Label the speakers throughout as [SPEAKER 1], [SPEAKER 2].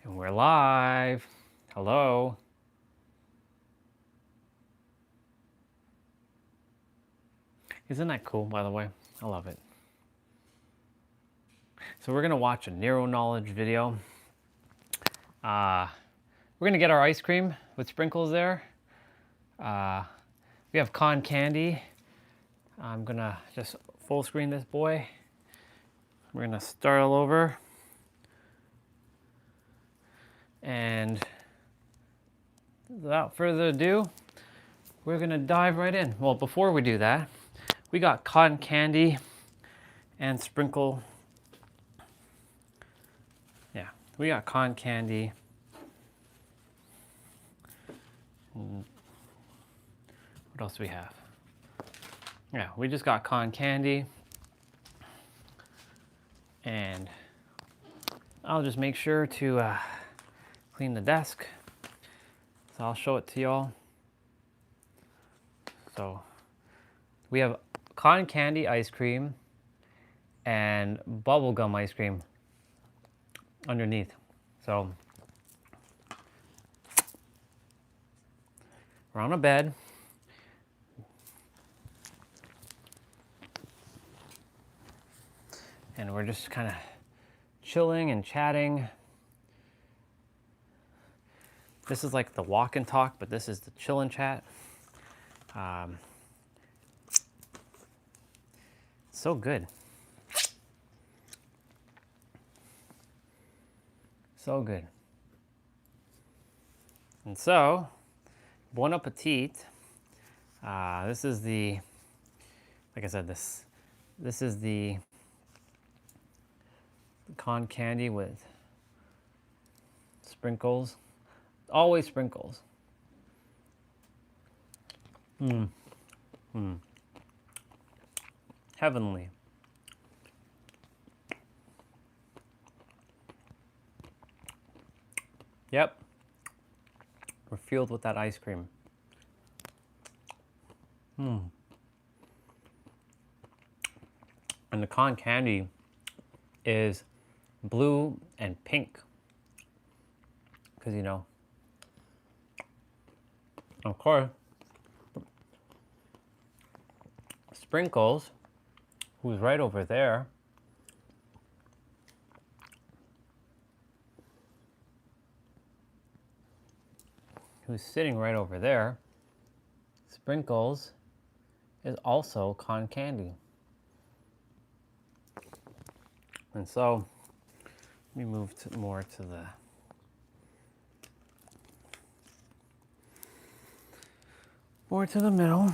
[SPEAKER 1] And we're live. Hello. Isn't that cool, by the way? I love it. So we're going to watch a neuro knowledge video. We're going to get our ice cream with sprinkles there. We have cotton candy. I'm going to just full screen this boy. We're going to start all over. And without further ado, we're going to dive right in. Well, before we do that, we got cotton candy and sprinkle. Yeah, we got cotton candy. What else do we have? Yeah, we just got cotton candy. And I'll just make sure to clean the desk. So I'll show it to y'all. So we have cotton candy ice cream and bubblegum ice cream underneath. So we're on a bed. And we're just kind of chilling and chatting. This is like the walk and talk, but this is the chill and chat. So good. So good. And so, bon appetit. This is the, like I said, this is the cotton candy with sprinkles. Always sprinkles. Heavenly. Yep. We're filled with that ice cream. And the cotton candy is blue and pink. Because, you know, of course, Sprinkles, who's right over there, who's sitting right over there, Sprinkles is also cotton candy. And so, let me move more to the middle.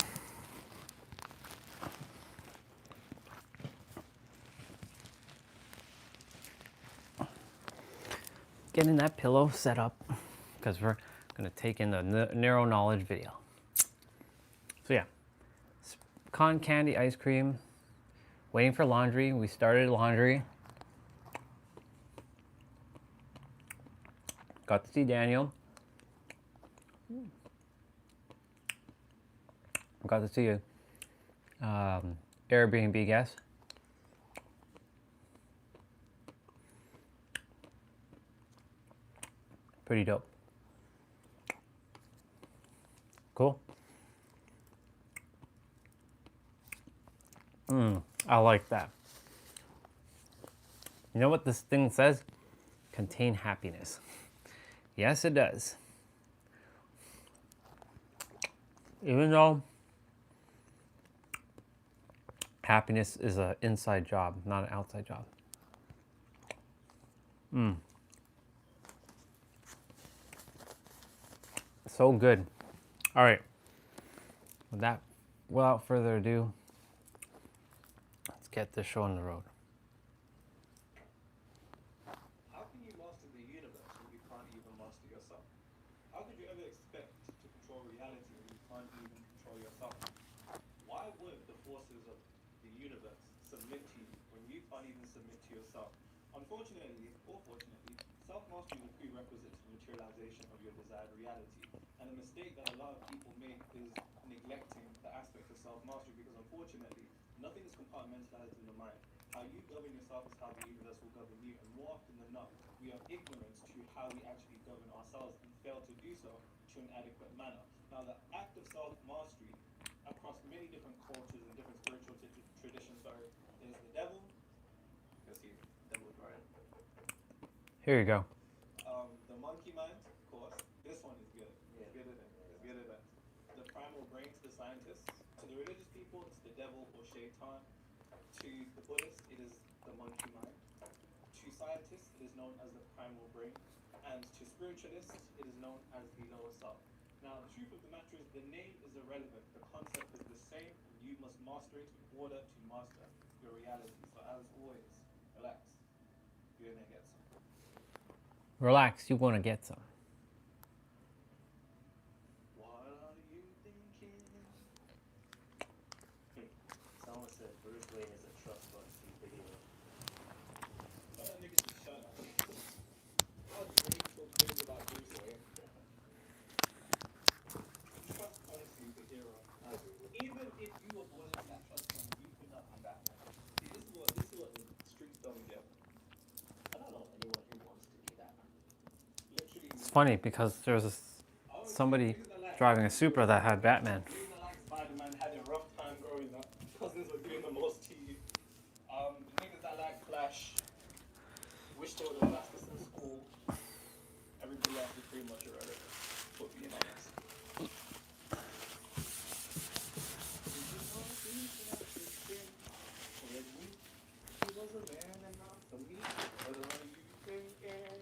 [SPEAKER 1] Getting that pillow set up because we're going to take in the neuro knowledge video. So yeah, cotton candy ice cream, waiting for laundry. We started laundry. Got to see Daniel. Got to see a Airbnb guest. Pretty dope. Cool. I like that. You know what this thing says? Contain happiness. Yes, it does. Even though happiness is an inside job, not an outside job. So good. All right. With that, without further ado, let's get this show on the road.
[SPEAKER 2] How can you master the universe when you can't even master yourself? How could you ever expect to control reality when you can't even control yourself? Why would the forces of the universe submit to you when you can't even submit to yourself? Unfortunately, or fortunately, self-mastery is a prerequisite to materialization of your desired reality. And a mistake that a lot of people make is neglecting the aspect of self-mastery because unfortunately, nothing is compartmentalized in the mind. how you govern yourself is how the universe will govern you. And more often than not, we are ignorant to how we actually govern ourselves and fail to do so to an adequate manner. Now, the act of self-mastery across many different cultures and different spiritual traditions, sorry, is the devil. You can see devil's right.
[SPEAKER 1] Here you go.
[SPEAKER 2] The monkey mind, of course. This one is good. It's good at it. It's good at it. The primal brain to the scientists. To the religious people, it's the devil or shaitan. To the Buddhists, it is the monkey mind. To scientists, it is known as the primal brain. And to spiritualists, it is known as the lower self. Now, the truth of the matter is the name is irrelevant. The concept is the same, and you must master it in order to master your reality. So as always, relax. You're gonna get some.
[SPEAKER 1] Relax, you're gonna get some.
[SPEAKER 2] What are you thinking?
[SPEAKER 3] Someone said Bruce Wayne is a trust fund superhero.
[SPEAKER 2] That nigga just shut up. How dare you talk crazy about Bruce Wayne? Trust fund superhero. Even if you were born into that trust fund, you could not be Batman. See, this is what the streets don't get.
[SPEAKER 3] I don't know anyone who wants to be that.
[SPEAKER 2] Literally,
[SPEAKER 1] It's funny because there was somebody driving a Supra that had Batman.
[SPEAKER 2] reason I like Spider-Man had a rough time growing up. Cousins were doing the most to you. The niggas that like Flash wish they were the fastest in school. Everybody else is pretty much irrelevant, for being honest. He was a man and not for me. What are you thinking?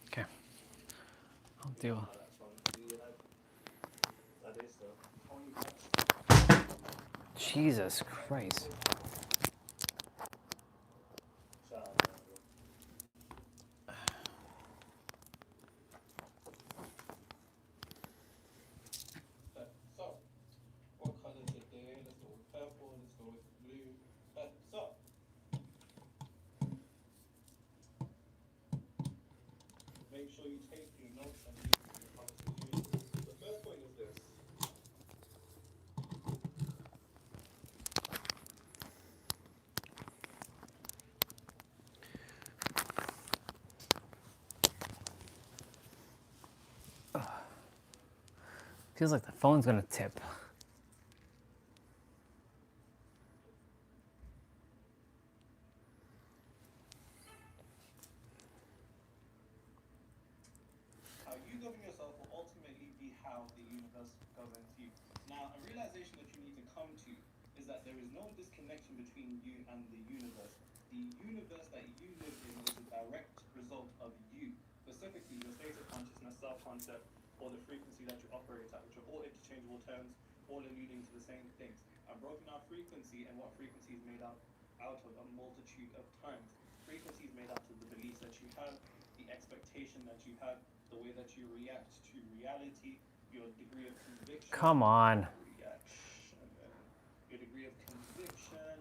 [SPEAKER 1] Okay. I'll do.
[SPEAKER 3] How that song do that? That is so.
[SPEAKER 2] Only that's
[SPEAKER 1] Jesus Christ.
[SPEAKER 3] Shout out, man.
[SPEAKER 2] So, what color today? Let's go with purple. Let's go with blue. So, make sure you take your notes and leave your conversation. The first point is this.
[SPEAKER 1] Feels like the phone's gonna tip.
[SPEAKER 2] How you govern yourself will ultimately be how the universe governs you. Now, a realization that you need to come to is that there is no disconnection between you and the universe. The universe that you live in is a direct result of you, specifically your state of consciousness, self-concept, or the frequency that you operate at, which are all interchangeable terms, all alluding to the same things. I've broken out frequency and what frequency is made out of a multitude of times. Frequency is made out of the beliefs that you have, the expectation that you have, the way that you react to reality, your degree of conviction.
[SPEAKER 1] Come on.
[SPEAKER 2] Your degree of conviction,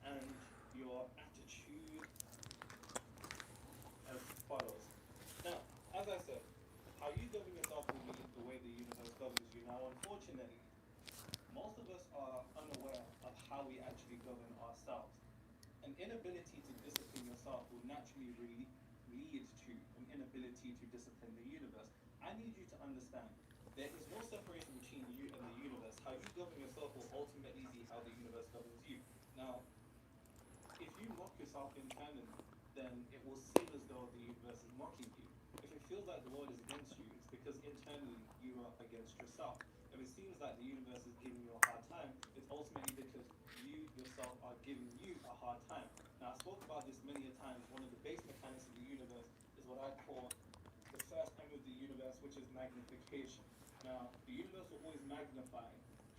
[SPEAKER 2] and your attitude as follows. Now, as I said, how you govern yourself will be the way the universe governs you. Now, unfortunately, most of us are unaware of how we actually govern ourselves. An inability to discipline yourself will naturally lead to an inability to discipline the universe. I need you to understand there is no separation between you and the universe. How you govern yourself will ultimately be how the universe governs you. Now, if you mock yourself internally, then it will seem as though the universe is mocking you. If it feels like the world is against you, it's because internally you are against yourself. If it seems like the universe is giving you a hard time, it's ultimately because you yourself are giving you a hard time. Now, I spoke about this many a times. One of the base mechanics of the universe is what I call the first M of the universe, which is magnification. Now, the universe will always magnify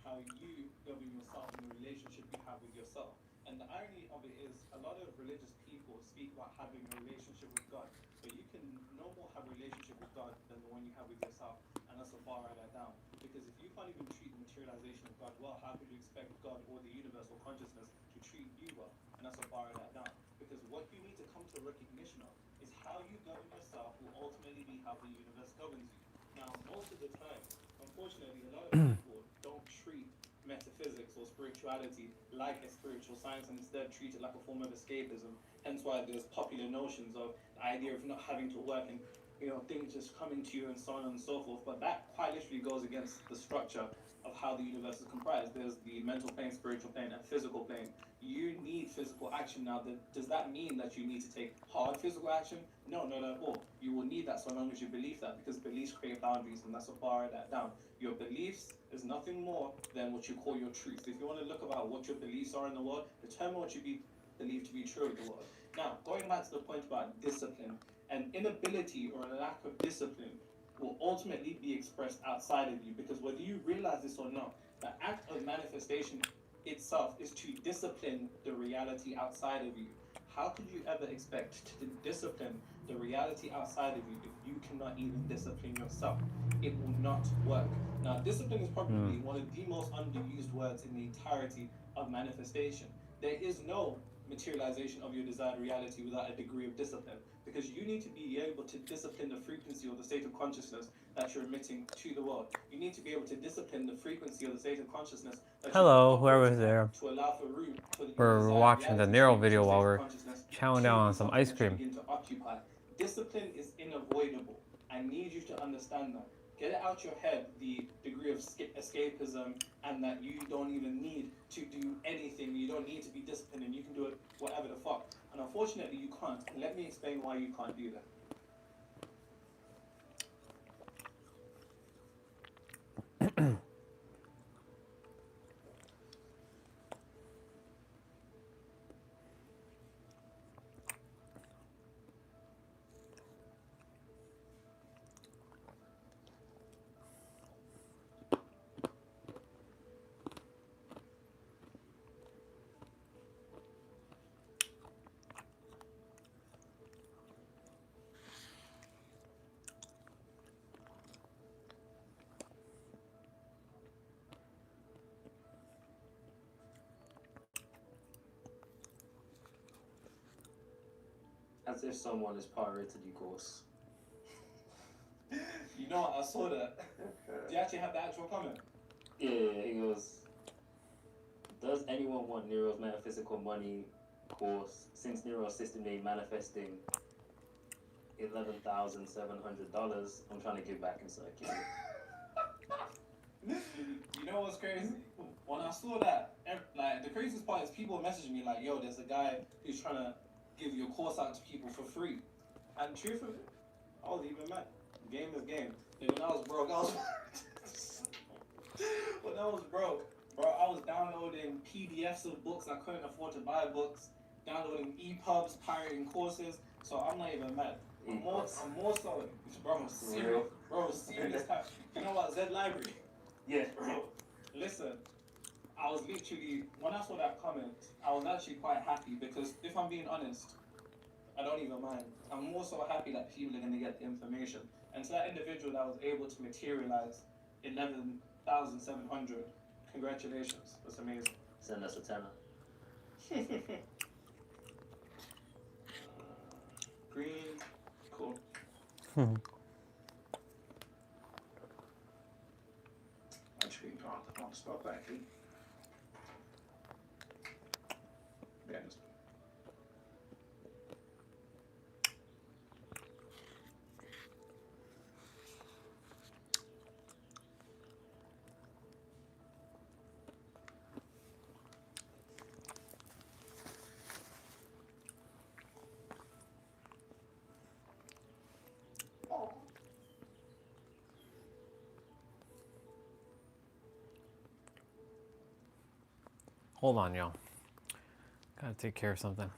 [SPEAKER 2] how you govern yourself and the relationship you have with yourself. And the irony of it is, a lot of religious people speak about having a relationship with God, but you can no more have a relationship with God than the one you have with yourself, and that's a bar write that down. Because if you can't even treat the materialization of God well, how could you expect God or the universe or consciousness to treat you well? And that's a bar write that down. Because what you need to come to recognition of is how you govern yourself will ultimately be how the universe governs you. Now, most of the time, unfortunately, a lot of people don't treat metaphysics or spirituality like a spiritual science and instead treat it like a form of escapism. Hence why there's popular notions of the idea of not having to work and things just coming to you and so on and so forth. But that quite literally goes against the structure of how the universe is comprised. There's the mental plane, spiritual plane, and physical plane. You need physical action. Now, does that mean that you need to take hard physical action? No, not at all. You will need that so long as you believe that, because beliefs create boundaries, and that's what bar that down. Your beliefs is nothing more than what you call your truth. If you want to look about what your beliefs are in the world, determine what you believe to be true of the world. Now, going back to the point about discipline, an inability or a lack of discipline will ultimately be expressed outside of you, because whether you realize this or not, the act of manifestation itself is to discipline the reality outside of you. How could you ever expect to discipline the reality outside of you if you cannot even discipline yourself? It will not work. Now, discipline is probably one of the most underused words in the entirety of manifestation. There is no materialization of your desired reality without a degree of discipline, because you need to be able to discipline the frequency or the state of consciousness that you're emitting to the world. You need to be able to discipline the frequency or the state of consciousness that
[SPEAKER 1] Hello,
[SPEAKER 2] you're
[SPEAKER 1] whoever's
[SPEAKER 2] operating at
[SPEAKER 1] there.
[SPEAKER 2] to allow for room for your
[SPEAKER 1] We're
[SPEAKER 2] desired
[SPEAKER 1] watching the
[SPEAKER 2] reality
[SPEAKER 1] Nero
[SPEAKER 2] change or
[SPEAKER 1] video while
[SPEAKER 2] state of
[SPEAKER 1] we're
[SPEAKER 2] consciousness
[SPEAKER 1] chowing
[SPEAKER 2] to
[SPEAKER 1] down
[SPEAKER 2] be
[SPEAKER 1] on some
[SPEAKER 2] something
[SPEAKER 1] ice
[SPEAKER 2] that you
[SPEAKER 1] cream.
[SPEAKER 2] begin to occupy. Discipline is unavoidable. I need you to understand that. Get it out your head, the degree of escapism, and that you don't even need to do anything. You don't need to be disciplined, and you can do it whatever the fuck. And unfortunately, you can't. And let me explain why you can't do that.
[SPEAKER 3] As if someone is pirated your course.
[SPEAKER 2] You know what? I saw that. Do you actually have the actual comment?
[SPEAKER 3] Yeah, he goes, does anyone want Nero's metaphysical money course? Since Nero assisted me manifesting $11,700, I'm trying to give back in circular.
[SPEAKER 2] You know what's crazy? When I saw that, like the craziest part is people messaging me like, "Yo, there's a guy who's trying to give your course out to people for free." And truthfully, I was even mad. Game is game. And when I was broke, when I was broke, bro, I was downloading PDFs of books. I couldn't afford to buy books. Downloading EPUBs, pirating courses. So I'm not even mad. I'm more so, bro, serious. Bro, serious type. You know what? Z Library.
[SPEAKER 3] Yeah.
[SPEAKER 2] Bro, listen. I was literally, when I saw that comment, I was actually quite happy, because if I'm being honest, I don't even mind. I'm more so happy that people are going to get the information. And to that individual that was able to materialize 11,700, congratulations. That's amazing.
[SPEAKER 3] Send us a tenner.
[SPEAKER 2] Green, cool. Actually, can't stop actually. Be honest.
[SPEAKER 1] Hold on, y'all. Gotta take care of something.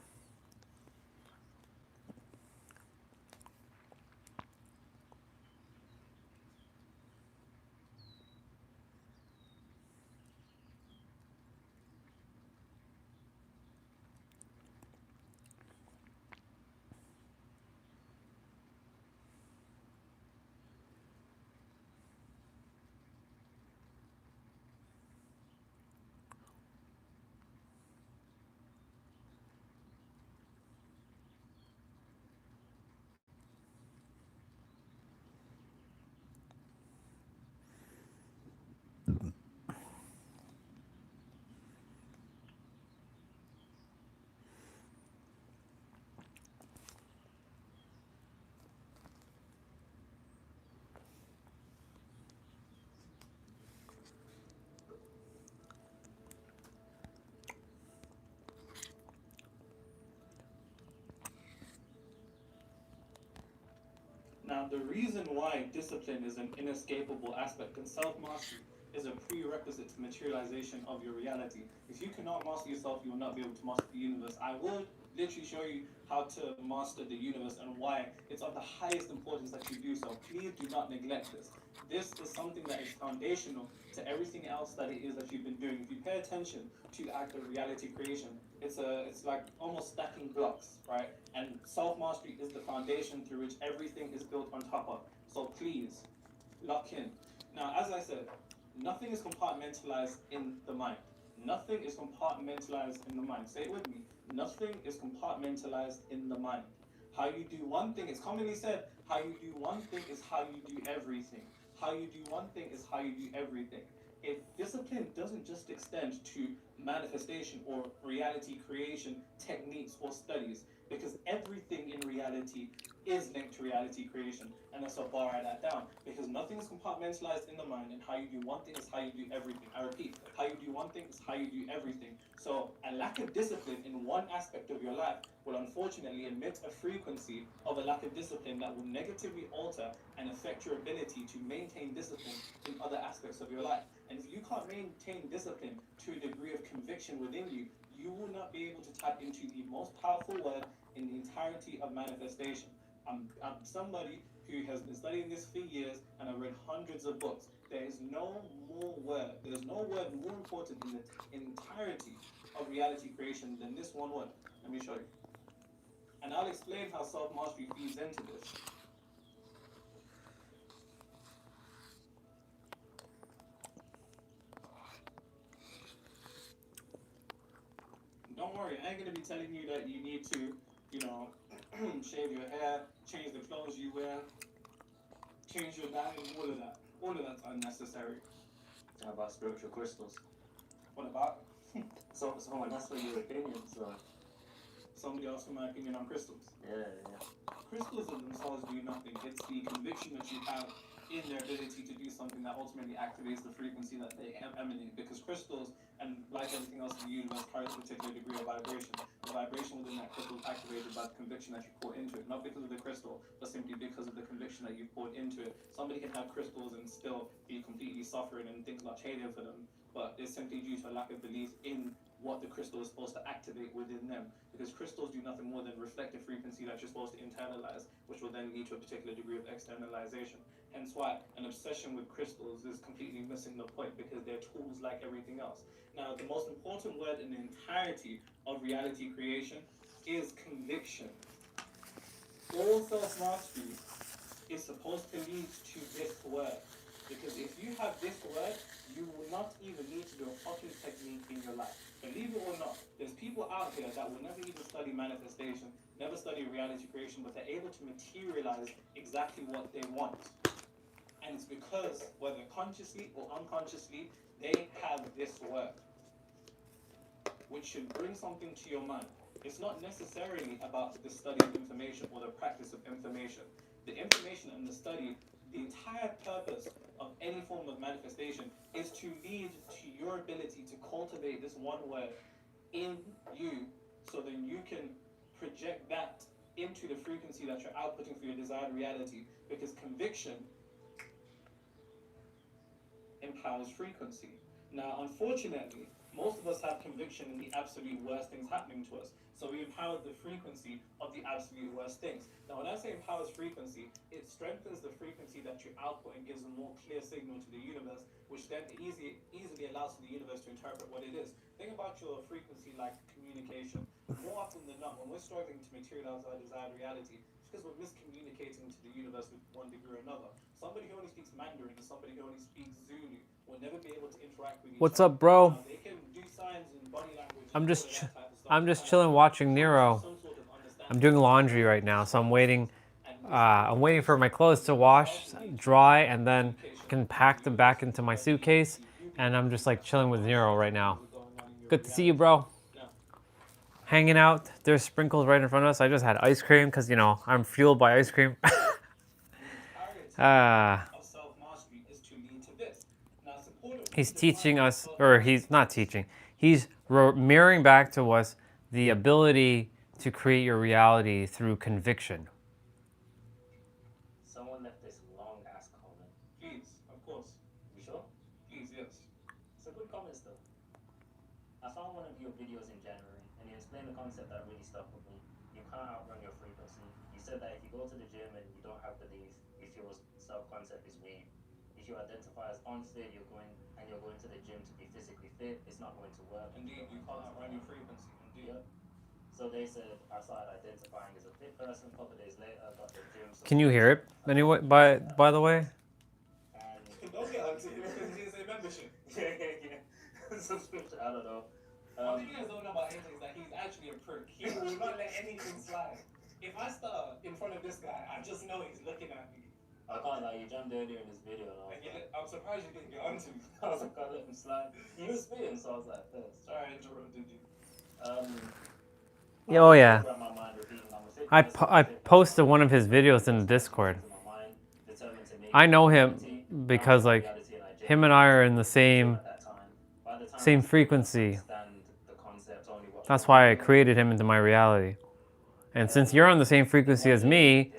[SPEAKER 2] the reason why discipline is an inescapable aspect and self-mastery is a prerequisite to materialization of your reality. If you cannot master yourself, you will not be able to master the universe. I will literally show you how to master the universe and why it's of the highest importance that you do so. Please do not neglect this. This is something that is foundational to everything else that it is that you've been doing. If you pay attention to the act of reality creation, it's like almost stacking blocks, right? And self-mastery is the foundation through which everything is built on top of. So please, lock in. Now, as I said, nothing is compartmentalized in the mind. Nothing is compartmentalized in the mind. Say it with me. Nothing is compartmentalized in the mind. How you do one thing, it's commonly said, how you do one thing is how you do everything. How you do one thing is how you do everything. If discipline doesn't just extend to manifestation or reality creation techniques or studies, because everything in reality is linked to reality creation, and that's a bar I that down, because nothing is compartmentalized in the mind, and how you do one thing is how you do everything. I repeat, how you do one thing is how you do everything. So a lack of discipline in one aspect of your life will unfortunately emit a frequency of a lack of discipline that will negatively alter and affect your ability to maintain discipline in other aspects of your life. And if you can't maintain discipline to a degree of conviction within you, you will not be able to tap into the most powerful word in the entirety of manifestation. I'm somebody who has been studying this for years, and I've read hundreds of books. There is no more word, there's no word more important in the entirety of reality creation than this one word. Let me show you. And I'll explain how self-mastery feeds into this. Don't worry, I ain't gonna be telling you that you need to, shave your hair, change the clothes you wear, change your diet, all of that. All of that's unnecessary.
[SPEAKER 3] How about spiritual crystals?
[SPEAKER 2] What about
[SPEAKER 3] So that's for your opinion, so
[SPEAKER 2] somebody else for my opinion on crystals?
[SPEAKER 3] yeah.
[SPEAKER 2] Crystals in themselves do nothing. It's the conviction that you have in their ability to do something that ultimately activates the frequency that they emanate. Because crystals, and like everything else in the universe, carries a particular degree of vibration. The vibration within that crystal is activated by the conviction that you pour into it. Not because of the crystal, but simply because of the conviction that you poured into it. Somebody can have crystals and still be completely suffering and things not changing for them, but it's simply due to a lack of belief in what the crystal is supposed to activate within them. Because crystals do nothing more than reflect a frequency that you're supposed to internalize, which will then lead to a particular degree of externalization. Hence why an obsession with crystals is completely missing the point, because they're tools like everything else. Now, the most important word in the entirety of reality creation is conviction. All self-mastery is supposed to lead to this word. Because if you have this word, you will not even need to do a fucking technique in your life. Believe it or not, there's people out here that will never even study manifestation, never study reality creation, but they're able to materialize exactly what they want. And it's because, whether consciously or unconsciously, they have this word, which should bring something to your mind. It's not necessarily about the study of information or the practice of information. The information and the study, the entire purpose of any form of manifestation is to lead to your ability to cultivate this one word in you, so then you can project that into the frequency that you're outputting for your desired reality. Because conviction empowers frequency. Now, unfortunately, most of us have conviction in the absolute worst things happening to us. So we empower the frequency of the absolute worst things. Now, when I say empowers frequency, it strengthens the frequency that you output and gives a more clear signal to the universe, which then easily allows the universe to interpret what it is. Think about your frequency like communication. More often than not, when we're struggling to materialize our desired reality, it's because we're miscommunicating to the universe with one degree or another. Somebody who only speaks Mandarin and somebody who only speaks Zulu will never be able to interact with each
[SPEAKER 1] What's
[SPEAKER 2] other.
[SPEAKER 1] up, bro?
[SPEAKER 2] Now, they can do signs in body language.
[SPEAKER 1] I'm just chilling watching Nero. I'm doing laundry right now, so I'm waiting for my clothes to wash, dry, and then I can pack them back into my suitcase. And I'm just like chilling with Nero right now. Good to see you, bro. Hanging out. There's sprinkles right in front of us. I just had ice cream because, I'm fueled by ice cream. He's teaching us, or he's not teaching. He's mirroring back to us the ability to create your reality through conviction.
[SPEAKER 3] Someone concept that really stuck with me. You can't outrun your frequency. You said that if you go to the gym and you don't have belief, if your self-concept is weak, if you identify as unfit, you're going to the gym to be physically fit, it's not going to work.
[SPEAKER 2] Indeed, you can't outrun your frequency. Indeed.
[SPEAKER 3] Yep. So they said I started identifying as a fit person. A couple of days later, I got the gym.
[SPEAKER 1] Can you hear it? Anyway, by the way,
[SPEAKER 3] And
[SPEAKER 2] Don't get onto it because you didn't say membership.
[SPEAKER 3] yeah. Subscription. I don't know.
[SPEAKER 2] One thing you guys don't know about AJ is that he's actually a prick. He will not let anything slide. If I start in front of this guy, I just know he's looking at me.
[SPEAKER 3] I can't lie, you jumped earlier in this video and
[SPEAKER 2] I'm surprised you didn't get onto me.
[SPEAKER 3] I was like, I let him slide. He was spitting, so I was like, first.
[SPEAKER 2] Sorry, I interrupted you.
[SPEAKER 1] oh yeah, I posted one of his videos in Discord. I know him because like him and I are in the same frequency. That's why I created him into my reality. And since you're on the same frequency as me,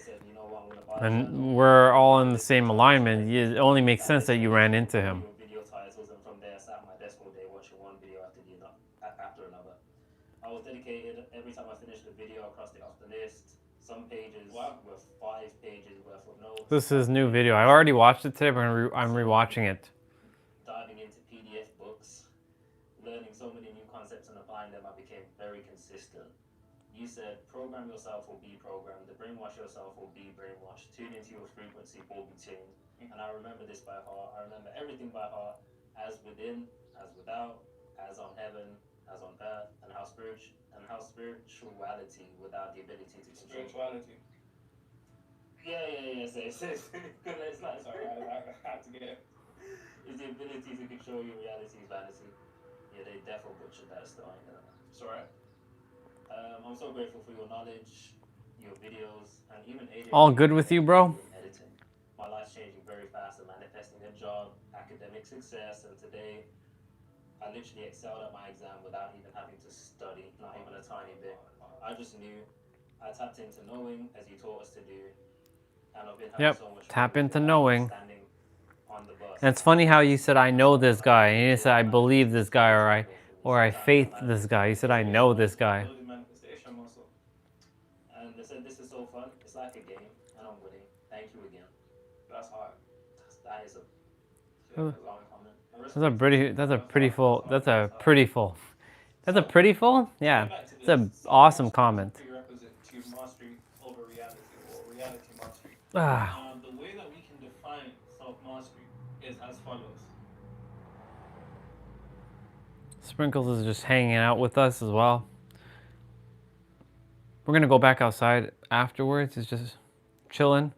[SPEAKER 1] and we're all in the same alignment, it only makes sense that you ran into him.
[SPEAKER 3] Video titles, and from there I sat at my desk all day watching one video after another. I was dedicated. Every time I finished a video, I crossed it off the list. Some pages were 5 pages worth of notes.
[SPEAKER 1] This is new video. I already watched it today, but I'm rewatching it.
[SPEAKER 3] Diving into PDF books, learning so many new concepts and applying them, I became very consistent. You said, program yourself or be programmed. The brainwash yourself or be brainwashed. Tune into your frequency or be tuned. And I remember this by heart. I remember everything by heart, as within, as without, as on heaven, as on earth, and how spirituality without the ability to control.
[SPEAKER 2] Spirituality.
[SPEAKER 3] Yeah. It's not.
[SPEAKER 2] Sorry, I had to get it.
[SPEAKER 3] Is the ability to control your reality's vanity. Yeah, they definitely butchered that story.
[SPEAKER 2] It's alright.
[SPEAKER 3] I'm so grateful for your knowledge, your videos, and even Adrian.
[SPEAKER 1] All good with you, bro?
[SPEAKER 3] Editing. My life's changing very fast and manifesting a job, academic success, and today I literally excelled at my exam without even having to study, not even a tiny bit. I just knew. I tapped into knowing as you taught us to do, and I've been having so much fun
[SPEAKER 1] tap
[SPEAKER 3] with
[SPEAKER 1] into
[SPEAKER 3] it.
[SPEAKER 1] knowing.
[SPEAKER 3] Standing on the bus.
[SPEAKER 1] And it's funny how you said I know this guy, and you said I believe this guy, or I faith this guy. You said I know this guy.
[SPEAKER 2] Building manifestation muscle.
[SPEAKER 3] And they said this is so fun. It's like a game, and I'm winning. Thank you again.
[SPEAKER 2] That's hard.
[SPEAKER 3] That is a
[SPEAKER 1] Oh.
[SPEAKER 3] long comment.
[SPEAKER 1] That's a pretty full? Yeah. It's an awesome comment.
[SPEAKER 2] Prerequisite to mastery over reality or reality mastery.
[SPEAKER 1] Ah.
[SPEAKER 2] The way that we can define self-mastery is as follows.
[SPEAKER 1] Sprinkles is just hanging out with us as well. We're gonna go back outside afterwards. It's just chilling.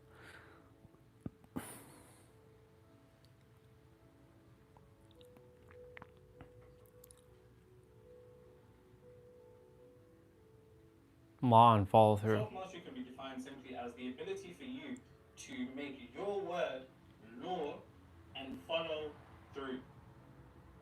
[SPEAKER 1] Law and follow through.
[SPEAKER 2] Self-mastery can be defined simply as the ability for you to make your word law and follow through.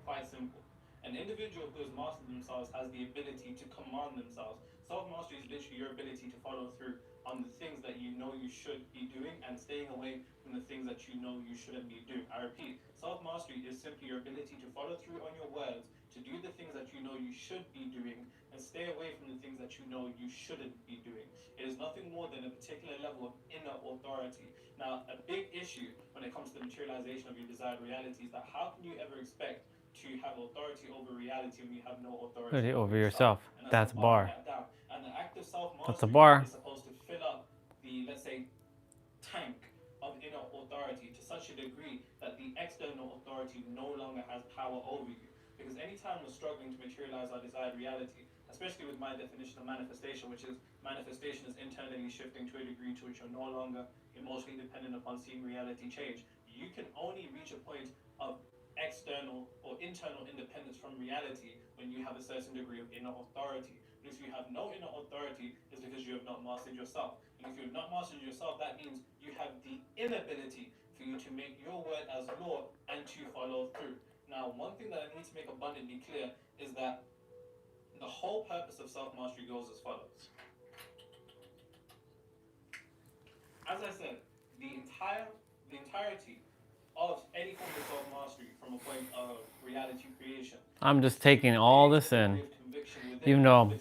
[SPEAKER 2] Quite simple. An individual who has mastered themselves has the ability to command themselves. Self-mastery is literally your ability to follow through on the things that you know you should be doing and staying away from the things that you know you shouldn't be doing. I repeat, self-mastery is simply your ability to follow through on your words, to do the things that you know you should be doing, and stay away from the things that you know you shouldn't be doing. It is nothing more than a particular level of inner authority. Now, a big issue when it comes to the materialization of your desired reality is that how can you ever expect to have authority over reality when you have no authority
[SPEAKER 1] Over yourself. That's a bar.
[SPEAKER 2] And the act of self-mastery
[SPEAKER 1] That's a bar.
[SPEAKER 2] is supposed to fill up the, let's say, tank of inner authority to such a degree that the external authority no longer has power over you. Because anytime we're struggling to materialize our desired reality, especially with my definition of manifestation, which is manifestation is internally shifting to a degree to which you're no longer emotionally dependent upon seeing reality change, you can only reach a point of external or internal independence from reality when you have a certain degree of inner authority. But if you have no inner authority, it's because you have not mastered yourself. And if you have not mastered yourself, that means you have the inability for you to make your word as law and to follow through. Now, one thing that I need to make abundantly clear is that the whole purpose of self-mastery goes as follows. As I said, the entirety of any form of self-mastery from a point of reality creation.
[SPEAKER 1] I'm just taking all this in. Even though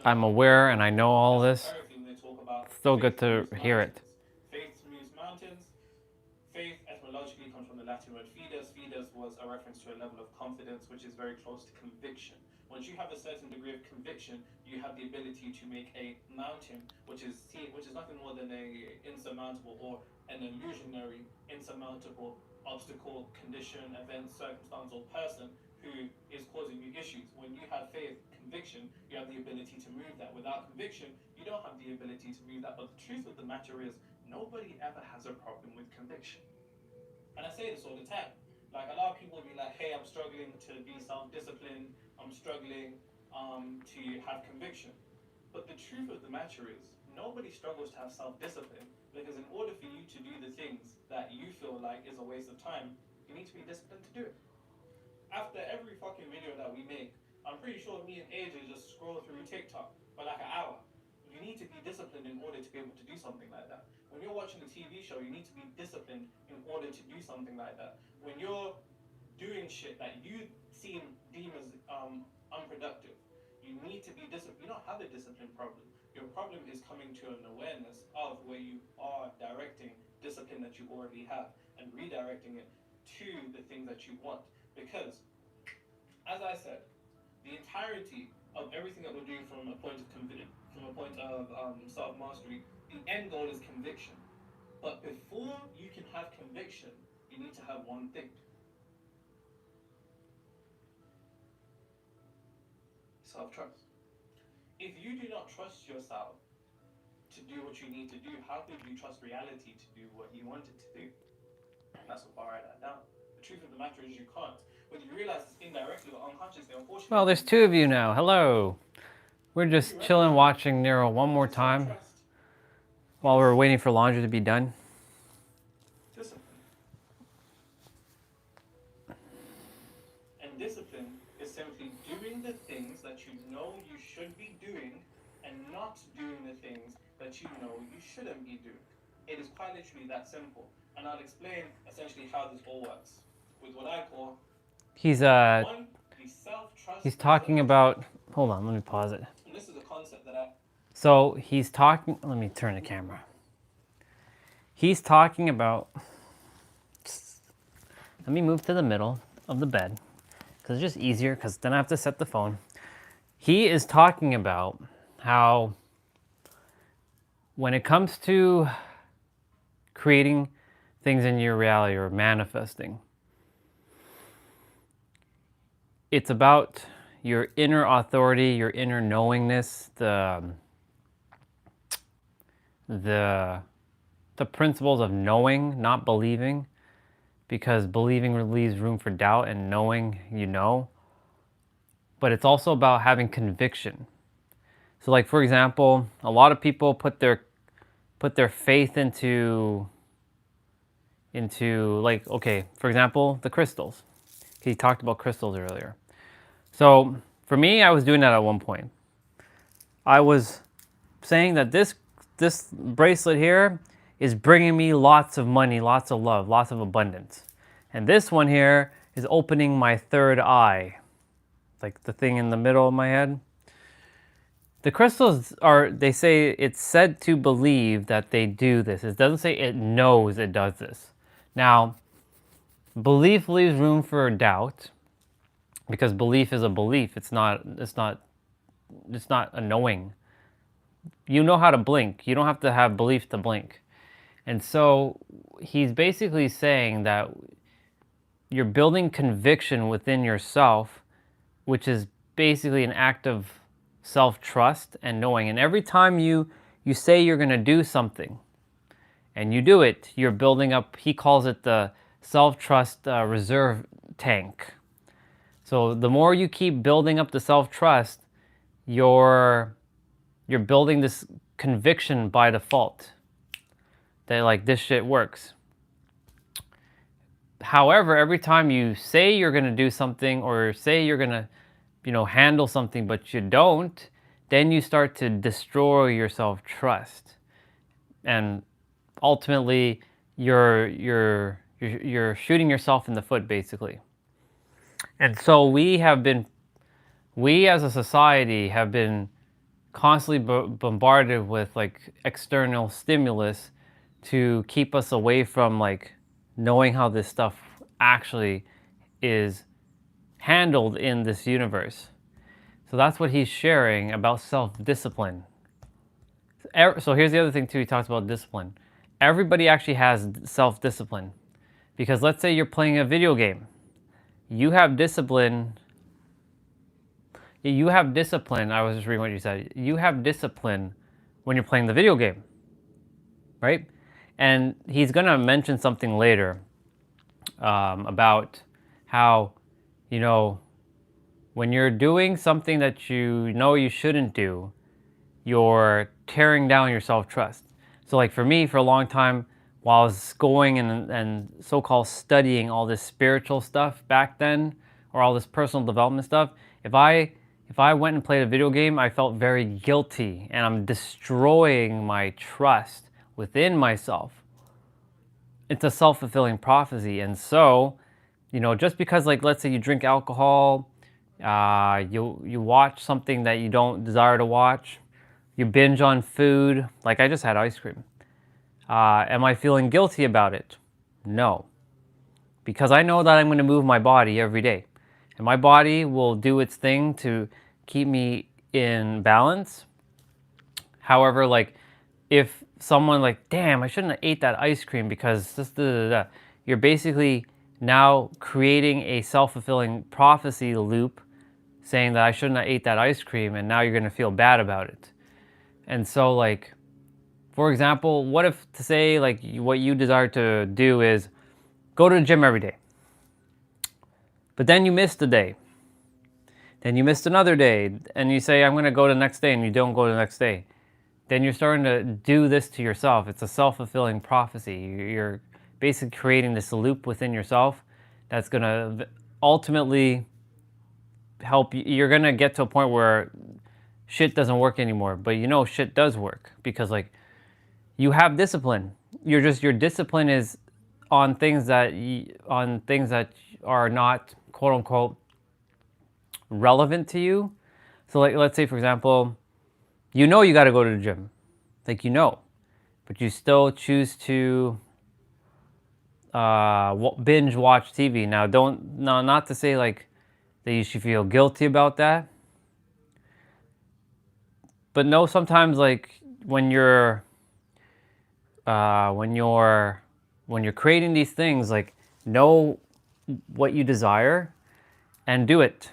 [SPEAKER 1] I'm aware and I know all this.
[SPEAKER 2] Everything they talk about.
[SPEAKER 1] Still
[SPEAKER 2] Faith
[SPEAKER 1] good to
[SPEAKER 2] moves
[SPEAKER 1] hear it.
[SPEAKER 2] mountains. Faith moves mountains. Faith etymologically comes from the Latin word fides. Fides was a reference to a level of confidence, which is very close to conviction. Once you have a certain degree of conviction, you have the ability to make a mountain, which is nothing more than a insurmountable or an illusionary insurmountable obstacle, condition, event, circumstance, or person who is causing you issues. When you have faith, conviction, you have the ability to move that. Without conviction, you don't have the ability to move that. But the truth of the matter is, nobody ever has a problem with conviction. And I say this all the time. Like, a lot of people will be like, hey, I'm struggling to be self-disciplined. I'm struggling to have conviction. But the truth of the matter is, nobody struggles to have self-discipline, because in order for you to do the things that you feel like is a waste of time, you need to be disciplined to do it. After every fucking video that we make, I'm pretty sure me and AJ just scroll through TikTok for like an hour. You need to be disciplined in order to be able to do something like that. When you're watching a TV show, you need to be disciplined in order to do something like that. When you're doing shit that you deem as unproductive, you need to be disciplined. You don't have a discipline problem. Your problem is coming to an awareness of where you are directing discipline that you already have and redirecting it to the things that you want. Because, as I said, the entirety of everything that we're doing from a point of confidence, from a point of self-mastery, the end goal is conviction. But before you can have conviction, you need to have one thing. Self-trust. If you do not trust yourself to do what you need to do, how could you trust reality to do what you want it to do? That's what I write that down. The truth of the matter is you can't. Whether you realize it's indirectly or unconsciously, unfortunately.
[SPEAKER 1] Well, there's two of you now. Hello. We're just chilling watching Nero one more time while we're waiting for laundry to be done.
[SPEAKER 2] Discipline. And discipline is simply doing the things that you know you should be doing and not doing the things that you know you shouldn't be doing. It is quite literally that simple. And I'll explain essentially how this all works with what I call
[SPEAKER 1] He's talking about, hold on, let me pause it.
[SPEAKER 2] And this is a concept that
[SPEAKER 1] So he's talking, let me turn the camera. He's talking about, let me move to the middle of the bed because it's just easier, because then I have to set the phone. He is talking about how when it comes to creating things in your reality or manifesting, it's about your inner authority, your inner knowingness, the principles of knowing, not believing, because believing leaves room for doubt and knowing you know. But it's also about having conviction. So like, for example, a lot of people put their faith into like, okay, for example, the crystals. He talked about crystals earlier. So for me, I was doing that at one point. I was saying that this bracelet here is bringing me lots of money, lots of love, lots of abundance. And this one here is opening my third eye, like the thing in the middle of my head. The crystals they say it's said to believe that they do this. It doesn't say it knows it does this. Now, belief leaves room for doubt, because belief is a belief. It's not a knowing. You know how to blink. You don't have to have belief to blink. And so he's basically saying that you're building conviction within yourself, which is basically an act of self-trust and knowing. And every time you say you're going to do something and you do it, you're building up, he calls it the self-trust reserve tank. So the more you keep building up the self-trust, you're building this conviction by default that like this shit works. However, every time you say you're going to do something or say you're going to, handle something, but you don't, then you start to destroy your self-trust. And ultimately, you're shooting yourself in the foot, basically. And so we as a society have been constantly bombarded with like external stimulus to keep us away from like knowing how this stuff actually is handled in this universe. So that's what he's sharing about self-discipline. So here's the other thing too, he talks about discipline. Everybody actually has self-discipline. Because let's say you're playing a video game. You have discipline. I was just reading what you said. You have discipline when you're playing the video game, right? And he's going to mention something later about how, you know, when you're doing something that you know you shouldn't do, you're tearing down your self-trust. So like for me, for a long time, while I was going and so-called studying all this spiritual stuff back then, or all this personal development stuff, if I went and played a video game, I felt very guilty, and I'm destroying my trust within myself. It's a self-fulfilling prophecy. And so, you know, just because, like, let's say you drink alcohol, you watch something that you don't desire to watch, you binge on food, like I just had ice cream. Am I feeling guilty about it? No. Because I know that I'm going to move my body every day. And my body will do its thing to keep me in balance. However, like, if someone like, damn, I shouldn't have ate that ice cream because this, you're basically now creating a self-fulfilling prophecy loop saying that I shouldn't have ate that ice cream, and now you're going to feel bad about it. And so, like, for example, what if to say, like, what you desire to do is go to the gym every day. But then you missed a day. Then you missed another day. And you say, I'm going to go the next day, and you don't go the next day. Then you're starting to do this to yourself. It's a self-fulfilling prophecy. You're basically creating this loop within yourself that's going to ultimately help you. You're going to get to a point where shit doesn't work anymore. But you know shit does work because, like, you have discipline. Your discipline is on things that are not quote unquote relevant to you. So like, let's say for example, you know you got to go to the gym, like, you know, but you still choose to binge watch TV. Now not to say like that you should feel guilty about that, but no, sometimes like when you're creating these things, like, know what you desire and do it.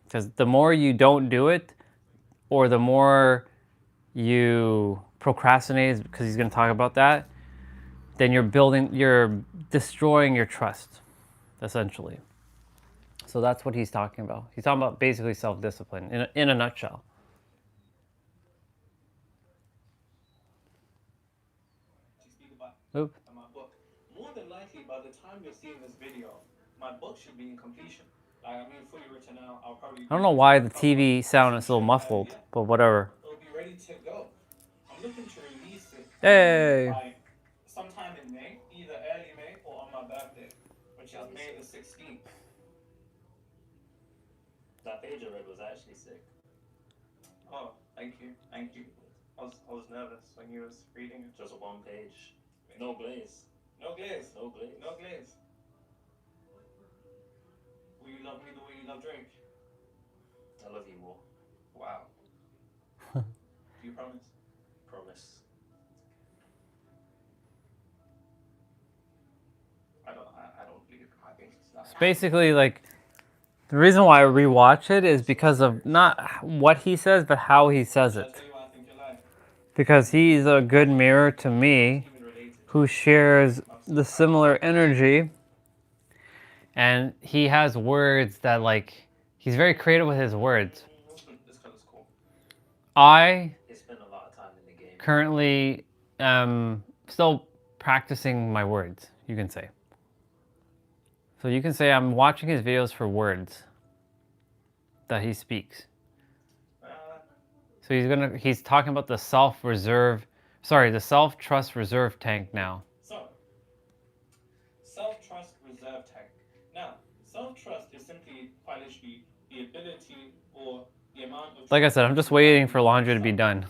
[SPEAKER 1] Because the more you don't do it, or the more you procrastinate, because he's going to talk about that, then you're destroying your trust, essentially. So that's what he's talking about. He's talking about basically self-discipline in a nutshell. Oop.
[SPEAKER 2] My book. More than likely, by the time you're seeing this video, my book should be in completion. Like, I mean, fully written out. I'll probably.
[SPEAKER 1] I don't know why the TV sound is a little muffled, but whatever.
[SPEAKER 2] It'll be ready to go. I'm looking to release it.
[SPEAKER 1] Hey.
[SPEAKER 2] By sometime in May, either early May or on my birthday, which is May the 16th.
[SPEAKER 3] That page I read was actually sick.
[SPEAKER 2] Oh, thank you. I was nervous when you was reading it.
[SPEAKER 3] Just one page. No glaze.
[SPEAKER 2] No glaze.
[SPEAKER 3] No glaze.
[SPEAKER 2] No glaze. Will you love me the way you love Drake?
[SPEAKER 3] I love you more.
[SPEAKER 2] Wow. Do you promise?
[SPEAKER 3] Promise.
[SPEAKER 2] I don't believe it. I think it's not.
[SPEAKER 1] It's basically like, the reason why I rewatch it is because of not what he says, but how he says
[SPEAKER 2] I'll
[SPEAKER 1] it.
[SPEAKER 2] tell you why I think you're lying.
[SPEAKER 1] Because he's a good mirror to me,
[SPEAKER 2] Human related.
[SPEAKER 1] who shares the similar energy, and he has words that, like, he's very creative with his words.
[SPEAKER 2] This color's cool.
[SPEAKER 1] I
[SPEAKER 3] He spent a lot of time in the game.
[SPEAKER 1] currently am still practicing my words, you can say. So you can say I'm watching his videos for words that he speaks. So he's talking about the self-trust reserve tank now.
[SPEAKER 2] So, self-trust reserve tank. Now, self-trust is simply, quite literally, the ability or the the amount of
[SPEAKER 1] Like I said, I'm just waiting for laundry to be done.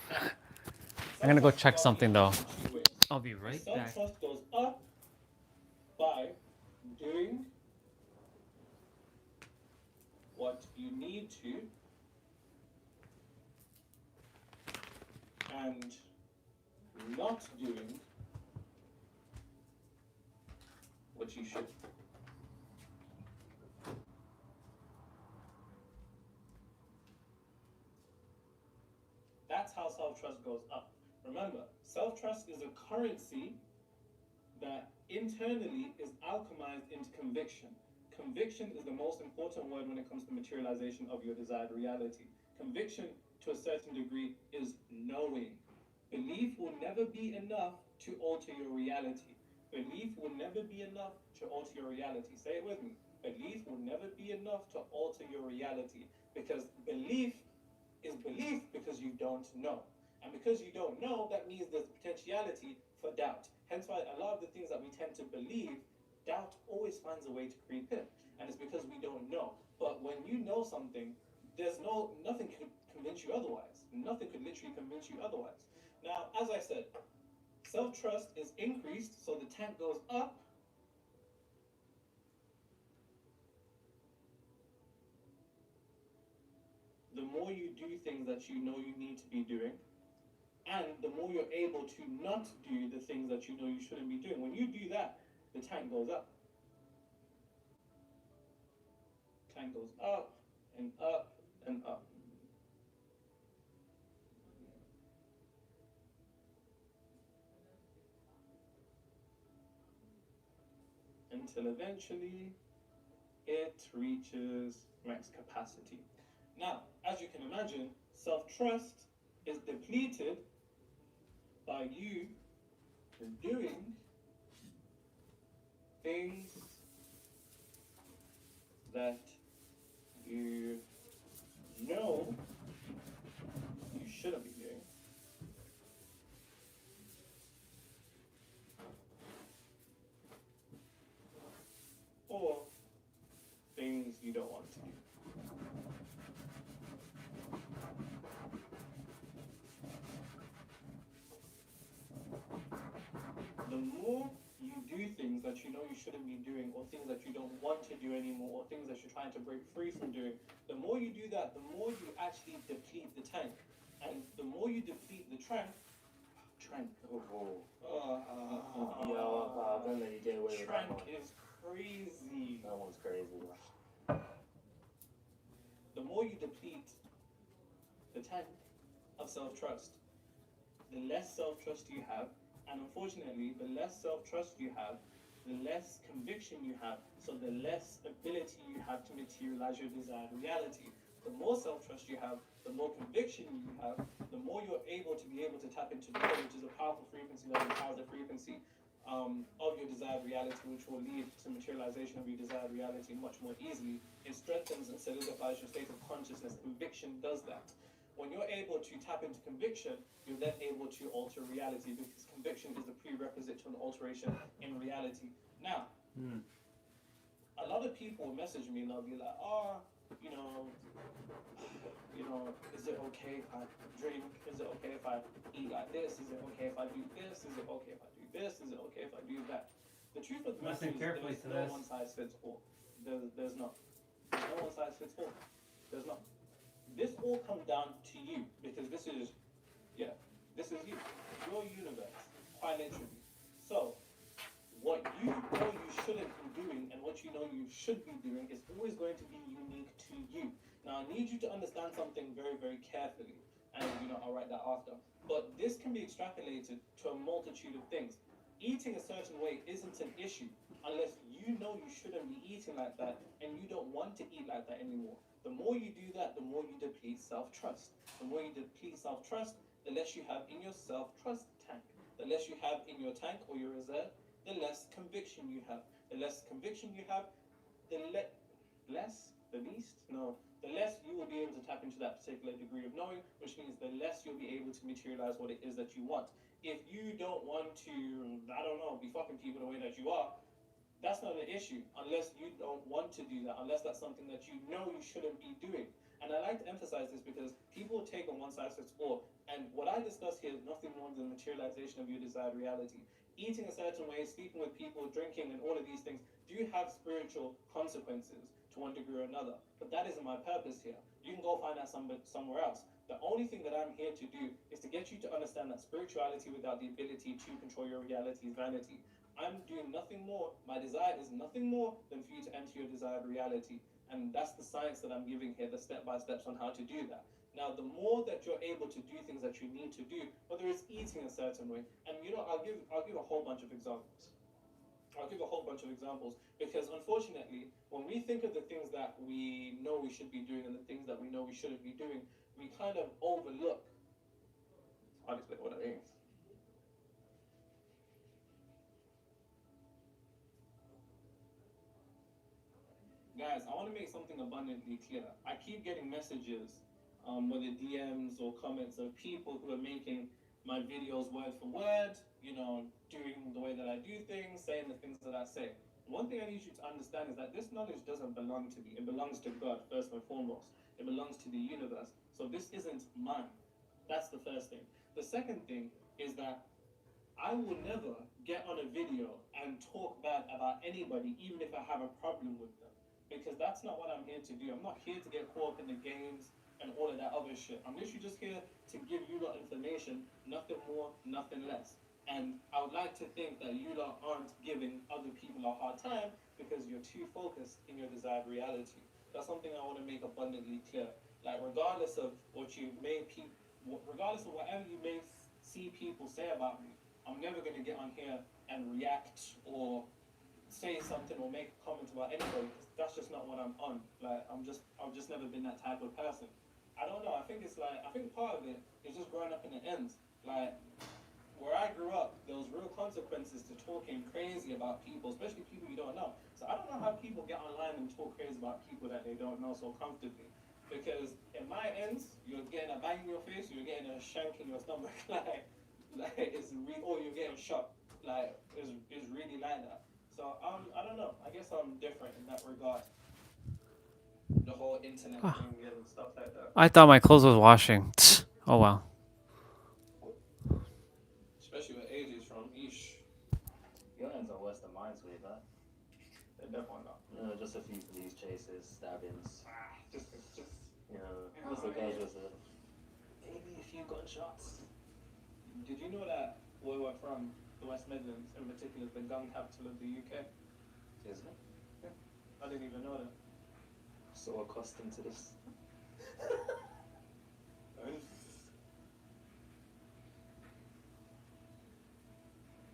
[SPEAKER 1] I'm gonna go
[SPEAKER 2] Self-trust
[SPEAKER 1] check
[SPEAKER 2] goes
[SPEAKER 1] something
[SPEAKER 2] in
[SPEAKER 1] though.
[SPEAKER 2] two ways.
[SPEAKER 1] I'll be right back.
[SPEAKER 2] Self-trust goes up by doing what you need to and not doing what you should. That's how self-trust goes up. Remember, self-trust is a currency that internally is alchemized into conviction. Conviction is the most important word when it comes to materialization of your desired reality. Conviction, to a certain degree, is knowing. Belief will never be enough to alter your reality. Belief will never be enough to alter your reality. Say it with me. Belief will never be enough to alter your reality, because belief is belief because you don't know. And because you don't know, that means there's potentiality for doubt. Hence why a lot of the things that we tend to believe, doubt always finds a way to creep in. And it's because we don't know. But when you know something, nothing could convince you otherwise. Nothing could literally convince you otherwise. Now, as I said, self-trust is increased, so the tank goes up. The more you do things that you know you need to be doing, and the more you're able to not do the things that you know you shouldn't be doing. When you do that, the tank goes up. Tank goes up and up and up. Until eventually it reaches max capacity. Now, as you can imagine, self-trust is depleted by you doing things that you know you shouldn't be doing. Or things you don't want to do. The more you do things that you know you shouldn't be doing, or things that you don't want to do anymore, or things that you're trying to break free from doing, the more you do that, the more you actually deplete the tank. And the more you deplete the tank,
[SPEAKER 3] Yo, I'm gonna let you get away with that
[SPEAKER 2] Trank
[SPEAKER 3] one.
[SPEAKER 2] is crazy.
[SPEAKER 3] That one's crazy.
[SPEAKER 2] The more you deplete the tank of self-trust, the less self-trust you have, and unfortunately, the less self-trust you have, the less conviction you have, so the less ability you have to materialize your desired reality. The more self-trust you have, the more conviction you have, the more you're able to tap into the which is a powerful frequency that empowers the frequency of your desired reality, which will lead to materialization of your desired reality much more easily. It strengthens and solidifies your state of consciousness. Conviction does that. When you're able to tap into conviction, you're then able to alter reality, because conviction is the prerequisite to an alteration in reality. Now, a lot of people will message me and they'll be like, is it okay if I drink? Is it okay if I eat like this? Is it okay if I do this? Is it okay if I do this? Is it okay if I do that? The truth of the matter is there's no one size fits all. There's not. There's no one size fits all. There's not. This all comes down to you, because this is you. Your universe, quite literally. So, what you know you shouldn't be doing and what you know you should be doing is always going to be unique to you. Now, I need you to understand something very, very carefully, and I'll write that after. But this can be extrapolated to a multitude of things. Eating a certain way isn't an issue unless you know you shouldn't be eating like that and you don't want to eat like that anymore. The more you do that, the more you deplete self-trust. The more you deplete self-trust, the less you have in your self-trust tank. The less you have in your tank or your reserve, the less conviction you have. The less conviction you have, the less you will be able to tap into that particular degree of knowing, which means the less you'll be able to materialize what it is that you want. If you don't want to, be fucking people the way that you are, that's not an issue, unless you don't want to do that, unless that's something that you know you shouldn't be doing. And I like to emphasize this because people take a one size fits all. And what I discuss here is nothing more than the materialization of your desired reality. Eating a certain way, sleeping with people, drinking, and all of these things do have spiritual consequences to one degree or another. But that isn't my purpose here. You can go find that somewhere else. The only thing that I'm here to do is to get you to understand that spirituality without the ability to control your reality is vanity. I'm doing nothing more. My desire is nothing more than for you to enter your desired reality. And that's the science that I'm giving here, the step-by-steps on how to do that. Now, the more that you're able to do things that you need to do, whether it's eating a certain way, and I'll give a whole bunch of examples. I'll give a whole bunch of examples because unfortunately, when we think of the things that we know we should be doing and the things that we know we shouldn't be doing, we kind of overlook. I'll explain what that means. Guys, I want to make something abundantly clear. I keep getting messages, whether DMs or comments of people who are making my videos word for word, doing the way that I do things, saying the things that I say. One thing I need you to understand is that this knowledge doesn't belong to me. It belongs to God, first and foremost. It belongs to the universe. So this isn't mine. That's the first thing. The second thing is that I will never get on a video and talk bad about anybody, even if I have a problem with them. Because that's not what I'm here to do. I'm not here to get caught up in the games and all of that other shit. I'm literally just here to give you lot information, nothing more, nothing less. And I would like to think that you lot aren't giving other people a hard time because you're too focused in your desired reality. That's something I want to make abundantly clear. Like, regardless of what you may regardless of whatever you may see people say about me, I'm never going to get on here and react or say something or make a comment about anybody because that's just not what I'm on. Like, I've just never been that type of person. I don't know. I think part of it is just growing up in the ends. Like, where I grew up, there was real consequences to talking crazy about people, especially people you don't know. So I don't know how people get online and talk crazy about people that they don't know so comfortably. Because in my ends, you're getting a bang in your face, or you're getting a shank in your stomach, or you're getting shot. Like, it's really like that. So I don't know. I guess I'm different in that regard. The whole internet thing and stuff like that.
[SPEAKER 1] I thought my clothes was washing. Oh well.
[SPEAKER 2] Especially where AJ's from. Eesh.
[SPEAKER 3] Your ends are worse than mine, sweet, man.
[SPEAKER 2] They're definitely not.
[SPEAKER 3] Just a few police chases, stabbings.
[SPEAKER 2] Just
[SPEAKER 3] Just a casual maybe a few gunshots.
[SPEAKER 2] Did you know that where we're from, the West Midlands, in particular, is the gun capital of the UK?
[SPEAKER 3] Isn't it?
[SPEAKER 2] Yeah. I didn't even know that.
[SPEAKER 3] So accustomed to this.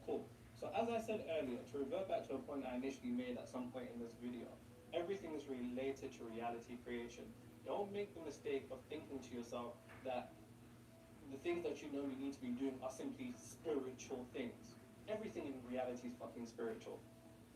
[SPEAKER 2] Cool. So as I said earlier, to revert back to a point I initially made at some point in this video, everything is related to reality creation. Don't make the mistake of thinking to yourself that the things that you know you need to be doing are simply spiritual things. Everything in reality is fucking spiritual.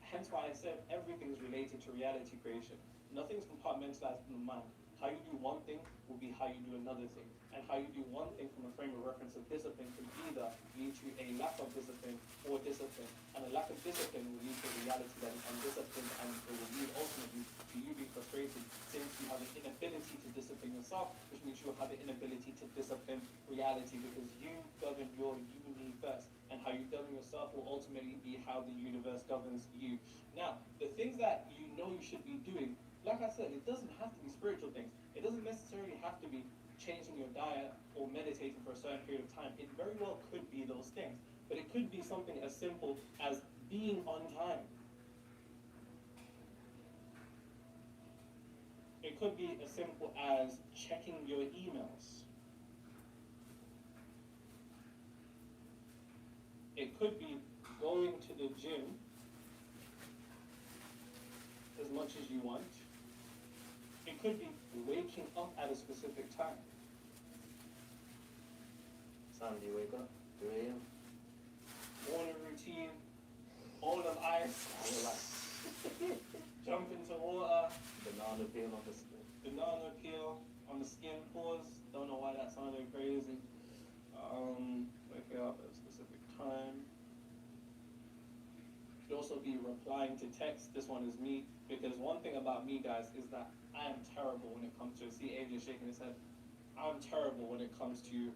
[SPEAKER 2] Hence why I said everything is related to reality creation. Nothing's compartmentalized in the mind. How you do one thing will be how you do another thing. And how you do one thing from a frame of reference of discipline can either lead to a lack of discipline or discipline. And a lack of discipline will lead to a reality that is undisciplined, and it will lead ultimately to you being frustrated since you have an inability to discipline yourself, which means you have an inability to discipline reality because you govern your you first. And how you govern yourself will ultimately be how the universe governs you. Now, the things that you know you should be doing, like I said, it doesn't have to be spiritual things. It doesn't necessarily have to be changing your diet or meditating for a certain period of time. It very well could be those things. But it could be something as simple as being on time. It could be as simple as checking your emails. It could be going to the gym as much as you want. It could be waking up at a specific time.
[SPEAKER 3] Time do you wake up? 3 a.m.
[SPEAKER 2] Morning routine, bowl of ice, jump into water,
[SPEAKER 3] Banana peel on the skin.
[SPEAKER 2] banana peel on the skin, pause. Don't know why that sounded crazy. Wake up at a specific time. You could also also be replying to text. This one is me, because one thing about me, guys, is that I am terrible when it comes to, see AJ shaking his head, I'm terrible when it comes to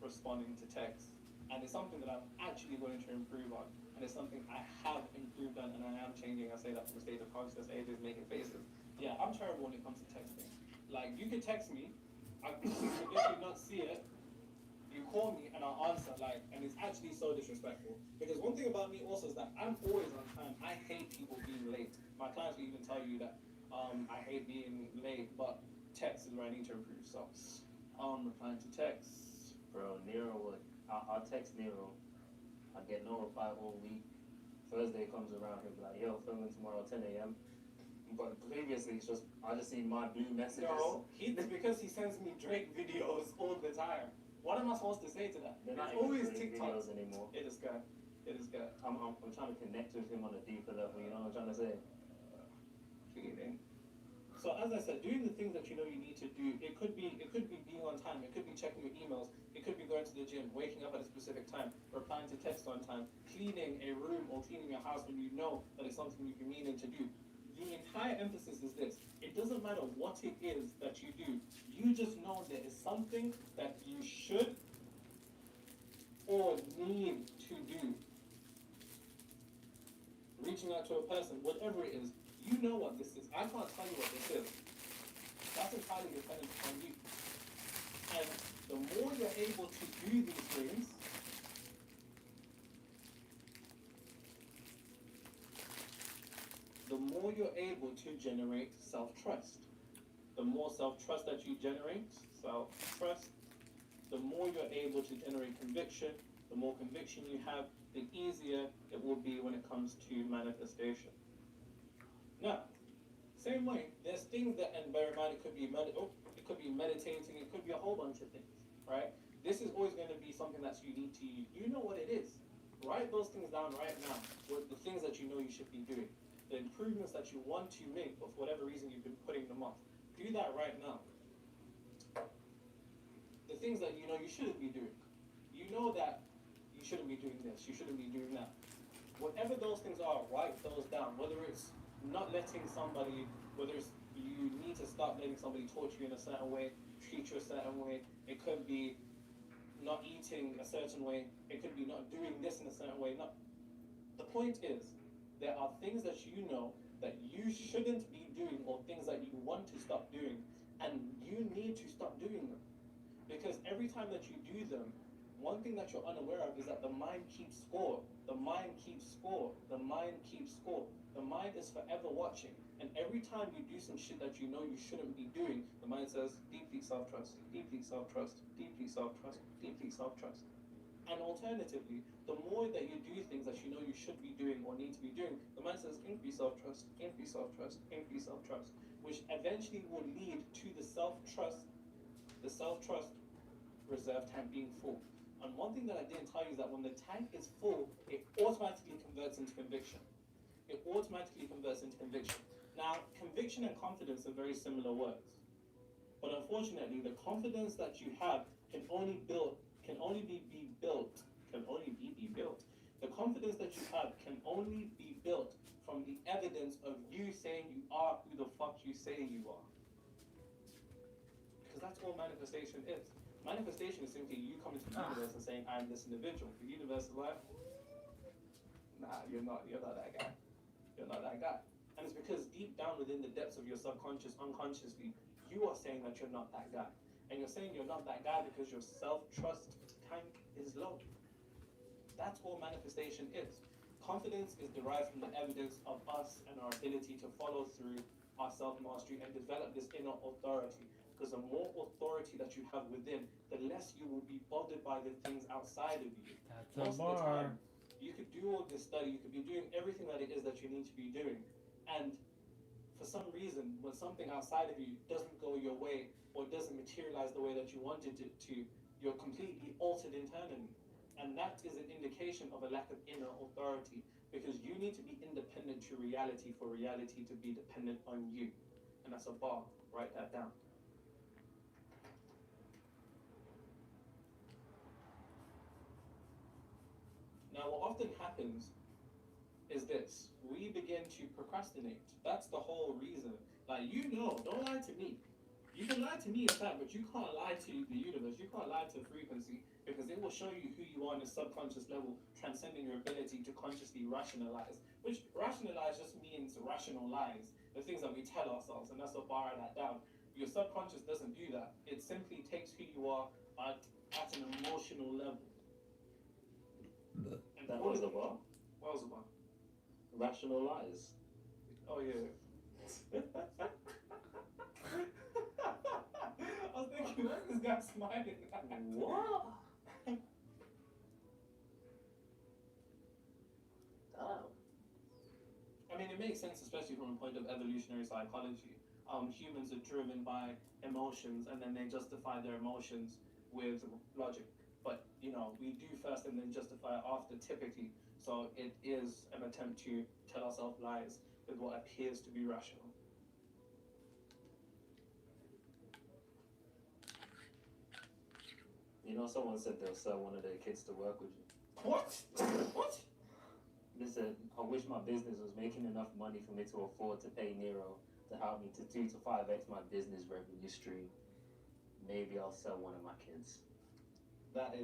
[SPEAKER 2] responding to text. And it's something that I'm actually going to improve on. And it's something I have improved on, and I am changing. I say that from a state of consciousness. AJ's making faces. Yeah, I'm terrible when it comes to texting. Like, you could text me, I could literally not see it, you call me and I'll answer, like, and it's actually so disrespectful. Because one thing about me also is that I'm always on time. I hate people being late. My clients will even tell you that I hate being late, but text is where I need to improve. So, replying to text.
[SPEAKER 3] Bro, Nero would. I'll text Nero. I get no reply all week. Thursday comes around, he'll be like, yo, filming tomorrow 10 a.m. But previously, it's just, I just see my blue messages.
[SPEAKER 2] No, it's because he sends me Drake videos all the time. What am I supposed to say to that?
[SPEAKER 3] They're not
[SPEAKER 2] It's always
[SPEAKER 3] even
[SPEAKER 2] TikTok
[SPEAKER 3] videos anymore.
[SPEAKER 2] It is good. It is good.
[SPEAKER 3] I'm trying to connect with him on a deeper level, you know what I'm trying to say?
[SPEAKER 2] Feeling. So as I said, doing the things that you know you need to do, it could be being on time, it could be checking your emails, it could be going to the gym, waking up at a specific time, replying to text on time, cleaning a room or cleaning your house when you know that it's something you've been meaning to do. The entire emphasis is this: it doesn't matter what it is that you do, you just know there is something that you should or need to do. Reaching out to a person, whatever it is, you know what this is. I can't tell you what this is. That's entirely dependent on you. And the more you're able to do these things, the more you're able to generate self-trust. The more self-trust that you generate, self-trust, the more you're able to generate conviction. The more conviction you have, the easier it will be when it comes to manifestation. Now, same way, there's things that, and bear in mind, it could be meditating, it could be a whole bunch of things, right? This is always going to be something that's unique to you. You know what it is. Write those things down right now, with the things that you know you should be doing, the improvements that you want to make, but for whatever reason you've been putting them off. Do that right now. The things that you know you shouldn't be doing. You know that you shouldn't be doing this, you shouldn't be doing that. Whatever those things are, write those down. Whether it's not letting somebody, whether it's you need to stop letting somebody torture you in a certain way, treat you a certain way. It could be not eating a certain way. It could be not doing this in a certain way. The point is, there are things that you know that you shouldn't be doing, or things that you want to stop doing, and you need to stop doing them. Because every time that you do them, one thing that you're unaware of is that the mind keeps score. The mind keeps score. The mind keeps score. The mind is forever watching. And every time you do some shit that you know you shouldn't be doing, the mind says, deeply self-trust, deeply self-trust, deeply self-trust, deeply self-trust. And alternatively, the more that you do things that you know you should be doing or need to be doing, the mind says, increase self-trust, increase self-trust, increase self-trust, which eventually will lead to the self-trust reserve tank being full. And one thing that I didn't tell you is that when the tank is full, it automatically converts into conviction. It automatically converts into conviction. Now, conviction and confidence are very similar words. But unfortunately, the confidence that you have can only be built. The confidence that you have can only be built from the evidence of you saying you are who the fuck you say you are. Because that's all manifestation is. Manifestation is simply you coming to the universe and saying, I am this individual. The universe is like, nah, you're not that guy. You're not that guy. And it's because deep down within the depths of your subconscious, unconsciously, you are saying that you're not that guy. And you're saying you're not that guy because your self-trust tank is low. That's all manifestation is. Confidence is derived from the evidence of us and our ability to follow through our self-mastery and develop this inner authority. Because the more authority that you have within, the less you will be bothered by the things outside of you.
[SPEAKER 1] That's a bar.
[SPEAKER 2] Most of the time, you could do all this study, you could be doing everything that it is that you need to be doing. And for some reason, when something outside of you doesn't go your way or doesn't materialize the way that you wanted it to, you're completely altered internally. And that is an indication of a lack of inner authority, because you need to be independent to reality for reality to be dependent on you. And that's a bar. Write that down. Now, what often happens is this: we begin to procrastinate. That's the whole reason. Like, you know, don't lie to me. You can lie to me in fact, but you can't lie to the universe. You can't lie to frequency, because it will show you who you are on a subconscious level, transcending your ability to consciously rationalize. Which rationalize just means rational lies, the things that we tell ourselves, and that's what borrow that down. Your subconscious doesn't do that. It simply takes who you are at an emotional level. And
[SPEAKER 3] That was the bar.
[SPEAKER 2] what was the one?
[SPEAKER 3] Rational lies.
[SPEAKER 2] Oh yeah. I was thinking, why is this guy smiling?
[SPEAKER 3] What? Damn.
[SPEAKER 2] I mean, it makes sense, especially from a point of evolutionary psychology. Humans are driven by emotions, and then they justify their emotions with logic. But you know, we do first and then justify after, typically. So it is an attempt to tell ourselves lies with what appears to be rational.
[SPEAKER 3] You know, someone said they'll sell one of their kids to work with you.
[SPEAKER 2] What? What?
[SPEAKER 3] They said, I wish my business was making enough money for me to afford to pay Nero to help me to 2 to 5x my business revenue stream. Maybe I'll sell one of my kids.
[SPEAKER 2] That's.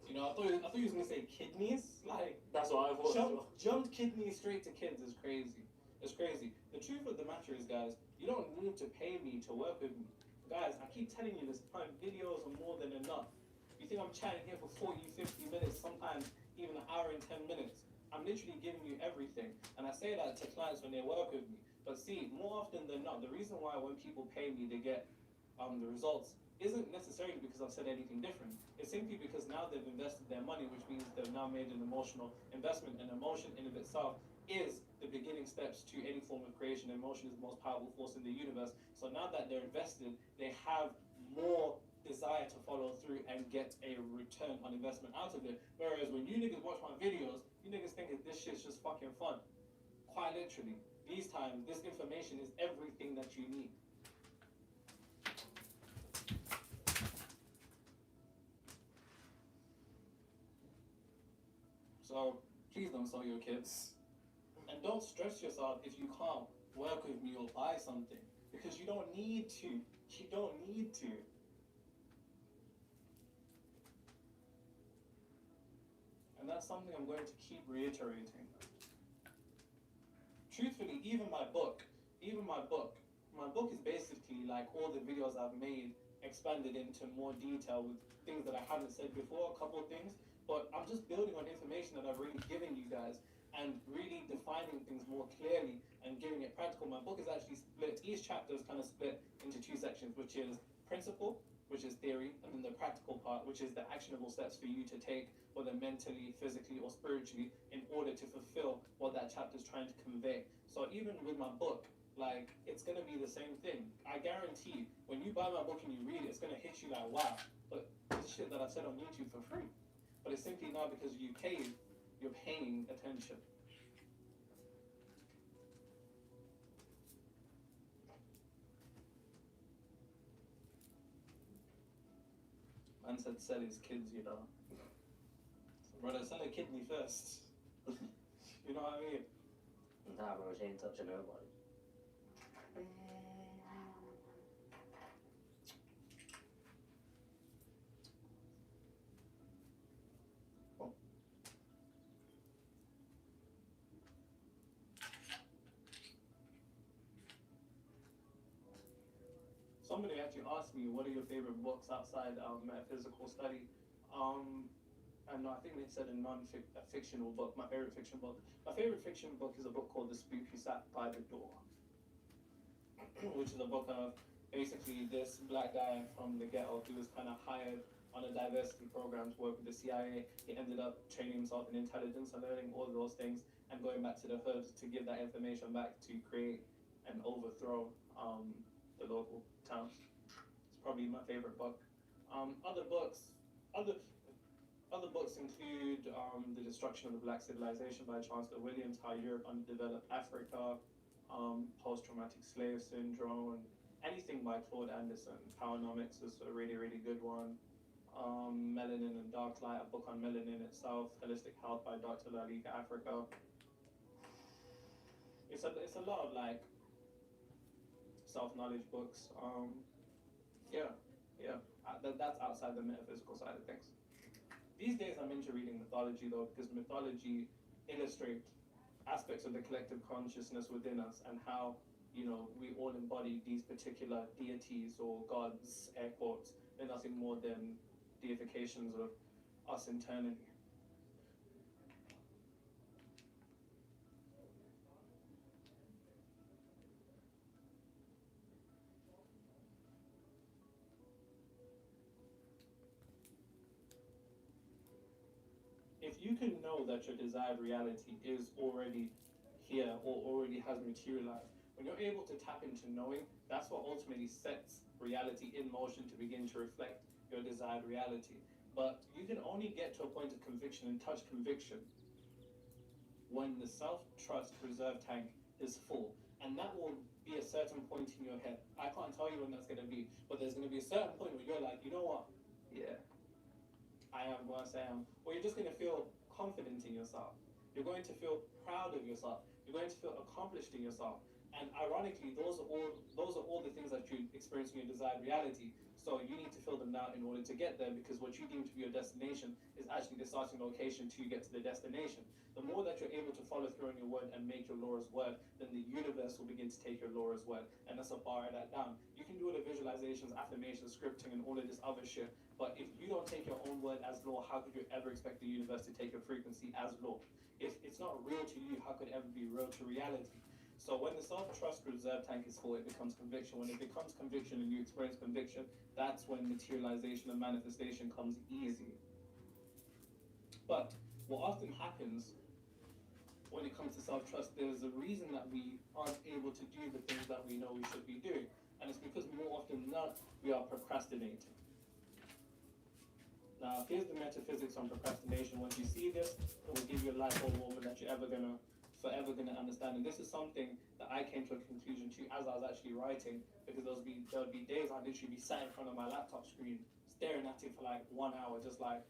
[SPEAKER 2] You know, I thought you was gonna say kidneys. Like,
[SPEAKER 3] That's what I thought.
[SPEAKER 2] jumped kidneys straight to kids is crazy. It's crazy. The truth of the matter is, guys, you don't need to pay me to work with me. Guys, I keep telling you this time, videos are more than enough. You think I'm chatting here for 40, 50 minutes, sometimes even an hour and 10 minutes. I'm literally giving you everything. And I say that to clients when they work with me. But see, more often than not, the reason why when people pay me to get the results isn't necessarily because I've said anything different. It's simply because now they've invested their money, which means they've now made an emotional investment. And emotion in of itself is the beginning steps to any form of creation. Emotion is the most powerful force in the universe. So now that they're invested, they have more desire to follow through and get a return on investment out of it. Whereas when you niggas watch my videos, you niggas think that this shit's just fucking fun. Quite literally. These times, this information is everything that you need. So please don't sell your kids. And don't stress yourself if you can't work with me or buy something. Because you don't need to. You don't need to. And that's something I'm going to keep reiterating. Truthfully, even my book is basically like all the videos I've made expanded into more detail with things that I haven't said before, a couple of things. But I'm just building on information that I've already given you guys and really defining things more clearly and giving it practical. My book is actually split, each chapter is kind of split into 2 sections, which is principle, which is theory, and then the practical part, which is the actionable steps for you to take, whether mentally, physically, or spiritually, in order to fulfill what that chapter is trying to convey. So even with my book, like, it's going to be the same thing. I guarantee when you buy my book and you read it, it's going to hit you like, wow, but this shit that I've said on YouTube for free. But it's simply not because you paid, you're paying attention. Man said sell his kids, you know. Brother, sell a kidney first. You know what I mean?
[SPEAKER 3] Nah, bro, she ain't touching nobody.
[SPEAKER 2] Somebody actually asked me, what are your favorite books outside metaphysical study? And I think they said a non-fictional book, my favorite fiction book. My favorite fiction book is a book called The Spook Who Sat by the Door, which is a book of basically this black guy from the ghetto who was kind of hired on a diversity program to work with the CIA. He ended up training himself in intelligence and learning all those things and going back to the hood to give that information back to create and overthrow the local towns. It's probably my favorite book. Other books include The Destruction of the Black Civilization by Chancellor Williams, How Europe Underdeveloped Africa, Post-Traumatic Slave Syndrome, and anything by Claude Anderson. Powernomics is a really, really good one. Melanin and Dark Light, a book on melanin itself. Holistic Health by Dr. Lalika Africa. it's a lot of like self-knowledge books. Yeah, yeah. That's outside the metaphysical side of things. These days, I'm into reading mythology though, because mythology illustrates aspects of the collective consciousness within us and how, you know, we all embody these particular deities or gods, air quotes. They're nothing more than deifications of us internally. If you can know that your desired reality is already here or already has materialized, when you're able to tap into knowing, that's what ultimately sets reality in motion to begin to reflect your desired reality. But you can only get to a point of conviction and touch conviction when the self-trust reserve tank is full. And that will be a certain point in your head. I can't tell you when that's going to be, but there's going to be a certain point where you're like, you know what? Yeah, I am what I am. Or you're just going to feel confident in yourself. You're going to feel proud of yourself. You're going to feel accomplished in yourself. And ironically, those are all the things that you experience in your desired reality. So you need to fill them now in order to get there, because what you deem to be your destination is actually the starting location to get to the destination. The more that you're able to follow through on your word and make your law as word, then the universe will begin to take your law as word. And that's a bar that down. You can do all the visualizations, affirmations, scripting, and all of this other shit. But if you don't take your own word as law, how could you ever expect the universe to take your frequency as law? If it's not real to you, how could it ever be real to reality? So when the self-trust reserve tank is full, it becomes conviction. When it becomes conviction and you experience conviction, that's when materialization and manifestation comes easy. But what often happens when it comes to self-trust, there's a reason that we aren't able to do the things that we know we should be doing. And it's because more often than not, we are procrastinating. Now, here's the metaphysics on procrastination. Once you see this, it will give you a light bulb moment that you're forever gonna understand. And this is something that I came to a conclusion to as I was actually writing, because there would be days I'd literally be sat in front of my laptop screen, staring at it for like 1 hour, just like.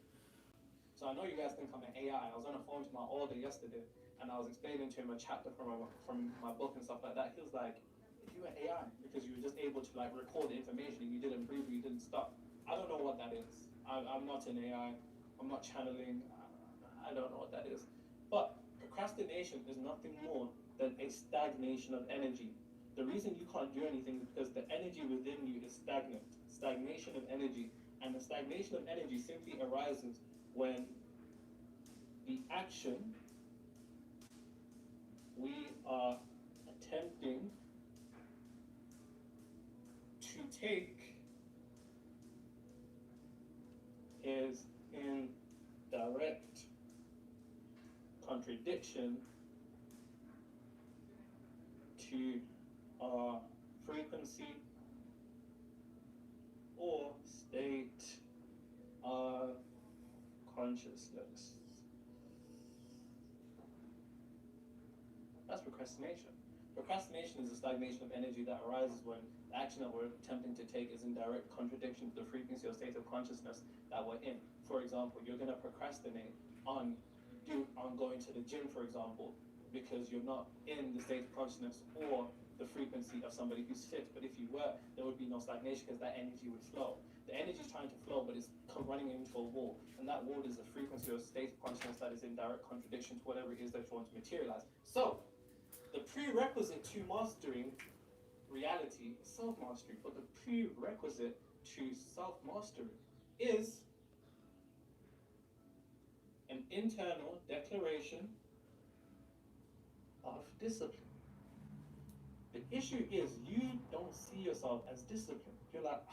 [SPEAKER 2] So I know you guys think I'm an AI. I was on the phone to my older yesterday, and I was explaining to him a chapter from my book and stuff like that. He was like, "If you were AI, because you were just able to like record the information, and you didn't breathe, you didn't stop." I don't know what that is. I'm not an AI. I'm not channeling. I don't know what that is. But procrastination is nothing more than a stagnation of energy. The reason you can't do anything is because the energy within you is stagnant. Stagnation of energy. And the stagnation of energy simply arises when the action we are attempting to take is in direct contradiction to our frequency or state of consciousness. That's procrastination. Procrastination is a stagnation of energy that arises when the action that we're attempting to take is in direct contradiction to the frequency or state of consciousness that we're in. For example, you're going to procrastinate on going to the gym, for example, because you're not in the state of consciousness or the frequency of somebody who's fit. But if you were, there would be no stagnation because that energy would flow. The energy is trying to flow, but it's running into a wall. And that wall is the frequency or state of consciousness that is in direct contradiction to whatever it is that you want to materialize. So, the prerequisite to mastering reality is self-mastery. But the prerequisite to self-mastery is an internal declaration of discipline. The issue is you don't see yourself as disciplined. You're like,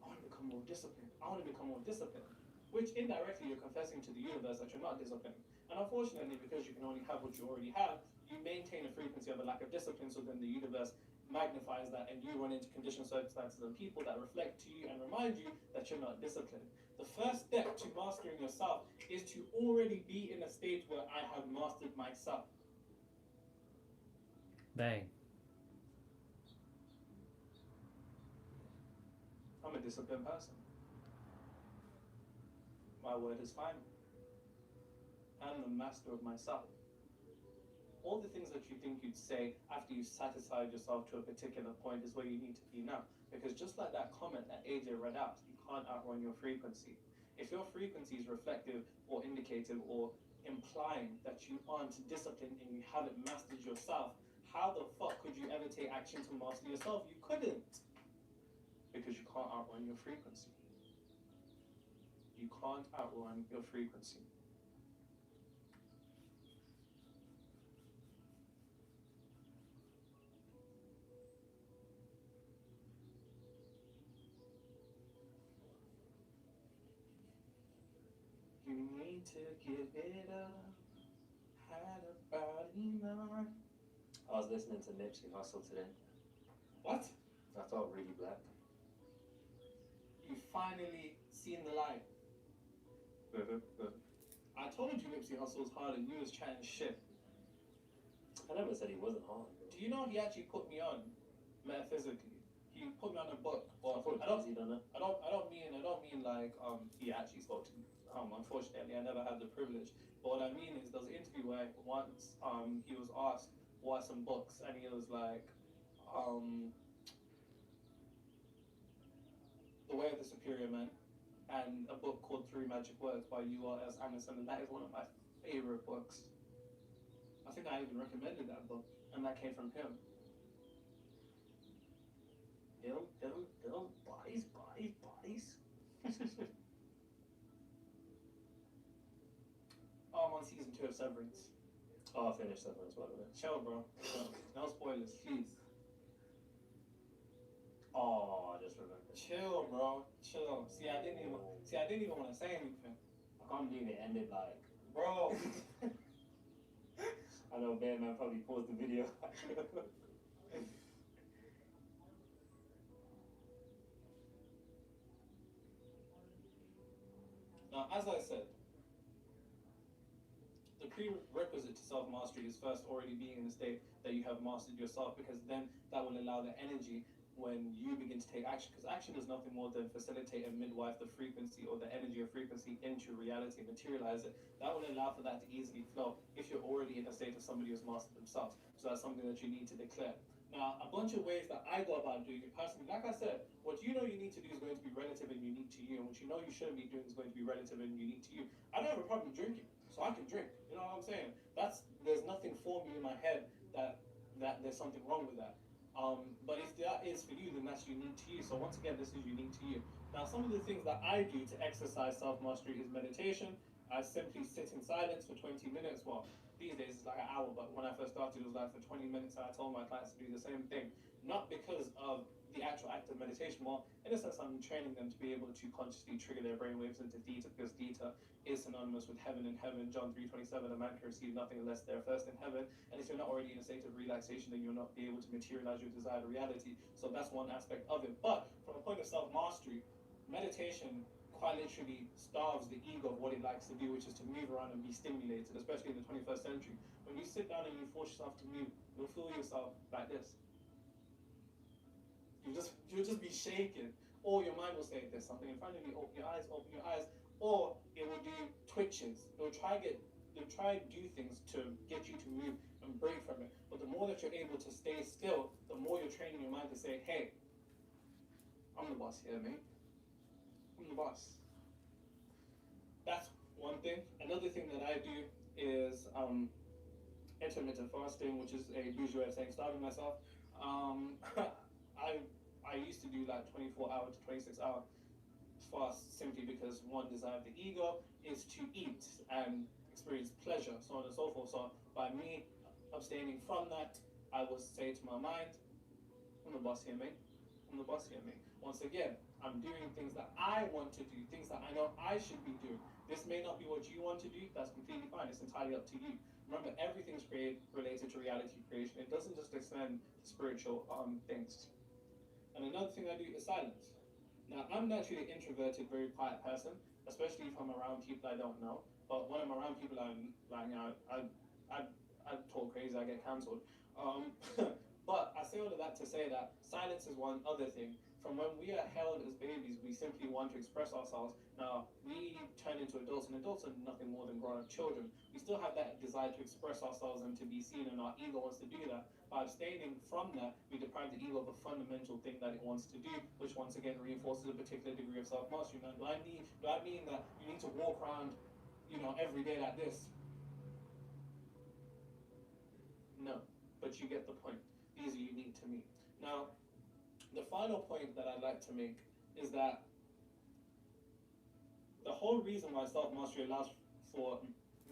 [SPEAKER 2] I want to become more disciplined. I want to become more disciplined. Which indirectly you're confessing to the universe that you're not disciplined. And unfortunately, because you can only have what you already have, you maintain a frequency of a lack of discipline, so then the universe magnifies that and you run into conditions, circumstances, and people that reflect to you and remind you that you're not disciplined. The first step to mastering yourself is to already be in a state where I have mastered myself.
[SPEAKER 1] Bang.
[SPEAKER 2] I'm a disciplined person. My word is final. I'm the master of myself. all the things that you think you'd say after you satisfied yourself to a particular point is where you need to be now. Because just like that comment that AJ read out, you can't outrun your frequency. If your frequency is reflective or indicative or implying that you aren't disciplined and you haven't mastered yourself, how the fuck could you ever take action to master yourself? You couldn't. Because you can't outrun your frequency. You can't outrun your frequency. You need to give it up. Had about enough.
[SPEAKER 3] I was listening to Nipsey Hussle today.
[SPEAKER 2] What?
[SPEAKER 3] I felt really black.
[SPEAKER 2] You finally seen the light. I told you Nipsey Hussle was hard and you was chatting shit.
[SPEAKER 3] I never said he wasn't hard.
[SPEAKER 2] Do you know he actually put me on metaphysically? He put me on a book. Well,
[SPEAKER 3] I don't
[SPEAKER 2] mean like he actually spoke to me. Unfortunately, I never had the privilege. But what I mean is, there was an interview where once he was asked what are some books, and he was like, The Way of the Superior Man, and a book called Three Magic Words by U.R.S. Anderson, and that is one of my favorite books. I think I even recommended that book, and that came from him. Bodies. I'm on season 2 of Severance.
[SPEAKER 3] Oh, I finished Severance, by the way.
[SPEAKER 2] Chill, bro. No spoilers, please.
[SPEAKER 3] Oh, I just remembered.
[SPEAKER 2] Chill, bro. Chill. See, I didn't even want to say anything.
[SPEAKER 3] I can't believe it ended like...
[SPEAKER 2] Bro.
[SPEAKER 3] I know Bear Man probably paused the video.
[SPEAKER 2] Now, as I said, the prerequisite to self-mastery is first already being in a state that you have mastered yourself, because then that will allow the energy when you begin to take action, because action is nothing more than facilitate and midwife the frequency or the energy of frequency into reality, materialize it. That will allow for that to easily flow if you're already in a state of somebody who's mastered themselves. So that's something that you need to declare. Now, a bunch of ways that I go about doing it personally, like I said, what you know you need to do is going to be relative and unique to you, and what you know you shouldn't be doing is going to be relative and unique to you. I don't have a problem drinking, so I can drink. You know what I'm saying? There's nothing for me in my head that there's something wrong with that. But if that is for you, then that's unique to you. So once again, this is unique to you. Now, some of the things that I do to exercise self-mastery is meditation. I simply sit in silence for 20 minutes. Well, these days it's like an hour, but when I first started, it was like for 20 minutes, and I told my clients to do the same thing. Not because of the actual act of meditation, well, in a sense, I'm training them to be able to consciously trigger their brainwaves into theta, because theta is synonymous with heaven, and heaven, John 3:27, a man can receive nothing unless they're first in heaven. And if you're not already in a state of relaxation, then you'll not be able to materialize your desired reality. So that's one aspect of it. But from a point of self-mastery, meditation quite literally starves the ego of what it likes to do, which is to move around and be stimulated, especially in the 21st century. When you sit down and you force yourself to move, you'll feel yourself like this. You'll just be shaken, or your mind will say, there's something in front of you, open your eyes, or it will do twitches. It'll try to do things to get you to move and break from it. But the more that you're able to stay still, the more you're training your mind to say, hey, I'm the boss here, mate. I'm the boss. That's one thing. Another thing that I do is intermittent fasting, which is a bougie way of saying starving myself. I used to do like 24-hour to 26-hour fast, simply because one desire of the ego is to eat and experience pleasure, so on and so forth. So by me abstaining from that, I will say to my mind, I'm the boss here, mate. I'm the boss here, mate. Once again, I'm doing things that I want to do, things that I know I should be doing. This may not be what you want to do, that's completely fine. It's entirely up to you. Remember, everything's related to reality creation. It doesn't just extend to spiritual things. And another thing I do is silence. Now, I'm naturally an introverted, very quiet person, especially if I'm around people I don't know. But when I'm around people I'm like, you know, I talk crazy, I get cancelled. But I say all of that to say that silence is one other thing. From when we are held as babies, we simply want to express ourselves. Now, we turn into adults, and adults are nothing more than grown-up children. We still have that desire to express ourselves and to be seen, and our ego wants to do that. By abstaining from that, we deprive the ego of a fundamental thing that it wants to do, which once again reinforces a particular degree of self-mastery. Now, do I mean that you need to walk around, every day like this? No, but you get the point. These are unique to me. Now, the final point that I'd like to make is that the whole reason why self-mastery allows for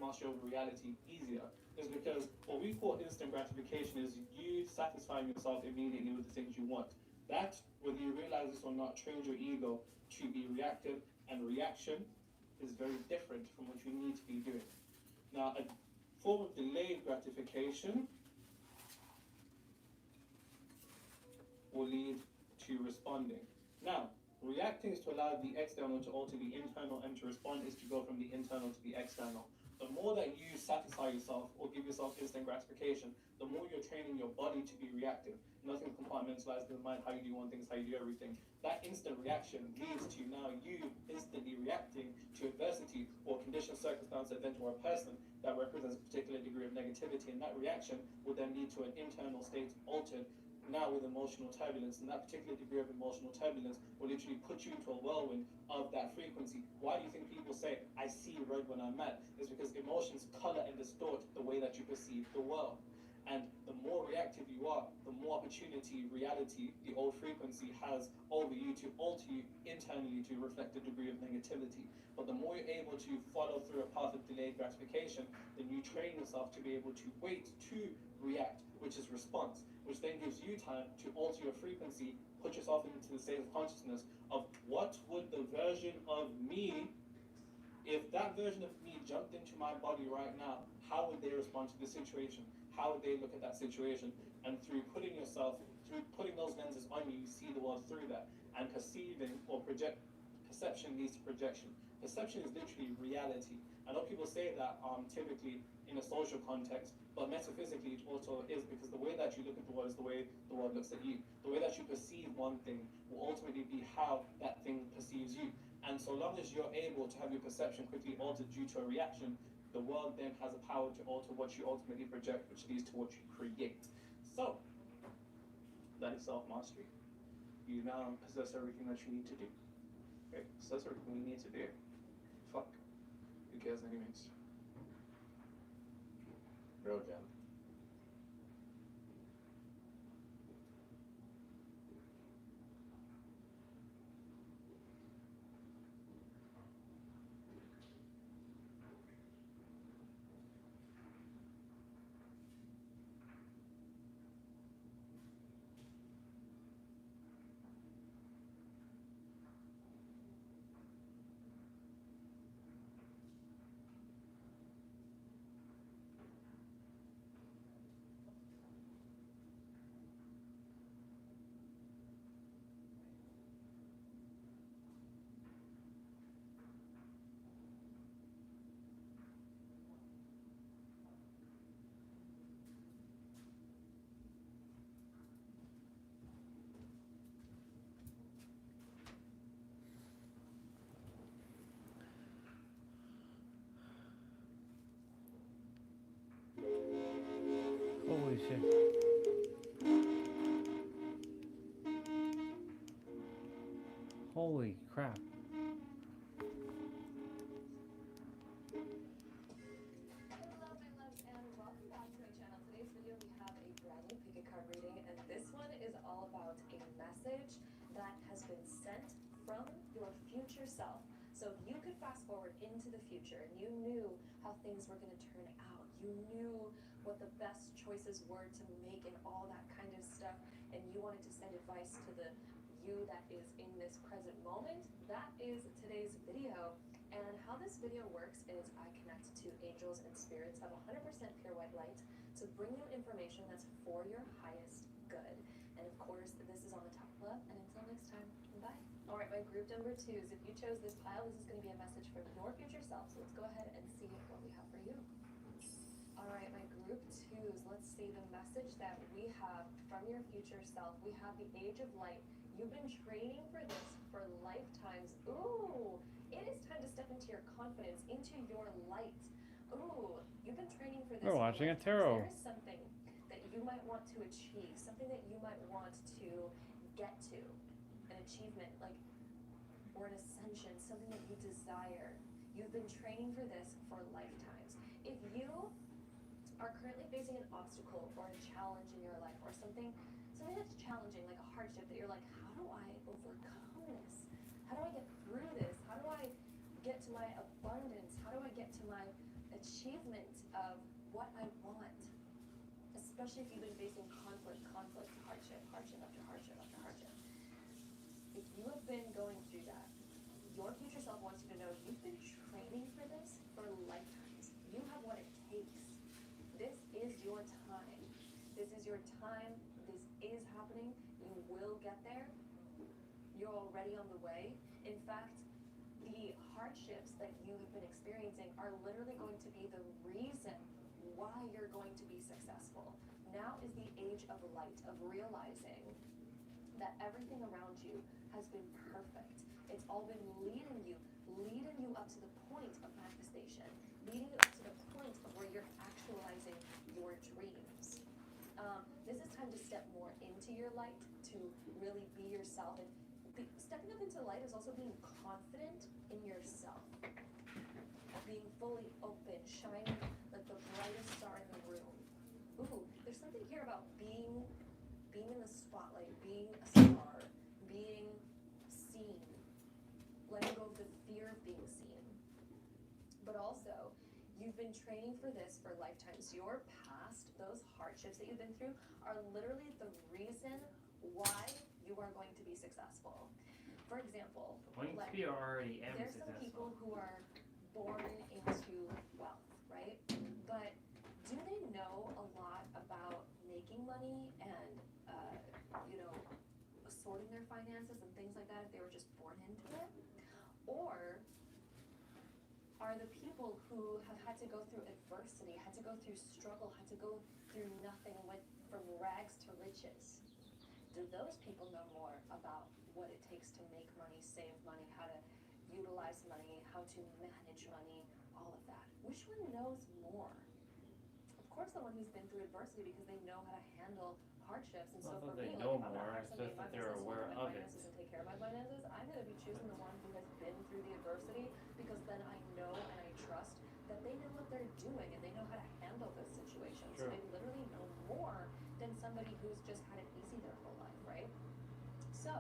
[SPEAKER 2] mastery over reality easier is because what we call instant gratification is you satisfying yourself immediately with the things you want. That, whether you realize this or not, trains your ego to be reactive, and reaction is very different from what you need to be doing. Now, a form of delayed gratification will lead to responding. Now, reacting is to allow the external to alter the internal, and to respond is to go from the internal to the external. The more that you satisfy yourself or give yourself instant gratification, the more you're training your body to be reactive. Nothing compartmentalized in the mind, how you do one thing, how you do everything. That instant reaction leads to now you instantly reacting to adversity or condition, circumstance, event, or a person that represents a particular degree of negativity, and that reaction will then lead to an internal state altered, now with emotional turbulence, and that particular degree of emotional turbulence will literally put you into a whirlwind of that frequency. Why do you think people say, I see red when I'm mad? It's because emotions color and distort the way that you perceive the world. And the more reactive you are, the more opportunity reality, the old frequency, has over you to alter you internally to reflect a degree of negativity. But the more you're able to follow through a path of delayed gratification, then you train yourself to be able to wait to react, which is response, which then gives you time to alter your frequency, put yourself into the state of consciousness of what would the version of me, if that version of me jumped into my body right now, how would they respond to the situation? How would they look at that situation? And through putting those lenses on you, you see the world through that. And perceiving or perception leads to projection. Perception is literally reality. I know people say that typically in a social context, but metaphysically it also is, because the way that you look at the world is the way the world looks at you. The way that you perceive one thing will ultimately be how that thing perceives you. And so long as you're able to have your perception quickly altered due to a reaction, the world then has a power to alter what you ultimately project, which leads to what you create. So, that is self-mastery. You now possess everything that you need to do. Okay? Possess everything you need to do. Fuck. Who cares anyways? Real gem.
[SPEAKER 1] Holy shit. Holy crap.
[SPEAKER 4] Hello my loves, and welcome back to my channel. Today's video we have a brand new pick a card reading, and this one is all about a message that has been sent from your future self. So you could fast forward into the future and you knew how things were going to turn out. You knew what the best choices were to make and all that kind of stuff, and you wanted to send advice to the you that is in this present moment. That is today's video. And how this video works is I connect to angels and spirits of 100% pure white light to bring you information that's for your highest good. And of course, this is on the top left. And until next time, bye. All right, my group number 2s, if you chose this pile, this is going to be a message from your future self. So let's go ahead and see what we have for you. All right, my group 2s, let's see the message that we have from your future self. We have the Age of Light. You've been training for this for lifetimes. Ooh, it is time to step into your confidence, into your light. Ooh, you've been training for this.
[SPEAKER 1] We're
[SPEAKER 4] for
[SPEAKER 1] watching a
[SPEAKER 4] lifetimes.
[SPEAKER 1] tarot.
[SPEAKER 4] There is something that you might want to achieve, something that you might want to get to, an achievement, like, or an ascension, something that you desire. You've been training for this for lifetimes. If you are currently facing an obstacle or a challenge in your life, or something that's challenging, like a hardship that you're like, how do I overcome this? How do I get through this? How do I get to my abundance? How do I get to my achievement of what I want? Especially if you've been facing conflict, hardship after hardship. If you have been going through that, your future self wants you to know you've been training for this for lifetimes. You have what it takes. This is your time. This is your time. This is happening. You will get there. You're already on the way. In fact, the hardships that you have been experiencing are literally going to be the reason why you're going to be successful. Now is the age of light, of realizing that everything around you has been perfect. It's all been leading you up to the point of manifestation, leading you up to the point of where you're actualizing your dreams. This is time to step more into your light, to really be yourself. And stepping up into light is also being confident in yourself, being fully open, shining like the brightest star in the room. Ooh, there's something here about being in the spotlight, being a star, being seen, letting go of the fear of being seen. But also, you've been training for this for lifetimes. Your past, those hardships that you've been through, are literally the reason why you are going to be successful. For example,
[SPEAKER 1] You already am
[SPEAKER 4] there's some people who are born into wealth, right? But do they know a lot about making money and, sorting their finances and things like that if they were just born into it? Or are the people who have had to go through adversity, had to go through struggle, had to go through nothing, went from rags to riches? Do those people know more about what it takes to make money, save money, how to utilize money, how to manage money, all of that? Which one knows more? Of course, the one who's been through adversity, because they know how to handle hardships. And so for me, like, if I'm gonna hire somebody in my business who will run my finances and take care of my finances, I'm gonna be choosing the one who has been through the adversity, because then I know and I trust that they know what they're doing and they know how to handle those situations. So they literally know more than somebody who's just had it easy their whole life, right? So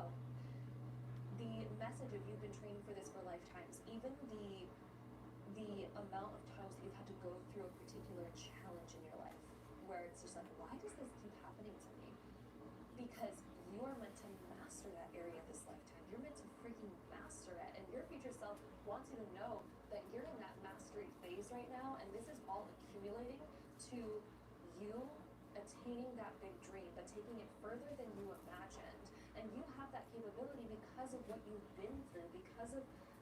[SPEAKER 4] the message of you've been training for this for lifetimes, even the amount of times that you've had to go through a particular challenge in your life, where it's just like, why does this keep happening to me? Because you are meant to master that area this lifetime. You're meant to freaking master it. And your future self wants you to know that you're in that mastery phase right now, and this is all accumulating to you attaining that big dream, but taking it further than you imagined. And you have that capability because of what you've been through, because of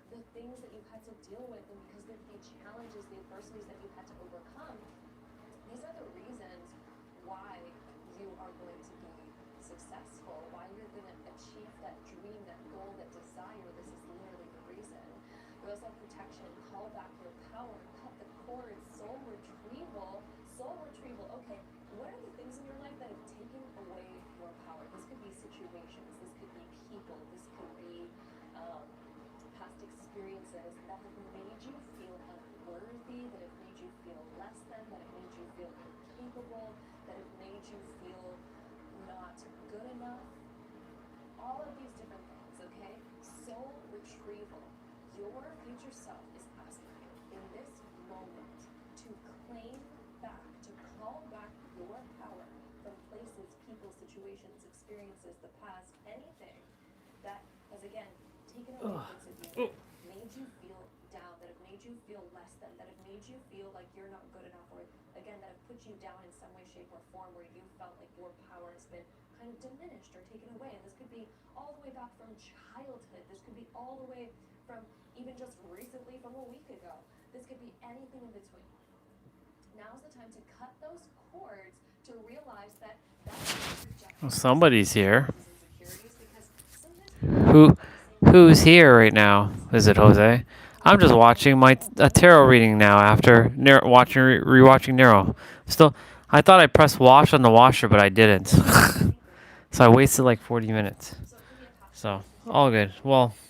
[SPEAKER 4] the things that you've had to deal with, and because of the challenges, the adversities that you've had to overcome. These are the reasons why you are going to be successful, why you're going to achieve that dream, that goal, that desire. This is literally the reason. We also have protection, call back your power, cut the cords, soul retrieval. Okay, what are the things in your life that have taken away your power? This could be situations, this could be people, this could be past experiences that have made you feel unworthy, that have made you feel less than, that have made you feel incapable, that have made you feel not good enough. All of these different things, okay? Soul retrieval. Your future self is asking you in this moment to claim back, to call back your power from places, people, situations, experiences, the past, anything that has, again, taken away bits of you, made you feel down, that have made you feel less than, that have made you feel like you're not good enough, or, again, that have put you down in some way, shape, or form where you felt like your power has been kind of diminished or taken away. And this could be all the way back from childhood. This could be all the way from even just recently, from a week ago. This could be anything in between. Now's the time to cut those cords, to realize that that's
[SPEAKER 1] Well, somebody's here.
[SPEAKER 4] insecurities, because some
[SPEAKER 1] Who's here right now? Is it Jose? I'm just watching my tarot reading now after rewatching Nero. Still, I thought I pressed wash on the washer, but I didn't. So I wasted like 40 minutes. So all good. Well,
[SPEAKER 4] oh,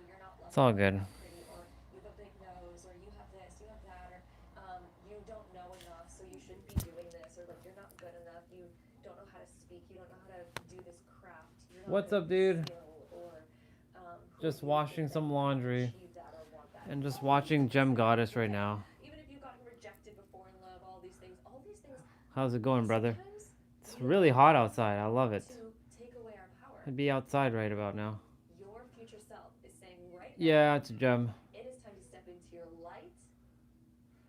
[SPEAKER 4] you're not
[SPEAKER 1] it's
[SPEAKER 4] lovely,
[SPEAKER 1] all
[SPEAKER 4] or you're
[SPEAKER 1] good.
[SPEAKER 4] not pretty, or you have a big nose, or you have this, you have that, or you don't know enough, so you shouldn't be doing this, or like you're not good enough, you don't know how to speak, you don't know how to do this craft, you're not
[SPEAKER 1] What's
[SPEAKER 4] good
[SPEAKER 1] up,
[SPEAKER 4] at this
[SPEAKER 1] dude?
[SPEAKER 4] skill, or who
[SPEAKER 1] Just
[SPEAKER 4] are you to
[SPEAKER 1] washing
[SPEAKER 4] think that
[SPEAKER 1] some
[SPEAKER 4] you can't
[SPEAKER 1] laundry
[SPEAKER 4] achieve that or want that?
[SPEAKER 1] and
[SPEAKER 4] It's
[SPEAKER 1] just
[SPEAKER 4] all
[SPEAKER 1] watching Gem Goddess right
[SPEAKER 4] okay.
[SPEAKER 1] now.
[SPEAKER 4] Even if you've gotten rejected before in love, all these things,
[SPEAKER 1] How's it going, brother?
[SPEAKER 4] sometimes
[SPEAKER 1] It's
[SPEAKER 4] we
[SPEAKER 1] really
[SPEAKER 4] allow
[SPEAKER 1] hot
[SPEAKER 4] them
[SPEAKER 1] outside. I love it.
[SPEAKER 4] to take away our power.
[SPEAKER 1] I'd be outside right about now.
[SPEAKER 4] Your future self is saying right now,
[SPEAKER 1] Yeah, it's Gem.
[SPEAKER 4] it is time to step into your light.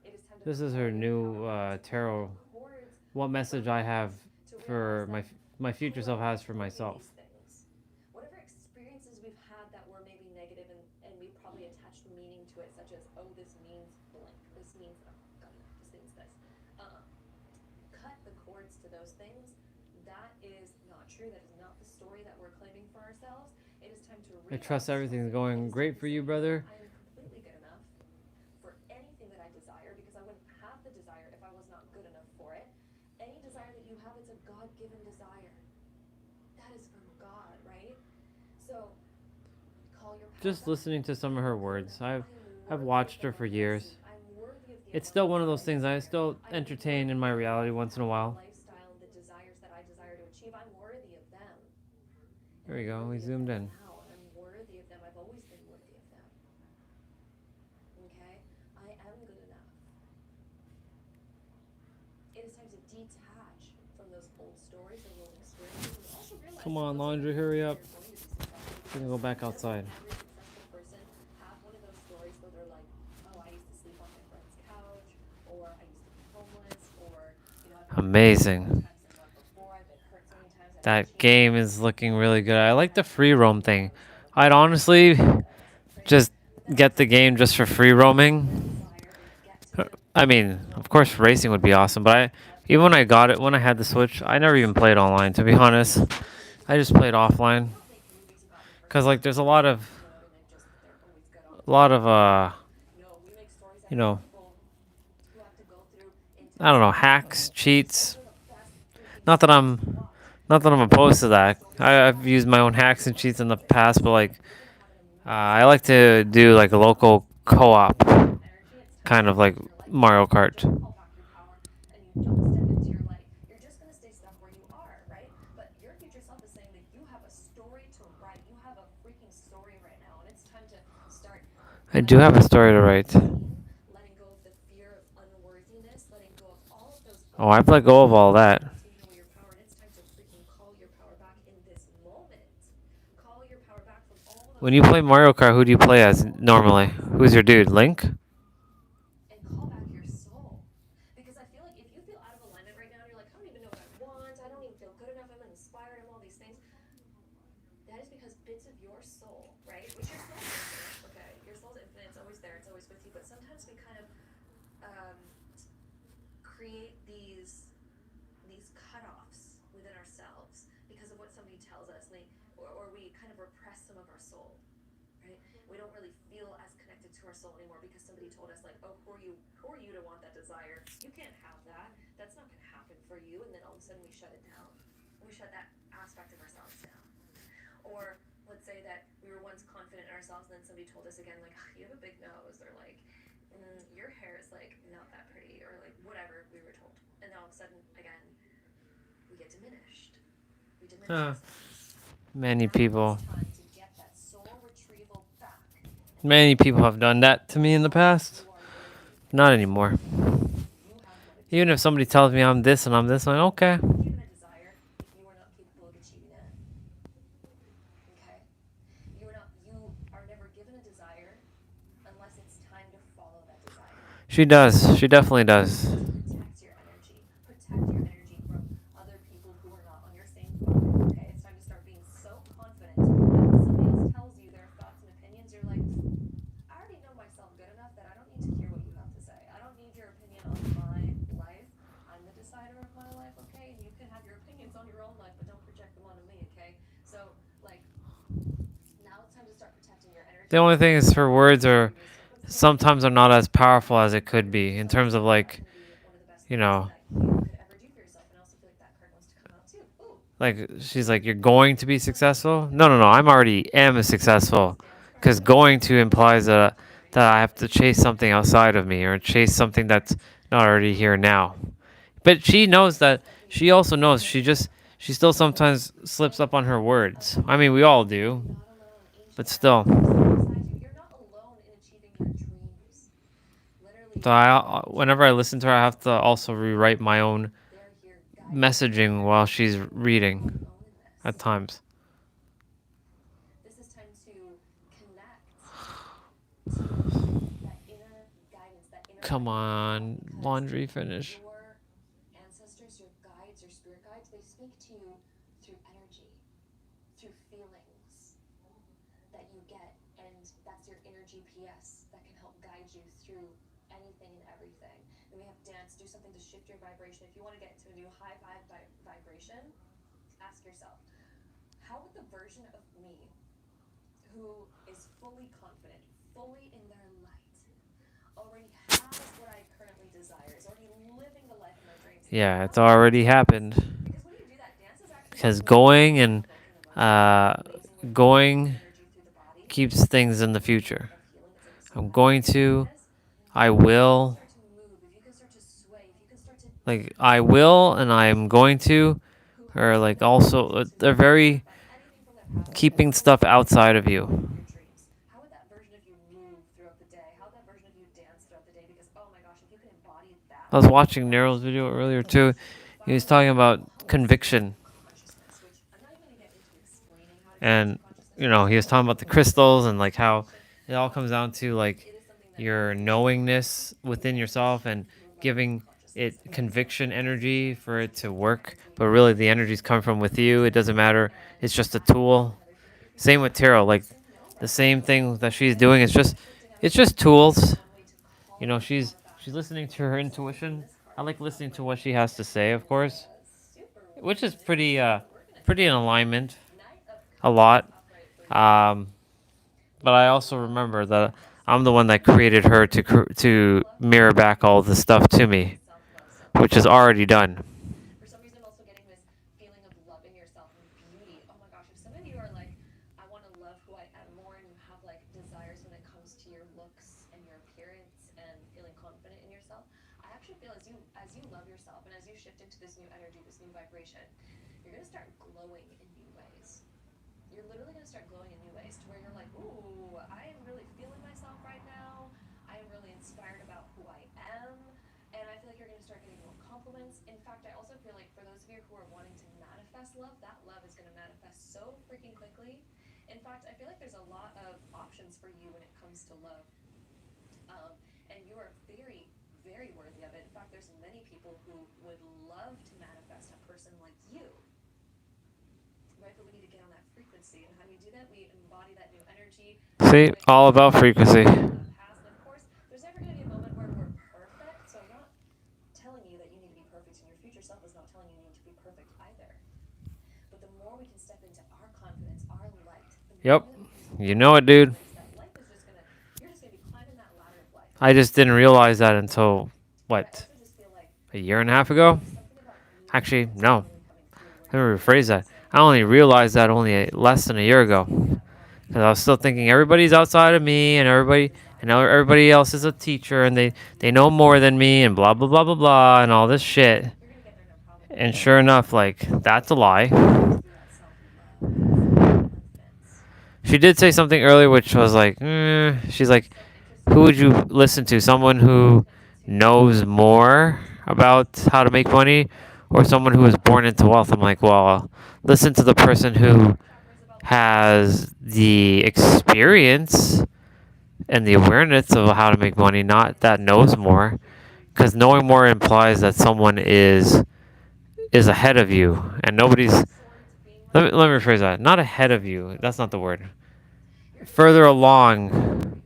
[SPEAKER 4] It is time to
[SPEAKER 1] This is
[SPEAKER 4] follow
[SPEAKER 1] her
[SPEAKER 4] your
[SPEAKER 1] new
[SPEAKER 4] power, to
[SPEAKER 1] tarot.
[SPEAKER 4] the chords,
[SPEAKER 1] What message I have
[SPEAKER 4] to
[SPEAKER 1] for
[SPEAKER 4] realize that
[SPEAKER 1] my future self has for myself.
[SPEAKER 4] these things, whatever experiences we've had that were maybe negative and we probably attached meaning to it, such as, oh, this means blank, this means that I'm good enough, this means this. Cut the cords to those things. That is not true. That is not the story that we're claiming for ourselves. It is time to
[SPEAKER 1] I trust everything's going great for you, brother.
[SPEAKER 4] I am completely good enough for anything that I desire, because I wouldn't have the desire if I was not good enough for it. Any desire that you have, it's a God-given desire. That is from God, right? So call your power
[SPEAKER 1] Just
[SPEAKER 4] back.
[SPEAKER 1] listening to some of her words. I've
[SPEAKER 4] I'm
[SPEAKER 1] watched
[SPEAKER 4] worthy
[SPEAKER 1] her
[SPEAKER 4] of
[SPEAKER 1] for
[SPEAKER 4] the
[SPEAKER 1] years.
[SPEAKER 4] mercy. I'm worthy of the
[SPEAKER 1] It's still one of
[SPEAKER 4] abundance
[SPEAKER 1] those things I still
[SPEAKER 4] I am
[SPEAKER 1] entertain in my
[SPEAKER 4] worthy
[SPEAKER 1] reality
[SPEAKER 4] of
[SPEAKER 1] once in a
[SPEAKER 4] the
[SPEAKER 1] while.
[SPEAKER 4] lifestyle, the desires that I desire to achieve. I'm worthy of them.
[SPEAKER 1] There we
[SPEAKER 4] And I'm
[SPEAKER 1] go. We
[SPEAKER 4] worthy of
[SPEAKER 1] zoomed
[SPEAKER 4] them
[SPEAKER 1] in.
[SPEAKER 4] now, and I'm worthy of them. I've always been worthy of them. Okay? I am good enough. It is time to detach from those old stories and old experiences, and also realize
[SPEAKER 1] Come on,
[SPEAKER 4] those are
[SPEAKER 1] laundry,
[SPEAKER 4] the
[SPEAKER 1] hurry
[SPEAKER 4] reasons
[SPEAKER 1] up.
[SPEAKER 4] you're going to be successful.
[SPEAKER 1] We're gonna go back outside.
[SPEAKER 4] Every successful person have one of those stories where they're like, oh, I used to sleep on my friend's couch, or I used to be homeless, or I've been
[SPEAKER 1] Amazing.
[SPEAKER 4] times in love before, I've been hurt so many times.
[SPEAKER 1] That game is looking really good. I like the free roam thing. I'd honestly just get the game just for free roaming. I mean, of course, racing would be awesome, but even when I got it, when I had the Switch, I never even played online, to be honest. I just played offline. Because, like, there's a lot of, you know, I don't know, hacks, cheats. Not that I'm, not that I'm opposed to that. I've used my own hacks and cheats in the past, but like, I like to do like a local co-op, kind of like Mario Kart.
[SPEAKER 4] You're just gonna stay stuck where you are, right? But your future self is saying that you have a story to write. You have a freaking story right now, and it's time to start.
[SPEAKER 1] I do have a story to write.
[SPEAKER 4] Letting go of the fear of unworthiness, letting go of all of those.
[SPEAKER 1] Oh, I've let go of all that.
[SPEAKER 4] Taking away your power, and it's time to freaking call your power back in this moment. Call your power back from all of those.
[SPEAKER 1] When you play Mario Kart, who do you play as normally? Who's your dude? Link?
[SPEAKER 4] And call back your soul. Because I feel like if you feel out of alignment right now, and you're like, I don't even know what I want, I don't even feel good enough, I'm uninspired, I'm all these things. That is because bits of your soul, right? Which your soul is infinite, okay? Your soul's infinite, it's always there, it's always with you. But sometimes we kind of create these cutoffs within ourselves because of what somebody tells us, or we kind of repress some of our soul, right? We don't really feel as connected to our soul anymore because somebody told us, like, oh, who are you to want that desire? You can't have that. That's not going to happen for you. And then all of a sudden we shut it down. We shut that aspect of ourselves down. Or let's say that we were once confident in ourselves, and then somebody told us again, like, oh, you have a big nose, or like, your hair is like not that pretty, or like whatever we were told. And then all of a sudden, again, we get diminished. We diminish ourselves.
[SPEAKER 1] Many
[SPEAKER 4] Now
[SPEAKER 1] people.
[SPEAKER 4] it's time to get that soul retrieval back.
[SPEAKER 1] Many people have done that to me in the past.
[SPEAKER 4] You are worthy.
[SPEAKER 1] Not anymore.
[SPEAKER 4] You have what it
[SPEAKER 1] Even if somebody tells me I'm this and I'm this, I'm like, okay.
[SPEAKER 4] given a desire if you are not capable of achieving it. Okay? You are never given a desire unless it's time to follow that desire.
[SPEAKER 1] She does. She definitely does.
[SPEAKER 4] Protect your energy. Protect your energy from other people who are not on your same vibe. Okay? It's time to start being so confident that when somebody else tells you their thoughts and opinions, you're like, I already know myself good enough that I don't need to hear what you have to say. I don't need your opinion on my life. I'm the decider of my life, okay? And you can have your opinions on your own life, but don't project them onto me, okay? So, like,
[SPEAKER 1] The only thing is her words are sometimes are not as powerful as it could be in terms of like, you know, like she's like you're going to be successful. No, no, no. I'm already am successful, because going to implies that I have to chase something outside of me or chase something that's not already here now. But she knows that. She also knows she still sometimes slips up on her words. I mean, we all do, but still.
[SPEAKER 4] You're not alone in achieving your dreams. Literally,
[SPEAKER 1] So whenever I listen to her, I have to also rewrite my own
[SPEAKER 4] they're here guiding
[SPEAKER 1] messaging while she's reading
[SPEAKER 4] own
[SPEAKER 1] at
[SPEAKER 4] this.
[SPEAKER 1] times.
[SPEAKER 4] This is time to connect to that inner guidance, that inner
[SPEAKER 1] Come on,
[SPEAKER 4] because
[SPEAKER 1] laundry finish.
[SPEAKER 4] your ancestors, your guides, your spirit guides, they speak to you through energy, through feelings that you get, and that's your inner GPS that can help guide you through anything and everything. Then we have dance, do something to shift your vibration. If you want to get into a new high vibration, ask yourself, how would the version of me who is fully confident, fully in their light, already has what I currently desire, is already living the life of my dreams?
[SPEAKER 1] Yeah, it's already happened.
[SPEAKER 4] Because when you do that, dance is actually
[SPEAKER 1] Because
[SPEAKER 4] a way
[SPEAKER 1] going
[SPEAKER 4] of
[SPEAKER 1] and
[SPEAKER 4] evoking emotion, amazing way
[SPEAKER 1] going
[SPEAKER 4] to energy through the body,
[SPEAKER 1] keeps things in the future.
[SPEAKER 4] of healing. It's like a
[SPEAKER 1] I'm
[SPEAKER 4] soul
[SPEAKER 1] going to,
[SPEAKER 4] happiness.
[SPEAKER 1] I
[SPEAKER 4] If you can
[SPEAKER 1] will,
[SPEAKER 4] start to move, if you can start to sway, if you can start to
[SPEAKER 1] like I will, and I'm going to,
[SPEAKER 4] who
[SPEAKER 1] or
[SPEAKER 4] has
[SPEAKER 1] like
[SPEAKER 4] no
[SPEAKER 1] also
[SPEAKER 4] limitations
[SPEAKER 1] they're
[SPEAKER 4] in their
[SPEAKER 1] very
[SPEAKER 4] life by anything from their past life,
[SPEAKER 1] keeping
[SPEAKER 4] how would
[SPEAKER 1] stuff
[SPEAKER 4] that version
[SPEAKER 1] outside
[SPEAKER 4] of
[SPEAKER 1] of
[SPEAKER 4] you
[SPEAKER 1] you.
[SPEAKER 4] evoke your dreams? How would that version of you move throughout the day? How would that version of you dance throughout the day? Because oh my gosh, if you can embody that
[SPEAKER 1] I was watching
[SPEAKER 4] version
[SPEAKER 1] Nero's video earlier
[SPEAKER 4] of
[SPEAKER 1] too. He was talking about conviction,
[SPEAKER 4] consciousness, which I'm not even gonna get into explaining how to get into
[SPEAKER 1] and
[SPEAKER 4] consciousness, but
[SPEAKER 1] he was talking about the crystals and like how it all comes down to like
[SPEAKER 4] it is something that
[SPEAKER 1] your knowingness within yourself and giving it conviction energy for it to work. But really, the energies come from with you. It doesn't matter. It's just a tool. Same with tarot. Like the same thing that she's doing. It's just tools. She's listening to her intuition. I like listening to what she has to say, of course, which is pretty in alignment a lot. Um, but I also remember that I'm the one that created her to mirror back all the stuff to me, which is already done.
[SPEAKER 4] for some reason, I'm also getting this feeling of loving yourself and beauty. Oh my gosh, if some of you are like, I want to love who I am more, and you have like desires when it comes to your looks and your appearance and feeling confident in yourself, I actually feel as you love yourself and as you shift into this new energy, this new vibration, you're gonna start glowing in new ways. You're literally gonna start glowing in new ways to where you're like, ooh, I am really feeling myself right now. I am really inspired about who I am. And I feel like you're gonna start getting more compliments. In fact, I also feel like for those of you who are wanting to manifest love, that love is gonna manifest so freaking quickly. In fact, I feel like there's a lot of options for you when it comes to love. And you are very, very worthy of it. In fact, there's many people who would love to manifest a person like you. Right, but we need to get on that frequency. And how do we do that? We embody that new energy.
[SPEAKER 1] See, all about frequency.
[SPEAKER 4] Past. And of course, there's never going to be a moment where we're perfect. So I'm not telling you that you need to be perfect, and your future self is not telling you need to be perfect either. But the more we can step into our confidence, our light, the
[SPEAKER 1] Yep.
[SPEAKER 4] more that we can
[SPEAKER 1] You know it, dude.
[SPEAKER 4] that life is just gonna, you're just gonna be climbing that ladder of life.
[SPEAKER 1] I just didn't realize that until
[SPEAKER 4] But I
[SPEAKER 1] what,
[SPEAKER 4] also just feel like
[SPEAKER 1] a year and a half ago?
[SPEAKER 4] something about you
[SPEAKER 1] Actually,
[SPEAKER 4] that's
[SPEAKER 1] no.
[SPEAKER 4] really coming through.
[SPEAKER 1] Let me rephrase that. I only realized that only less than a year ago, because I was still thinking everybody's outside of me, and everybody else is a teacher, and they know more than me, and blah blah blah blah blah, and all this shit.
[SPEAKER 4] You're gonna get there no problem.
[SPEAKER 1] And sure enough, like that's a lie.
[SPEAKER 4] Through that self-love, confidence.
[SPEAKER 1] She did say something earlier, which was like, she's like, who would you listen to? Someone who knows more about how to make money, or someone who was born into wealth? I'm like, well, listen to the person who has the experience and the awareness of how to make money, not that knows more. Because knowing more implies that someone is ahead of you, and nobody's. Let me rephrase that. Not ahead of you. That's not the word. Further along.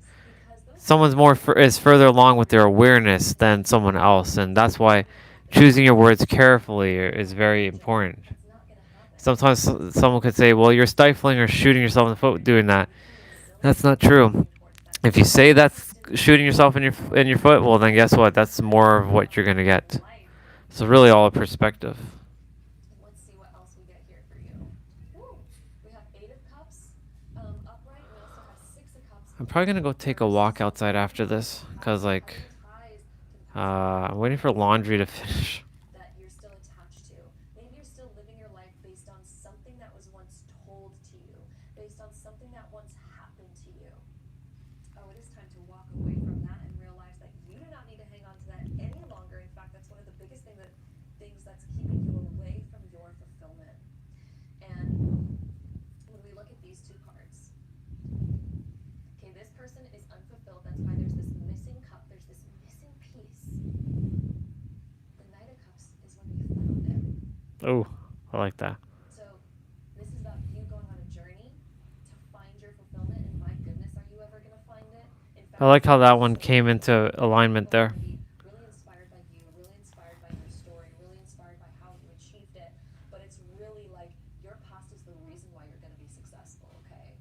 [SPEAKER 1] Someone's is further along with their awareness than someone else, and that's why choosing your words carefully is very important. Sometimes someone could say, well, you're stifling or shooting yourself in the foot doing that. That's not true. If you say that's shooting yourself in your foot, well then guess what? That's more of what you're gonna get. So really all a perspective.
[SPEAKER 4] Let's see what else we get here for you. Woo! We have 8 of Cups upright, and we also have 6 of Cups
[SPEAKER 1] I'm
[SPEAKER 4] in
[SPEAKER 1] probably gonna go take a
[SPEAKER 4] reverse.
[SPEAKER 1] walk
[SPEAKER 4] So
[SPEAKER 1] outside after this, cause
[SPEAKER 4] are
[SPEAKER 1] like,
[SPEAKER 4] there ties to the past
[SPEAKER 1] I'm waiting for laundry to finish.
[SPEAKER 4] that you're still attached to? Maybe you're still living your life based on something that was once told to you, based on something that once happened to you. Oh, it is time to walk away from that and realize that you do not need to hang on to that any longer. In fact, that's one of the biggest things that's keeping you away from your fulfillment. And when we look at these 2 cards, okay, this person is unfulfilled. That's why there's this missing cup. There's this missing piece. The Knight of Cups is when you found it.
[SPEAKER 1] Oh, I like that.
[SPEAKER 4] So this is about you going on a journey to find your fulfillment. And my goodness, are you ever going to find it? In fact,
[SPEAKER 1] I like how that one
[SPEAKER 4] so
[SPEAKER 1] came into alignment there.
[SPEAKER 4] be really inspired by you, really inspired by your story, really inspired by how you achieved it. But it's really like your past is the reason why you're going to be successful, okay?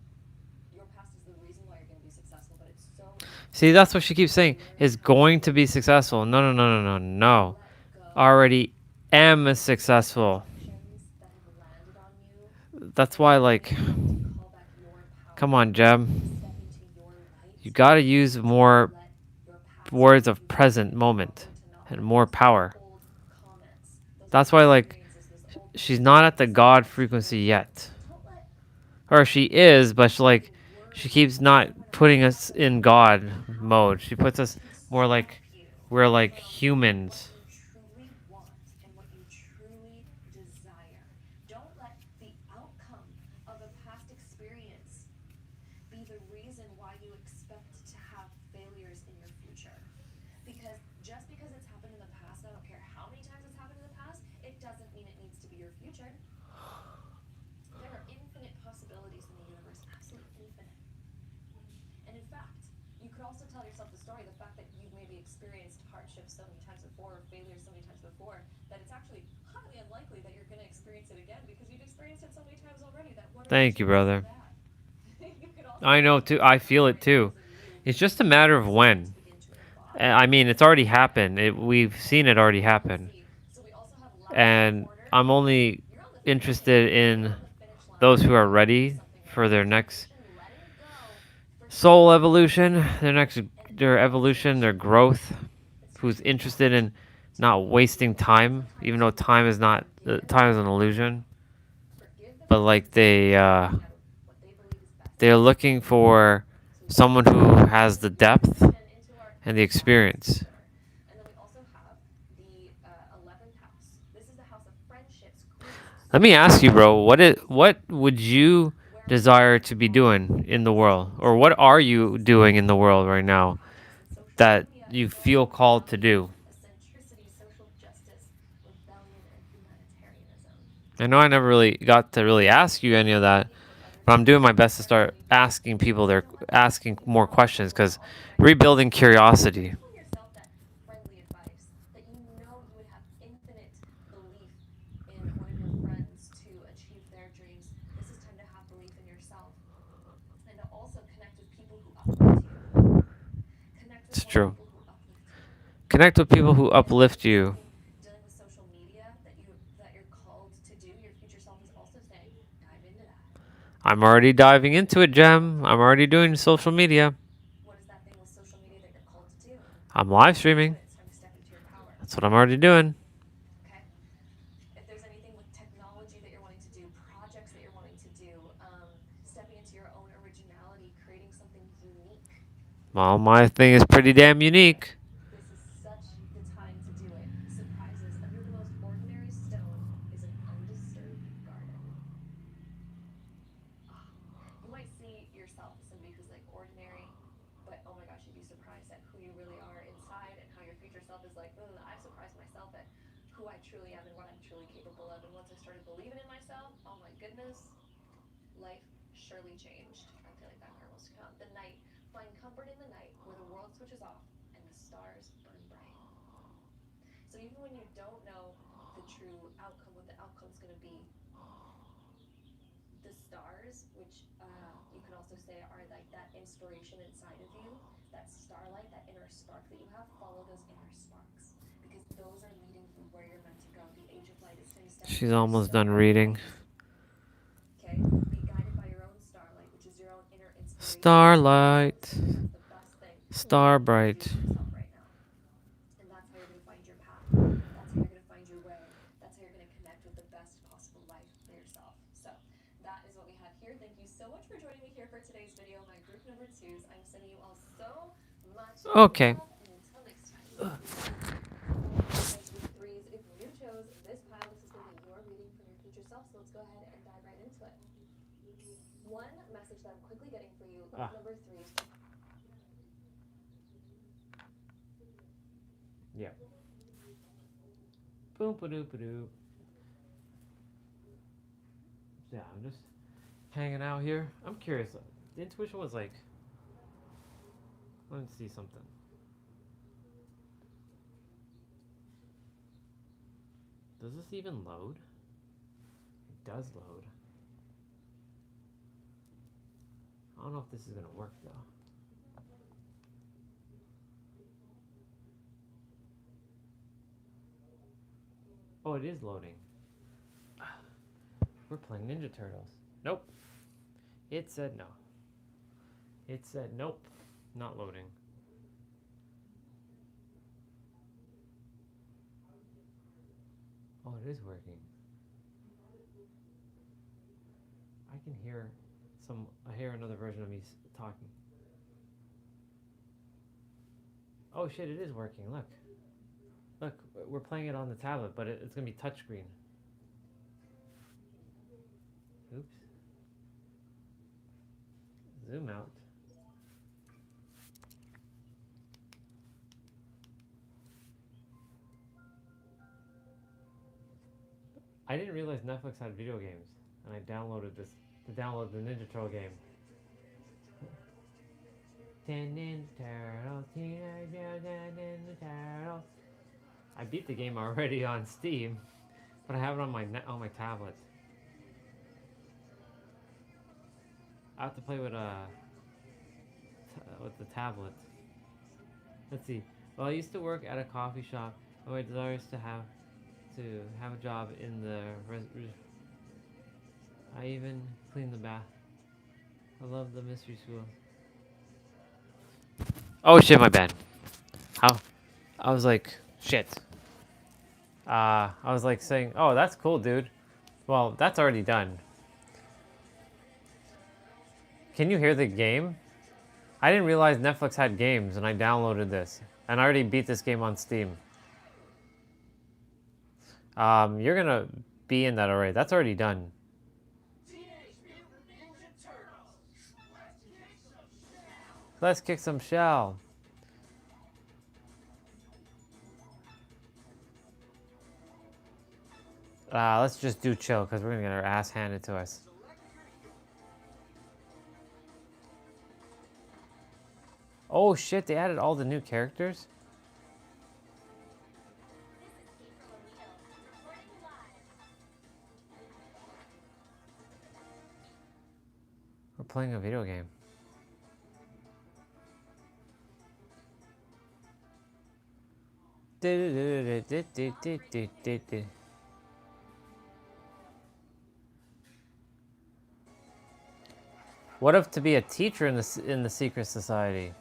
[SPEAKER 4] Your past is the reason why you're going to be successful, but it's so
[SPEAKER 1] See, that's what she keeps saying. Is going to be successful. No, no, no, no, no, no.
[SPEAKER 4] let go
[SPEAKER 1] Already am successful.
[SPEAKER 4] actions that have landed on you.
[SPEAKER 1] That's why, like,
[SPEAKER 4] To call back your power,
[SPEAKER 1] come on, Jeb.
[SPEAKER 4] step into your light.
[SPEAKER 1] You gotta use more
[SPEAKER 4] Let your past
[SPEAKER 1] words of present moment and more power.
[SPEAKER 4] old comments, those
[SPEAKER 1] That's
[SPEAKER 4] old
[SPEAKER 1] why, like,
[SPEAKER 4] experiences, those old
[SPEAKER 1] she's not at the God frequency yet.
[SPEAKER 4] don't let
[SPEAKER 1] Or she is, but she keeps not putting us in God mode. She puts us more like we're like humans.
[SPEAKER 4] what you truly want and what you truly desire. Don't let the outcome of a past experience be the reason why you expect to have failures in your future. Because just because it's happened in the past, I don't care how many times it's happened in the past, it doesn't mean it needs to be your future. There are infinite possibilities in the universe, absolutely infinite. And in fact, you could also tell yourself the story, the fact that you've maybe experienced hardships so many times before, or failures so many times before, that it's actually highly unlikely that you're going to experience it again because you've experienced it so many times already that what are the
[SPEAKER 1] Thank you,
[SPEAKER 4] chances
[SPEAKER 1] brother.
[SPEAKER 4] of that? You could also
[SPEAKER 1] I know too. I feel it too. It's just a matter of when.
[SPEAKER 4] begin to embody.
[SPEAKER 1] I mean, it's already happened. We've seen it already happen.
[SPEAKER 4] So we also have last
[SPEAKER 1] And
[SPEAKER 4] quarter.
[SPEAKER 1] I'm only
[SPEAKER 4] You're on the finish
[SPEAKER 1] interested
[SPEAKER 4] line.
[SPEAKER 1] in
[SPEAKER 4] You're on the finish line.
[SPEAKER 1] those who are ready
[SPEAKER 4] Something
[SPEAKER 1] for their next
[SPEAKER 4] letting it go for
[SPEAKER 1] soul evolution, their evolution, their growth, who's interested in not wasting time, even though time is not time is an illusion.
[SPEAKER 4] forgive the
[SPEAKER 1] But like
[SPEAKER 4] what they believe is best.
[SPEAKER 1] they're looking for someone who has the depth
[SPEAKER 4] And into our
[SPEAKER 1] and the experience.
[SPEAKER 4] and then we also have the 11th house. This is the house of friendships, groups,
[SPEAKER 1] Let me ask you, bro, what would you desire to be doing in the world? Or what are you doing in the world right now
[SPEAKER 4] projects, and social
[SPEAKER 1] that
[SPEAKER 4] media
[SPEAKER 1] you
[SPEAKER 4] is going
[SPEAKER 1] feel called to do?
[SPEAKER 4] eccentricity, social justice, rebellion, and humanitarianism.
[SPEAKER 1] I know I never really got to really ask you any of that, but I'm doing my best to start asking people asking more questions because rebuilding curiosity.
[SPEAKER 4] Tell yourself that friendly advice that you know you would have infinite belief in one of your friends to achieve their dreams. This is time to have belief in yourself and to also connect with people who uplift you. Connect with
[SPEAKER 1] It's
[SPEAKER 4] more
[SPEAKER 1] true.
[SPEAKER 4] people who uplift you.
[SPEAKER 1] Connect with people who uplift you.
[SPEAKER 4] Dealing with social media that you're called to do, your future self is also saying, dive into that.
[SPEAKER 1] I'm already diving into it, Jem. I'm already doing social media.
[SPEAKER 4] What is that thing with social media that you're called to do?
[SPEAKER 1] I'm live streaming.
[SPEAKER 4] It's time to step into your power.
[SPEAKER 1] That's what I'm already doing.
[SPEAKER 4] Okay. If there's anything with technology that you're wanting to do, projects that you're wanting to do, stepping into your own originality, creating something unique,
[SPEAKER 1] Well, my thing is pretty damn unique.
[SPEAKER 4] this is such the time to do it. Surprises. Under the most ordinary stone is an undisturbed garden. You might see yourself as somebody who's like ordinary, but oh my gosh, you'd be surprised at who you really are inside and how your future self is like, I've surprised myself at who I truly am and what I'm truly capable of. And once I started believing in myself, oh my goodness, life surely changed. I feel like that card was to come. The night. Find comfort in the night where the world switches off and the stars burn bright. So even when you don't know the true outcome, what the outcome's going to be, the stars, which you can also say are like that inspiration inside of you, that starlight, that inner spark that you have, follow those inner sparks because those are leading you where you're meant to go. The age of light is going to stand.
[SPEAKER 1] She's almost done reading.
[SPEAKER 4] Okay, be guided by your own starlight, which is your own inner inspiration.
[SPEAKER 1] Starlight.
[SPEAKER 4] That's the best thing.
[SPEAKER 1] Star
[SPEAKER 4] You can
[SPEAKER 1] bright.
[SPEAKER 4] do for yourself right now. And that's how you're going to find your path. That's how you're going to find your way. That's how you're going to connect with the best possible life for yourself. So that is what we have here. Thank you so much for joining me here for today's video. My group number 2s. I'm sending you all so much
[SPEAKER 1] Okay.
[SPEAKER 4] love. And until next time. My group 3s, if you chose this pile, this is going to be your reading from your future self. So let's go ahead and dive right into it. One message that I'm quickly getting for you, group number 3s.
[SPEAKER 1] Yeah. Boom, ba doo, ba doo. Yeah, I'm just hanging out here. I'm curious. The intuition was like, let me see something. Does this even load? It does load. I don't know if this is gonna work though. Oh, it is loading. We're playing Ninja Turtles. Nope. It said no. It said nope. Not loading. Oh, it is working. I can hear I hear another version of me talking. Oh shit, it is working. Look. Look, we're playing it on the tablet, but it's going to be touchscreen. Oops. Zoom out. I didn't realize Netflix had video games, and I downloaded this to download the Ninja Turtle game. Ninja Turtles, Teenage Mutant Ninja Turtles. I beat the game already on Steam, but I have it on my tablet. I have to play with the tablet. Let's see. Well, I used to work at a coffee shop, and my desire is to have a job in the I even clean the bath. I love the mystery school. Oh shit, my bad. I was like, shit. I was like saying, oh, that's cool, dude. Well, that's already done. Can you hear the game? I didn't realize Netflix had games, and I downloaded this. And I already beat this game on Steam. You're gonna be in that already. That's already done. Let's kick some shell. Let's just do chill, because we're gonna get our ass handed to us. Oh shit, they added all the new characters? We're playing a video game. What if to be a teacher in the secret society?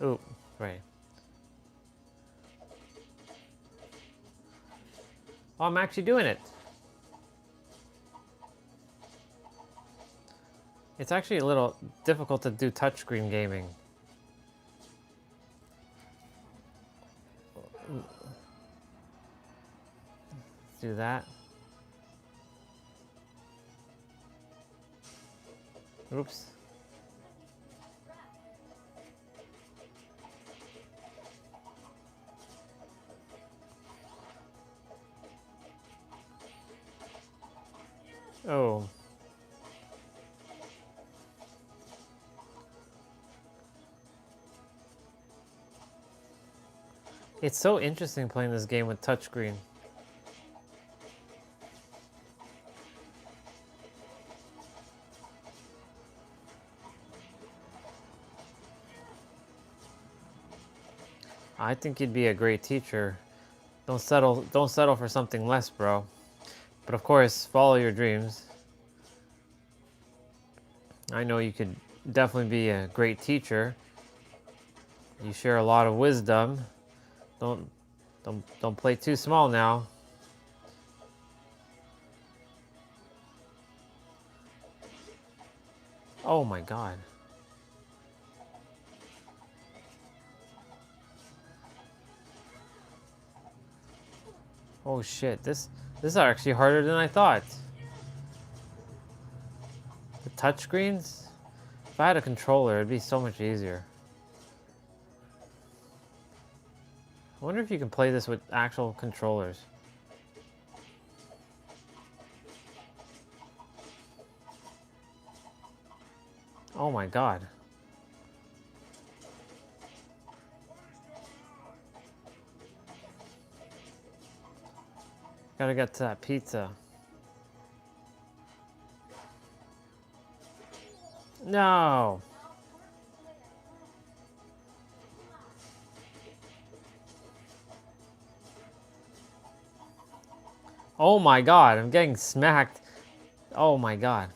[SPEAKER 1] Oh, right. Oh, I'm actually doing it. It's actually a little difficult to do touchscreen gaming. Let's do that. Oops. Oh. It's so interesting playing this game with touchscreen. I think you'd be a great teacher. Don't settle for something less, bro. But of course, follow your dreams. I know you could definitely be a great teacher. You share a lot of wisdom. Don't play too small now. Oh my god. Oh shit, this is actually harder than I thought. The touchscreens? If I had a controller, it'd be so much easier. I wonder if you can play this with actual controllers. Oh my god. Gotta get to that pizza. No! Oh my god, I'm getting smacked. Oh my god.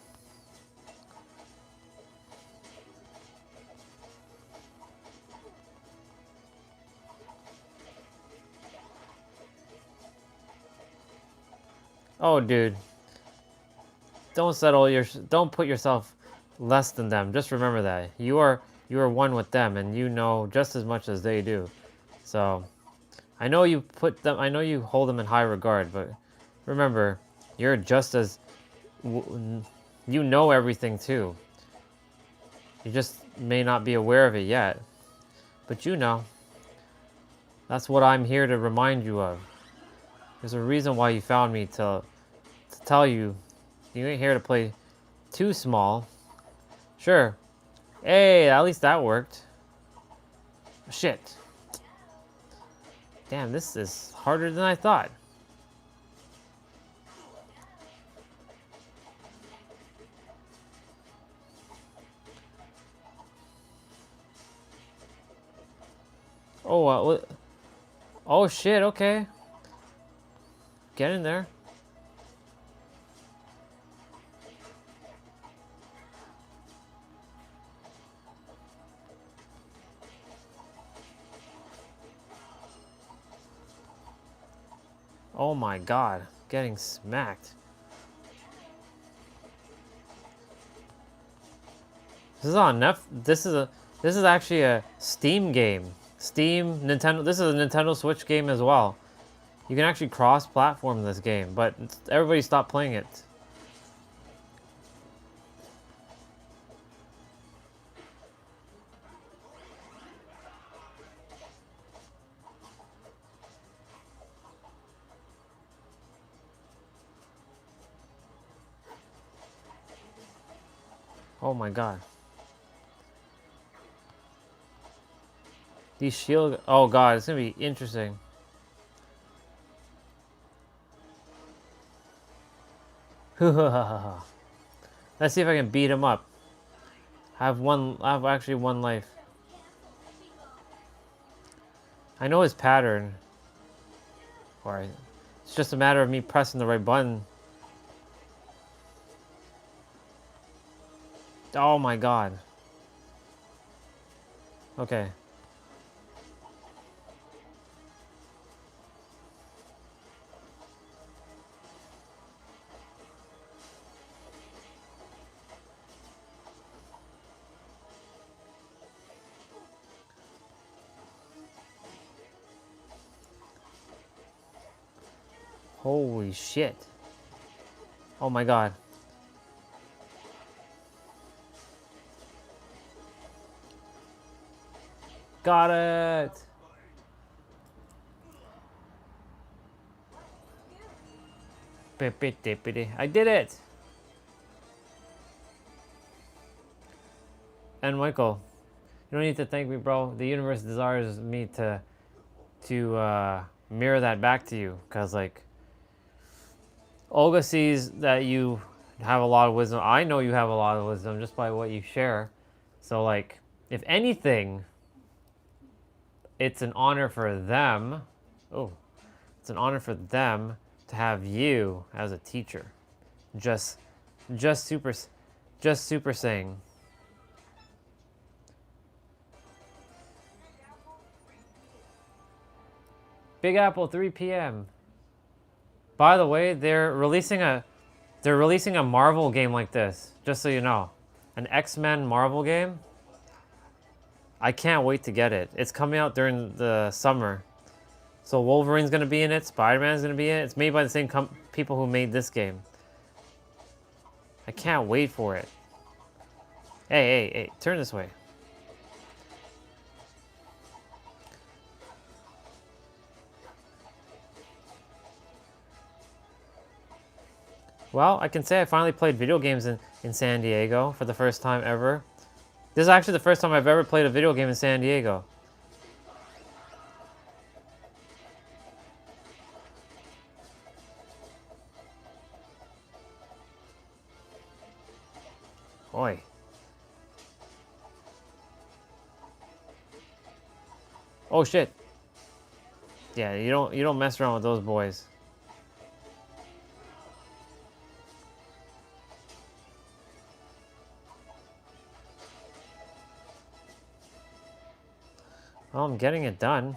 [SPEAKER 1] Oh dude. Don't put yourself less than them. Just remember that. You are one with them and you know just as much as they do. So I know you hold them in high regard, but remember, you're just as you know everything too. You just may not be aware of it yet, but you know. That's what I'm here to remind you of. There's a reason why you found me to tell you you ain't here to play too small. Sure. Hey, at least that worked. Shit. Damn, this is harder than I thought. Oh, oh shit, okay. Get in there. Oh my god, getting smacked. This is on This is actually a Steam game. Steam, Nintendo. This is a Nintendo Switch game as well. You can actually cross-platform this game, but everybody stopped playing it. Oh my god. These shield... Oh god, it's gonna be interesting. Let's see if I can beat him up. I have actually one life. I know his pattern. Or it's just a matter of me pressing the right button. Oh my god. Okay. Holy shit. Oh my god. Got it! I did it! And Michael, you don't need to thank me, bro. The universe desires me to mirror that back to you. Because, like, Olga sees that you have a lot of wisdom. I know you have a lot of wisdom just by what you share. So, like, if anything, it's an honor for them. Oh, it's an honor for them to have you as a teacher. Just super saying. Big Apple, 3 p.m. By the way, they're releasing a Marvel game like this, just so you know. An X-Men Marvel game. I can't wait to get it. It's coming out during the summer. So Wolverine's going to be in it, Spider-Man's going to be in it. It's made by the same people who made this game. I can't wait for it. Hey, turn this way. Well, I can say I finally played video games in San Diego for the first time ever. This is actually the first time I've ever played a video game in San Diego. Oi. Oh shit. Yeah, you don't mess around with those boys. Well, I'm getting it done.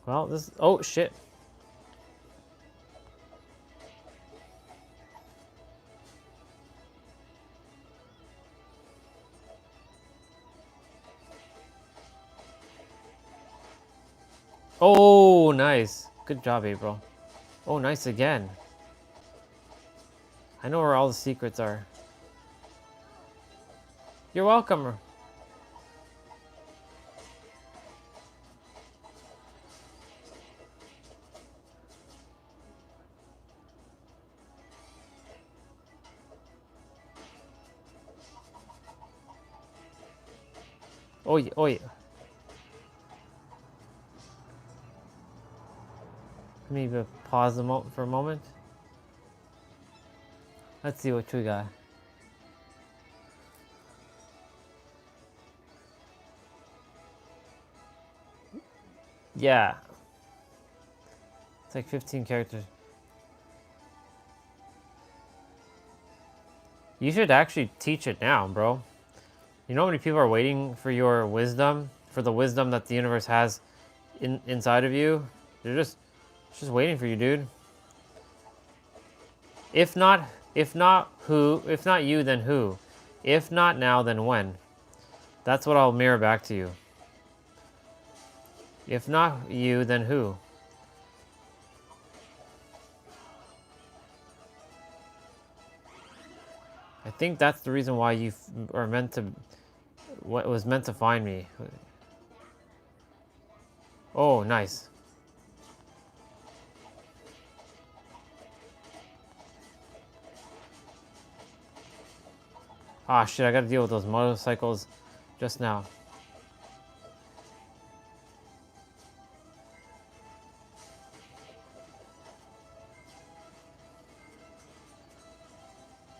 [SPEAKER 1] Well, this... Oh, shit. Oh, nice. Good job, April. Oh, nice again. I know where all the secrets are. You're welcome. Oi, oi. Let me pause for a moment. Let's see what we got. Yeah. It's like 15 characters. You should actually teach it now, bro. You know how many people are waiting for your wisdom? For the wisdom that the universe has inside of you? They're just waiting for you, dude. If not who? If not you, then who? If not now, then when? That's what I'll mirror back to you. If not you, then who? I think that's the reason why you are meant to... What was meant to find me. Oh, nice. Ah, shit, I gotta deal with those motorcycles just now.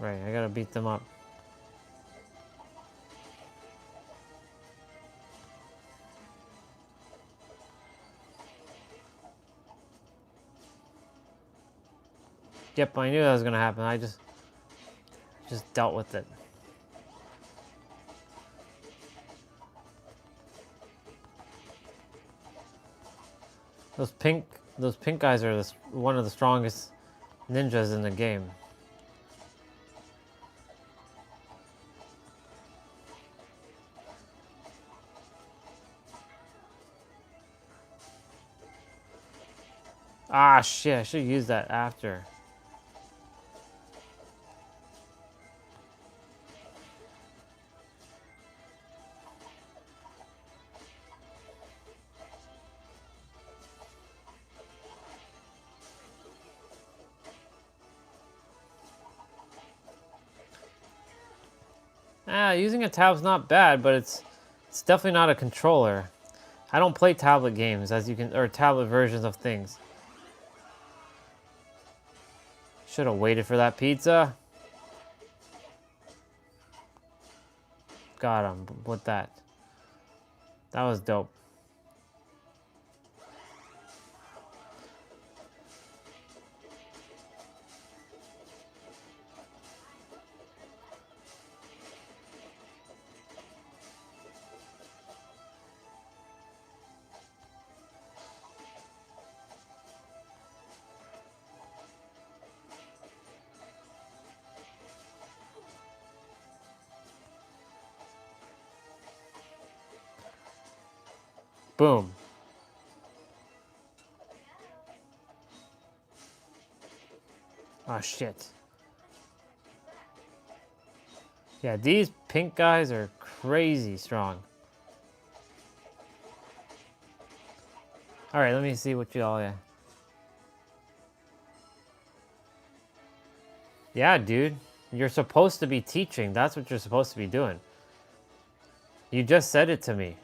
[SPEAKER 1] Right, I gotta beat them up. Yep, I knew that was gonna happen. I just dealt with it. Those pink guys are one of the strongest ninjas in the game. Ah, shit, I should use that after. Using a tab's not bad, but it's definitely not a controller. I don't play tablet games, or tablet versions of things. Should have waited for that pizza. got him with that. That was dope. Boom. Oh shit. Yeah, these pink guys are crazy strong. All right, let me see what you all. Yeah, dude. You're supposed to be teaching. That's what you're supposed to be doing. You just said it to me.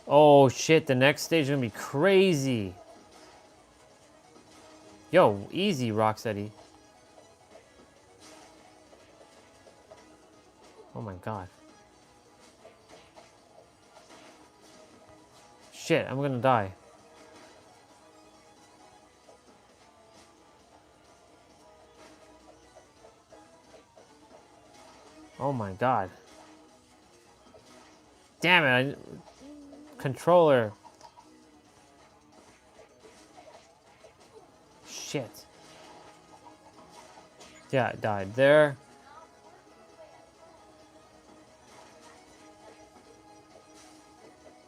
[SPEAKER 1] Oh shit, the next stage is gonna be crazy. Yo, easy, Rocksteady. Oh my god. Shit, I'm gonna die. Oh my god. Damn it, controller. Shit. Yeah, it died there.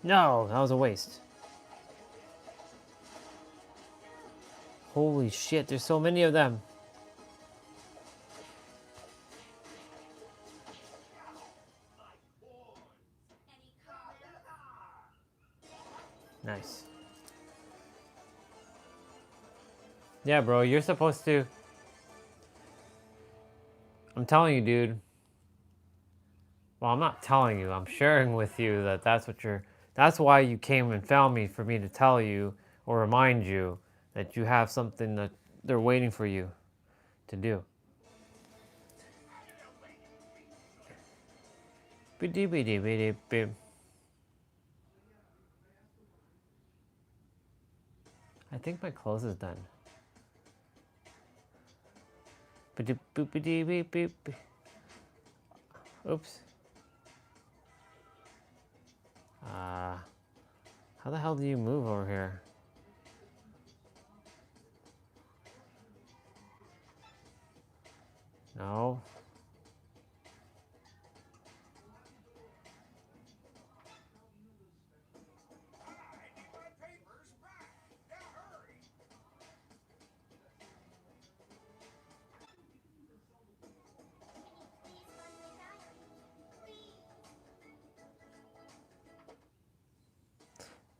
[SPEAKER 1] No, that was a waste. Holy shit, there's so many of them. Nice. Yeah, bro, you're supposed to... I'm telling you, dude. Well, I'm not telling you. I'm sharing with you that that's what you're... That's why you came and found me, for me to tell you or remind you that you have something that they're waiting for you to do. I think my clothes is done. Oops. How the hell do you move over here? No.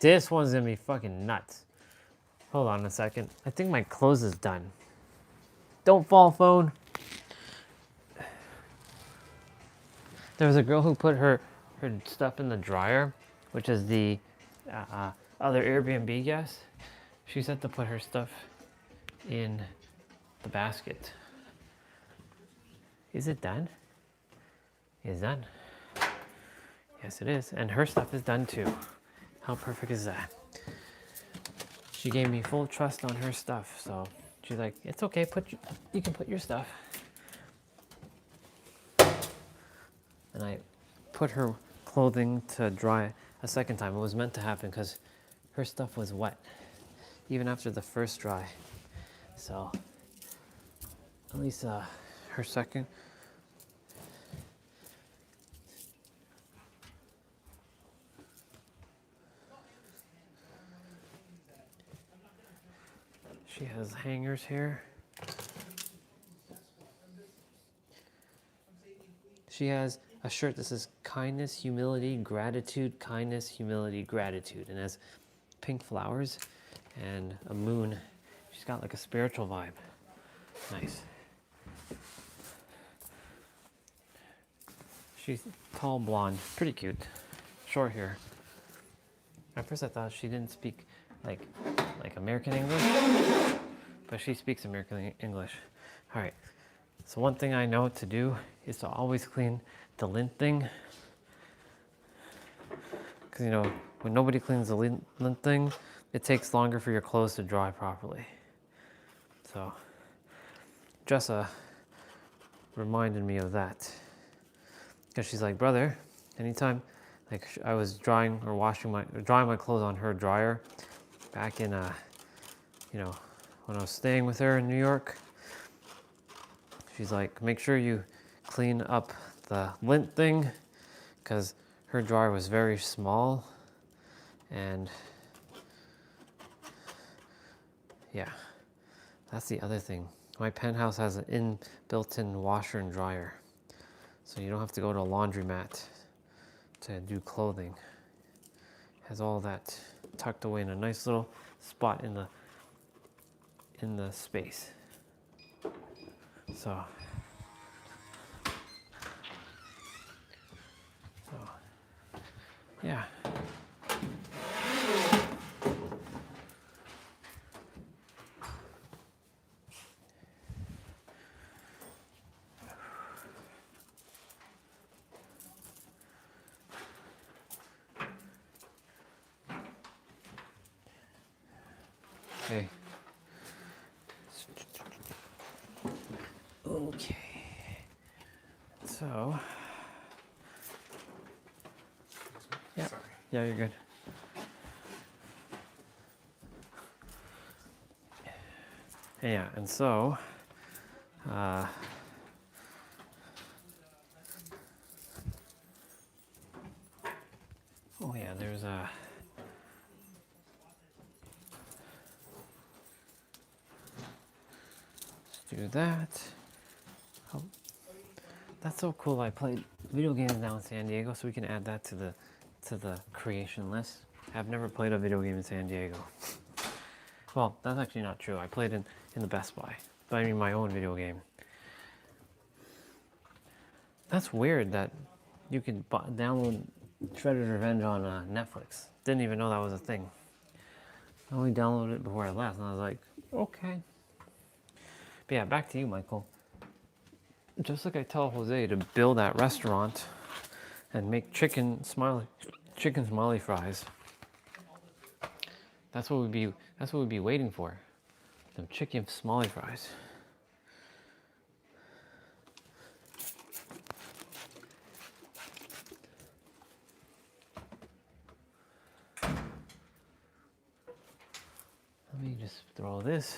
[SPEAKER 1] This one's gonna be fucking nuts. Hold on a second. I think my clothes is done. Don't fall, phone. There was a girl who put her stuff in the dryer, which is the other Airbnb guest. She said to put her stuff in the basket. Is it done? It's done. Yes, it is. And her stuff is done too. How perfect is that? She gave me full trust on her stuff, so she's like, it's okay, you can put your stuff. And I put her clothing to dry a second time. It was meant to happen because her stuff was wet, even after the first dry. So at least her second. She has hangers here. She has a shirt that says kindness, humility, gratitude, kindness, humility, gratitude. And has pink flowers and a moon. She's got like a spiritual vibe. Nice. She's tall, blonde, pretty cute, short hair. At first I thought she didn't speak like American English, but she speaks American English. All right, so one thing I know to do is to always clean the lint thing. Because, you know, when nobody cleans the lint thing, it takes longer for your clothes to dry properly. So, Jessa reminded me of that. Because she's like, brother, anytime, like I was drying my clothes on her dryer back in, you know, when I was staying with her in New York, she's like, make sure you clean up the lint thing, because her dryer was very small, and yeah, that's the other thing. My penthouse has an built-in washer and dryer, so you don't have to go to a laundromat to do clothing. It has all that tucked away in a nice little spot in the space. So yeah. Okay. Okay. So. Yeah.
[SPEAKER 5] Sorry.
[SPEAKER 1] Yeah, you're good. Yeah, and so. Oh yeah, there's a. Let's do that. Oh, that's so cool. I played video games now in San Diego, so we can add that to the creation list. I've never played a video game in San Diego. Well, that's actually not true. I played in the Best Buy, but I mean my own video game. That's weird that you could download Shredder's Revenge on Netflix. Didn't even know that was a thing. I only downloaded it before I left, and I was like, okay. But yeah, back to you, Michael. Just like I tell Jose to build that restaurant and make chicken smiley fries. That's what we'd be waiting for. Them chicken smiley fries. Let me just throw this.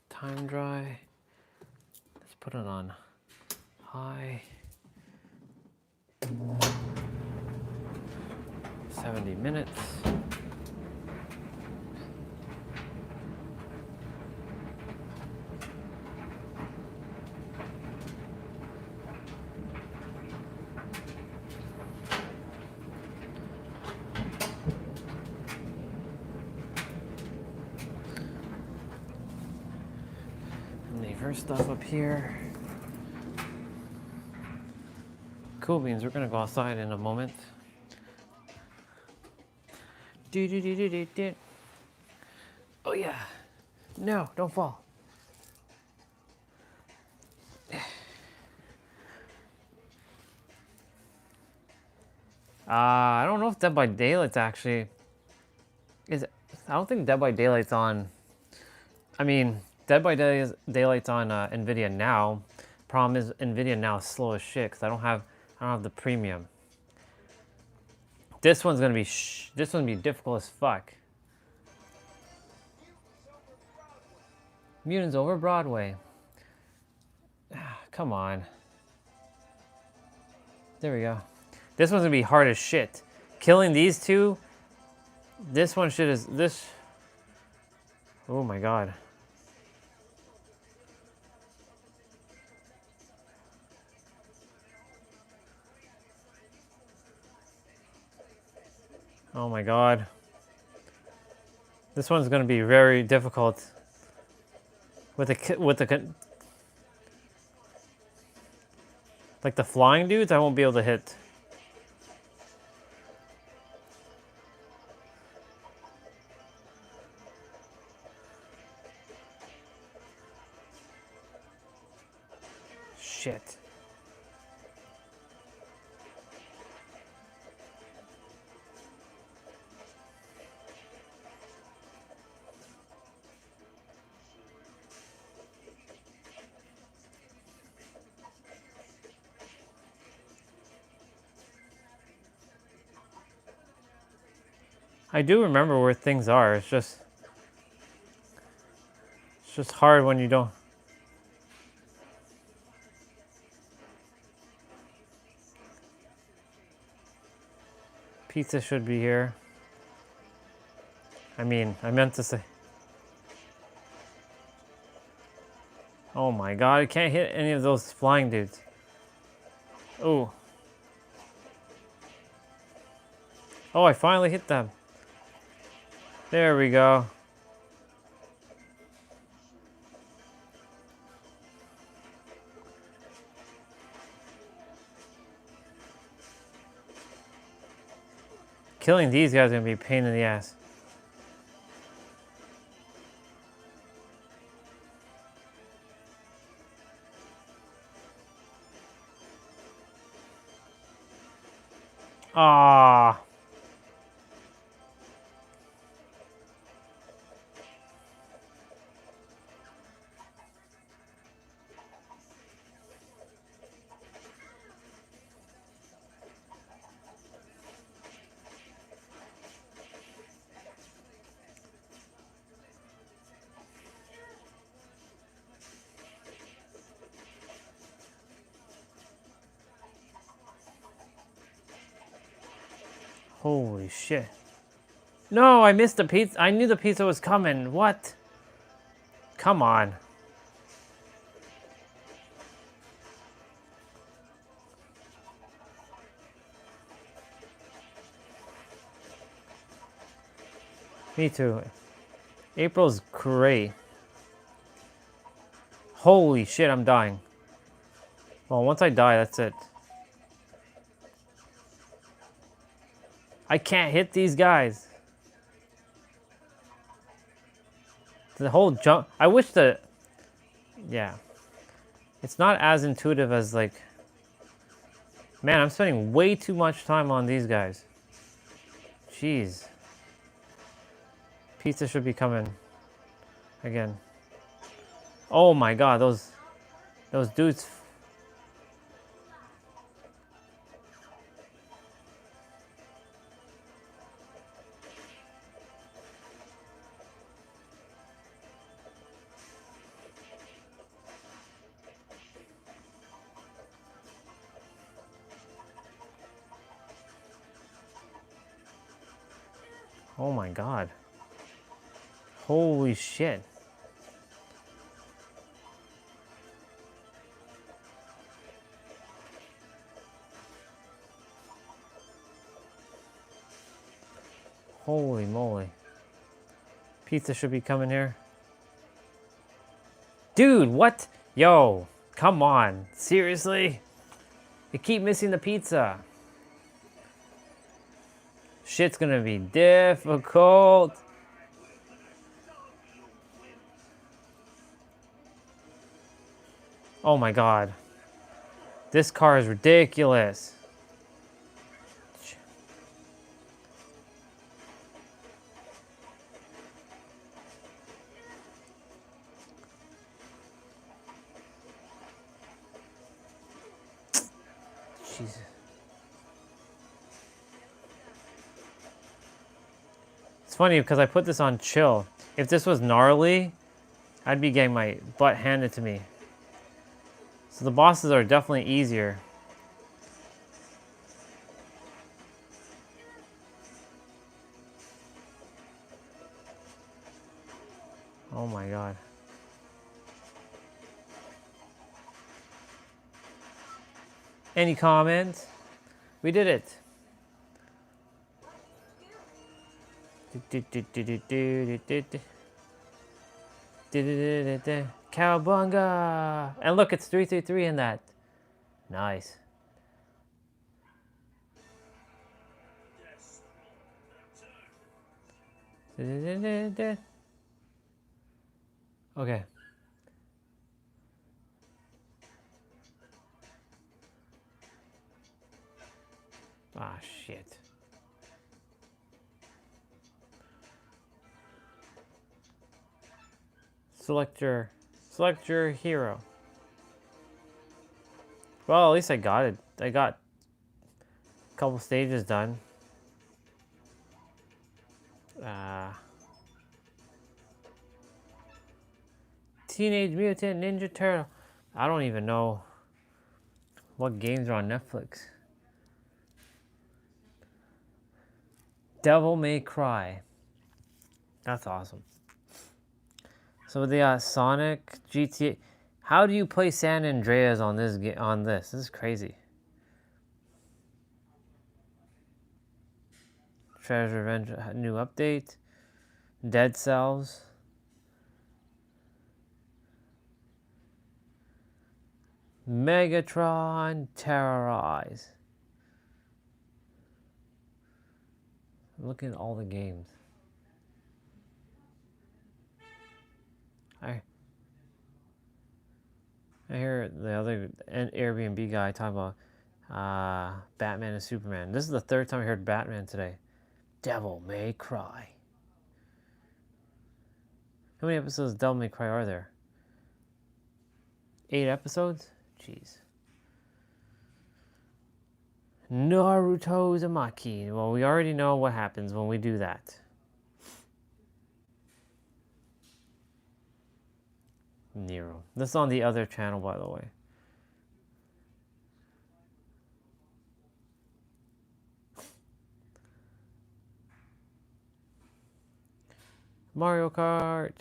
[SPEAKER 1] Time dry. Let's put it on high. 70 minutes. Leave her stuff up here. Cool beans, we're gonna go outside in a moment. Oh yeah. No, don't fall. I don't know if Dead by Daylight's actually is. I don't think Dead by Daylight's on. I mean, Dead by Daylight's on Nvidia now. Problem is Nvidia now is slow as shit because I don't have the premium. This one's gonna be difficult as fuck. Mutants over Broadway. Come on. There we go. This one's gonna be hard as shit. Killing these two. This one shit is this. Oh my god. Oh my god. This one's going to be very difficult. With the like the flying dudes, I won't be able to hit. Shit. I do remember where things are. It's just hard when you don't. Pizza should be here. I mean, I meant to say. Oh my god, I can't hit any of those flying dudes. Oh. Oh, I finally hit them. There we go. Killing these guys is gonna be a pain in the ass. Ah. Holy shit. No, I missed the pizza. I knew the pizza was coming. What? Come on. Me too. April's great. Holy shit, I'm dying. Well, once I die, that's it. I can't hit these guys. The whole jump. I wish the. Yeah. It's not as intuitive as like. Man, I'm spending way too much time on these guys. Jeez. Pizza should be coming. Again. Oh my god, those dudes. Oh my god. Holy shit. Holy moly. Pizza should be coming here. Dude, what? Yo, come on. Seriously? You keep missing the pizza. Shit's gonna be difficult. Oh my god. This car is ridiculous. Jesus. It's funny because I put this on chill. If this was gnarly, I'd be getting my butt handed to me. So the bosses are definitely easier. Oh my god. Any comments? We did it. Cowabunga! And look, it's 333 in that. Nice. Okay. Ah, shit. Select your hero. Well, at least I got it. I got a couple stages done. Teenage Mutant Ninja Turtle. I don't even know what games are on Netflix. Devil May Cry. That's awesome. So they got Sonic, GTA. How do you play San Andreas on this? This is crazy. Treasure Revenge new update. Dead Cells. Megatron Terrorize. Look at all the games. I hear the other Airbnb guy talking about Batman and Superman. This is the third time I heard Batman today. Devil May Cry. How many episodes of Devil May Cry are there? 8 episodes? Jeez. Naruto Uzumaki. Well, we already know what happens when we do that. Nero. This is on the other channel, by the way. Mario Kart.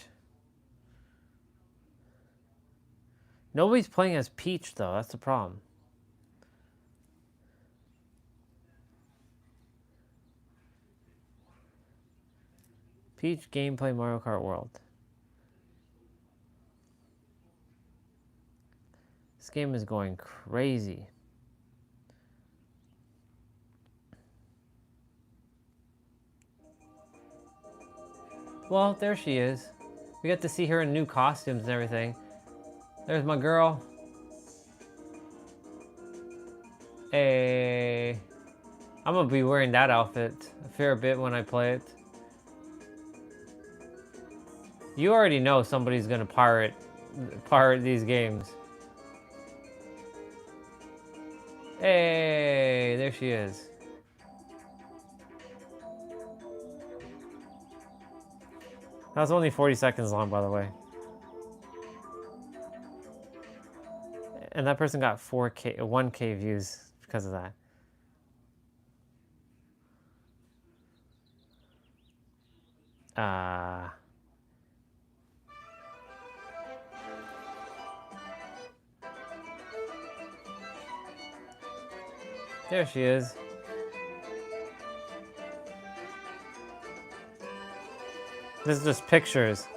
[SPEAKER 1] Nobody's playing as Peach, though. That's the problem. Peach gameplay Mario Kart World. This game is going crazy. Well, there she is. We got to see her in new costumes and everything. There's my girl. Hey. I'm gonna be wearing that outfit a fair bit when I play it. You already know somebody's gonna pirate these games. Hey, there she is. That was only 40 seconds long, by the way. And that person got 1K views because of that. There she is. This is just pictures.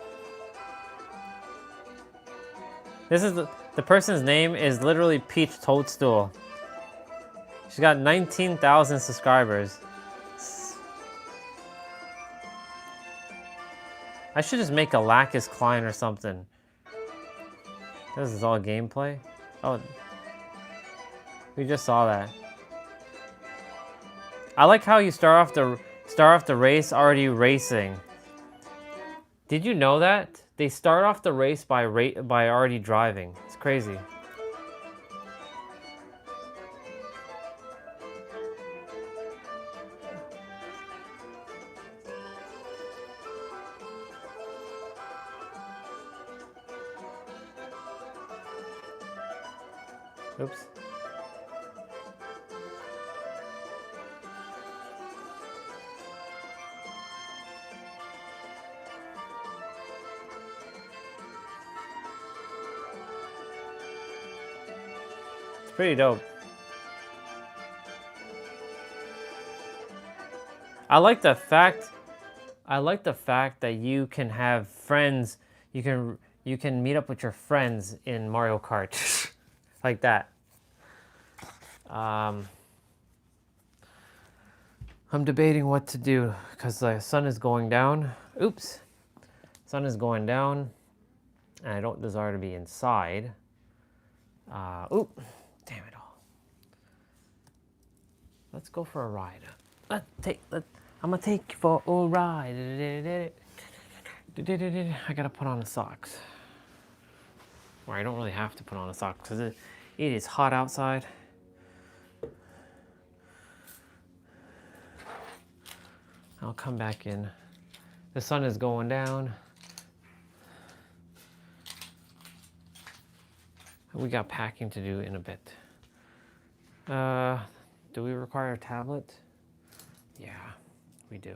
[SPEAKER 1] This is the person's name is literally Peach Toadstool. She's got 19,000 subscribers. I should just make a Lacus Klein or something. This is all gameplay. Oh, we just saw that. I like how you start off the race already racing. Did you know that? They start off the race by already driving. It's crazy. Oops. Pretty dope. I like the fact I like the fact that you can have friends. You can meet up with your friends in Mario Kart, like that. I'm debating what to do because the sun is going down. Oops, sun is going down, and I don't desire to be inside. Oop, damn it all. Let's go for a ride. I'm gonna take you for a ride. I gotta put on the socks. Or I don't really have to put on the socks because it is hot outside. I'll come back in. The sun is going down. We got packing to do in a bit. Do we require a tablet? Yeah, we do.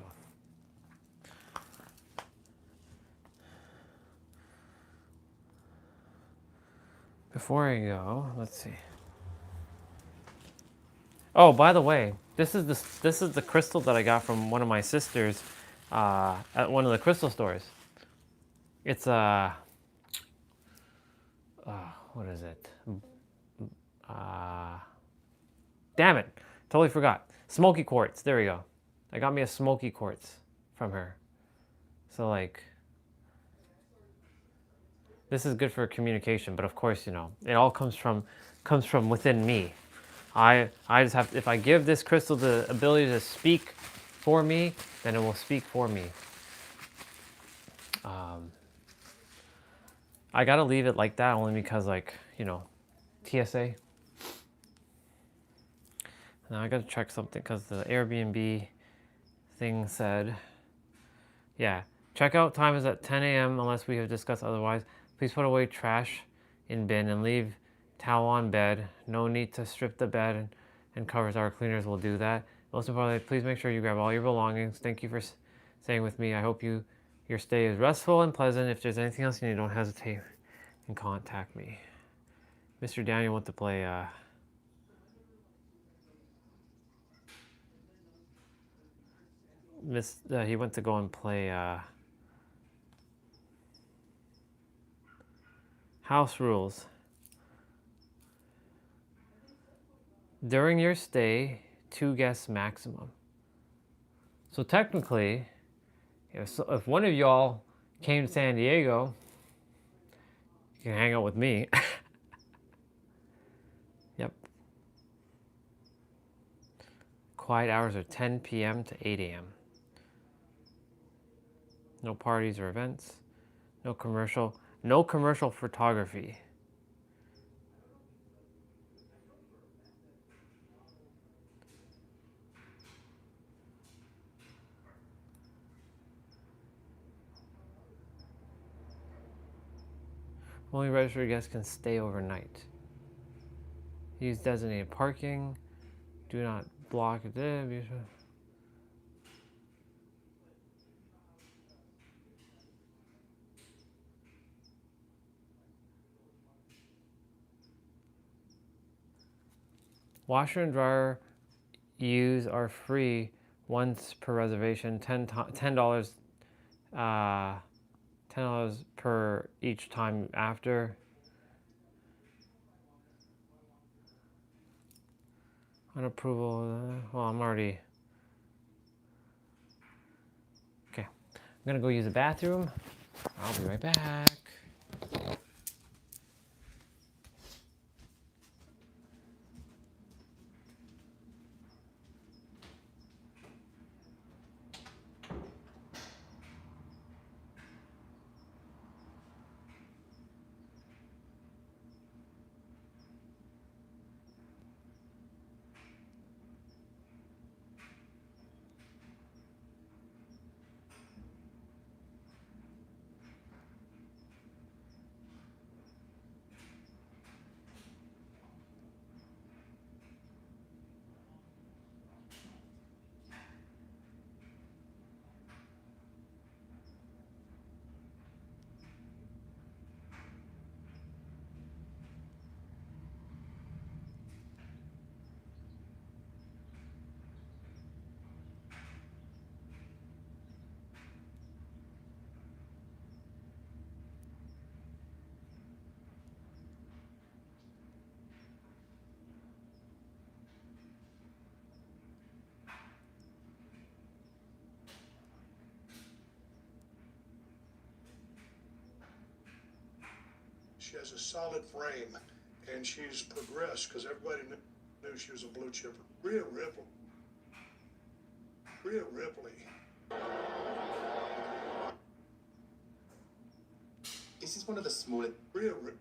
[SPEAKER 1] Before I go, let's see. Oh, by the way, this is the crystal that I got from one of my sisters at one of the crystal stores. It's what is it? Damn it, totally forgot. Smoky quartz. There we go. I got me a smoky quartz from her. So like, this is good for communication, but of course, you know, it all comes from within me. I just have to, if I give this crystal the ability to speak for me, then it will speak for me. I gotta leave it like that only because, like, you know, TSA. Now I gotta check something because the Airbnb thing said, yeah, checkout time is at 10 a.m. unless we have discussed otherwise. Please put away trash in bin and leave towel on bed. No need to strip the bed and covers. Our cleaners will do that. Most importantly, please make sure you grab all your belongings. Thank you for staying with me. I hope your stay is restful and pleasant. If there's anything else you need, don't hesitate and contact me. Mr. Daniel went to play he went to go and play house rules. During your stay, 2 guests maximum. So technically, if one of y'all came to San Diego, you can hang out with me. Yep. Quiet hours are 10 p.m. to 8 a.m. No parties or events. No commercial photography. Only registered guests can stay overnight. Use designated parking. Do not block it. Washer and dryer use are free once per reservation. $10 $10 per each time after. On approval, well, I'm already. Okay, I'm gonna go use the bathroom. I'll be right back.
[SPEAKER 5] She has a solid frame, and she's progressed because everybody knew she was a blue chipper. Rhea Ripley. Rhea Ripley.
[SPEAKER 6] This is one of the smallest.
[SPEAKER 5] Rhea Ripley.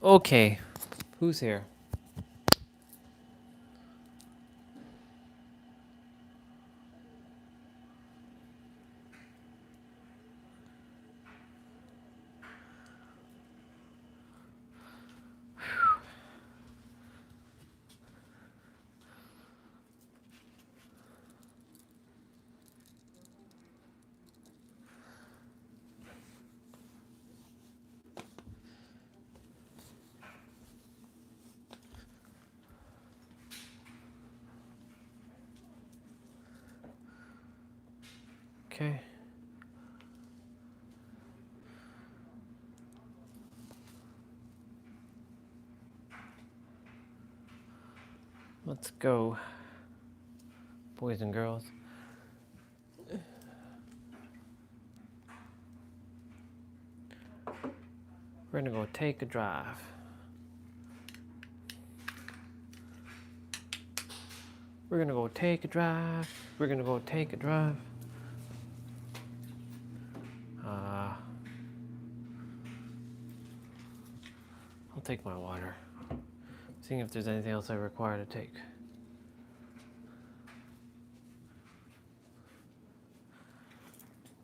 [SPEAKER 1] Okay, who's here? Okay. Let's go, boys and girls. We're gonna go take a drive. We're gonna go take a drive. We're gonna go take a drive. I'll take my water. Seeing if there's anything else I require to take.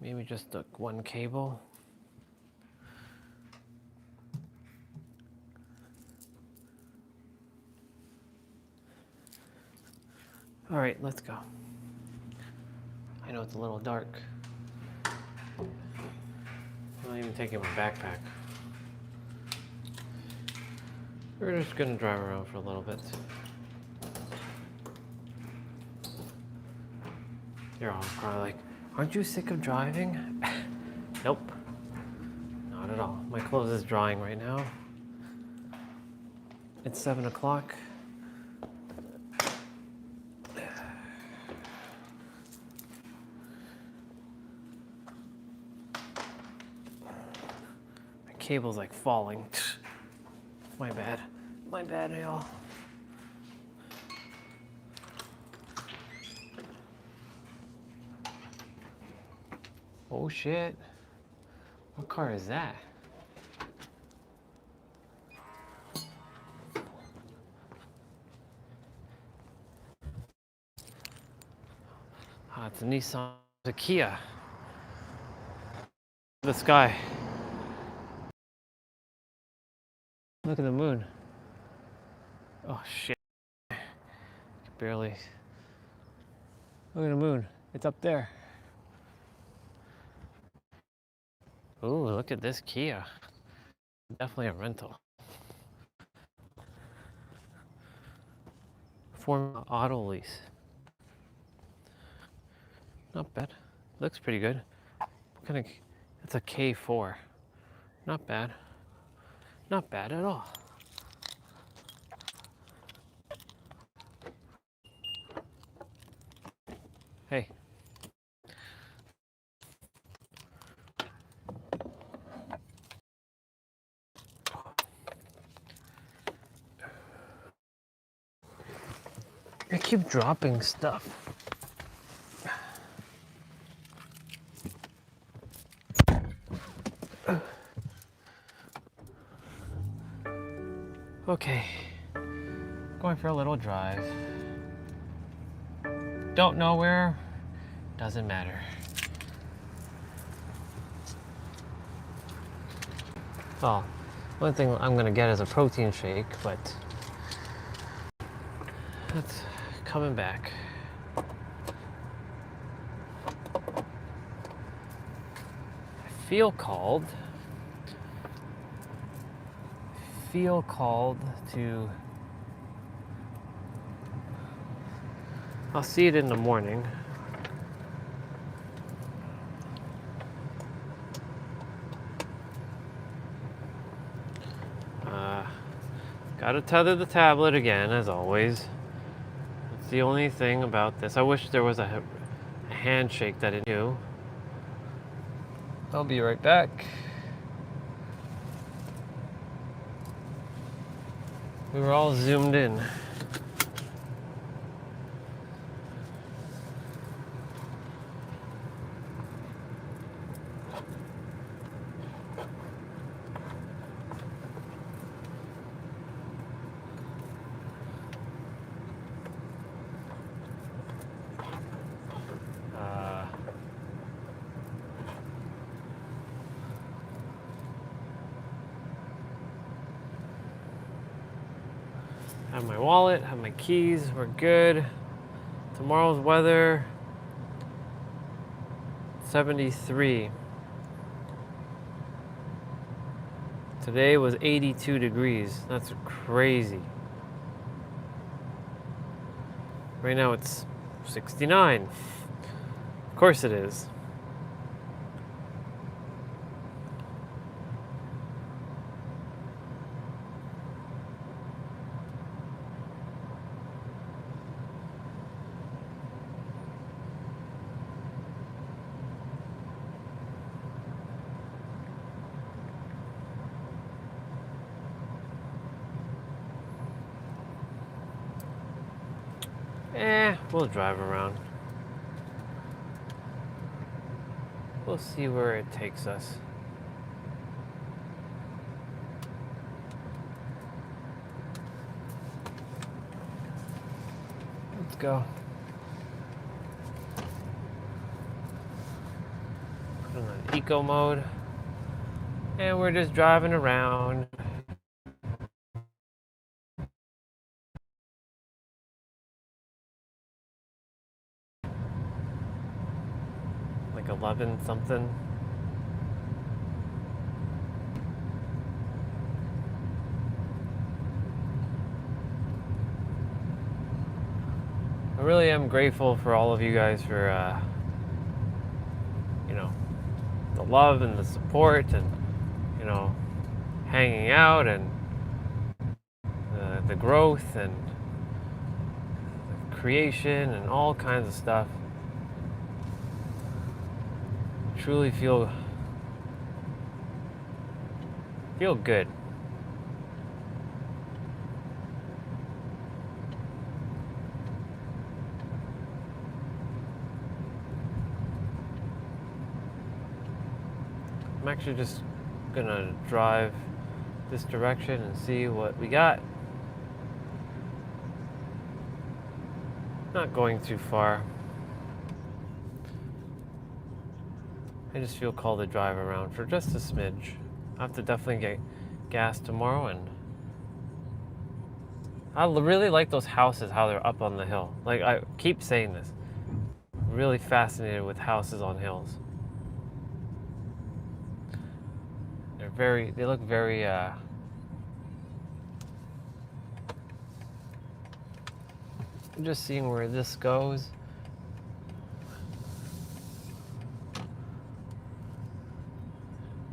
[SPEAKER 1] Maybe just one cable. All right, let's go. I know it's a little dark. I'm not even taking my backpack. We're just gonna drive around for a little bit. You're all probably like, aren't you sick of driving? Nope, not at all. My clothes is drying right now. It's 7 o'clock. My cable's like falling. My bad. My bad, y'all. Oh shit. What car is that? Ah, it's a Nissan. It's a Kia. The sky. Look at the moon. Oh shit. Barely. Look at the moon. It's up there. Ooh, look at this Kia. Definitely a rental. Form auto lease. Not bad. Looks pretty good. What kind of? It's a K4. Not bad. Not bad at all. Hey. I keep dropping stuff. Okay, going for a little drive. Don't know where, doesn't matter. Well, one thing I'm gonna get is a protein shake, but that's coming back. I feel called to, I'll see it in the morning. Gotta tether the tablet again, as always. That's the only thing about this. I wish there was a handshake that it knew. I'll be right back. We were all zoomed in. Have my wallet, have my keys, we're good. Tomorrow's weather, 73. Today was 82 degrees. That's crazy. Right now it's 69. Of course it is. We'll drive around. We'll see where it takes us. Let's go. Put it on eco mode. And we're just driving around. Like 11 something. I really am grateful for all of you guys for, you know, the love and the support and, you know, hanging out and the growth and the creation and all kinds of stuff. Truly feel good. I'm actually just gonna drive this direction and see what we got. Not going too far. I just feel called to drive around for just a smidge. I have to definitely get gas tomorrow, and I really like those houses, how they're up on the hill. Like, I keep saying this. I'm really fascinated with houses on hills. They look very, I'm just seeing where this goes.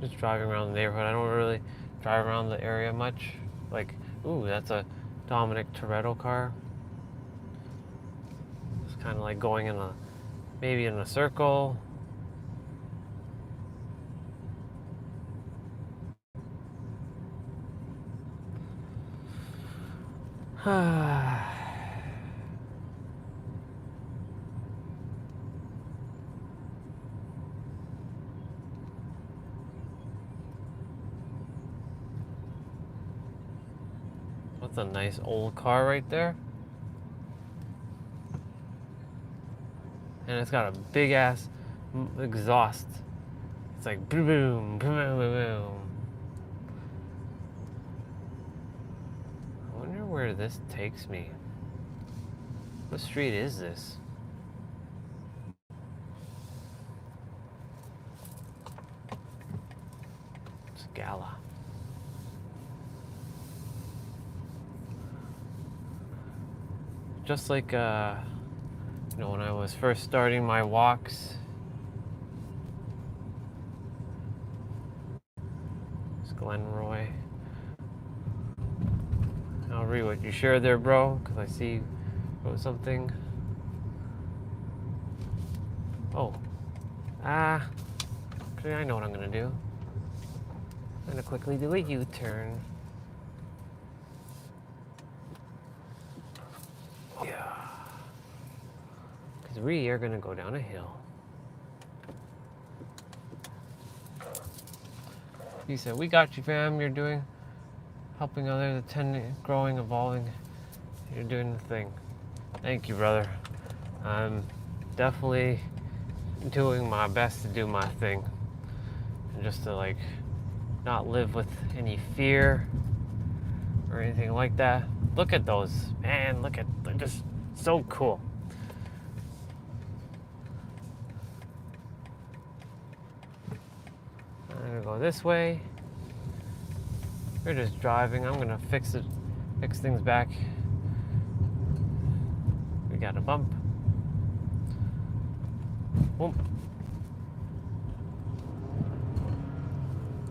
[SPEAKER 1] Just driving around the neighborhood. I don't really drive around the area much. Like, ooh, that's a Dominic Toretto car. It's kind of like going maybe in a circle. That's a nice old car right there. And it's got a big ass exhaust. It's like boom, boom, boom, boom, boom. I wonder where this takes me. What street is this? It's Gala. Just like you know, when I was first starting my walks, it's Glenroy. I'll read what you shared there, bro, because I see you wrote something. Oh, actually, I know what I'm gonna do. I'm gonna quickly do a U-turn. Yeah. Because we are gonna go down a hill. He said, "We got you, fam. You're doing, helping others, attending, growing, evolving. You're doing the thing." Thank you, brother. I'm definitely doing my best to do my thing. And just to, like, not live with any fear or anything like that. Look at those, man. They're just so cool. I'm gonna go this way. We're just driving. I'm gonna fix things back. We got a bump. Whoop.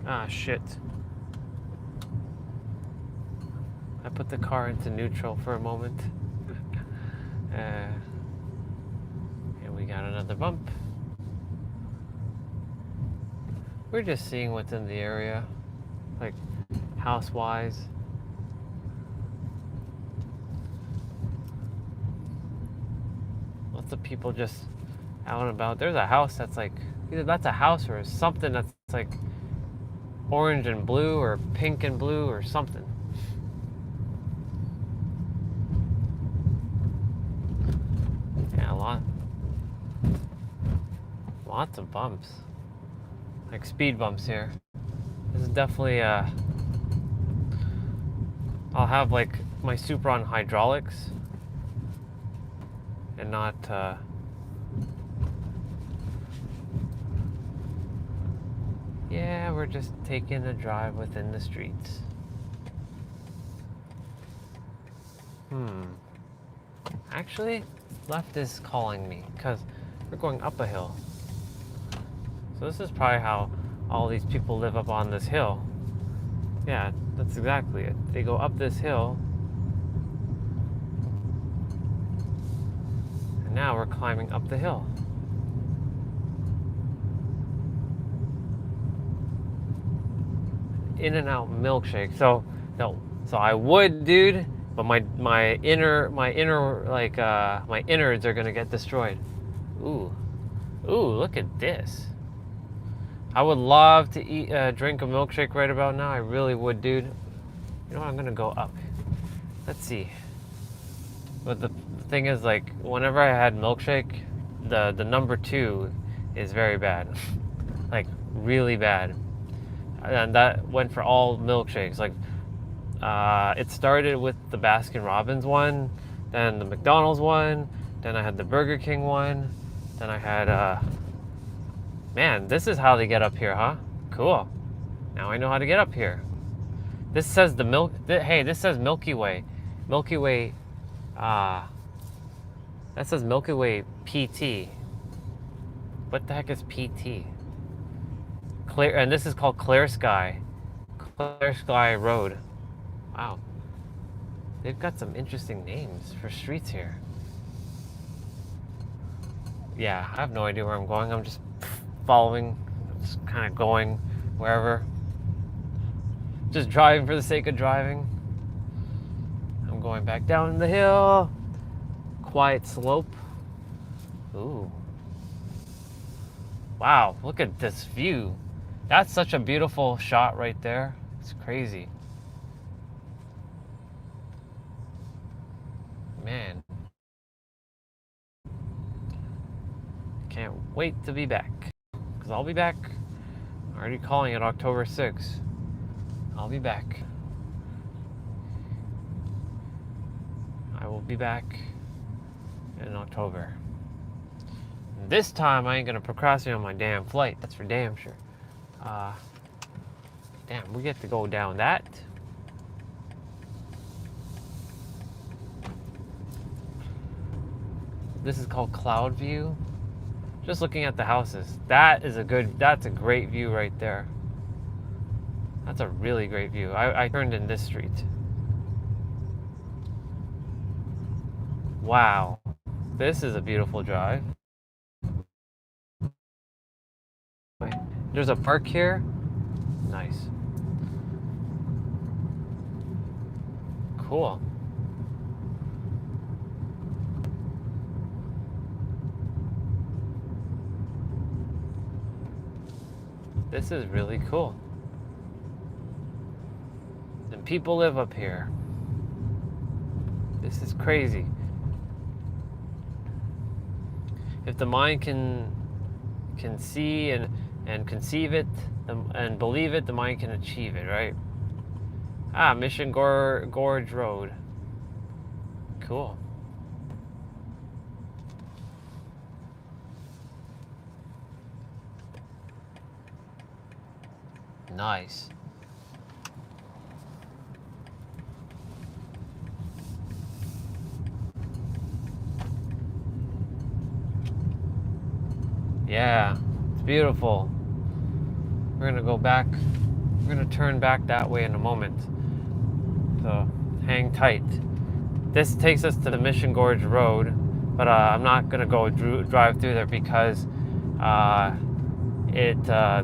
[SPEAKER 1] Ah, shit. I put the car into neutral for a moment. And we got another bump. We're just seeing what's in the area, like house-wise. Lots of people just out and about. There's a house that's like, either that's a house or something that's like orange and blue or pink and blue or something. Yeah, lots of bumps. Like speed bumps here. This is definitely I'll have like my Super on hydraulics and not yeah, we're just taking a drive within the streets. Actually, left is calling me because we're going up a hill. So this is probably how all these people live up on this hill. Yeah, that's exactly it. They go up this hill. And now we're climbing up the hill. In and out milkshake. So no, so I would, dude, but my innards are gonna get destroyed. Ooh, look at this. I would love to drink a milkshake right about now. I really would, dude. You know what? I'm gonna go up. Let's see. But the thing is, like, whenever I had milkshake, the number 2 is very bad, like really bad. And that went for all milkshakes. Like, it started with the Baskin Robbins one, then the McDonald's one, then I had the Burger King one, then I had, man, this is how they get up here, huh? Cool. Now I know how to get up here. This says hey, this says Milky Way. Milky Way, that says Milky Way PT. What the heck is PT? Clear, and this is called Clear Sky Road. Wow, they've got some interesting names for streets here. Yeah, I have no idea where I'm going. I'm just following, just kind of going wherever. Just driving for the sake of driving. I'm going back down the hill. Quiet slope. Ooh. Wow, look at this view. That's such a beautiful shot right there. It's crazy. man. Can't wait to be back. Because I'll be back. I'm already calling it October 6th. I'll be back. I will be back in October. This time I ain't gonna procrastinate on my damn flight. That's for damn sure. Damn, we get to go down that. This is called Cloud View. Just looking at the houses. That's a great view right there. That's a really great view. I turned in this street. Wow. This is a beautiful drive. There's a park here. Nice. Cool. This is really cool. And people live up here. This is crazy. If the mind can see and conceive it and believe it, the mind can achieve it, right? Mission Gorge Road. Cool. Nice. Yeah, it's beautiful. We're gonna go back. We're gonna turn back that way in a moment. So hang tight. This takes us to the Mission Gorge Road, but I'm not gonna go drive through there because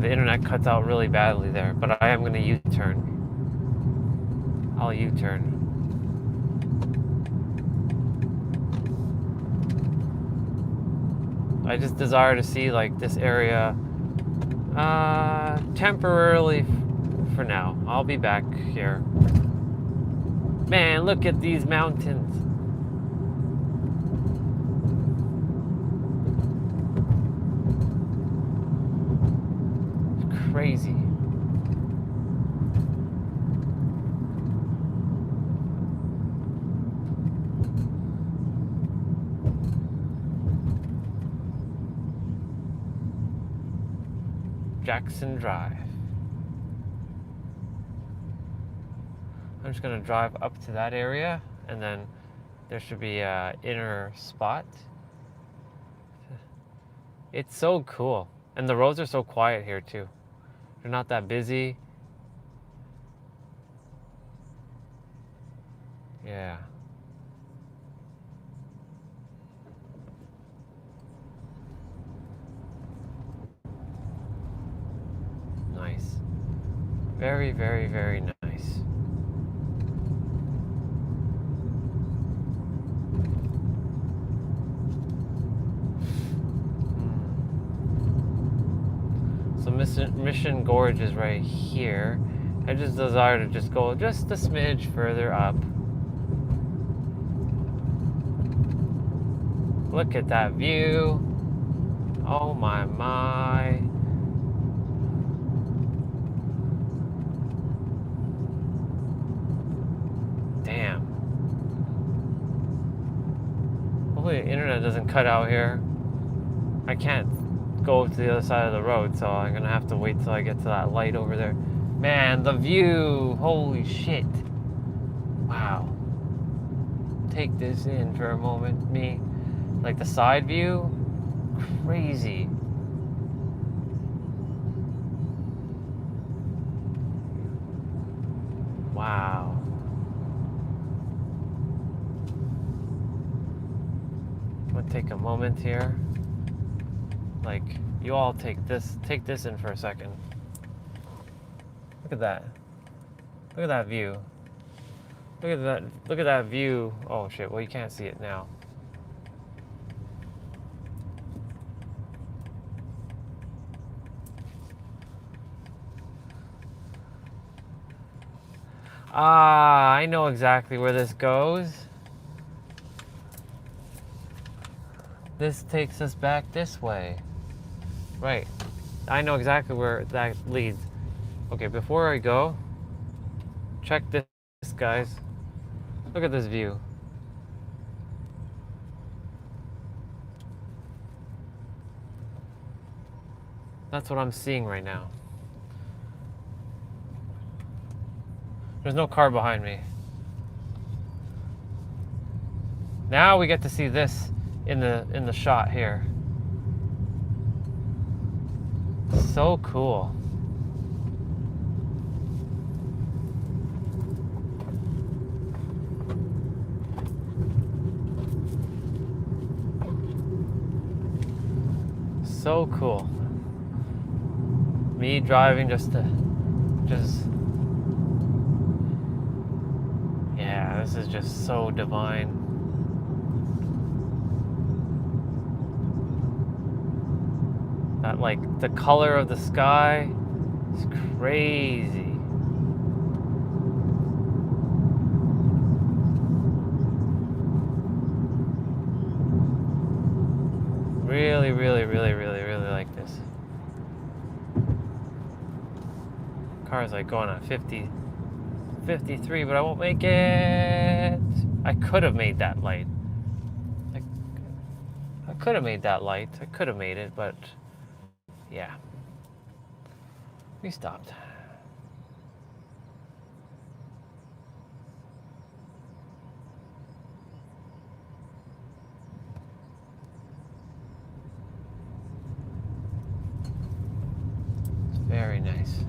[SPEAKER 1] the internet cuts out really badly there. But I am gonna U-turn. I'll U-turn. I just desire to see like this area temporarily for now. I'll be back here. Man, look at these mountains. It's crazy. Jackson Drive. I'm just gonna drive up to that area, and then there should be an inner spot. It's so cool, and the roads are so quiet here too. They're not that busy. Yeah. Nice. Very, very, very nice. So Mission Gorge is right here. I just desire to just go just a smidge further up. Look at that view. Oh my. Damn. Hopefully the internet doesn't cut out here. I can't go to the other side of the road, so I'm gonna have to wait till I get to that light over there. Man, the view! Holy shit! Wow. Take this in for a moment, me. Like the side view? Crazy. Wow. I'm gonna take a moment here. Like, you all take this in for a second. Look at that. Look at that view. Look at that view. Oh shit, well you can't see it now. I know exactly where this goes. This takes us back this way. Right. I know exactly where that leads. Okay, before I go, check this, guys. Look at this view. That's what I'm seeing right now. There's no car behind me. Now we get to see this in the shot here. So cool. So cool. Me driving just yeah, this is just so divine. That, like, the color of the sky is crazy. Really, really, really, really, really like this. Car's like going at 50, 53, but I won't make it. I could have made that light. I could have made that light. I could have made it, but yeah. We stopped. It's very nice.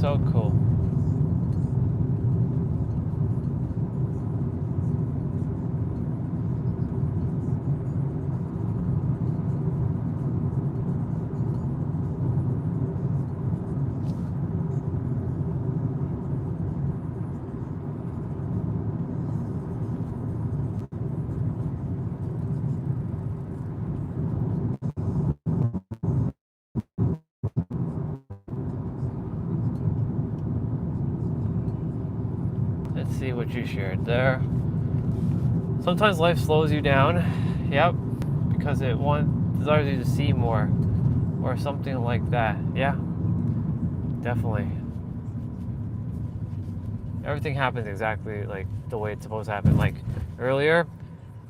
[SPEAKER 1] So cool. Let's see what you shared there. Sometimes life slows you down. Yep. Because it desires you to see more. Or something like that. Yeah. Definitely. Everything happens exactly like the way it's supposed to happen. Like earlier,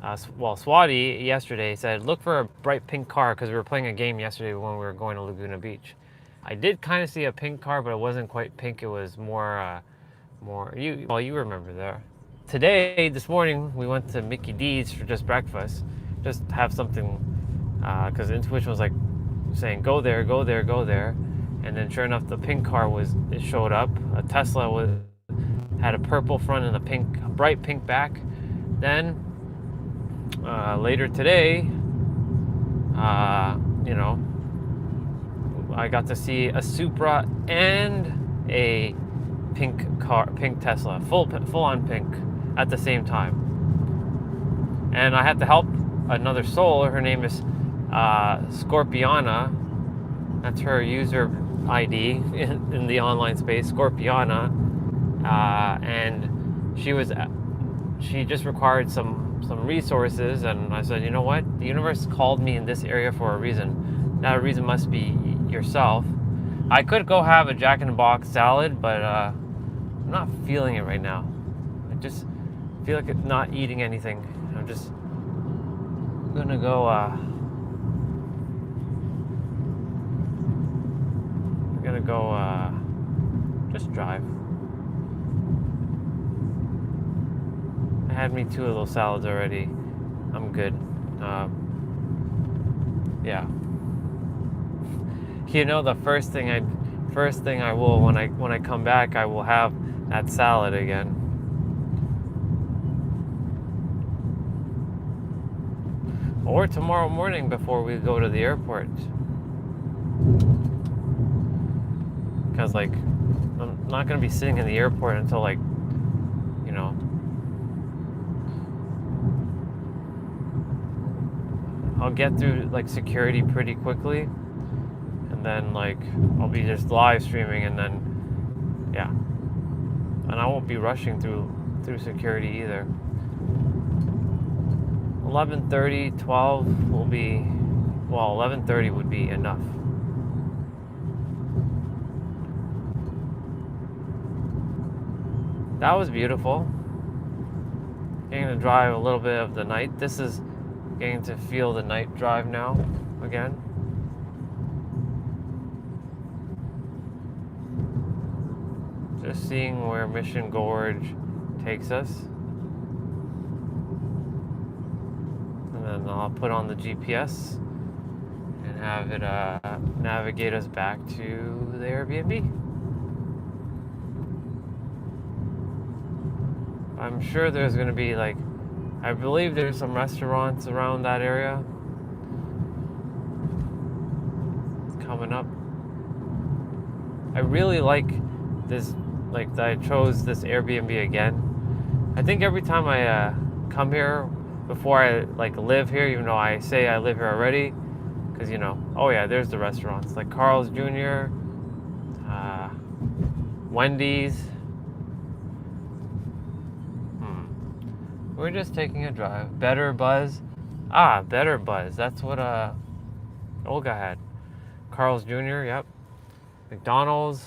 [SPEAKER 1] Swati yesterday said, look for a bright pink car because we were playing a game yesterday when we were going to Laguna Beach. I did kind of see a pink car, but it wasn't quite pink. It was more, you remember there. Today, this morning, we went to Mickey D's for just breakfast. Just have something, because intuition was like saying, go there, go there, go there. And then sure enough, the pink car it showed up. A Tesla had a purple front and a bright pink back. Then, later today, I got to see a Supra and a pink Tesla, full on pink at the same time. And I had to help another soul. Her name is Scorpiana. That's her user ID in the online space, Scorpiana. And she just required some resources, and I said, you know what? The universe called me in this area for a reason. That reason must be yourself. I could go have a Jack in the Box salad, but I'm not feeling it right now. I just feel like it's not eating anything. I'm just gonna go just drive. I had me 2 of those salads already. I'm good. Yeah. You know, the first thing I will when I come back, I will have that salad again. Or tomorrow morning before we go to the airport. Because like I'm not gonna be sitting in the airport until like, I'll get through like security pretty quickly, and then like I'll be just live streaming, and then yeah, and I won't be rushing through security either. 11:30, 12 will be, well, 11:30 would be enough. That was beautiful. Getting to drive a little bit of the night. This is getting to feel the night drive now again. Just seeing where Mission Gorge takes us. And then I'll put on the GPS and have it navigate us back to the Airbnb. I'm sure there's going to be like, I believe there's some restaurants around that area coming up. I really like this, like that I chose this Airbnb again. I think every time I come here, before I like live here, even though I say I live here already, because you know, oh yeah, there's the restaurants like Carl's Jr., Wendy's. We're just taking a drive. Better Buzz. Better Buzz. That's what Olga had. Carl's Jr., yep. McDonald's.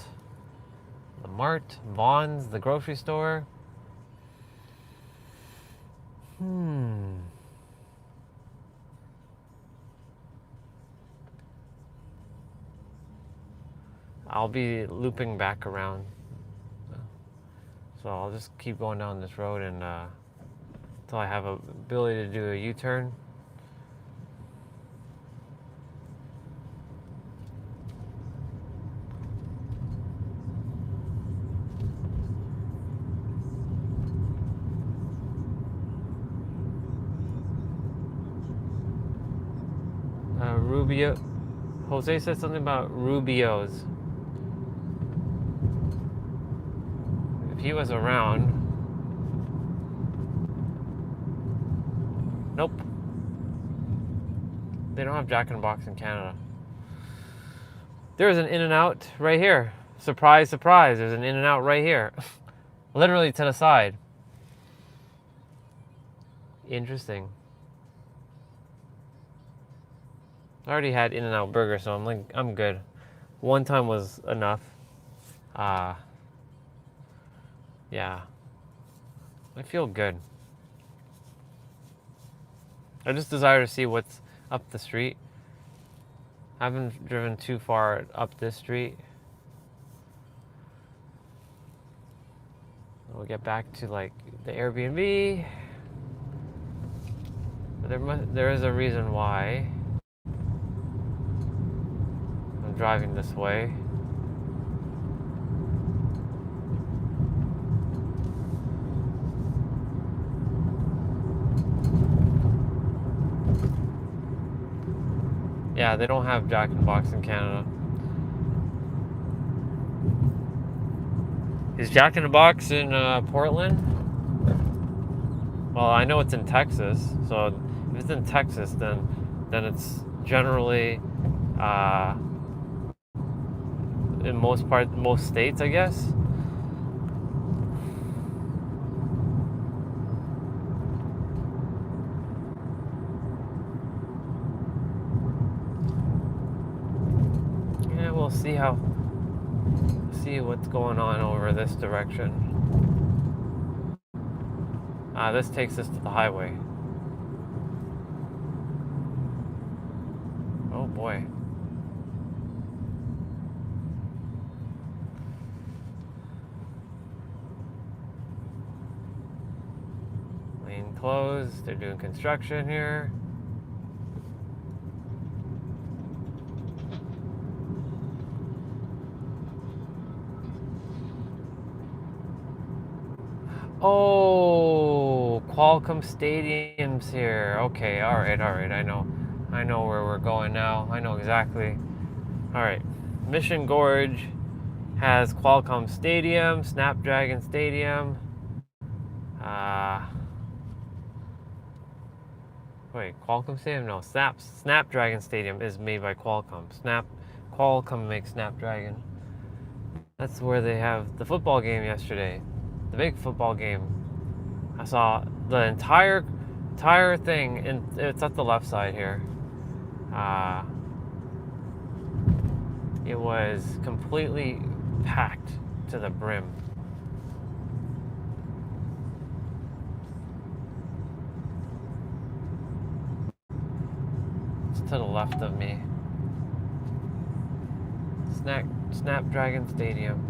[SPEAKER 1] The Mart. Vaughn's, the grocery store. I'll be looping back around. So I'll just keep going down this road and until I have a ability to do a U-turn. Rubio. Jose said something about Rubio's. If he was around. Nope. They don't have Jack in the Box in Canada. There's an In-N-Out right here. Surprise, surprise. There's an In-N-Out right here. Literally to the side. Interesting. I already had In-N-Out burger, so I'm good. One time was enough. Yeah. I feel good. I just desire to see what's up the street. I haven't driven too far up this street. We'll get back to like the Airbnb. But there is a reason why I'm driving this way. Yeah, they don't have Jack in the Box in Canada. Is Jack in the Box in Portland? Well, I know it's in Texas, so if it's in Texas, then it's generally in most states, I guess. We'll see what's going on over this direction. This takes us to the highway. Oh boy. Lane closed. They're doing construction here. Oh, Qualcomm Stadium's here. Okay, all right. I know where we're going now. I know exactly. All right, Mission Gorge has Qualcomm Stadium, Snapdragon Stadium. Wait, Qualcomm Stadium? No, Snapdragon Stadium is made by Qualcomm. Qualcomm makes Snapdragon. That's where they have the football game yesterday. The big football game. I saw the entire thing, and it's at the left side here. It was completely packed to the brim. It's to the left of me. Snapdragon Stadium.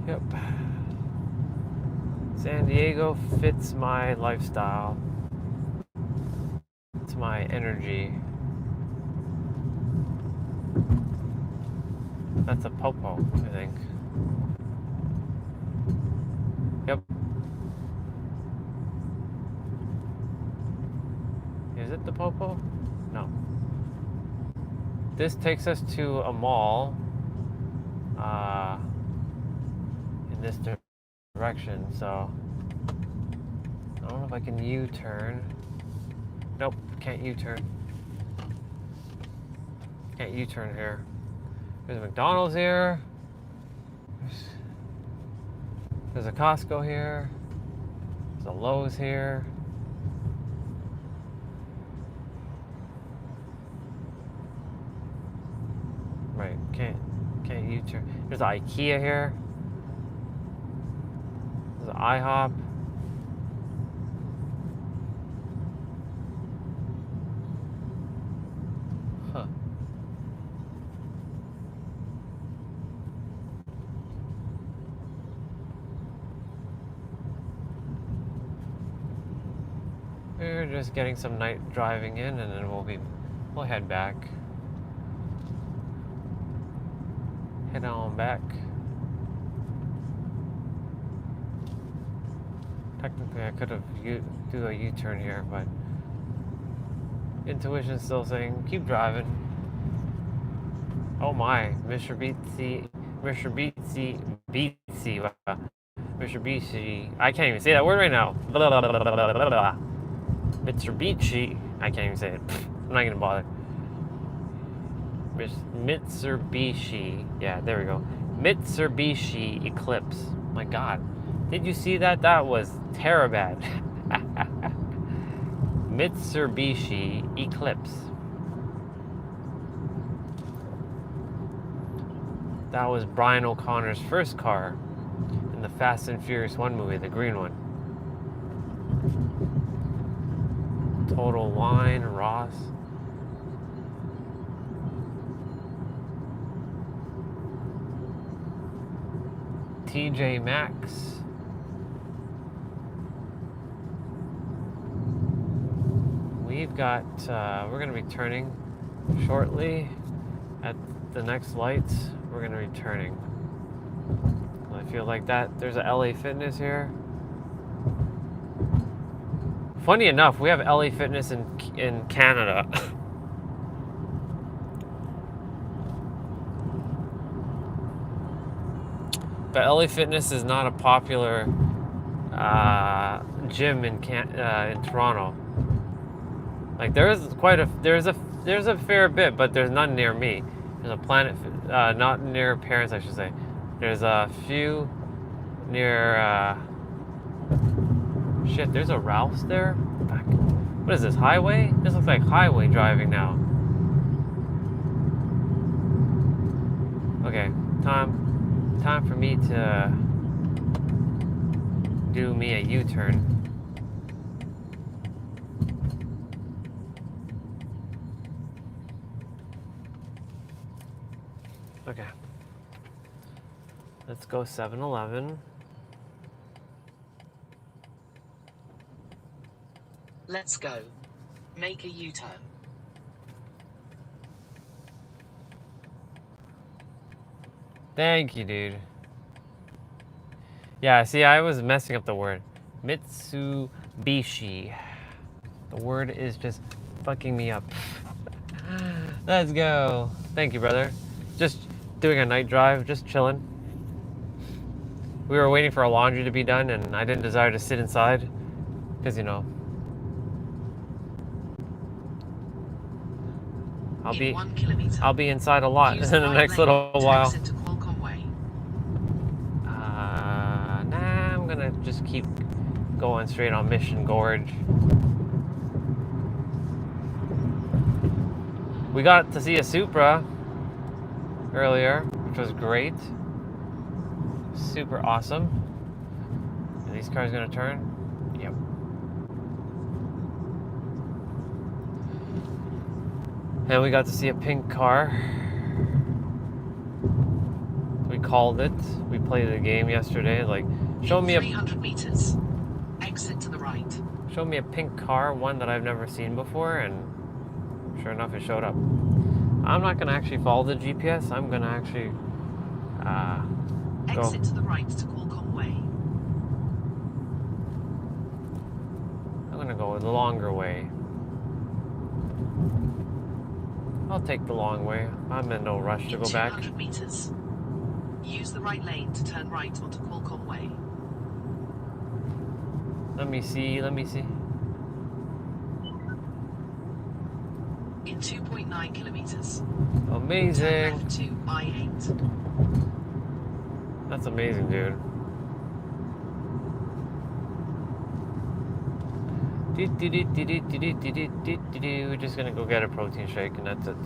[SPEAKER 1] Yep. San Diego fits my lifestyle. It's my energy. That's a popo, I think. Yep. Is it the popo? No. This takes us to a mall in this direction, so I don't know if I can U-turn. Nope, can't U-turn. Can't U-turn here. There's a McDonald's here. There's a Costco here. There's a Lowe's here. Right, can't U-turn. There's an IKEA here. There's an IHOP. Huh. We're just getting some night driving in, and then we'll head back. Head on back. Technically, I could have do a U-turn here, but intuition's still saying keep driving. Oh my, Mr. Beatsy, I can't even say that word right now. Mr. Beachy, I can't even say it. I'm not gonna bother. Mitsubishi, yeah, there we go. Mitsubishi Eclipse. My God, did you see that? That was terribad. Mitsubishi Eclipse. That was Brian O'Connor's first car in the Fast and Furious 1 movie, the green one. Total Wine, Ross. TJ Maxx. We've got, we're going to be turning shortly at the next lights. We're going to be turning. I feel like that. There's a LA Fitness here. Funny enough, we have LA Fitness in Canada. But LA Fitness is not a popular gym in Toronto. Like there's a fair bit, but there's none near me. There's a Planet, not near Paris, I should say. There's a few near. Shit, there's a Ralph's there. What is this, highway? This looks like highway driving now. Okay, time for me to do me a U-turn. Okay. Let's go 7-Eleven.
[SPEAKER 7] Let's go. Make a U-turn.
[SPEAKER 1] Thank you, dude. Yeah, see, I was messing up the word. Mitsubishi. The word is just fucking me up. Let's go. Thank you, brother. Just doing a night drive, just chilling. we were waiting for our laundry to be done, and I didn't desire to sit inside because, you know,
[SPEAKER 7] In 1 kilometer.
[SPEAKER 1] I'll be inside a lot in
[SPEAKER 7] Use
[SPEAKER 1] the
[SPEAKER 7] right
[SPEAKER 1] next
[SPEAKER 7] lane
[SPEAKER 1] little
[SPEAKER 7] to
[SPEAKER 1] while.
[SPEAKER 7] exit to Qualcomm Way.
[SPEAKER 1] Nah, I'm gonna just keep going straight on Mission Gorge. We got to see a Supra earlier, which was great. Super awesome. Are these cars gonna turn? Yep. And we got to see a pink car. We called it. We played the game yesterday. Like, show me
[SPEAKER 7] 300 meters. Exit to the right.
[SPEAKER 1] Show me a pink car, one that I've never seen before, and sure enough, it showed up. I'm not gonna actually follow the GPS. I'm gonna actually go.
[SPEAKER 7] Exit to the right to Qualcomm Way.
[SPEAKER 1] I'm gonna go the longer way. I'll take the long way. I'm in no rush to
[SPEAKER 7] In
[SPEAKER 1] go back.
[SPEAKER 7] 200 meters. Use the right lane to turn right onto Qualcomm Way.
[SPEAKER 1] Let me see.
[SPEAKER 7] In 2.9 kilometers. Turn
[SPEAKER 1] Amazing.
[SPEAKER 7] left to I-8.
[SPEAKER 1] That's amazing, dude. We're just gonna go get a protein shake and that's it.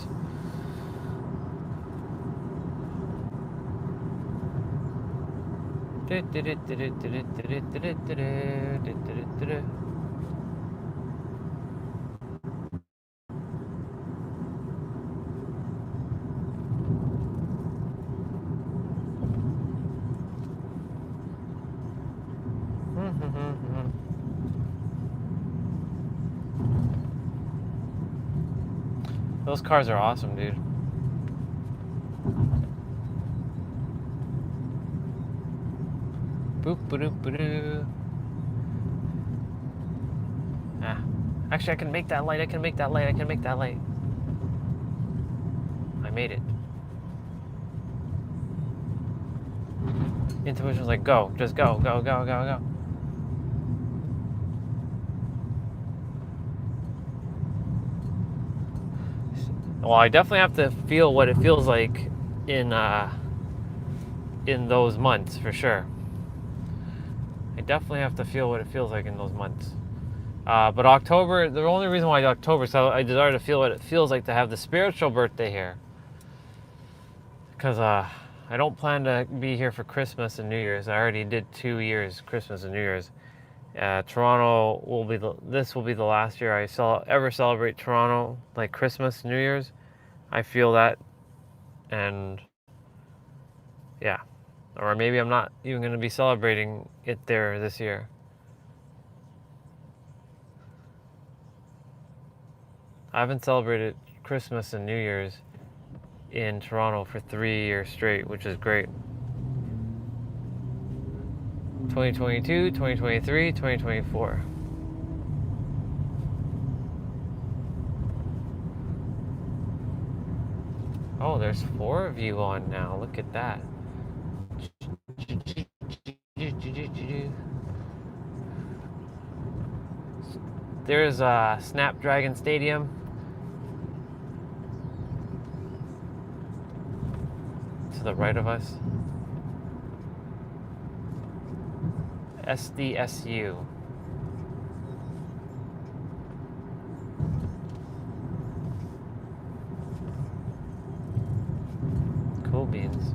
[SPEAKER 1] Those cars are awesome, dude. Boop boop boop. Ah, actually, I can make that light. I can make that light. I made it. Intuition was like, go, just go. Well, I definitely have to feel what it feels like in those months, for sure. I definitely have to feel what it feels like in those months. But October, the only reason why October, so I desire to feel what it feels like to have the spiritual birthday here. Because I don't plan to be here for Christmas and New Year's. I already did 2 years, Christmas and New Year's. Toronto will be this will be the last year I ever celebrate Toronto, like Christmas, New Year's. I feel that, and yeah, or maybe I'm not even going to be celebrating it there this year. I haven't celebrated Christmas and New Year's in Toronto for 3 years straight, which is great. 2022, 2023, 2024. Oh, there's 4 of you on now. Look at that. There's Snapdragon Stadium. To the right of us. SDSU. Cool beans.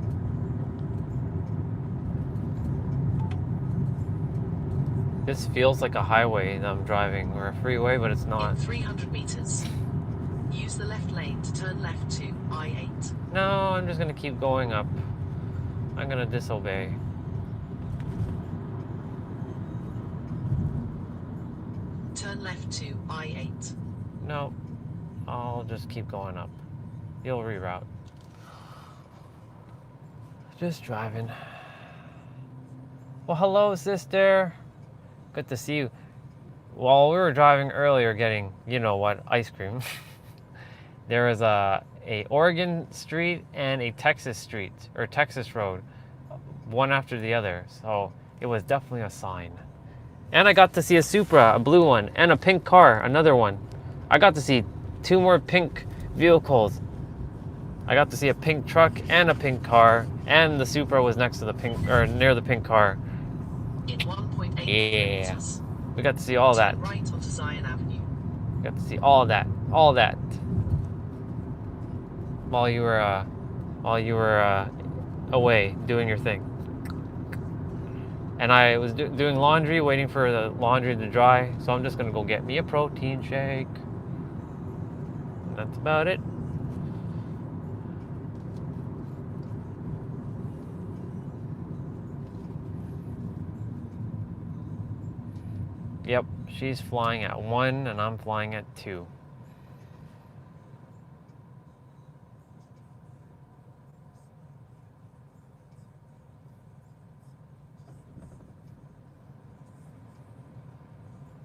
[SPEAKER 1] This feels like a highway that I'm driving, or a freeway, but it's not.
[SPEAKER 7] In 300 meters. Use the left lane to turn left to I-8.
[SPEAKER 1] No, I'm just gonna keep going up. I'm gonna disobey.
[SPEAKER 7] Turn left to I-8.
[SPEAKER 1] No, I'll just keep going up. You'll reroute. Just driving. Well, hello, sister. Good to see you. While we were driving earlier getting, you know what, ice cream, there was a Oregon street and a Texas street, or Texas road, one after the other. So it was definitely a sign. And I got to see a Supra, a blue one, and a pink car, another one. I got to see 2 more pink vehicles. I got to see a pink truck and a pink car, and the Supra was next to the pink, or near the pink car.
[SPEAKER 7] In 1.8
[SPEAKER 1] Yeah.
[SPEAKER 7] kilometers.
[SPEAKER 1] We got to see all that.
[SPEAKER 7] Turn right onto Zion Avenue.
[SPEAKER 1] We got to see all that. While you were away doing your thing. And I was doing laundry, waiting for the laundry to dry. So I'm just gonna go get me a protein shake. And that's about it. Yep, she's flying at 1 and I'm flying at 2.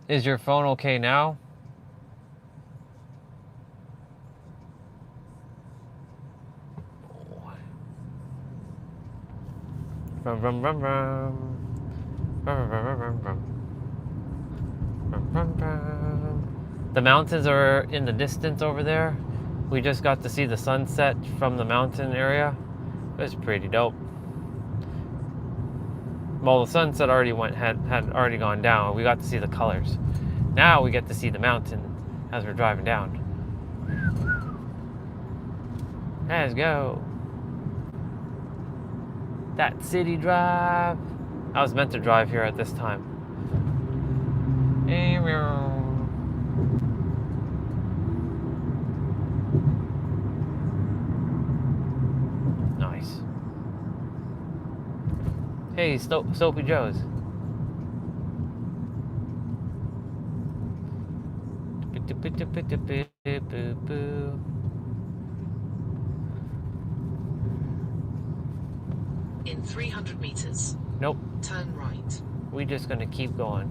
[SPEAKER 1] Is your phone okay now? Rum, rum, rum, rum. Rum, rum, rum, rum, rum. Rum, rum, rum. The mountains are in the distance over there. We just got to see the sunset from the mountain area. It was pretty dope. Well, the sunset had already gone down. We got to see the colors. Now we get to see the mountain as we're driving down. Let's go. That city drive. I was meant to drive here at this time. Nice. Hey, Soapy Joe's.
[SPEAKER 7] In 300 meters.
[SPEAKER 1] Nope.
[SPEAKER 7] Turn right.
[SPEAKER 1] We're just gonna keep going.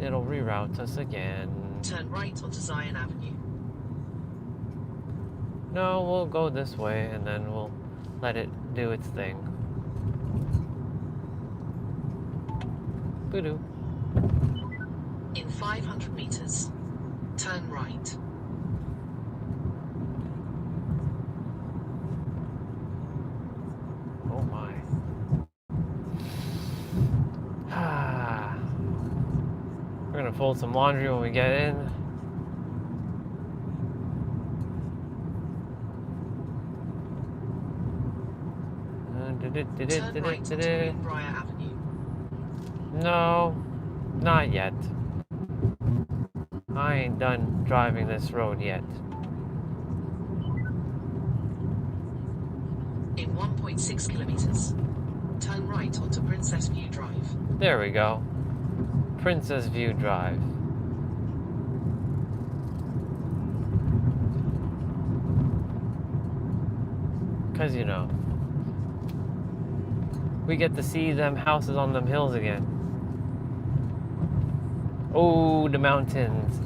[SPEAKER 1] It'll reroute us again.
[SPEAKER 7] Turn right onto Zion Avenue.
[SPEAKER 1] No, we'll go this way and then we'll let it do its thing. Boo-doo.
[SPEAKER 7] In 500 meters. Turn right.
[SPEAKER 1] Oh my. We're gonna fold some laundry when we get in.
[SPEAKER 7] Turn right onto Greenbrier Avenue.
[SPEAKER 1] No, not yet. I ain't done driving this road yet.
[SPEAKER 7] In 1.6 kilometers. Turn right onto Princess View Drive.
[SPEAKER 1] There we go. Princess View Drive. Cause you know, we get to see them houses on them hills again. Oh, the mountains.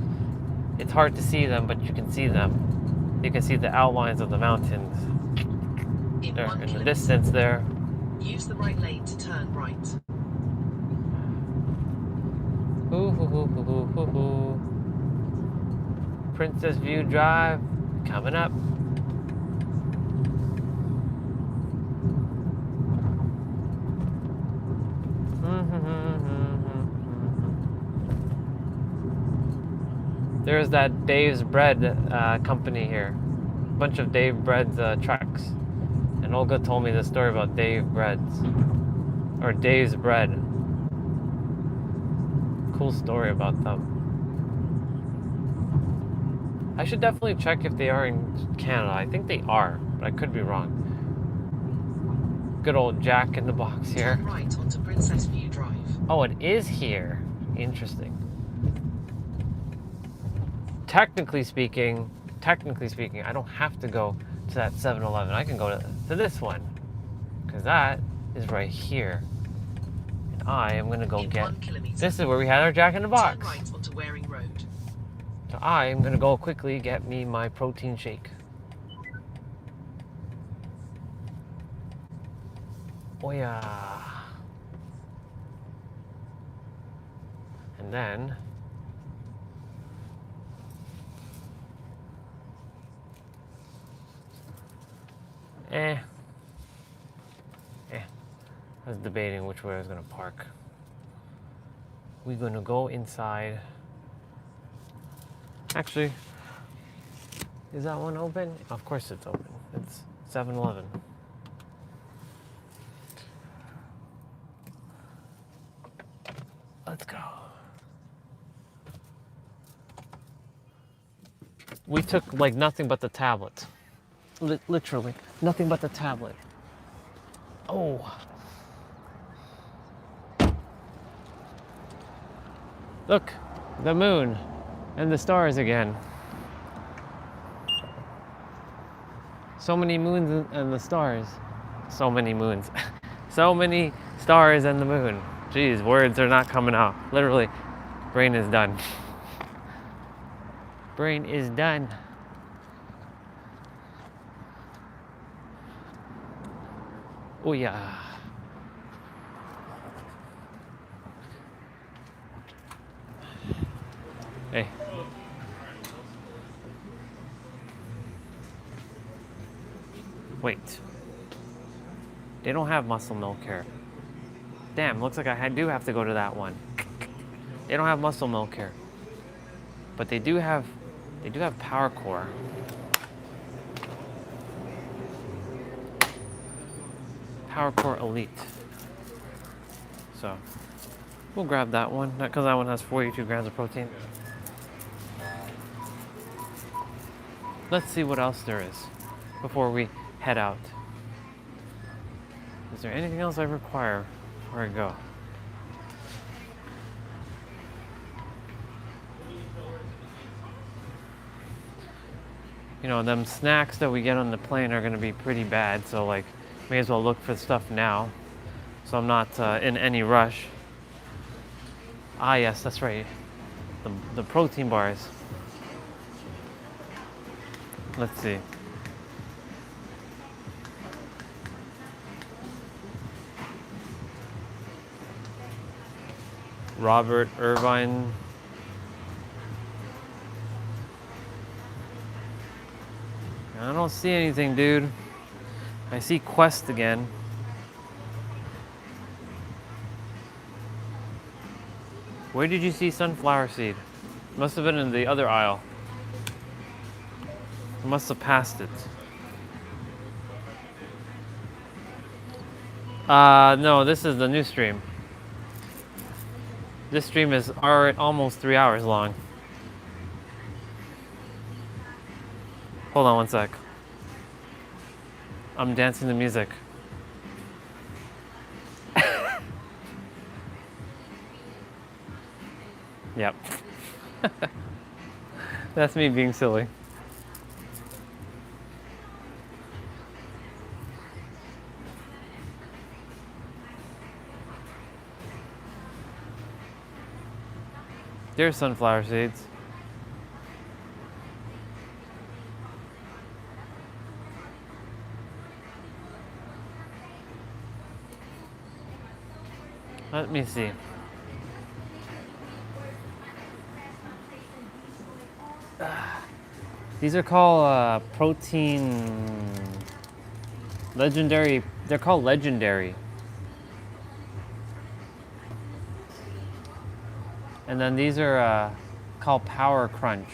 [SPEAKER 1] It's hard to see them, but you can see them. You can see the outlines of the mountains.
[SPEAKER 7] In
[SPEAKER 1] They're
[SPEAKER 7] 1
[SPEAKER 1] in the
[SPEAKER 7] kilometer.
[SPEAKER 1] distance there.
[SPEAKER 7] Use the right lane to turn right.
[SPEAKER 1] Hoo, hoo, hoo, hoo, hoo, hoo, hoo. Princess View Drive coming up. There's that Dave's Bread company here. A bunch of Dave Bread's trucks. And Olga told me this story about Dave Bread's. Or Dave's Bread. Cool story about them. I should definitely check if they are in Canada. I think they are, but I could be wrong. Good old Jack in the Box here.
[SPEAKER 7] Turn right onto Princess View Drive.
[SPEAKER 1] Oh, it is here. Interesting. Technically speaking, I don't have to go to that 7-Eleven. I can go to this one, because that is right here. And I am gonna go
[SPEAKER 7] In
[SPEAKER 1] get.
[SPEAKER 7] 1 kilometer,
[SPEAKER 1] This is where we had our Jack in the
[SPEAKER 7] turn
[SPEAKER 1] Box.
[SPEAKER 7] right onto Waring Road.
[SPEAKER 1] So I am gonna go quickly get me my protein shake. Oh yeah. And then I was debating which way I was gonna park. We're gonna go inside. Actually, is that one open? Of course it's open. It's 7-Eleven. Let's go. We took like nothing but the tablet. Literally, nothing but the tablet. Oh. Look, the moon and the stars again. So many moons and the stars. So many moons. So many stars and the moon. Jeez, words are not coming out. Literally, brain is done. Brain is done. Oh yeah. Hey. Wait. They don't have muscle milk here. Damn, looks like I do have to go to that one. They don't have muscle milk here. But they do have Power Core. Power Core Elite. So we'll grab that one, because that one has 42 grams of protein. Let's see what else there is before we head out. Is there anything else I require before I go? You know, them snacks that we get on the plane are gonna be pretty bad, so like, may as well look for stuff now, so I'm not in any rush. Ah yes, that's right, the protein bars. Let's see. Robert Irvine. I don't see anything, dude. I see Quest again. Where did you see sunflower seed? Must have been in the other aisle. I must have passed it. No, this is the new stream. This stream is almost 3 hours long. Hold on one sec. I'm dancing to music. Yep. That's me being silly. There's sunflower seeds. Let me see. These are called protein legendary. They're called legendary. And then these are called Power Crunch.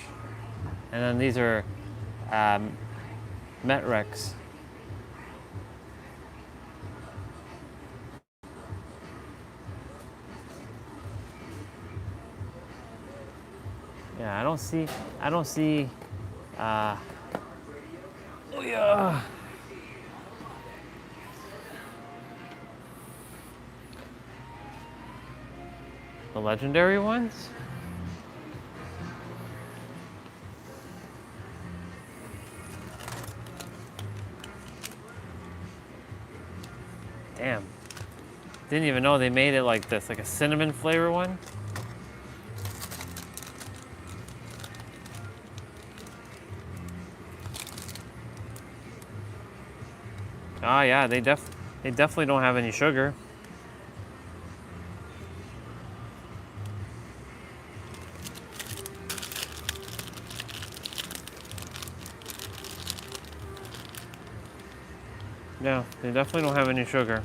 [SPEAKER 1] And then these are Metrex. Yeah, I don't see, oh yeah. The legendary ones? Damn. Didn't even know they made it like this, like a cinnamon flavor one. Ah, yeah, they definitely don't have any sugar. Yeah, they definitely don't have any sugar.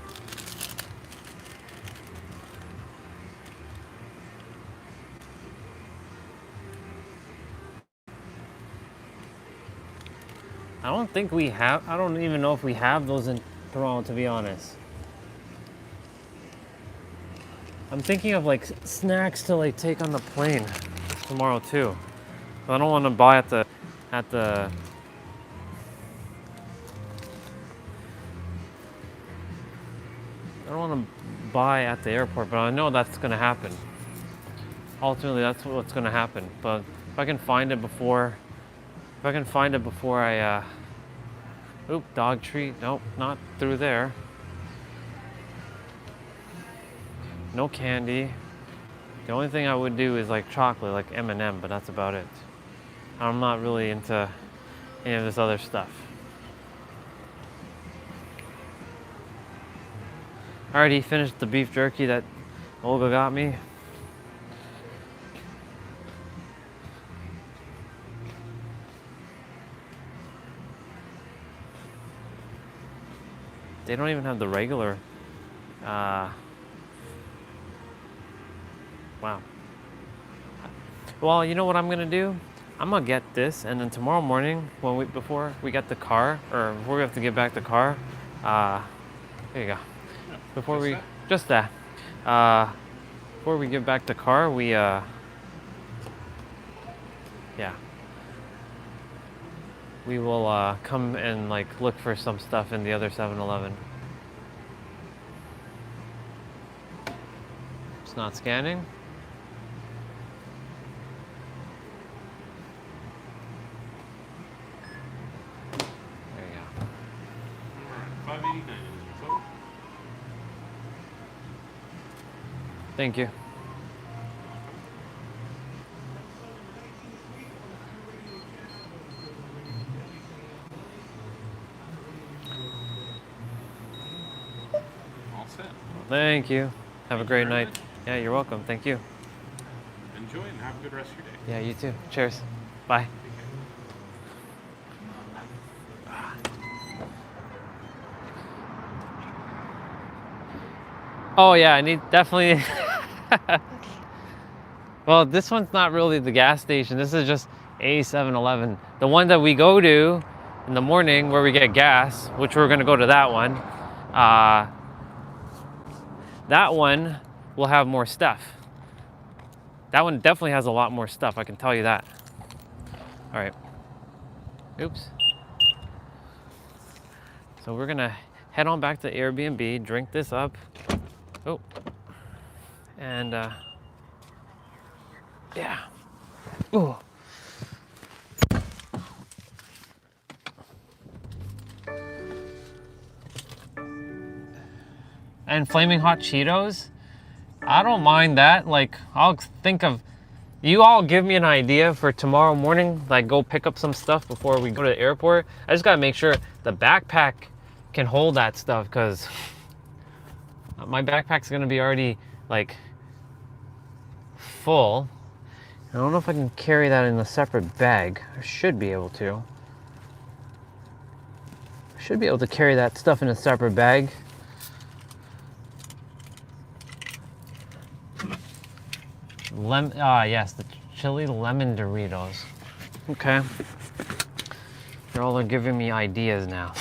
[SPEAKER 1] I don't think we have, I don't even know if we have those in Toronto, to be honest. I'm thinking of like snacks to like take on the plane tomorrow too. But I don't want to buy at the I don't want to buy at the airport, but I know that's going to happen. Ultimately, that's what's going to happen. But if I can find it before, I, oop, dog treat. Nope, not through there. No candy. The only thing I would do is like chocolate, like M&M, but that's about it. I'm not really into any of this other stuff. I already finished the beef jerky that Olga got me. They don't even have the regular. Wow. Well, you know what I'm gonna do? I'm gonna get this, and then tomorrow morning, before we get the car, or before we have to get back the car, there you go. Before we, just that. Before we get back the car, yeah. We will come and like look for some stuff in the other 7-Eleven. It's not scanning. There you go.
[SPEAKER 8] Alright, $5.89 is your total.
[SPEAKER 1] Thank you.
[SPEAKER 8] All set.
[SPEAKER 1] Thank you. Have a great
[SPEAKER 8] very
[SPEAKER 1] night.
[SPEAKER 8] much.
[SPEAKER 1] Yeah, you're welcome. Thank you.
[SPEAKER 8] Enjoy and have a good rest of your day.
[SPEAKER 1] Yeah, you too. Cheers. Bye. Oh yeah, I need definitely. Well, this one's not really the gas station. This is just a 7-Eleven. The one that we go to in the morning where we get gas, which we're gonna go to that one. That one will have more stuff. That one definitely has a lot more stuff, I can tell you that. All right. Oops. So we're gonna head on back to Airbnb, drink this up. Oh. And yeah. Ooh. And flaming hot Cheetos, I don't mind that. Like, I'll think of, you all give me an idea for tomorrow morning, like go pick up some stuff before we go to the airport. I just gotta make sure the backpack can hold that stuff, because my backpack's gonna be already like full. I don't know if I can carry that in a separate bag. I should be able to. I should be able to carry that stuff in a separate bag. Yes, the chili lemon Doritos. Okay. Y'all are giving me ideas now.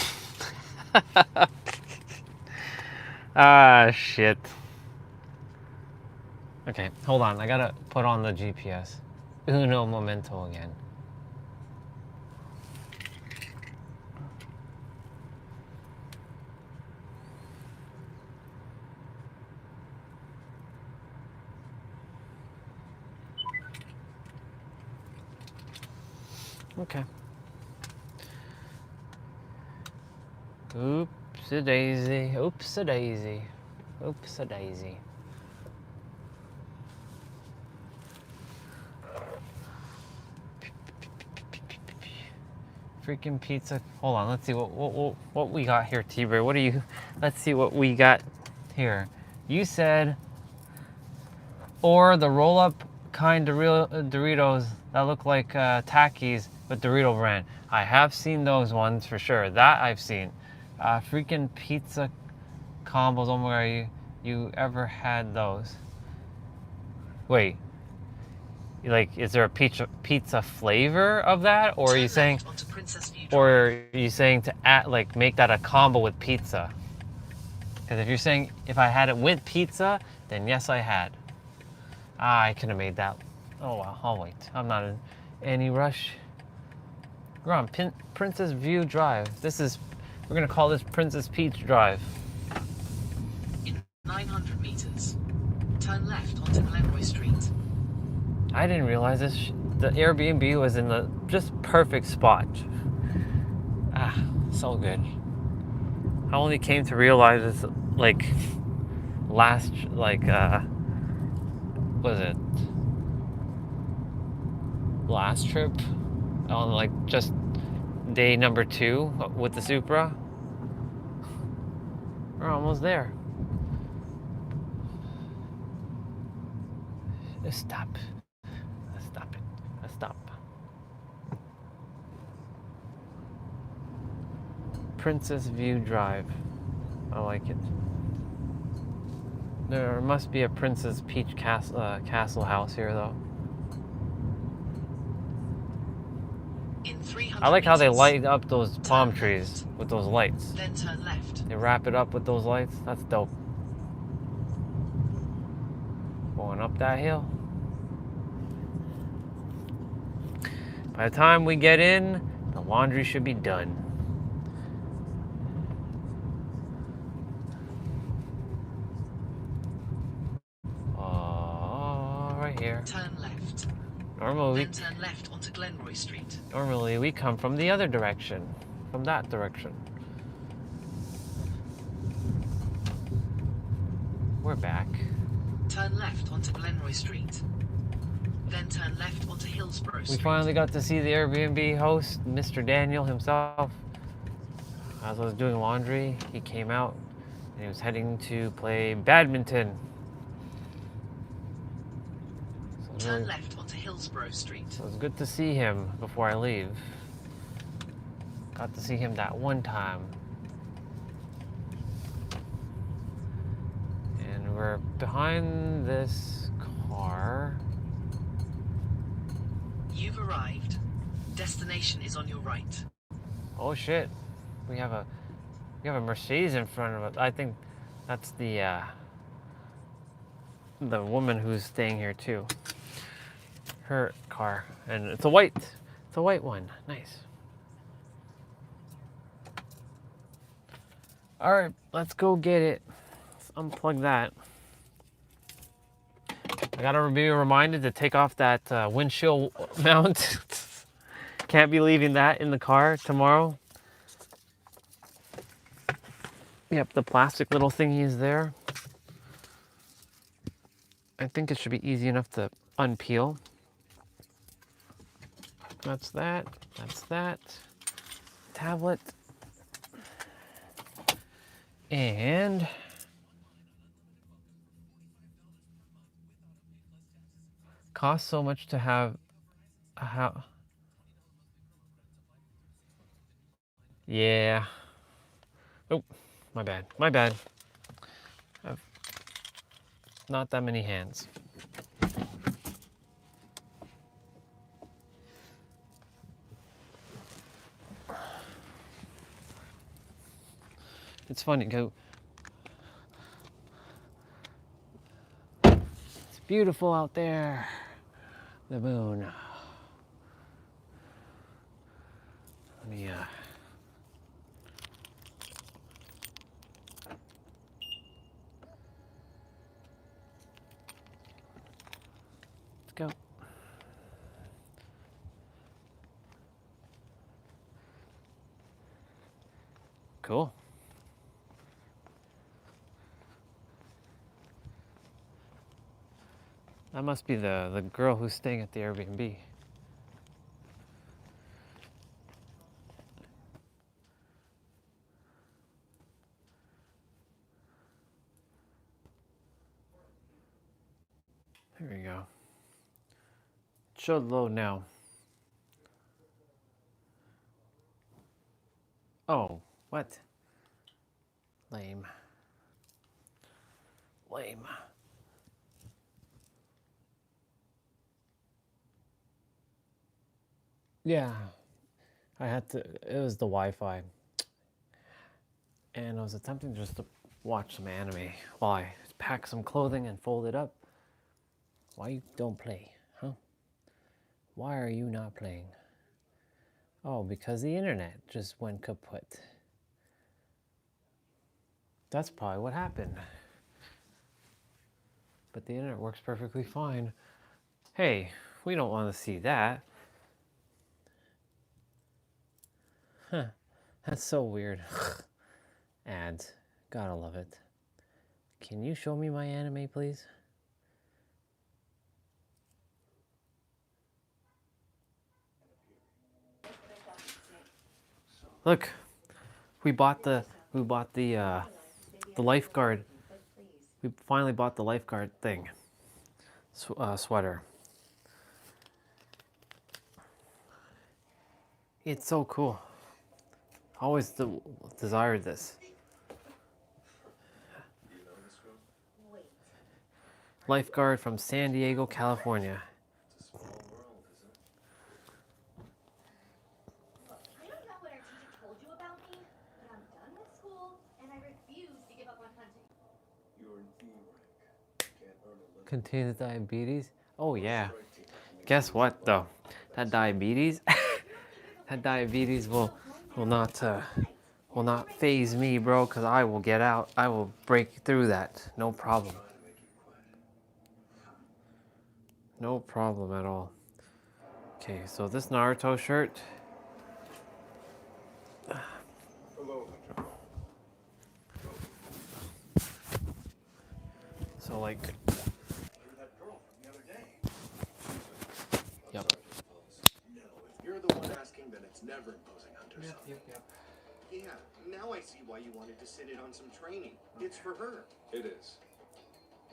[SPEAKER 1] Ah, shit. Okay, hold on. I gotta put on the GPS. Uno momento again. Okay. Oops-a-daisy, oops-a-daisy. Oops, a daisy. Freaking pizza. Hold on, let's see what we got here, T-Bear. What do you, let's see what we got here. You said, or the roll-up kind Doritos that look like Takis with Dorito brand. I have seen those ones for sure. That I've seen. Freaking pizza combos. Oh my god, you ever had those? Wait. Like, is there a pizza flavor of that, or are you saying, or are you saying to add, like, make that a combo with pizza? Because if you're saying if I had it with pizza, then yes, I had. I could have made that. Oh well, I'll wait. I'm not in any rush. We're on Princess View Drive. We're gonna call this Princess Peach Drive.
[SPEAKER 7] In 900 meters, turn left onto Glenroy Street.
[SPEAKER 1] I didn't realize this. The Airbnb was in the just perfect spot. Ah, so good. I only came to realize this like last what was it? Last trip on like just day number 2 with the Supra. We're almost there. Stop. Stop it. Stop. Princess View Drive. I like it. There must be a Princess Peach castle house here, though.
[SPEAKER 7] In 300
[SPEAKER 1] I like how they
[SPEAKER 7] meters,
[SPEAKER 1] light up those palm
[SPEAKER 7] turn
[SPEAKER 1] trees
[SPEAKER 7] left.
[SPEAKER 1] with those lights.
[SPEAKER 7] Then turn left.
[SPEAKER 1] They wrap it up with those lights. That's dope. Going up that hill. By the time we get in, the laundry should be done. Oh, right here.
[SPEAKER 7] Turn left.
[SPEAKER 1] Normally,
[SPEAKER 7] Then turn left onto Glenroy Street.
[SPEAKER 1] normally we come from the other direction, from that direction. We're back.
[SPEAKER 7] Turn left onto Glenroy Street. Then turn left onto Hillsborough
[SPEAKER 1] We
[SPEAKER 7] Street.
[SPEAKER 1] finally got to see the Airbnb host, Mr. Daniel himself. As I was doing laundry, he came out and he was heading to play badminton. So
[SPEAKER 7] Turn left onto Hillsborough Street.
[SPEAKER 1] it was good to see him before I leave. Got to see him that one time. And we're behind this car.
[SPEAKER 7] You've arrived. Destination is on your right.
[SPEAKER 1] Oh shit. We have a Mercedes in front of us. I think that's the woman who's staying here too. Her car. And it's a white one. Nice. Alright, let's go get it. Let's unplug that. I gotta be reminded to take off that windshield mount. Can't be leaving that in the car tomorrow. Yep, the plastic little thingy is there. I think it should be easy enough to unpeel. That's that. That's that. Tablet. And costs so much to have a house. Yeah. Oh, my bad. My bad. I've not that many hands. It's funny, it's beautiful out there. The moon. Let me let's go. Cool. That must be the girl who's staying at the Airbnb. There we go. It should load now. Oh, what? Lame. Lame. Yeah, I had to, it was the Wi-Fi. And I was attempting just to watch some anime while I pack some clothing and fold it up. Why you don't play, huh? Why are you not playing? Oh, because the internet just went kaput. That's probably what happened. But the internet works perfectly fine. Hey, we don't want to see that. Huh, that's so weird. Ads, gotta love it. Can you show me my anime, please? Look, we bought the lifeguard. We finally bought the lifeguard thing. Sweater. It's so cool. Always desired this. Lifeguard from San Diego, California.
[SPEAKER 9] I don't know what our teacher told you about me, but I'm done with school and I refuse to give up on hunting.
[SPEAKER 2] You're an E rank. Can't earn a living.
[SPEAKER 1] Contains diabetes. Oh yeah. Guess what though? That diabetes, that diabetes will not phase me, bro. Cause I will get out. I will break through that. No problem. No problem at all. Okay, so this Naruto shirt.
[SPEAKER 5] Hello.
[SPEAKER 1] So like.
[SPEAKER 6] You're that girl from the other day.
[SPEAKER 1] Yep.
[SPEAKER 6] No, if you're the one asking, then it's never imposing, Hunter. Yeah, now I see why you wanted to sit in on some training. It's for her.
[SPEAKER 2] It is.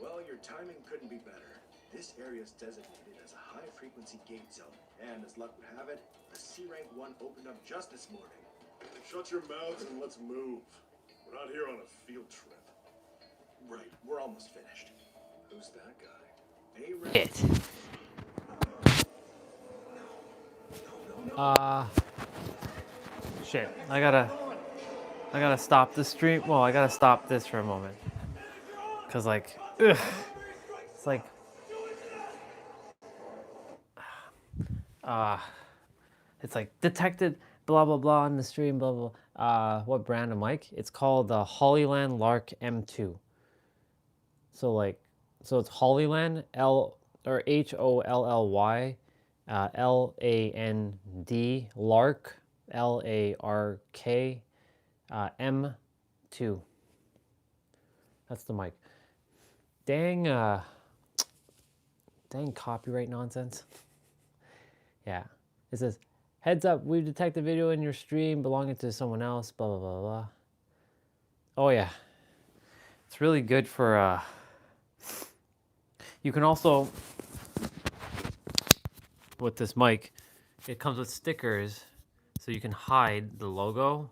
[SPEAKER 6] Well, your timing couldn't be better. This area is designated as a high-frequency gate zone, and as luck would have it, a C-Rank 1 opened up just this morning.
[SPEAKER 5] Shut your mouths and let's move. We're not here on a field trip.
[SPEAKER 6] Right, we're almost finished. Who's that guy? A-Rank.
[SPEAKER 1] It. Shit. I gotta stop the stream. Well, I gotta stop this for a moment. Cause like, ugh. It's like, it's like detected blah blah blah on the stream blah blah. What brand of mic? It's called the Hollyland Lark M2. So like, so it's Hollyland HOLLY LAND Lark LARK M2. That's the mic. Dang copyright nonsense. Yeah. It says, heads up, we've detected video in your stream belonging to someone else, blah, blah, blah, blah. Oh, yeah. It's really good for, you can also, with this mic, it comes with stickers, so you can hide the logo,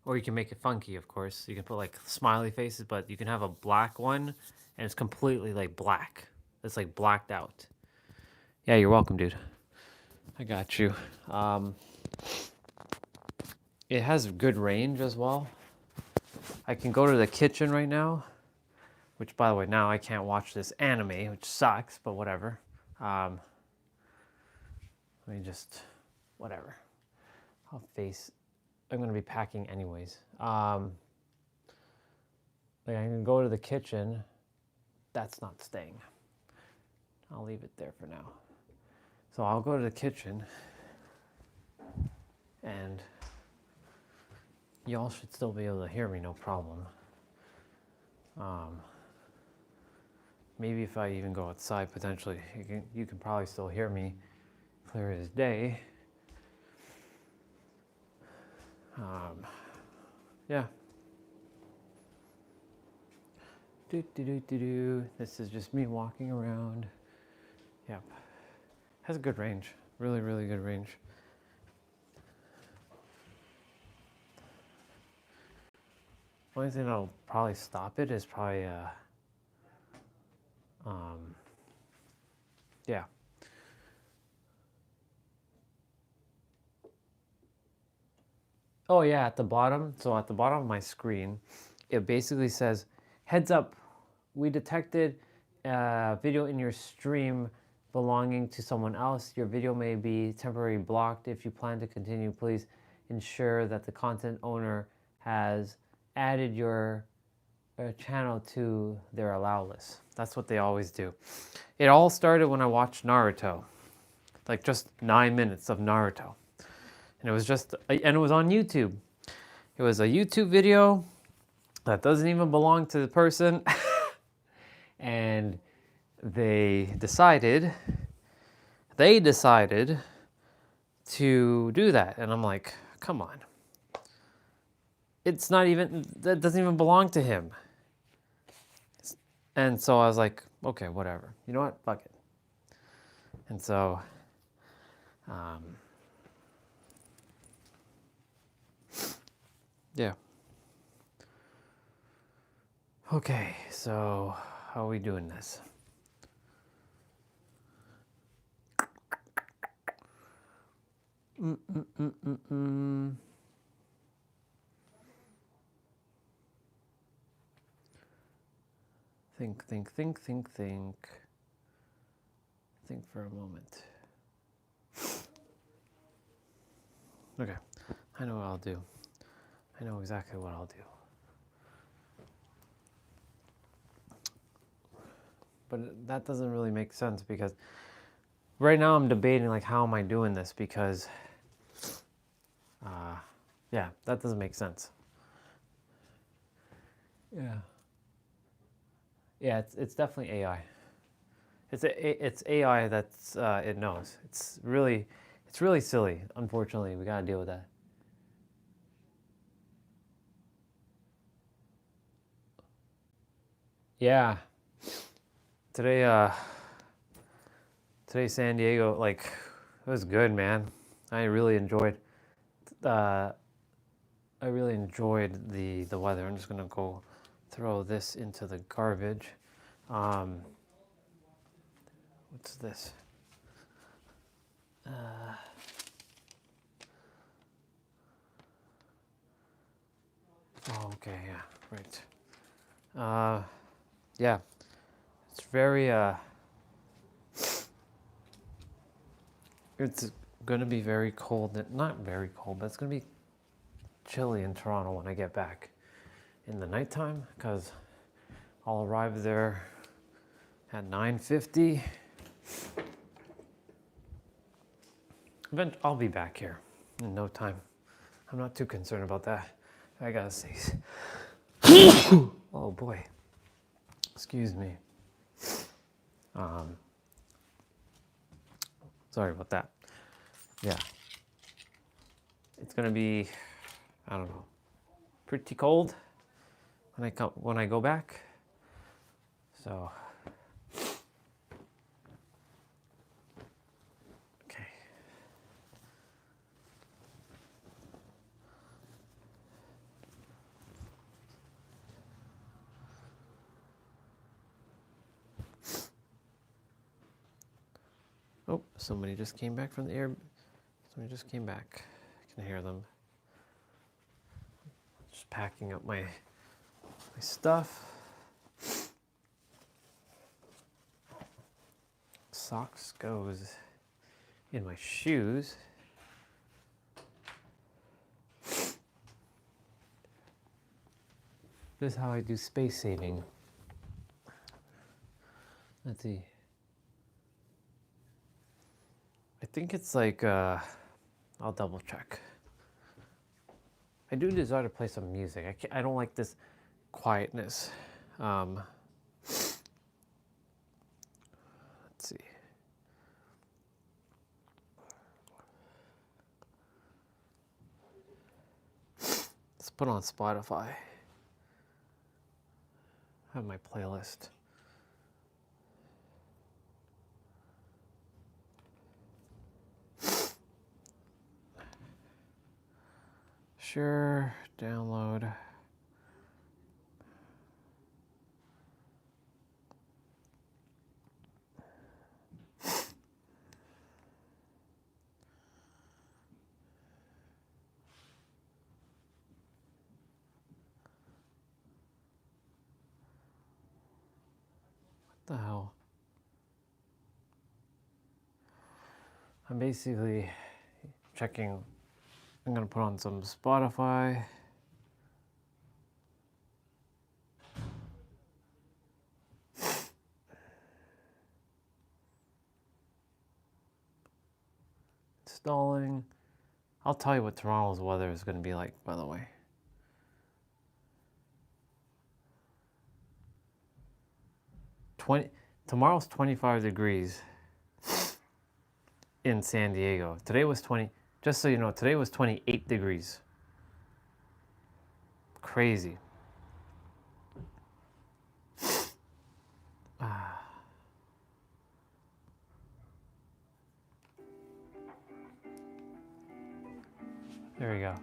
[SPEAKER 1] or you can make it funky, of course. You can put, like, smiley faces, but you can have a black one, and it's completely, like, black. It's, like, blacked out. Yeah, you're welcome, dude. I got you. It has good range as well. I can go to the kitchen right now, which, by the way, now I can't watch this anime, which sucks, but whatever. Let me just, whatever. I'm going to be packing anyways. Like I can go to the kitchen. That's not staying. I'll leave it there for now. So I'll go to the kitchen, and y'all should still be able to hear me, no problem. maybe if I even go outside, potentially, you can probably still hear me clear as day. Yeah. This is just me walking around. Yep. Has a good range. Really, really good range. Only thing that'll probably stop it is probably, yeah. Oh yeah, at the bottom. So at the bottom of my screen, it basically says, heads up, we detected a video in your stream belonging to someone else. Your video may be temporarily blocked. If you plan to continue, please ensure that the content owner has added your channel to their allow list. That's what they always do. It all started when I watched Naruto, like just 9 minutes of Naruto. And it was and it was on YouTube. It was a YouTube video that doesn't even belong to the person. And they decided to do that. And I'm like, come on. It's not even, that doesn't even belong to him. And so I was like, okay, whatever. You know what? Fuck it. And so, yeah. Okay, so how are we doing this? Think for a moment. Okay, I know what I'll do. I know exactly what I'll do. But that doesn't really make sense because right now I'm debating like how am I doing this because yeah, that doesn't make sense. Yeah. Yeah, it's definitely AI. It's AI that's it knows. It's really silly. Unfortunately, we gotta deal with that. Yeah. Today San Diego, like, it was good, man. I really enjoyed the weather. I'm just gonna go throw this into the garbage. What's this? Oh, okay, yeah, right. Yeah, it's very, it's gonna be very cold, not very cold, but it's gonna be chilly in Toronto when I get back in the nighttime, because I'll arrive there at 9:50. I'll be back here in no time. I'm not too concerned about that. I gotta sneeze. Oh boy. Excuse me. Sorry about that. Yeah. It's gonna be, I don't know, pretty cold when I go back. So okay. Oh, somebody just came back from the air. Somebody just came back. I can hear them. Just packing up my stuff. Socks goes in my shoes. This is how I do space saving. Let's see. I think it's like, I'll double check. I do desire to play some music. I don't like this quietness. Let's see. Let's put on Spotify. I have my playlist. Sure, download. What the hell? I'm basically checking. I'm gonna put on some Spotify. Installing. I'll tell you what Toronto's weather is gonna be like, by the way. Tomorrow's 25 degrees in San Diego. Today was 20. Just so you know, today was 28 degrees. Crazy. There we go.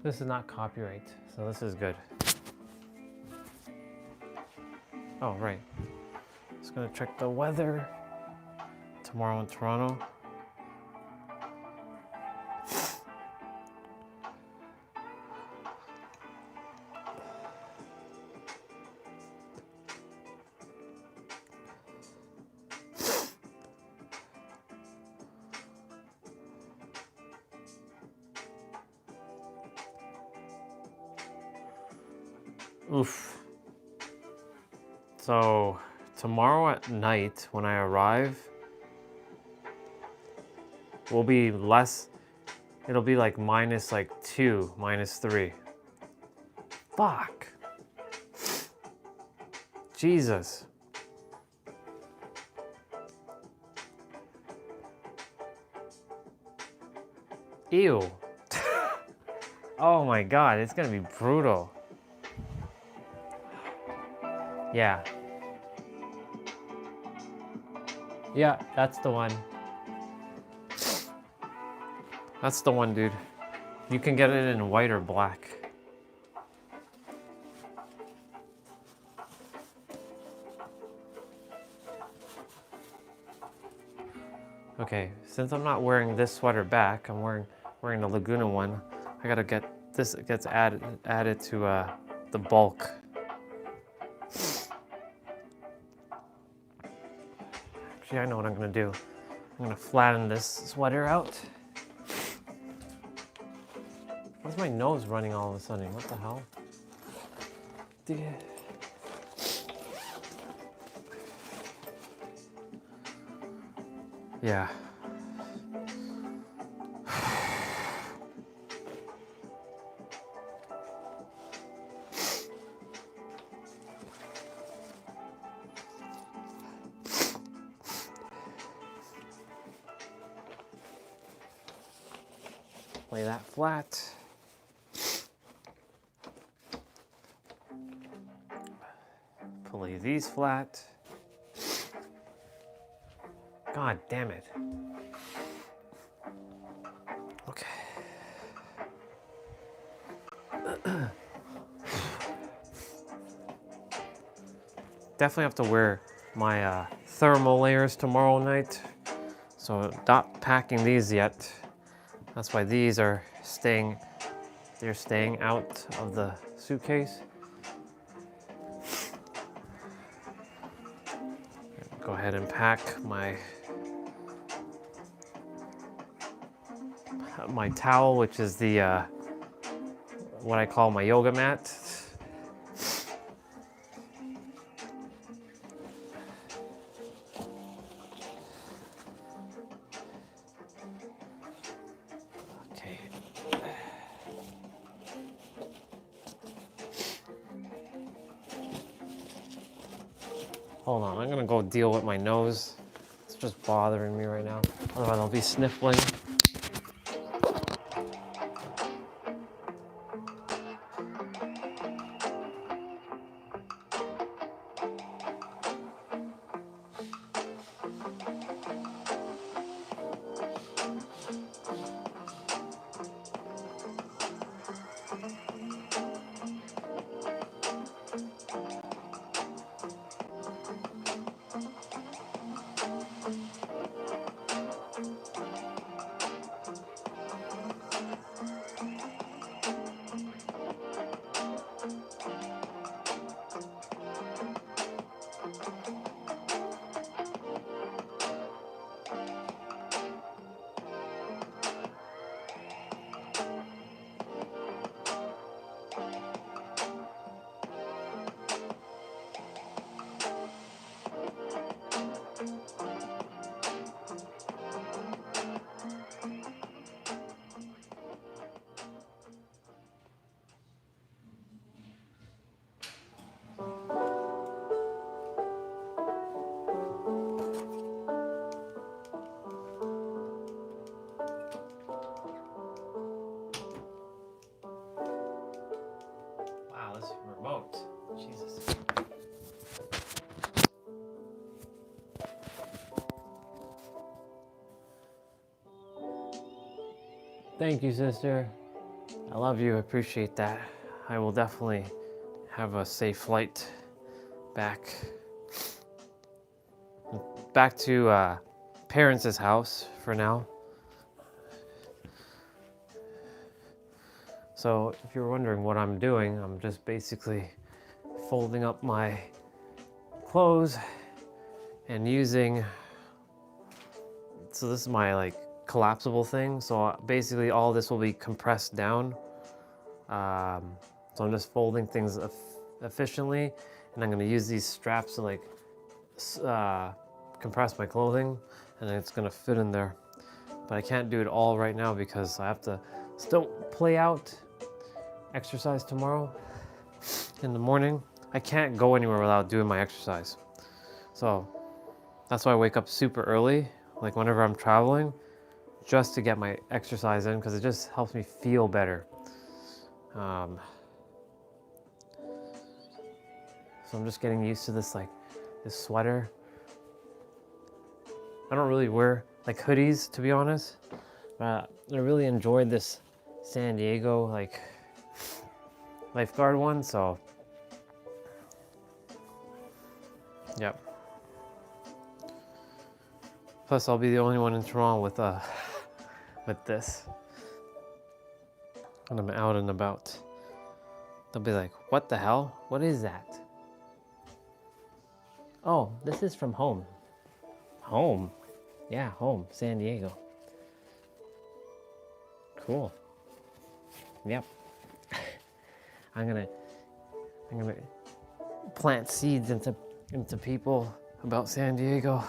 [SPEAKER 1] This is not copyright, so this is good. Oh, right. Just gonna check the weather tomorrow in Toronto. Oof. So tomorrow at night when I arrive, will be less, it'll be like minus like 2, minus 3. Fuck. Jesus. Ew. Oh my God, it's gonna be brutal. Yeah. Yeah, that's the one. That's the one, dude. You can get it in white or black. Okay, since I'm not wearing this sweater back, I'm wearing the Laguna one. I gotta get this. It gets added to the bulk. Actually, I know what I'm gonna do. I'm gonna flatten this sweater out. Why's my nose running all of a sudden? What the hell? Yeah. Lay that flat. Lay these flat. God damn it. Okay. Definitely have to wear my thermal layers tomorrow night. So not packing these yet. That's why these are staying out of the suitcase. Go ahead and pack my towel, which is the what I call my yoga mat. Okay. Hold on, I'm gonna go deal with my nose. It's just bothering me right now. Otherwise I'll be sniffling. Wow, this remote. Jesus. Thank you, sister. I love you. I appreciate that. I will definitely have a safe flight back to parents' house for now. So if you're wondering what I'm doing, I'm just basically folding up my clothes and using, so this is my like collapsible thing. So basically all this will be compressed down. So I'm just folding things efficiently, and I'm gonna use these straps to like compress my clothing, and then it's gonna fit in there. But I can't do it all right now because I have to still play out, exercise tomorrow in the morning. I can't go anywhere without doing my exercise. So that's why I wake up super early, like whenever I'm traveling, just to get my exercise in, because it just helps me feel better. So I'm just getting used to this sweater. I don't really wear like hoodies, to be honest. But I really enjoyed this San Diego like lifeguard one, so yep. Plus I'll be the only one in Toronto with this. When I'm out and about. They'll be like, what the hell? What is that? Oh, this is from home. Home? Yeah, home, San Diego. Cool. Yep. I'm gonna plant seeds into people about San Diego.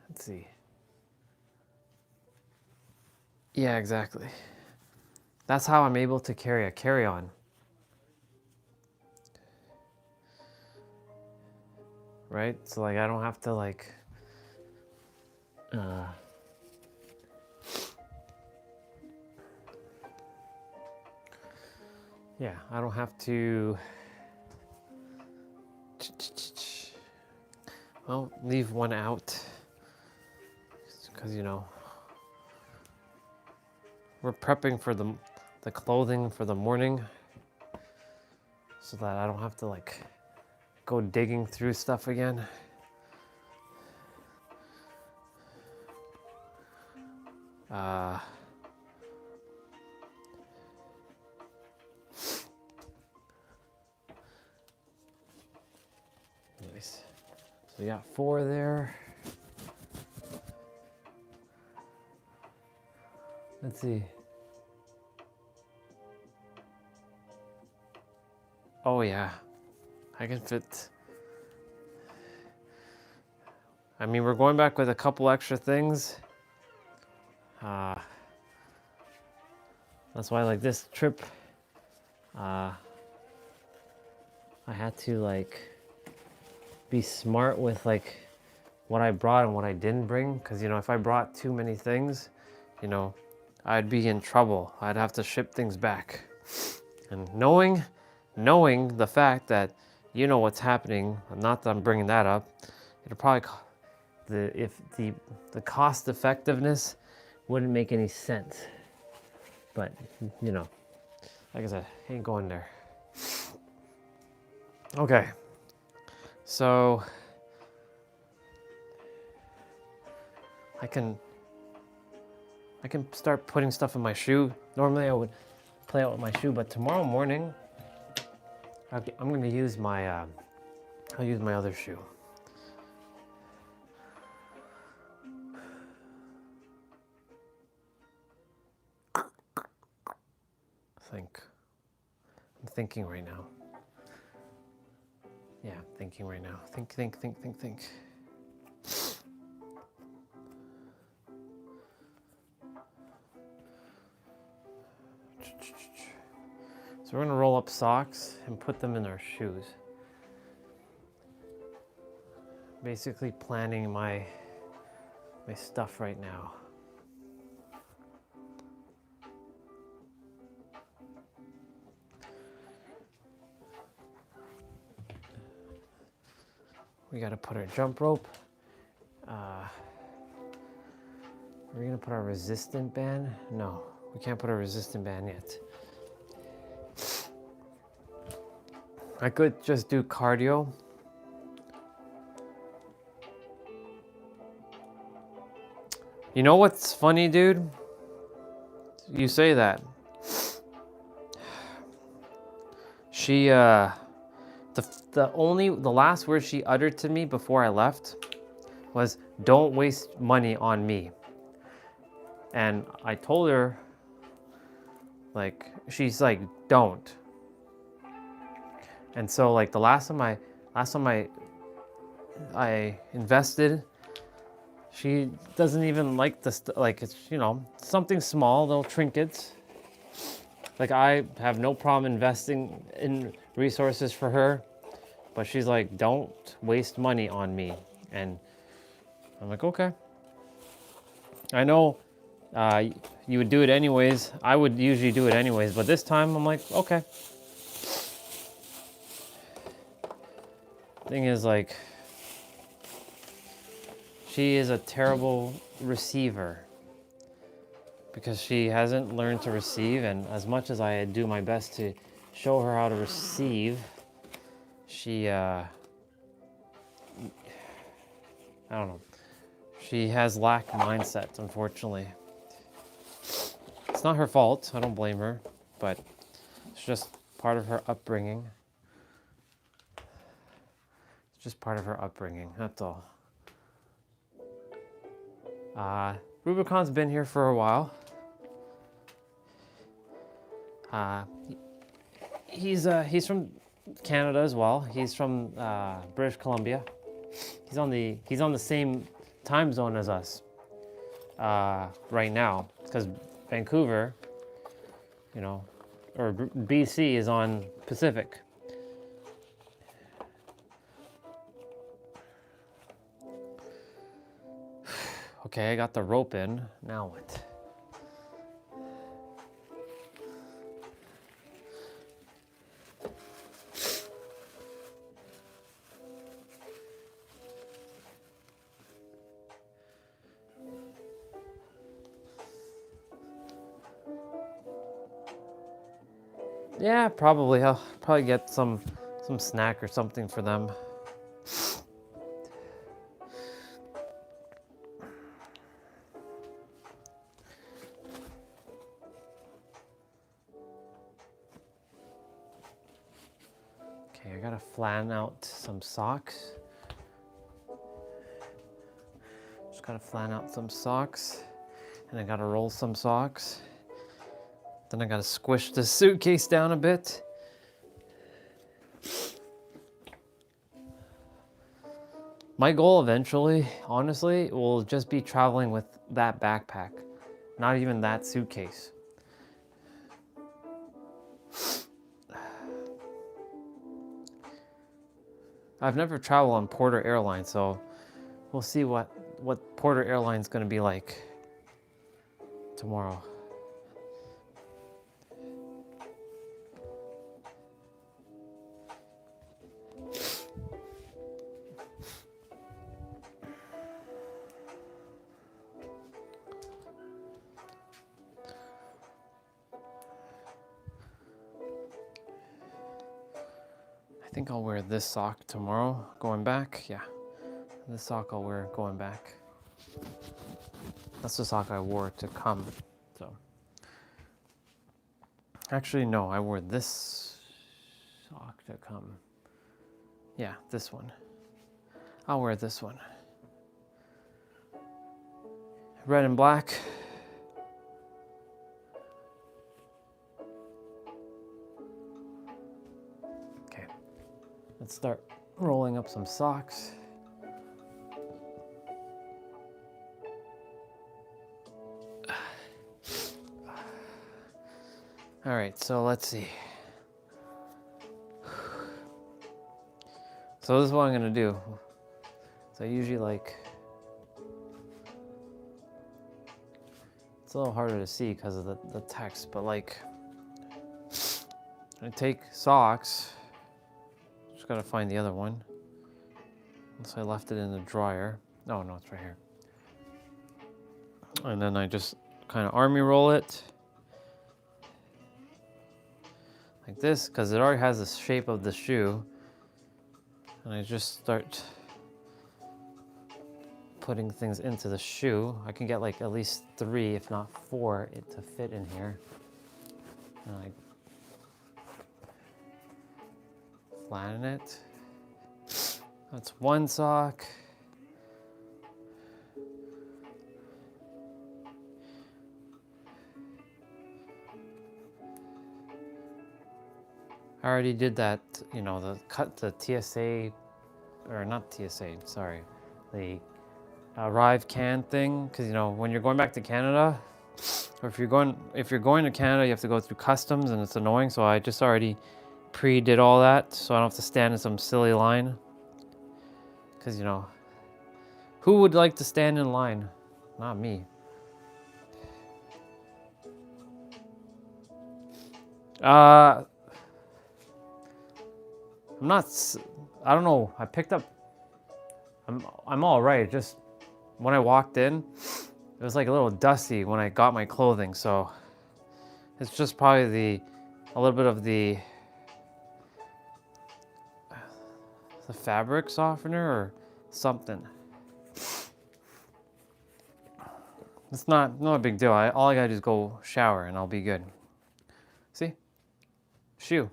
[SPEAKER 1] Let's see. Yeah, exactly. That's how I'm able to carry a carry-on. Right? So like I don't have to like yeah, I don't have to well, leave one out because you know we're prepping for the clothing for the morning so that I don't have to like go digging through stuff again. Nice. So we got 4 there. Let's see. Oh yeah, I can fit. I mean, we're going back with a couple extra things. That's why like this trip, I had to like be smart with like what I brought and what I didn't bring, because you know, if I brought too many things, you know, I'd be in trouble. I'd have to ship things back. And knowing the fact that you know what's happening, not that I'm bringing that up, it'll probably the cost effectiveness wouldn't make any sense. But you know, like I said, ain't going there. Okay, so I can start putting stuff in my shoe. Normally I would play out with my shoe, but tomorrow morning I'm going to use my I'll use my other shoe. I'm thinking right now. Yeah, I'm thinking right now. Think. So we're gonna roll up socks and put them in our shoes. Basically planning my stuff right now. We gotta put our jump rope. We're gonna put our resistant band. No, we can't put our resistant band yet. I could just do cardio. You know what's funny, dude? You say that. She, the last word she uttered to me before I left was, "Don't waste money on me." And I told her, like, she's like, "Don't." And so, like, the last time I invested, she doesn't even like this. Like, it's, you know, something small, little trinkets. Like, I have no problem investing in resources for her, but she's like, "Don't waste money on me." And I'm like, okay. I know you would do it anyways. I would usually do it anyways, but this time I'm like, okay. Thing is, like, she is a terrible receiver because she hasn't learned to receive, and as much as I do my best to show her how to receive, she I don't know. She has lack mindset, unfortunately. It's not her fault. I don't blame her, but it's just part of her upbringing. It's just part of her upbringing, that's all. Rubicon's been here for a while. He's from Canada as well. He's from British Columbia. He's on the same time zone as us right now, because Vancouver, you know, or BC is on Pacific. Okay, I got the rope in. Now what? Yeah, probably. I'll probably get some snack or something for them. Okay, I gotta flatten out some socks. Just gotta flatten out some socks, and I gotta roll some socks. Then I gotta squish the suitcase down a bit. My goal eventually, honestly, will just be traveling with that backpack, not even that suitcase. I've never traveled on Porter Airlines, so we'll see what Porter Airlines is going to be like tomorrow. I think I'll wear this sock tomorrow going back. Yeah, this sock I'll wear going back. That's the sock I wore to come. So actually, no, I wore this sock to come. Yeah, this one. I'll wear this one. Red and black. Okay, let's start rolling up some socks. All right, so let's see. So this is what I'm gonna do. So I usually like, it's a little harder to see because of the text, but like, I take socks, just gotta find the other one. Unless I left it in the dryer. Oh no, it's right here. And then I just kind of army roll it. Like this, because it already has the shape of the shoe. And I just start putting things into the shoe. I can get like at least 3, if not 4, to fit in here. And I flatten it. That's one sock. I already did that, you know, the TSA, or not TSA, sorry, the arrive can thing, because you know when you're going back to Canada, or if you're going to Canada, you have to go through customs, and it's annoying. So I just already pre-did all that, so I don't have to stand in some silly line. Because you know, who would like to stand in line? Not me. I'm not, I don't know, I picked up, I'm all right. Just when I walked in, it was like a little dusty when I got my clothing. So it's just probably a little bit of the fabric softener or something. It's not a big deal. All I gotta do is go shower and I'll be good. See? Shoe.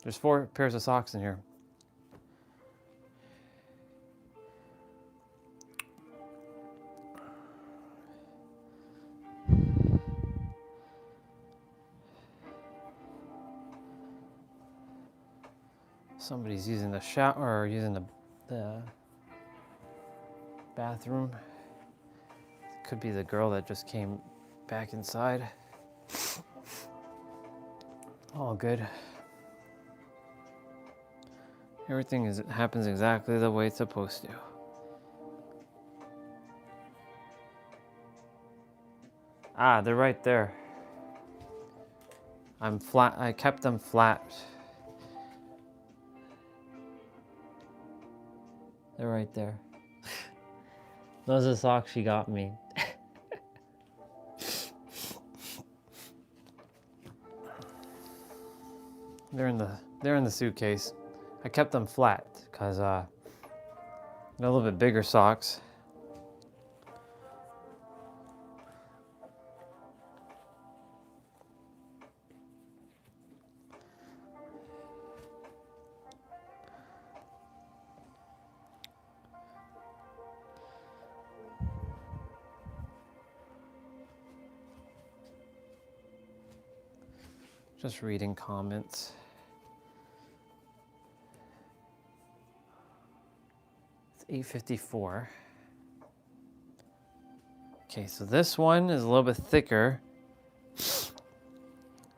[SPEAKER 1] There's 4 pairs of socks in here. Somebody's using the shower or using the bathroom. It could be the girl that just came back inside. All good. Everything happens exactly the way it's supposed to. Ah, they're right there. I kept them flat. They're right there. Those are the socks she got me. They're in the suitcase. I kept them flat because they're a little bit bigger socks. Just reading comments. It's 8:54. Okay, so this one is a little bit thicker.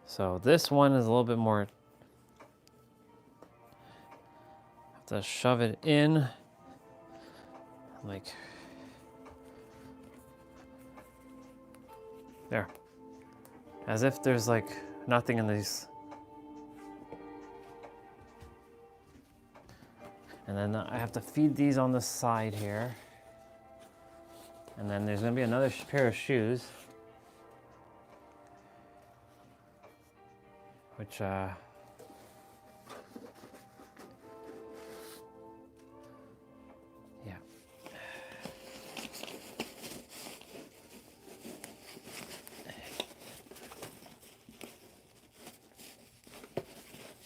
[SPEAKER 1] So this one is a little bit more. I have to shove it in, like there, as if there's like nothing in these. And then I have to feed these on the side here. And then there's gonna be another pair of shoes, which yeah.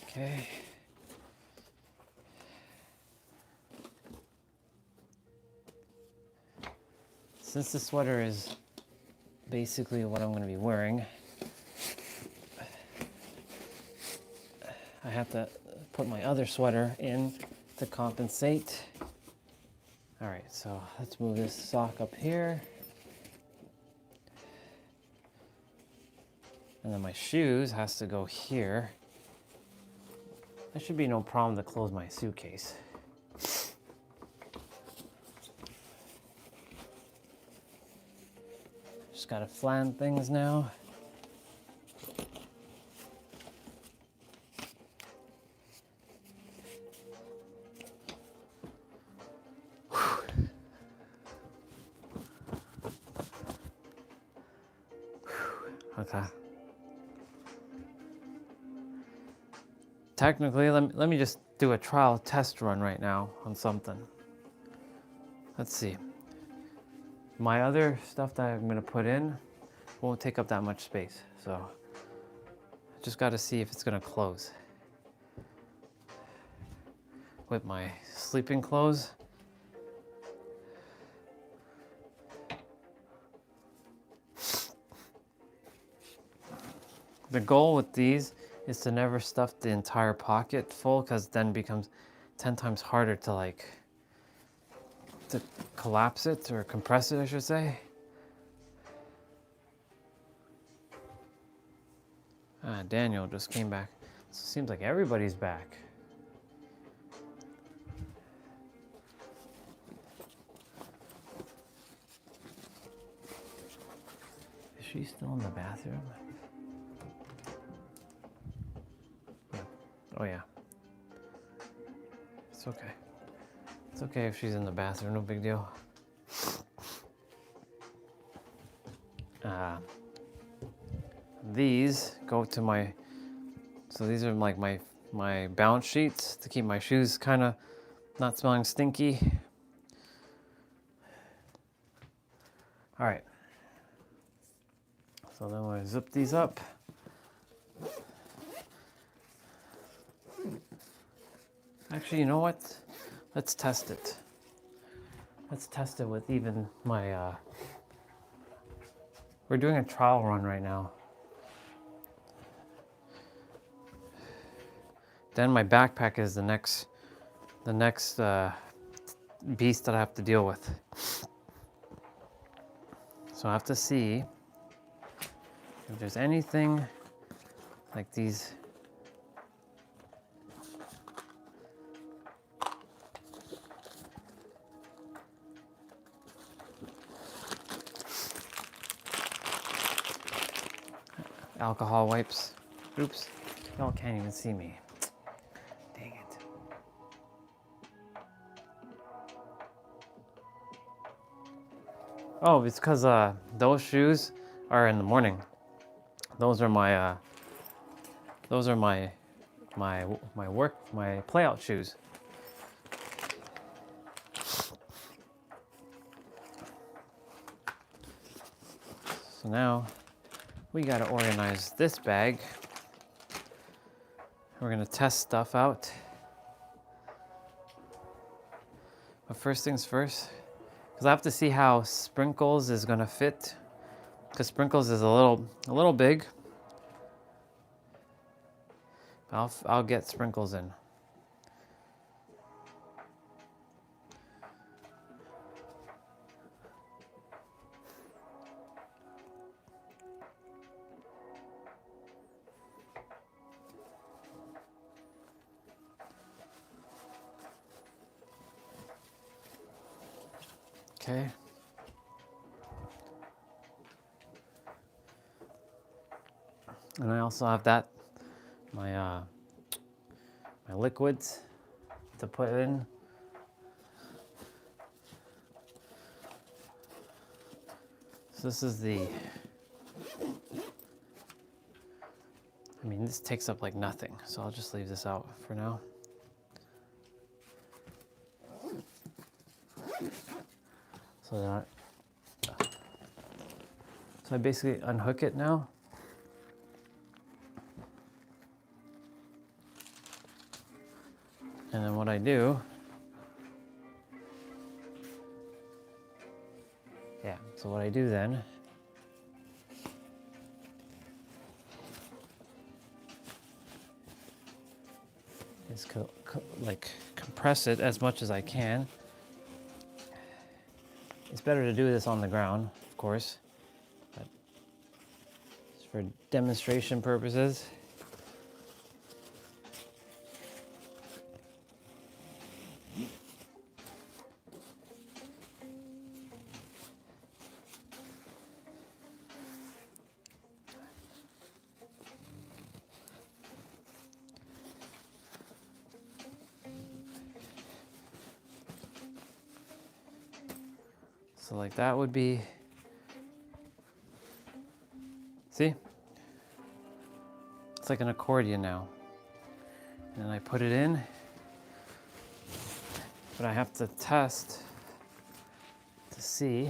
[SPEAKER 1] Okay. Since the sweater is basically what I'm going to be wearing, I have to put my other sweater in to compensate. All right, so let's move this sock up here. And then my shoes has to go here. There should be no problem to close my suitcase. Just gotta flatten things now. Okay. Technically, let me just do a trial test run right now on something. Let's see. My other stuff that I'm gonna put in won't take up that much space, so I just gotta see if it's gonna close. With my sleeping clothes, the goal with these is to never stuff the entire pocket full, because then it becomes 10 times harder to to collapse it or compress it, I should say. Daniel just came back. So it seems like everybody's back. Is she still in the bathroom? Yeah. Oh yeah. It's okay. It's okay if she's in the bathroom, no big deal. These go to my, so these are like my balance sheets to keep my shoes kind of not smelling stinky. All right. So then we'll zip these up. Actually, you know what? Let's test it. Let's test it with even my, we're doing a trial run right now. Then my backpack is the next beast that I have to deal with. So I have to see if there's anything like these. Alcohol wipes. Oops, y'all can't even see me. Dang it. Oh, it's because those shoes are in the morning. Those are my my playout shoes. So now we gotta organize this bag. We're gonna test stuff out. But first things first, because I have to see how Sprinkles is gonna fit. Because Sprinkles is a little big. I'll get Sprinkles in. Okay. And I also have that, my liquids to put in. So this is the, I mean, this takes up like nothing, so I'll just leave this out for now. So I basically unhook it now. And then what I do, so what I do then is like compress it as much as I can. It's better to do this on the ground, of course, but just for demonstration purposes. So like that would be, see? It's like an accordion now. And I put it in, but I have to test to see,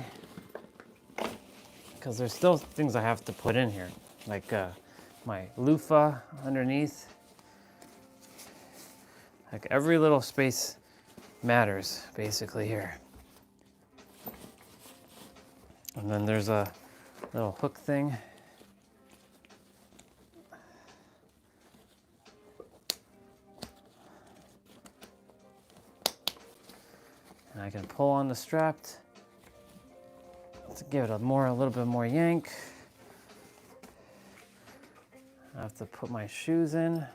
[SPEAKER 1] because there's still things I have to put in here, like my loofah underneath. Like every little space matters basically here. And then there's a little hook thing. And I can pull on the strap to give it a little bit more yank. I have to put my shoes in.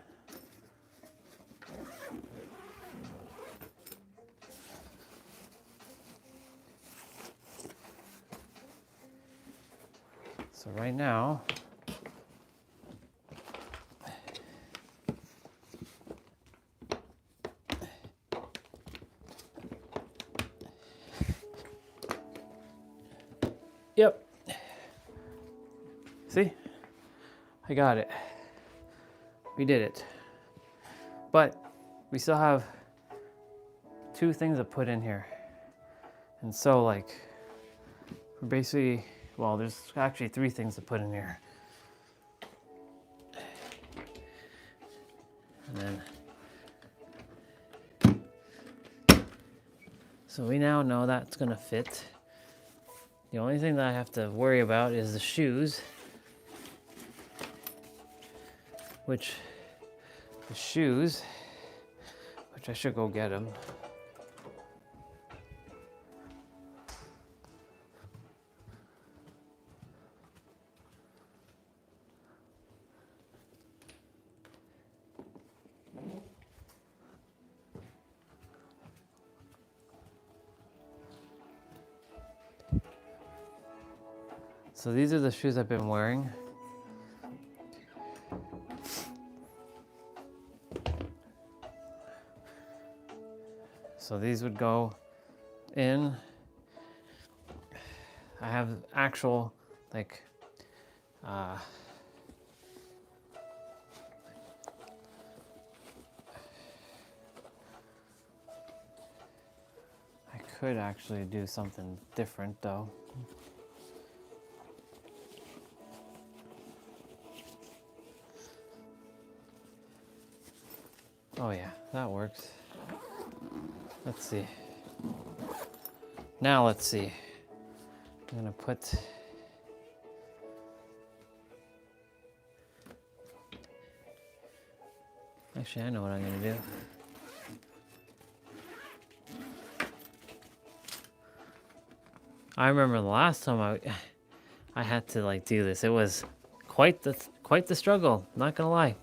[SPEAKER 1] So right now, yep. See? I got it. We did it. But we still have 2 things to put in here. And so like, we're basically, well, there's actually 3 things to put in here. And then, so we now know that's gonna fit. The only thing that I have to worry about is the shoes, which I should go get them. So these are the shoes I've been wearing. So these would go in. I have actual, like, I could actually do something different though. Oh yeah, that works. Let's see. Now let's see. I'm gonna put, actually I know what I'm gonna do. I remember the last time I had to like do this. It was quite the struggle, not gonna lie.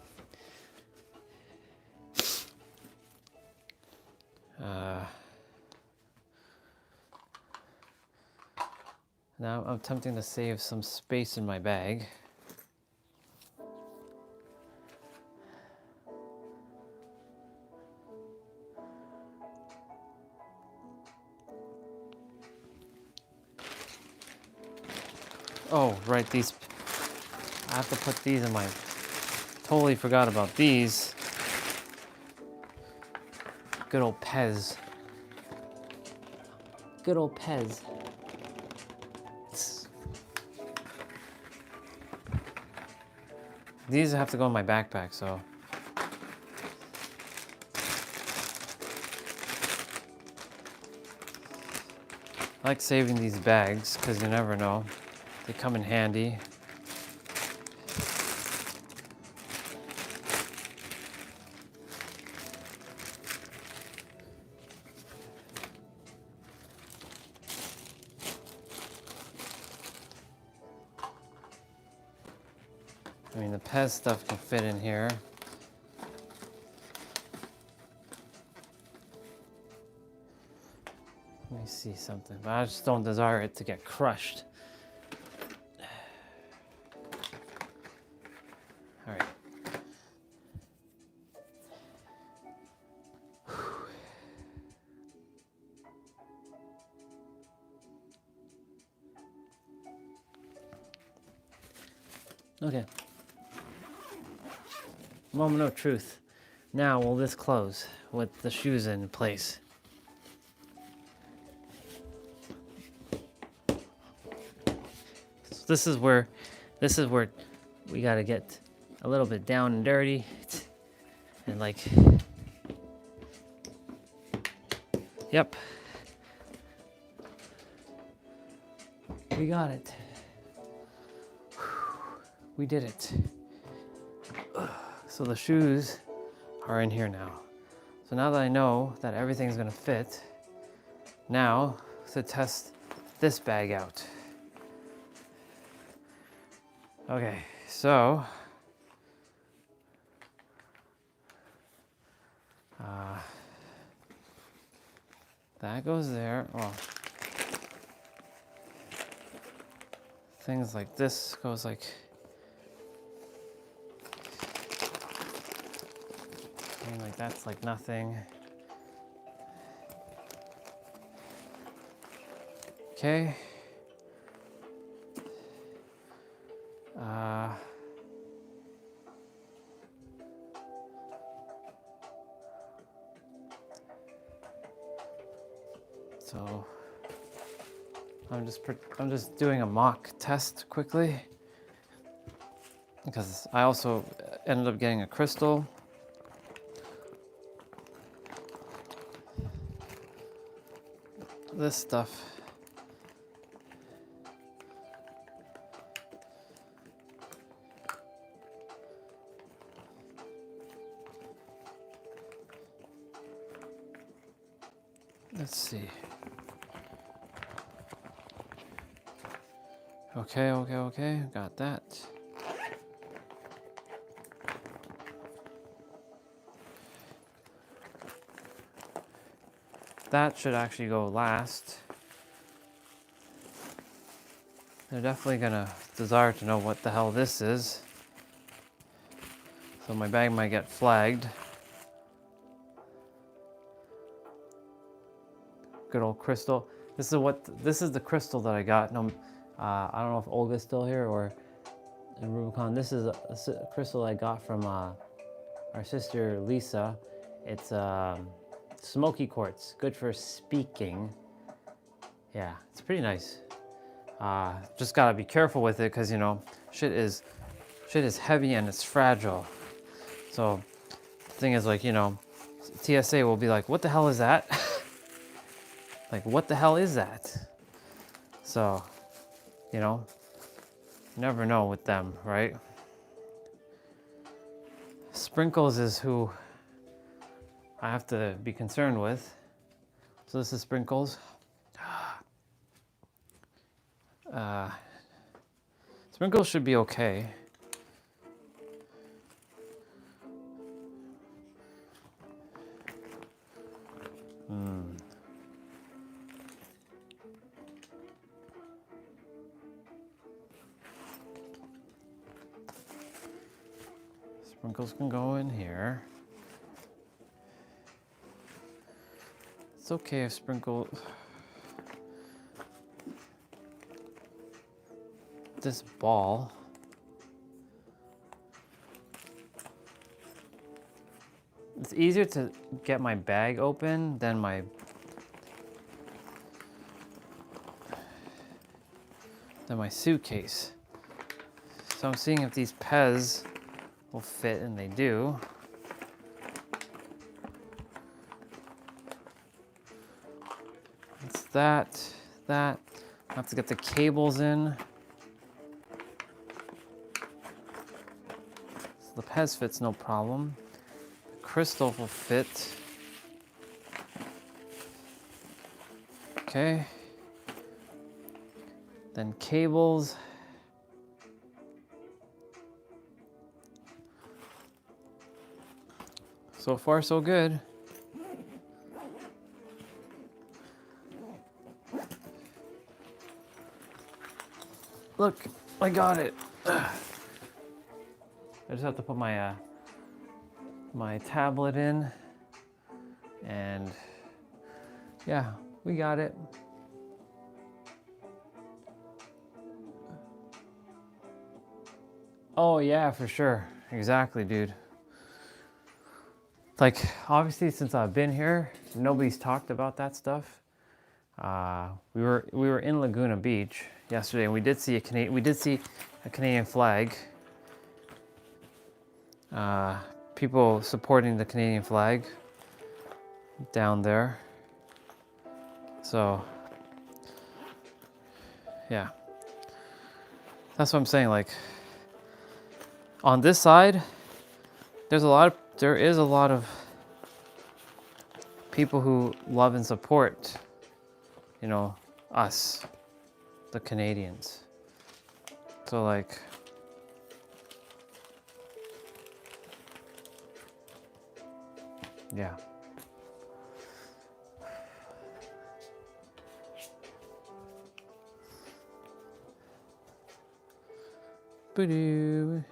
[SPEAKER 1] Now I'm attempting to save some space in my bag. Oh, right, these, I have to put these in my, totally forgot about these. Good old Pez. Good old Pez. These have to go in my backpack, so. I like saving these bags because you never know. They come in handy. I mean, the Pez stuff can fit in here. Let me see something, but I just don't desire it to get crushed. All right. Okay. Moment of truth. Now, will this close with the shoes in place? So this is where we gotta get a little bit down and dirty, and like, yep, we got it. We did it. So the shoes are in here now. So now that I know that everything's gonna fit, now to test this bag out. Okay, so that goes there. Well, things like this goes like, I mean, like that's like nothing. Okay. So I'm just doing a mock test quickly because I also ended up getting a crystal. This stuff. Let's see. Okay, got that. That should actually go last. They're definitely gonna desire to know what the hell this is. So my bag might get flagged. Good old crystal. This is the crystal that I got. No, I don't know if Olga's still here or in Rubicon. This is a crystal I got from our sister Lisa. It's smoky quartz, good for speaking. Yeah, it's pretty nice. Just gotta be careful with it because you know shit is heavy and it's fragile. So the thing is, like, you know, TSA will be like, what the hell is that? Like, what the hell is that? So, you know, you never know with them, right? Sprinkles is who I have to be concerned with. So this is Sprinkles. Sprinkles should be okay. Sprinkles can go in here. It's okay if Sprinkle... This ball... It's easier to get my bag open than my suitcase. So I'm seeing if these Pez will fit, and they do. It's that. I have to get the cables in. So the Pez fits no problem. Crystal will fit. Okay. Then cables. So far, so good. Look, I got it. I just have to put my my tablet in, and yeah, we got it. Oh yeah, for sure. Exactly, dude. Like, obviously, since I've been here, nobody's talked about that stuff. We were in Laguna Beach yesterday, and we did see a Canadian flag. People supporting the Canadian flag down there. So, yeah, that's what I'm saying. Like, on this side, there is a lot of people who love and support, you know, us, the Canadians. So like, yeah. Boo-doo.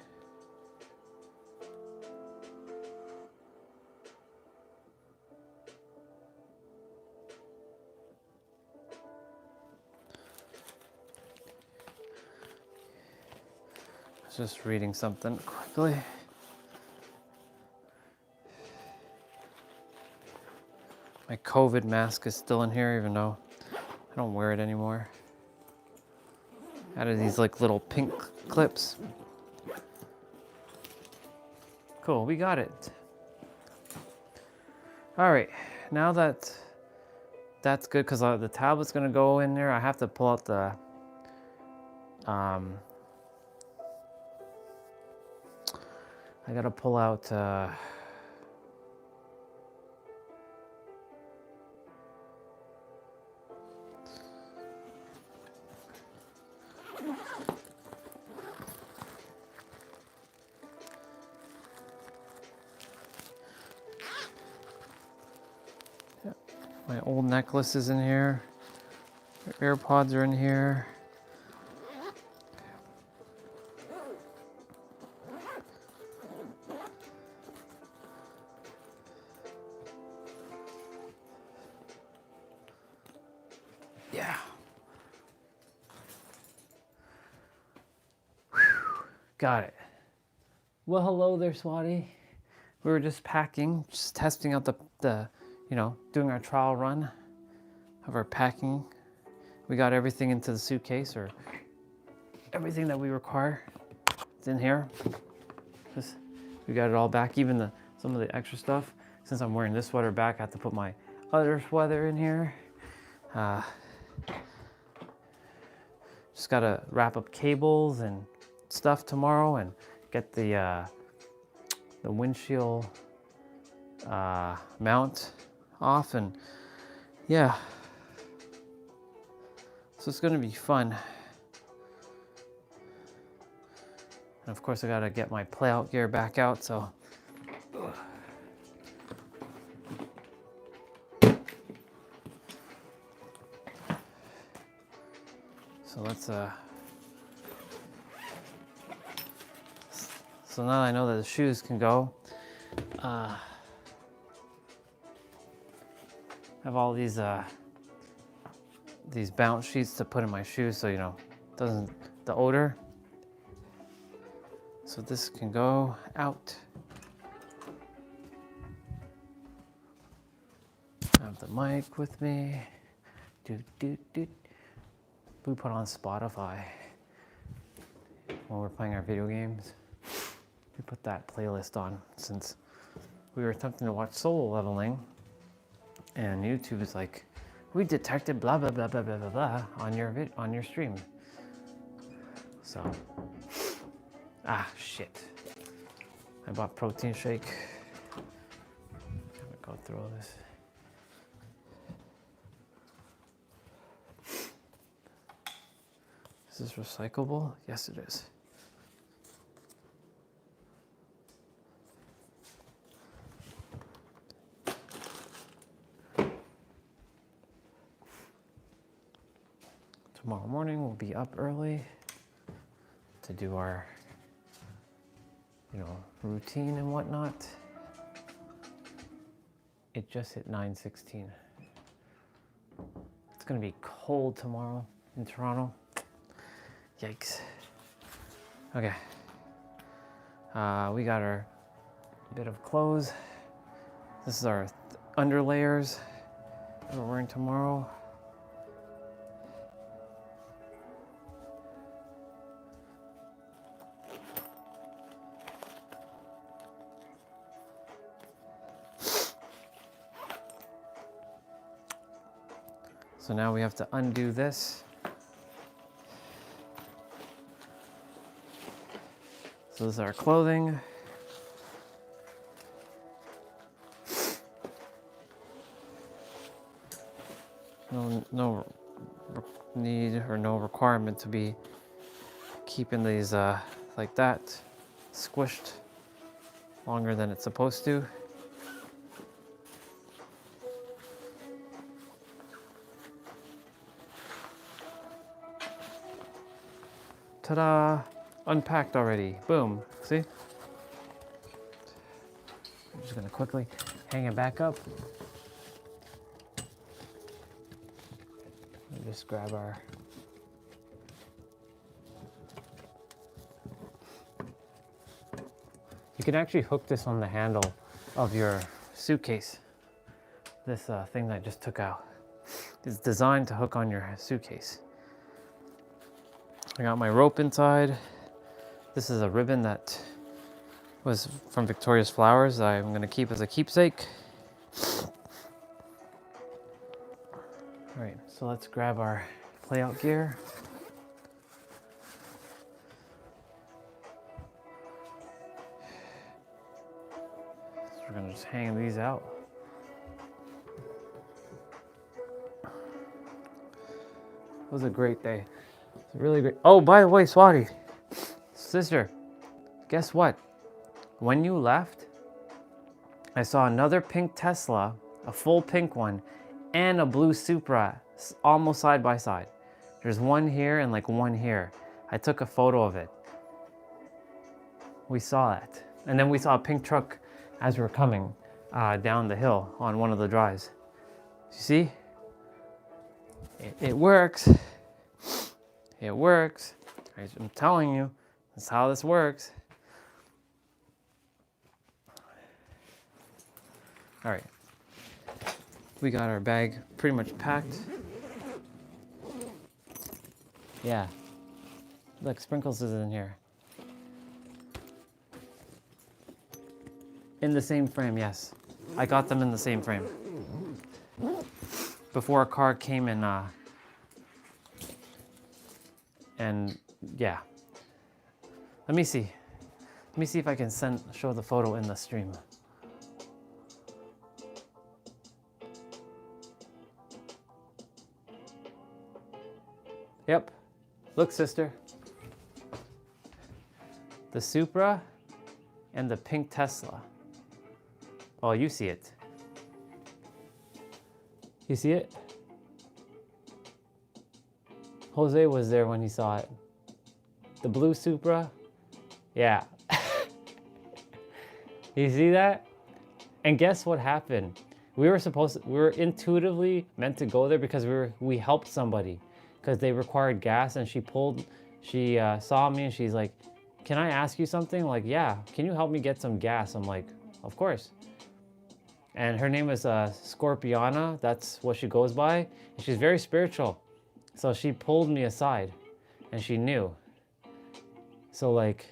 [SPEAKER 1] Just reading something quickly. My COVID mask is still in here, even though I don't wear it anymore. Out of these like little pink clips. Cool, we got it. All right, now that that's good, because the tablet's gonna go in there, I have to pull out the I gotta pull out my old necklace is in here. AirPods are in here. Yeah. Whew. Got it. Well, hello there, Swati. We were just packing, just testing out the doing our trial run of our packing. We got everything into the suitcase, or everything that we require. It's in here. We got it all back, even some of the extra stuff. Since I'm wearing this sweater back, I have to put my other sweater in here. Just gotta wrap up cables and stuff tomorrow, and get the windshield mount off, and yeah, so it's gonna be fun. And of course I gotta get my play out gear back out, so So now I know that the shoes can go. Have all these bounce sheets to put in my shoes, so you know, doesn't the odor. So this can go out. I have the mic with me. We put on Spotify when we're playing our video games. We put that playlist on since we were attempting to watch Solo Leveling, and YouTube is like, we detected blah blah blah blah blah blah blah on your stream. So, shit. I bought protein shake. I'm gonna go through all this. Is this recyclable? Yes, it is. Tomorrow morning we'll be up early to do our, routine and whatnot. It just hit 9:16. It's gonna be cold tomorrow in Toronto. Yikes. Okay. We got our bit of clothes. This is our underlayers that we're wearing tomorrow. So now we have to undo this. So this is our clothing. No need or no requirement to be keeping these like that, squished longer than it's supposed to. Ta-da! Unpacked already. Boom. See? I'm just gonna quickly hang it back up. Just grab our You can actually hook this on the handle of your suitcase. This thing that I just took out is designed to hook on your suitcase. I got my rope inside. This is a ribbon that was from Victoria's Flowers that I'm gonna keep as a keepsake. All right, so let's grab our play-out gear. So we're gonna just hang these out. It was a great day. It's really great. Oh, by the way, Swati, sister, guess what? When you left, I saw another pink Tesla, a full pink one, and a blue Supra, almost side by side. There's one here and like one here. I took a photo of it. We saw that. And then we saw a pink truck as we were coming down the hill on one of the drives. You see? It works. It works. I'm telling you, that's how this works. All right. We got our bag pretty much packed. Yeah. Look, Sprinkles is in here. In the same frame, yes. I got them in the same frame. Before a car came in, and yeah. Let me see. Let me see if I can show the photo in the stream. Yep. Look, sister. The Supra and the pink Tesla. Oh, you see it. You see it? Jose was there when he saw it. The blue Supra. Yeah. You see that? And guess what happened? We were intuitively meant to go there because we helped somebody because they required gas, and she saw me and she's like, "Can I ask you something?" I'm like, "Yeah, can you help me get some gas?" I'm like, "Of course." And her name is Scorpiana. That's what she goes by. And she's very spiritual. So she pulled me aside and she knew. So like,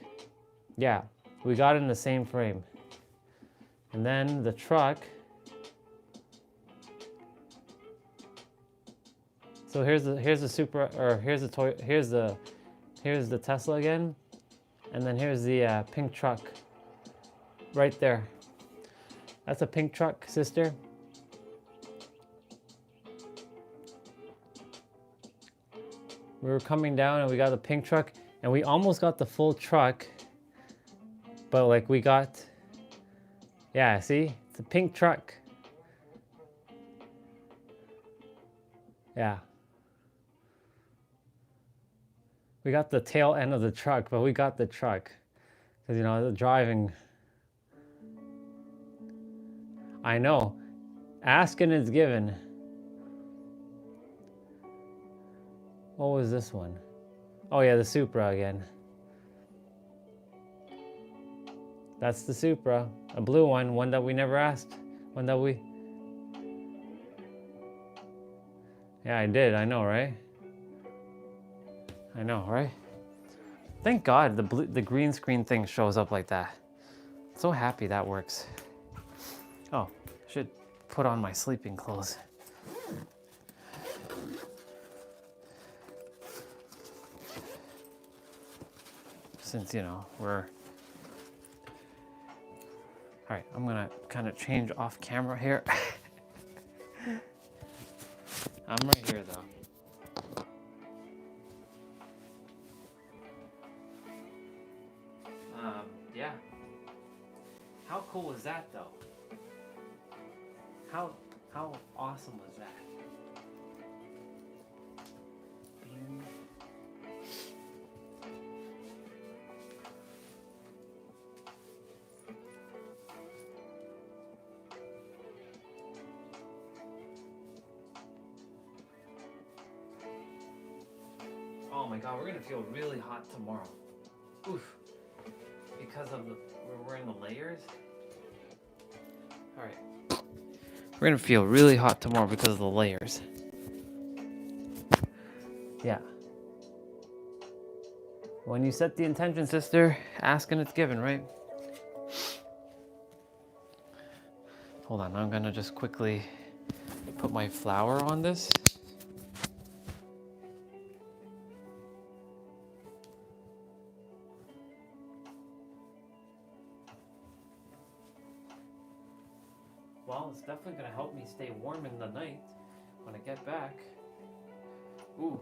[SPEAKER 1] yeah, we got in the same frame. And then the truck. So here's the Supra, or here's the Tesla again. And then here's the pink truck right there. That's a pink truck, sister. We were coming down and we got the pink truck and we almost got the full truck. But like we got, yeah, see? It's a pink truck. Yeah. We got the tail end of the truck, but we got the truck. Because, you know, the driving. I know. Ask and it's given. What was this one? Oh yeah, the Supra again. That's the Supra. A blue one that we never asked. One that we... Yeah, I did. I know, right? I know, right? Thank God the green screen thing shows up like that. So happy that works. Oh, should put on my sleeping clothes. Since, you know, we're... All right, I'm gonna kind of change off camera here. I'm right here though. Yeah. How cool was that though? How awesome was that? Oh my God, we're gonna feel really hot tomorrow. Oof. Because of we're wearing the layers. All right. We're gonna feel really hot tomorrow because of the layers. Yeah. When you set the intention, sister, ask and it's given, right? Hold on, I'm gonna just quickly put my flour on this. Well, it's definitely gonna help me stay warm in the night when I get back. Ooh.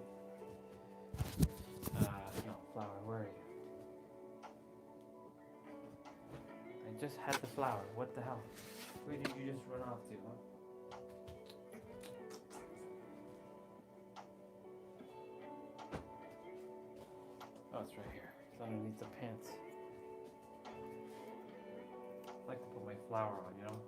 [SPEAKER 1] No, flour, where are you? I just had the flour. What the hell? Where did you just run off to, huh? Oh, it's right here. It's underneath the pants. I like to put my flour on, you know?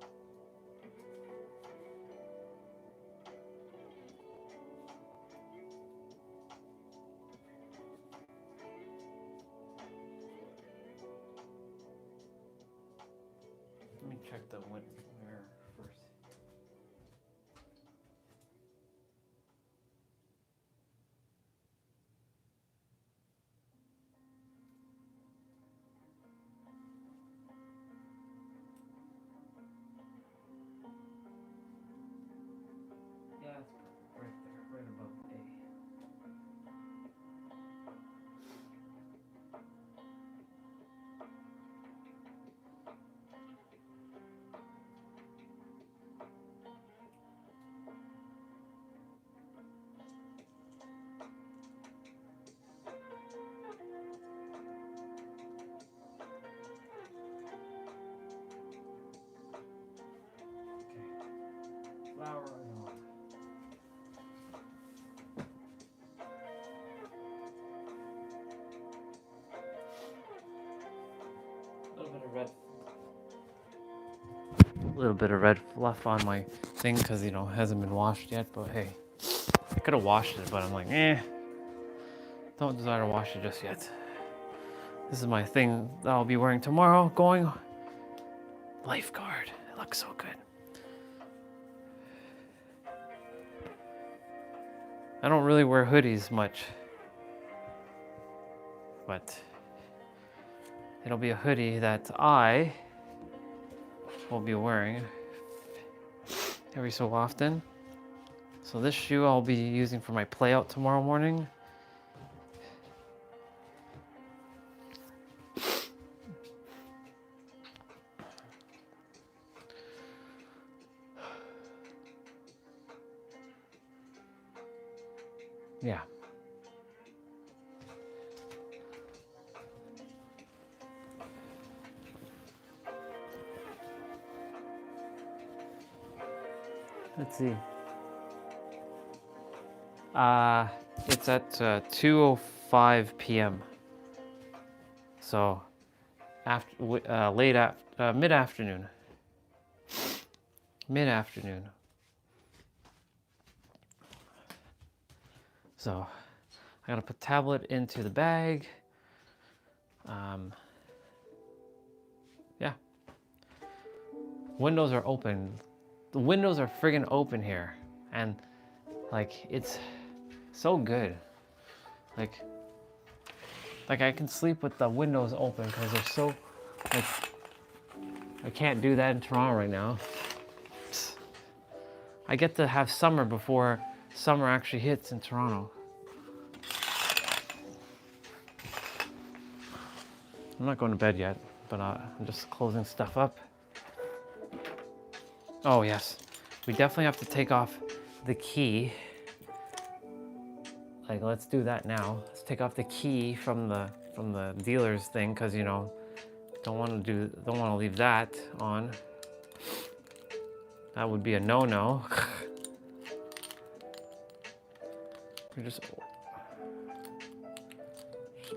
[SPEAKER 1] Let me check the mirror first. Yeah, it's right there, right above A. Flour and water. A little bit of red little bit of red fluff on my thing because, you know, it hasn't been washed yet. But hey, I could have washed it, but I'm like, don't desire to wash it just yet. This is my thing that I'll be wearing tomorrow, going lifeguard. It looks so good. I don't really wear hoodies much, but it'll be a hoodie that I will be wearing every so often. So this shoe I'll be using for my play out tomorrow morning. Yeah. Let's see. It's at 2:05 p.m. So after mid-afternoon. Mid-afternoon. So I gotta put tablet into the bag. Yeah. Windows are open. The windows are friggin' open here. And like it's so good. Like I can sleep with the windows open because they're so like I can't do that in Toronto right now. I get to have summer before summer actually hits in Toronto. I'm not going to bed yet, but I'm just closing stuff up. Oh yes, we definitely have to take off the key. Like let's do that now. Let's take off the key from the dealer's thing because you know don't want to leave that on. That would be a no-no. We're just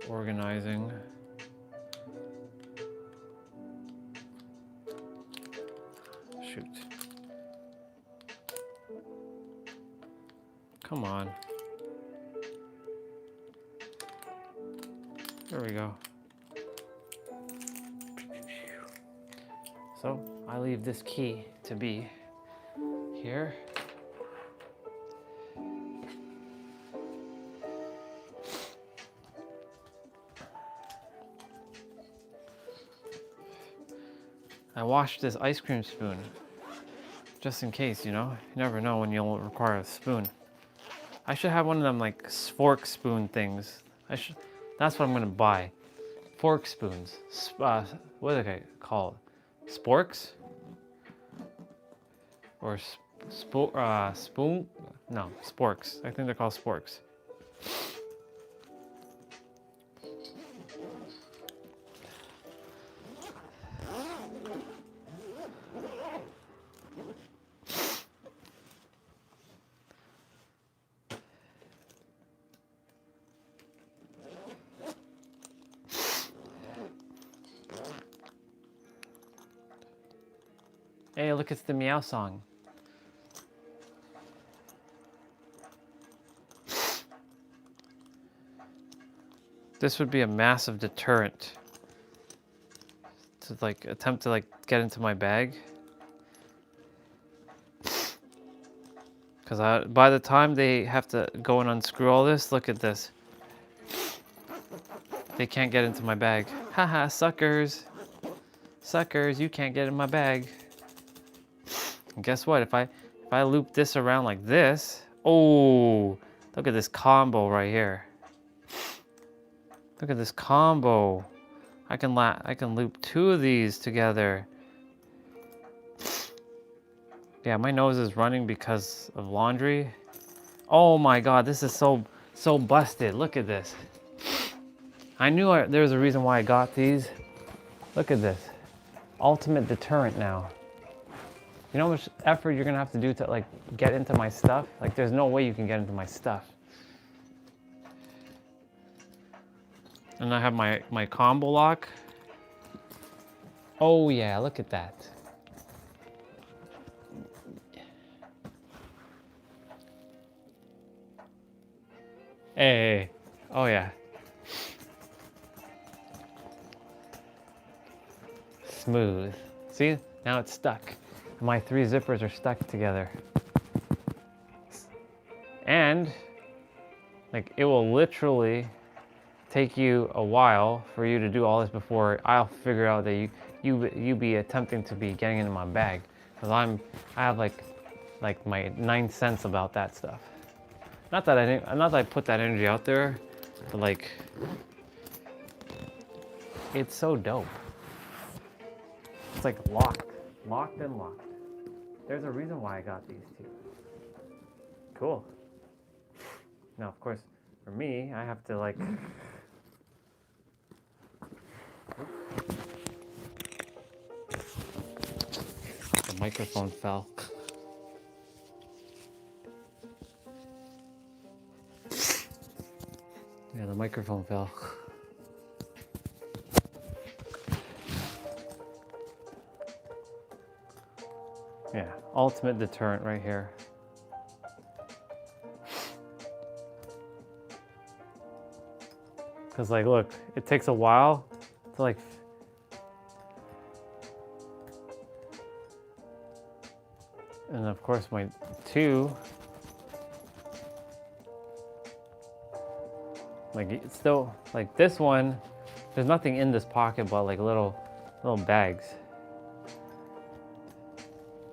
[SPEAKER 1] organizing. Shoot. Come on. There we go. So I leave this key to be here. I washed this ice cream spoon just in case, you know. You never know when you'll require a spoon. I should have one of them like fork spoon things. That's what I'm gonna buy. Fork spoons. What are they called? Sporks? Or spoon? No, sporks. I think they're called sporks. Hey, look, it's the meow song. This would be a massive deterrent to like attempt to like get into my bag. Because by the time they have to go and unscrew all this, look at this. They can't get into my bag. Haha, suckers. Suckers, you can't get in my bag. And guess what? If I loop this around like this, oh, look at this combo right here. Look at this combo. I can loop two of these together. Yeah, my nose is running because of laundry. Oh my God, this is so busted. Look at this. I knew there was a reason why I got these. Look at this. Ultimate deterrent now. You know how much effort you're gonna have to do to like get into my stuff? Like there's no way you can get into my stuff. And I have my combo lock. Oh yeah, look at that. Hey. Oh yeah. Smooth. See? Now it's stuck. My 3 zippers are stuck together. And like it will literally take you a while for you to do all this before I'll figure out that you be attempting to be getting into my bag, because I have like my 9 cents about that stuff. Not that I put that energy out there, but like it's so dope. It's like locked and locked. There's a reason why I got these two. Cool. Now, of course, for me, I have to like. The microphone fell. Yeah, the microphone fell. Yeah, ultimate deterrent right here. Because like, look, it takes a while to like, and of course my 2, like it's still, like this one, there's nothing in this pocket but like little bags.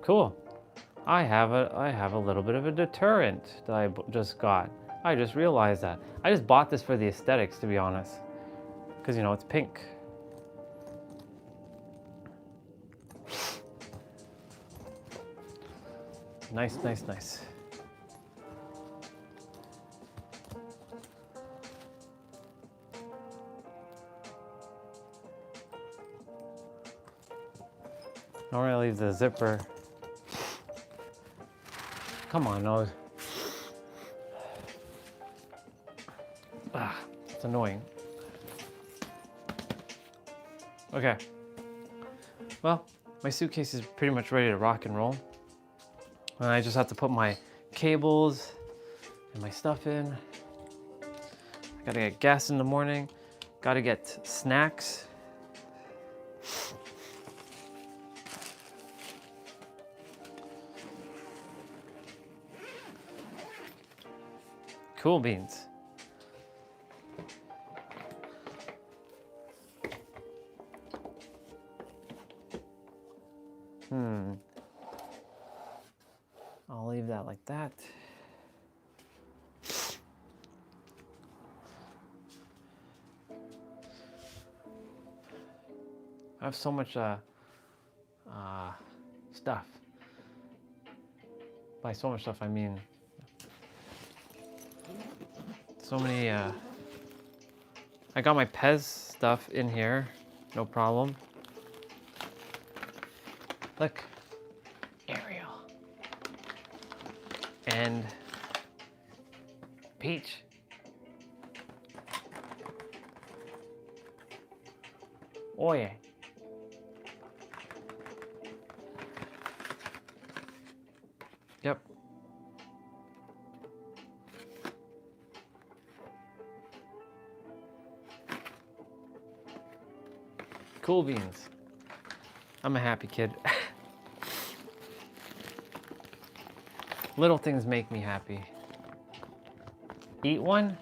[SPEAKER 1] Cool. I have a little bit of a deterrent that I just got. I just realized that. I just bought this for the aesthetics, to be honest. Because, you know, it's pink. Nice, nice, nice. Normally leave the zipper. Come on, nose. Ah, it's annoying. Okay. Well, my suitcase is pretty much ready to rock and roll. And I just have to put my cables and my stuff in. I gotta get gas in the morning. Gotta get snacks. Cool beans. I'll leave that like that. I have so much stuff. By so much stuff, I mean so many. I got my Pez stuff in here, no problem. Look, Ariel and Peach. Oh yeah. Yep. Cool beans. I'm a happy kid. Little things make me happy. Eat one?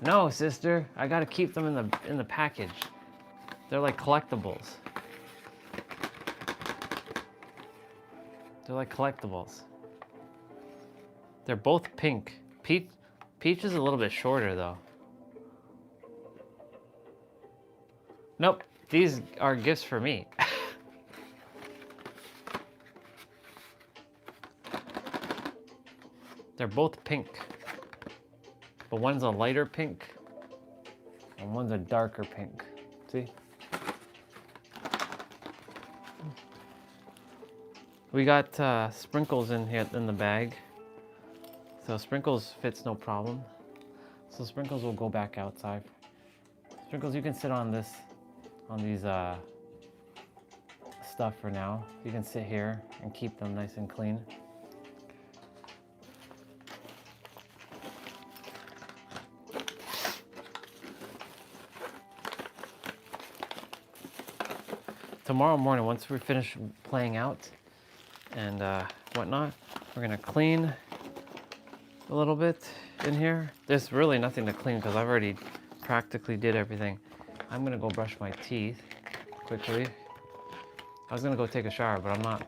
[SPEAKER 1] No, sister. I gotta keep them in the package. They're like collectibles. They're like collectibles. They're both pink. Peach is a little bit shorter though. Nope, these are gifts for me. They're both pink, but one's a lighter pink and one's a darker pink. See? We got sprinkles in here in the bag. So sprinkles fits no problem. So sprinkles will go back outside. Sprinkles, you can sit on these stuff for now. You can sit here and keep them nice and clean. tomorrow morning, once we finish playing out and whatnot, we're gonna clean a little bit in here. There's really nothing to clean because I've already practically did everything. I'm gonna go brush my teeth quickly. I was gonna go take a shower, but I'm not.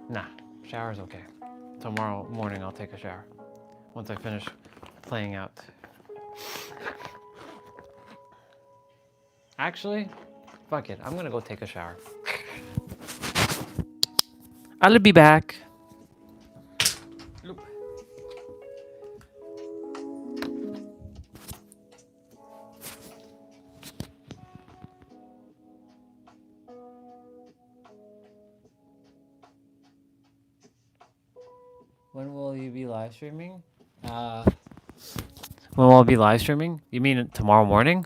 [SPEAKER 1] Nah, shower's okay. Tomorrow morning I'll take a shower once I finish playing out. Actually, fuck it. I'm gonna go take a shower. I'll be back. When will you be live streaming? When will I be live streaming? You mean tomorrow morning?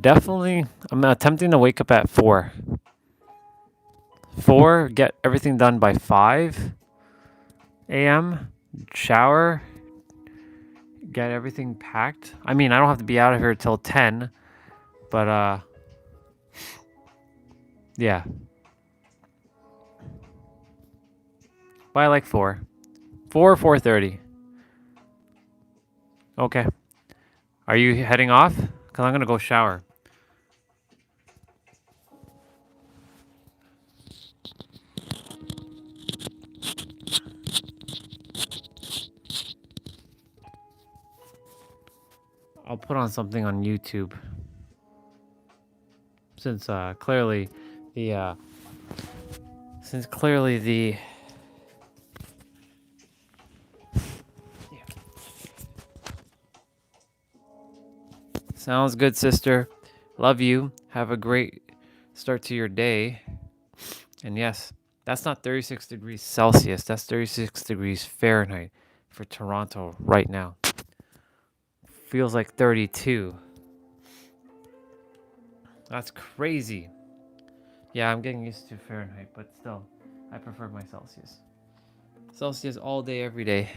[SPEAKER 1] Definitely. I'm attempting to wake up at 4. 4, get everything done by 5 a.m. Shower, get everything packed. I mean, I don't have to be out of here till 10, but yeah. By like 4. 4 or 4:30. Okay. Are you heading off? Because I'm going to go shower. I'll put on something on YouTube. Since clearly the Sounds good, sister. Love you. Have a great start to your day. And yes, that's not 36 degrees Celsius. That's 36 degrees Fahrenheit for Toronto right now. Feels like 32. That's crazy. Yeah, I'm getting used to Fahrenheit, but still, I prefer my Celsius. Celsius all day, every day.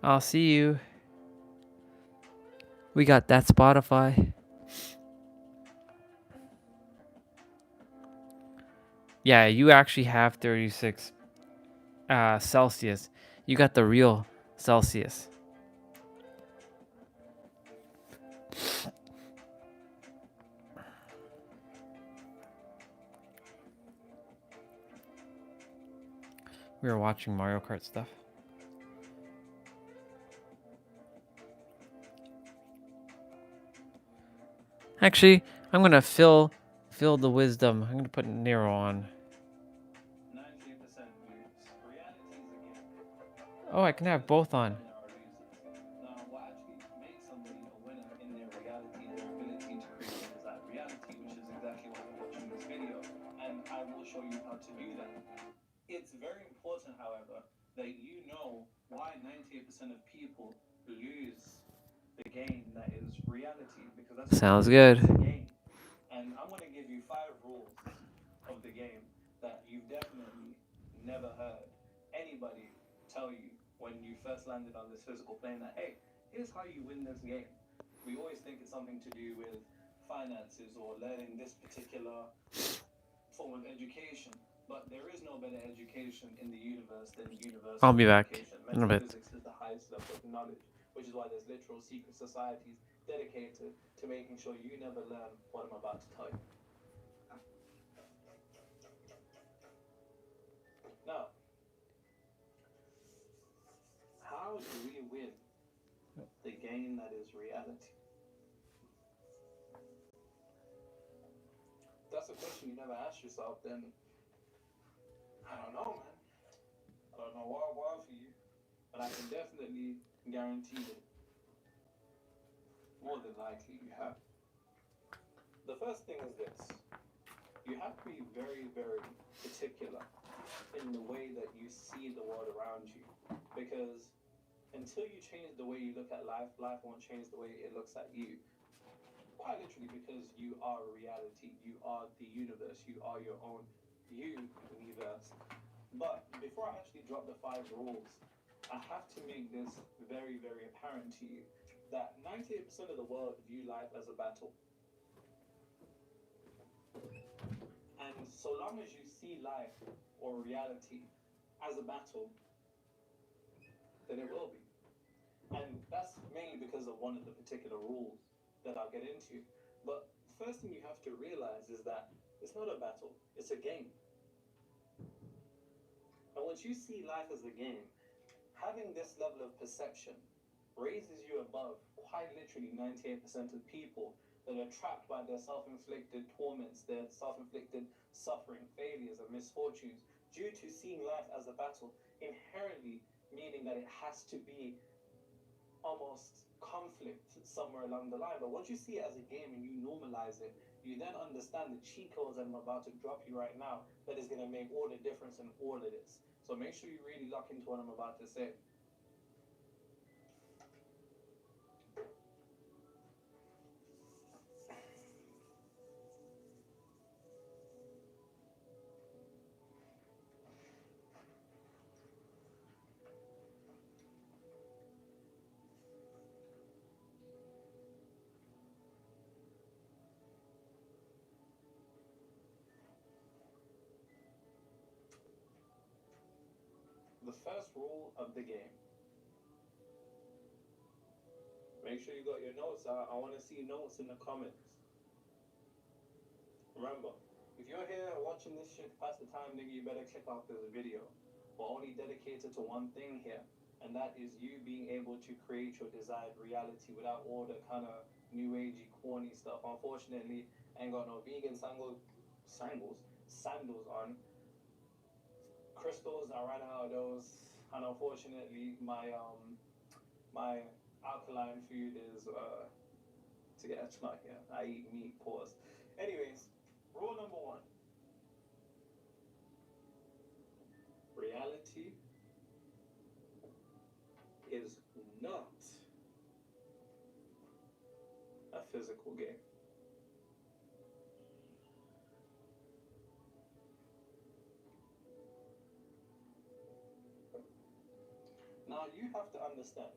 [SPEAKER 1] I'll see you. We got that Spotify. Yeah, you actually have 36 Celsius. You got the real Celsius. We were watching Mario Kart stuff. Actually, I'm gonna fill the wisdom. I'm gonna put Nero on.
[SPEAKER 2] 90% lose. Reality is a game.
[SPEAKER 1] Oh, I can have both on.
[SPEAKER 2] Now, what actually makes somebody a winner in their reality, their ability to create is that reality, which is exactly why we're watching this video, and I will show you how to do that. It's very important, however, that you know why 98% of people lose the game that is reality, because that's
[SPEAKER 1] Sounds good.
[SPEAKER 2] the game. And I'm going to give you 5 rules of the game that you've definitely never heard anybody tell you when you first landed on this physical plane that, hey, here's how you win this game. We always think it's something to do with finances or learning this particular form of education, but there is no better education in the universe than universal
[SPEAKER 1] I'll be back
[SPEAKER 2] education.
[SPEAKER 1] in a bit.
[SPEAKER 2] Metaphysics is the highest level of knowledge, which is why there's literal secret societies dedicated to making sure you never learn what I'm about to tell you. Now, how do we win the game that is reality? If that's a question you never asked yourself, then I don't know, man. I don't know what I want for you, but I can definitely guarantee that more than likely you have. The first thing is this. You have to be very, very particular in the way that you see the world around you, because until you change the way you look at life, life won't change the way it looks at you. quite literally because you are reality, you are the universe, you are your own universe. But before I actually drop the 5 rules, I have to make this very, very apparent to you that 98% of the world view life as a battle. And so long as you see life or reality as a battle, then it will be. And that's mainly because of one of the particular rules that I'll get into. But the first thing you have to realize is that it's not a battle, it's a game. And once you see life as a game, having this level of perception raises you above quite literally 98% of people that are trapped by their self-inflicted torments, their self-inflicted suffering, failures, and misfortunes due to seeing life as a battle, inherently meaning that it has to be almost conflict somewhere along the line. But once you see it as a game and you normalize it, you then understand the cheat codes that I'm about to drop you right now that is going to make all the difference in all of this. So make sure you really lock into what I'm about to say. The first rule of the game. Make sure you got your notes out. I want to see notes in the comments. Remember, if you're here watching this shit past the time, nigga, you better click off this video. We're only dedicated to one thing here, and that is you being able to create your desired reality without all the kind of new agey, corny stuff. Unfortunately, I ain't got no vegan sandals on. Crystals, I ran out of those, and unfortunately, my alkaline food is to get a nut here. I eat meat. Pause. Anyways, rule number 1: reality is not a physical game. Now, you have to understand,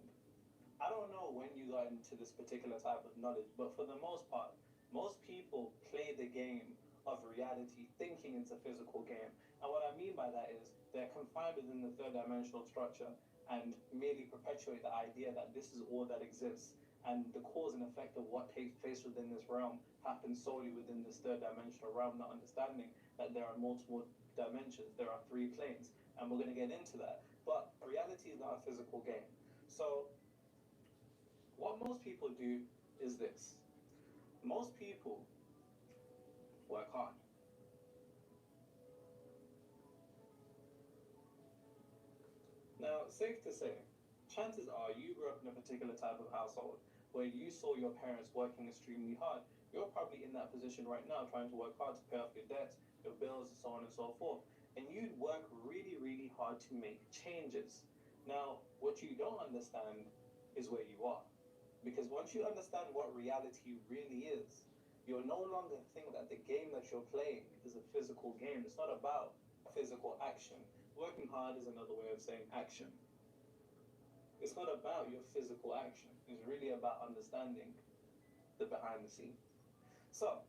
[SPEAKER 2] I don't know when you got into this particular type of knowledge, but for the most part, most people play the game of reality thinking it's a physical game. And what I mean by that is they're confined within the 3rd dimensional structure and merely perpetuate the idea that this is all that exists. And the cause and effect of what takes place within this realm happens solely within this 3rd dimensional realm, not understanding that there are multiple dimensions, there are 3 planes, and we're going to get into that. But reality is not a physical game. So what most people do is this. Most people work hard. Now, safe to say, chances are you grew up in a particular type of household where you saw your parents working extremely hard. You're probably in that position right now trying to work hard to pay off your debts, your bills, and so on and so forth. And you'd work really, really hard to make changes. Now, what you don't understand is where you are. Because once you understand what reality really is, you'll no longer think that the game that you're playing is a physical game. It's not about physical action. Working hard is another way of saying action. It's not about your physical action. It's really about understanding the behind the scenes. So,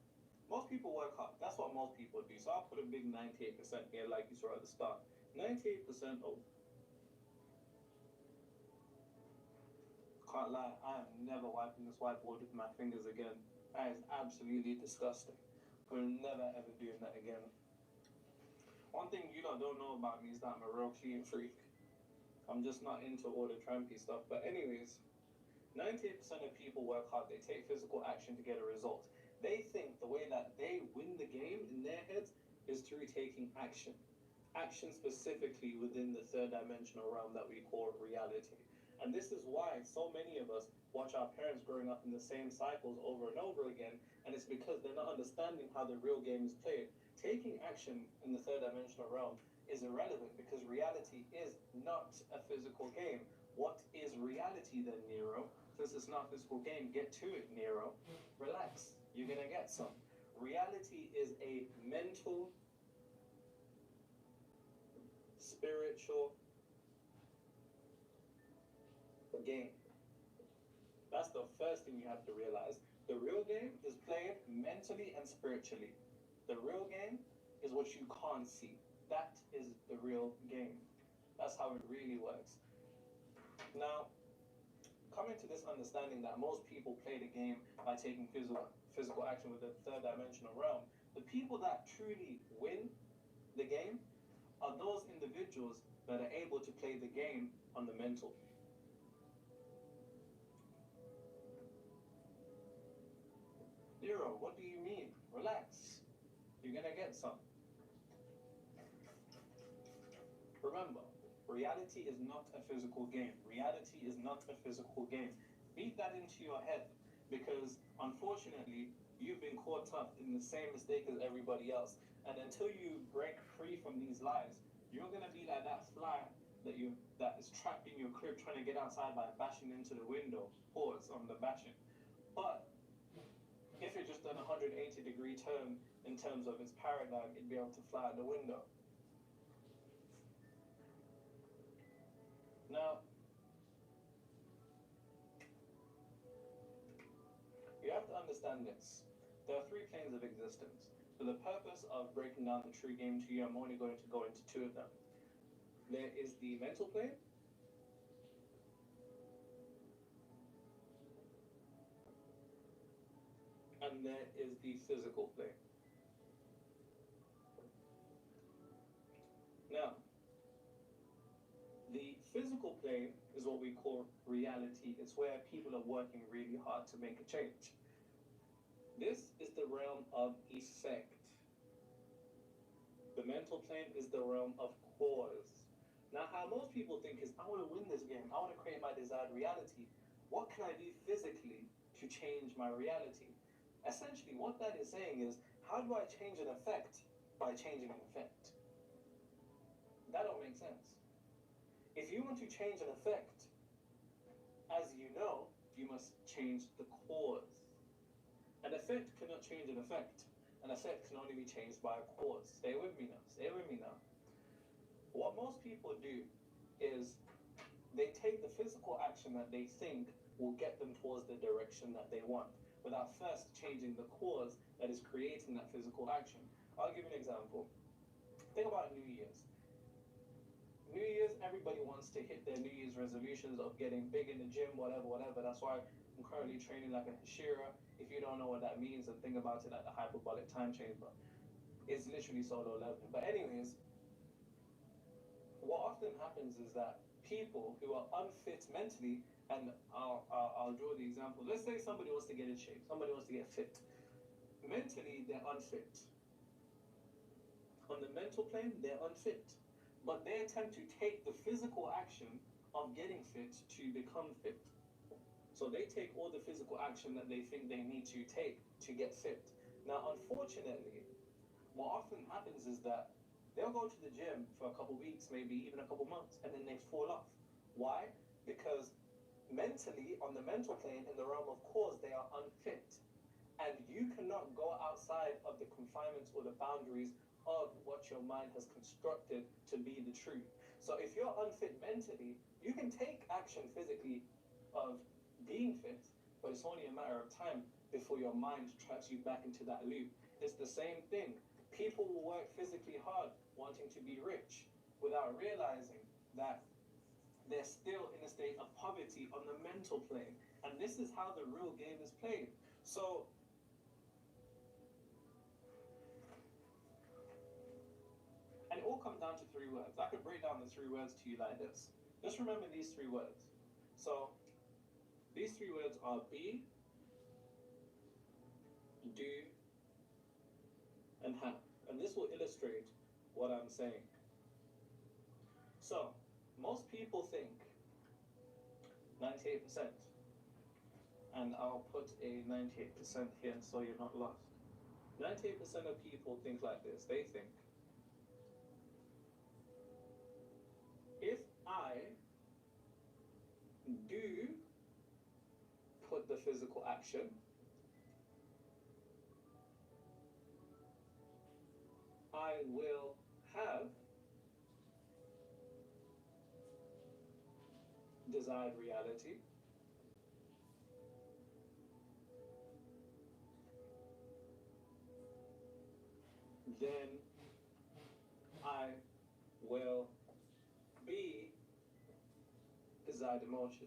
[SPEAKER 2] most people work hard. That's what most people do. So I'll put a big 98% here like you saw at the start. 98% of... Can't lie, I am never wiping this whiteboard with my fingers again. That is absolutely disgusting. We're never ever doing that again. One thing you lot don't know about me is that I'm a real clean freak. I'm just not into all the trampy stuff. But anyways, 98% of people work hard. They take physical action to get a result. They think the way that they win the game in their heads is through taking action. Action specifically within the 3rd dimensional realm that we call reality. And this is why so many of us watch our parents growing up in the same cycles over and over again, and it's because they're not understanding how the real game is played. Taking action in the 3rd dimensional realm is irrelevant because reality is not a physical game. What is reality then, Nero? Since it's not a physical game, get to it, Nero. Relax. You're gonna get some. Reality is a mental, spiritual game. That's the first thing you have to realize. The real game is played mentally and spiritually. The real game is what you can't see. That is the real game. That's how it really works. Now, coming to this understanding that most people play the game by taking physical action with the third dimensional realm, the people that truly win the game are those individuals that are able to play the game on the mental. Nero, what do you mean? Relax. You're gonna get some. Remember, reality is not a physical game. Reality is not a physical game. Beat that into your head, because unfortunately, you've been caught up in the same mistake as everybody else. And until you break free from these lies, you're gonna be like that fly that is trapped in your crib trying to get outside by bashing into the window. Pause on the bashing. But if it just done a 180-degree turn in terms of its paradigm, it'd be able to fly out the window. Now, you have to understand this. There are three planes of existence. For the purpose of breaking down the true game to you, I'm only going to go into two of them. There is the mental plane, and there is the physical plane. Now, the physical plane is what we call reality. It's where people are working really hard to make a change. This is the realm of effect. The mental plane is the realm of cause. Now, how most people think is, I want to win this game. I want to create my desired reality. What can I do physically to change my reality? Essentially, what that is saying is, how do I change an effect by changing an effect? That don't make sense. If you want to change an effect, as you know, you must change the cause. An effect cannot change an effect. An effect can only be changed by a cause. Stay with me now. Stay with me now. What most people do is they take the physical action that they think will get them towards the direction that they want, without first changing the cause that is creating that physical action. I'll give you an example. Think about New Year's. New Year's, everybody wants to hit their New Year's resolutions of getting big in the gym, whatever. That's why I'm currently training like a Hashira. If you don't know what that means, then think about it like the hyperbolic time chamber. It's literally solo leveling. But anyways, what often happens is that people who are unfit mentally, and I'll draw the example. Let's say somebody wants to get in shape. Somebody wants to get fit. Mentally, they're unfit. On the mental plane, they're unfit. But they attempt to take the physical action of getting fit to become fit. So they take all the physical action that they think they need to take to get fit. Now, unfortunately, what often happens is that they'll go to the gym for a couple weeks, maybe even a couple months, and then they fall off. Why? Because mentally, on the mental plane, in the realm of cause, they are unfit. And you cannot go outside of the confinements or the boundaries of what your mind has constructed to be the truth. So if you're unfit mentally, you can take action physically of being fit, but it's only a matter of time before your mind traps you back into that loop. It's the same thing. People will work physically hard wanting to be rich without realizing that they're still in a state of poverty on the mental plane. And this is how the real game is played. So and it all comes down to three words. I could break down the three words to you like this. Just remember these three words. So these three words are be, do, and have. And this will illustrate what I'm saying. So, most people think 98%, and I'll put a 98% here so you're not lost. 98% of people think like this. They think, if I do physical action, I will have desired reality. Then I will be desired emotion.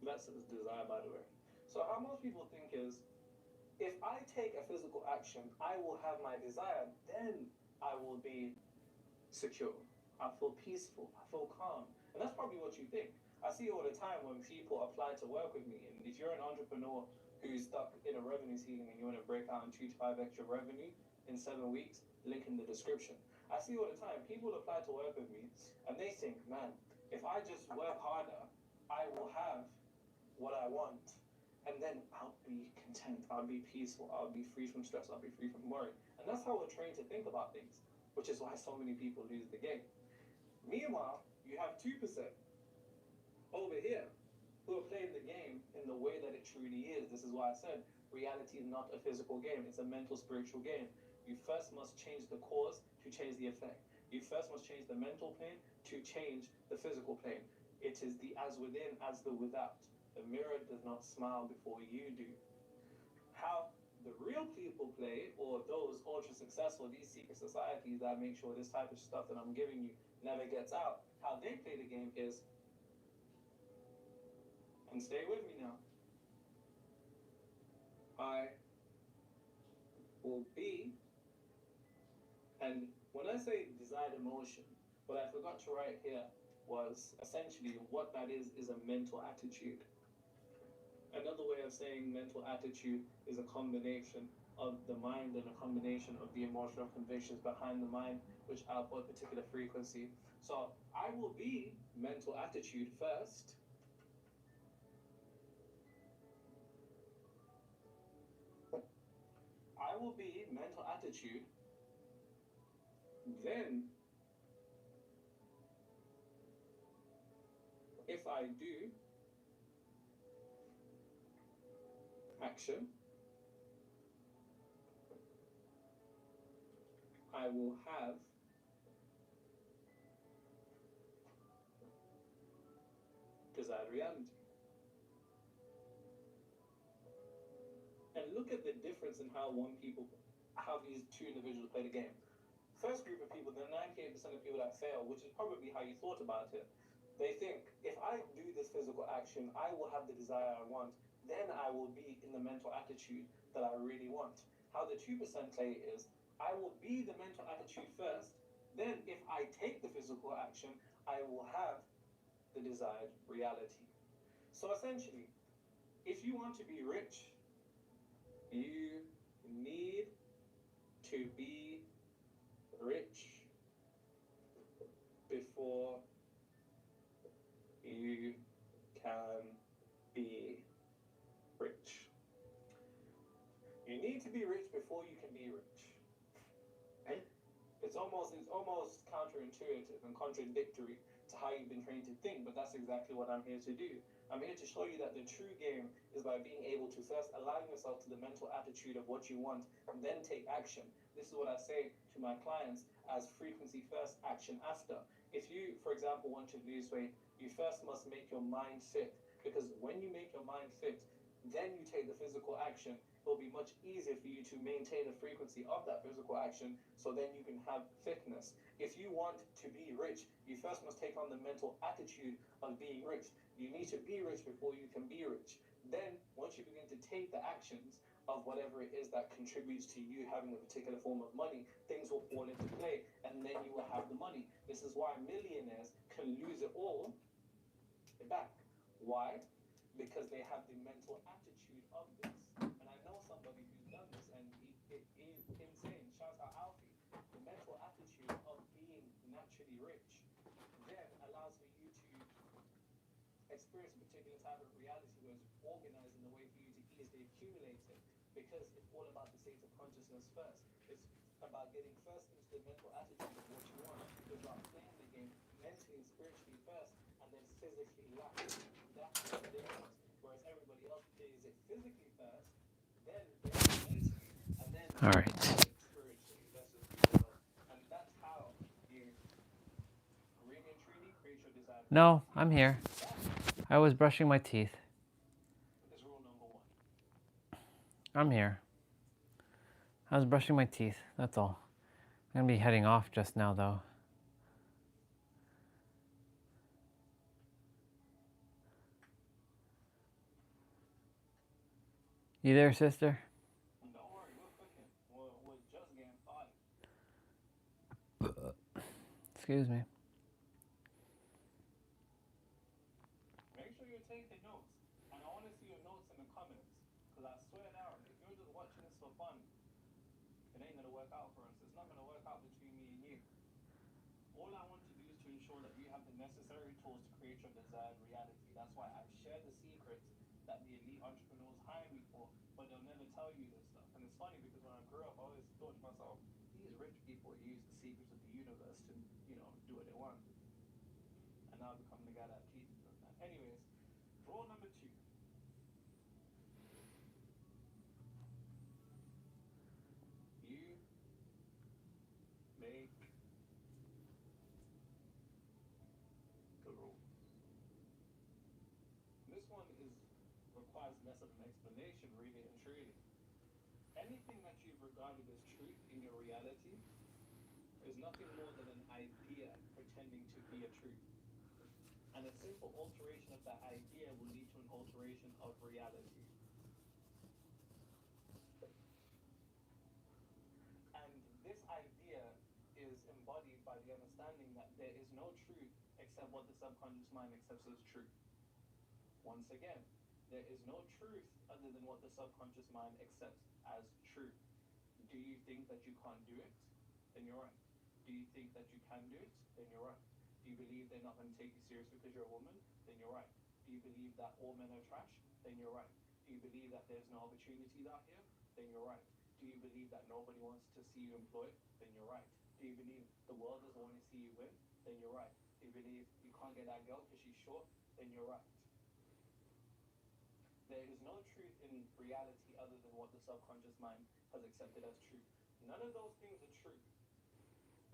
[SPEAKER 2] That's desire, by the way. So how most people think is, if I take a physical action, I will have my desire, then I will be secure. I feel peaceful. I feel calm. And that's probably what you think. I see all the time when people apply to work with me. And if you're an entrepreneur who's stuck in a revenue ceiling and you want to break out in 2 to 5 extra revenue in 7 weeks, link in the description. I see all the time people apply to work with me and they think, man, if I just work harder, I will have what I want. And then I'll be content. I'll be peaceful. I'll be free from stress. I'll be free from worry. And that's how we're trained to think about things, which is why so many people lose the game. Meanwhile, you have 2% over here who are playing the game in the way that it truly is. This is why I said reality is not a physical game. It's a mental, spiritual game. You first must change the cause to change the effect. You first must change the mental plane to change the physical plane. It is the as within as the without. The mirror does not smile before you do. How the real people play, or those ultra successful, these secret societies that make sure this type of stuff that I'm giving you never gets out, how they play the game is, and stay with me now, I will be, and when I say desired emotion, what I forgot to write here was essentially what that is a mental attitude. Another way of saying mental attitude is a combination of the mind and a combination of the emotional convictions behind the mind, which output a particular frequency. So I will be mental attitude first. I will be mental attitude. Then, if I do action, I will have desired reality. And look at the difference in how these two individuals play the game. First group of people, the 98% of people that fail, which is probably how you thought about it, they think, if I do this physical action, I will have the desire I want, then I will be in the mental attitude that I really want. How the 2% play is, I will be the mental attitude first, then if I take the physical action, I will have the desired reality. So essentially, if you want to be rich, you need to be rich before you can be rich. You need to be rich before you can be rich. Right? It's almost counterintuitive and contradictory to how you've been trained to think, but that's exactly what I'm here to do. I'm here to show you that the true game is by being able to first align yourself to the mental attitude of what you want, and then take action. This is what I say to my clients as frequency first, action after. If you, for example, want to lose weight, you first must make your mind fit, because when you make your mind fit, then you take the physical action. It will be much easier for you to maintain the frequency of that physical action, so then you can have fitness. If you want to be rich, you first must take on the mental attitude of being rich. You need to be rich before you can be rich. Then, once you begin to take the actions of whatever it is that contributes to you having a particular form of money, things will fall into play, and then you will have the money. This is why millionaires can lose it all back. Why? Because they have the mental attitude of this. And I know somebody who's done this, and it is insane. Shout out Alfie. The mental attitude of being naturally rich then allows for you to experience a particular type of reality where it's organized in a way for you to easily accumulate it. because it's all about the state of consciousness first. It's about getting first into the mental attitude of what you want. It's about playing the game mentally and spiritually first, and then physically last. That's the difference. Whereas everybody else plays it physically first, then mentally, and then
[SPEAKER 1] All right.
[SPEAKER 2] spiritually. Let's just be real. And that's how you really and truly create your desire.
[SPEAKER 1] No, I'm here. I was brushing my teeth.
[SPEAKER 2] Is rule number one.
[SPEAKER 1] I'm here. I was brushing my teeth, that's all. I'm gonna be heading off just now, though. You there, sister?
[SPEAKER 2] Don't worry, we're cooking. We're just getting started.
[SPEAKER 1] Excuse me.
[SPEAKER 2] Make sure you're taking notes. And I want to see your notes in the comments. Because I swear down, if you're just watching this for fun, it ain't going to work out for us. It's not going to work out between me and you. All I want to do is to ensure that you have the necessary tools to create your desired reality. That's why I share the secrets that the elite entrepreneurs hire me for, but they'll never tell you this stuff. And it's funny because when I grew up, I always thought to myself, these rich people use the secrets of the universe to, do what they want. And now I've become the guy that teaches them that. Anyways, rule number 2. You make the rules. This one requires less of an explanation, really and truly. Anything that you've regarded as truth in your reality is nothing more than an idea pretending to be a truth. And a simple alteration of that idea will lead to an alteration of reality. And this idea is embodied by the understanding that there is no truth except what the subconscious mind accepts as truth. Once again, there is no truth other than what the subconscious mind accepts as true. Do you think that you can't do it? Then you're right. Do you think that you can do it? Then you're right. Do you believe they're not going to take you serious because you're a woman? Then you're right. Do you believe that all men are trash? Then you're right. Do you believe that there's no opportunities out here? Then you're right. Do you believe that nobody wants to see you employed? Then you're right. Do you believe the world doesn't want to see you win? Then you're right. Do you believe you can't get that girl because she's short? Then you're right. There is no truth in reality other than what the subconscious mind has accepted as true. None of those things are true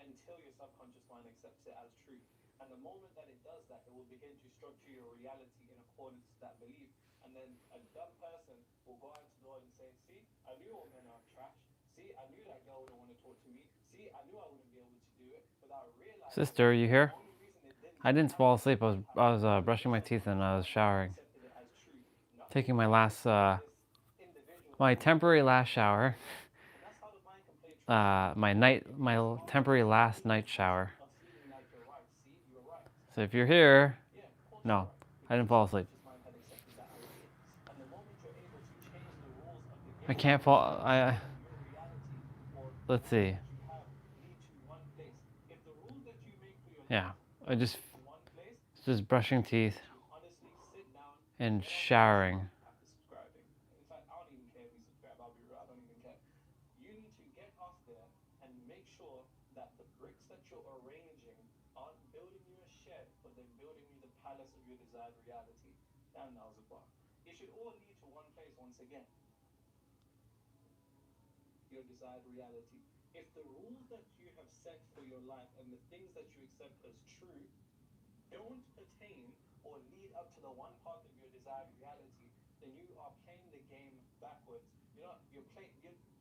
[SPEAKER 2] until your subconscious mind accepts it as true. And the moment that it does that, it will begin to structure your reality in accordance to that belief. And then a dumb person will go out to the world and say, see, I knew all men are trash. See, I knew that girl wouldn't want to talk to me. See, I knew I wouldn't be able to do it. Without realizing,
[SPEAKER 1] Sister, are you here? I didn't fall asleep. I was brushing my teeth and I was showering. Taking my last, my temporary last shower. My temporary last night shower. So if you're here, no, I didn't fall asleep. I can't fall. Let's see. Yeah, I just brushing teeth and showering.
[SPEAKER 2] In fact, I don't even care if you subscribe. I'll be real. I don't even care. You need to get off there and make sure that the bricks that you're arranging aren't building you a shed, but they're building you the palace of your desired reality. And that was a bar. It should all lead to one place once again. Your desired reality. If the rules that you have set for your life and the things that you accept as true don't pertain or lead up to the one part of your desired reality, then you are playing the game backwards. You're playing.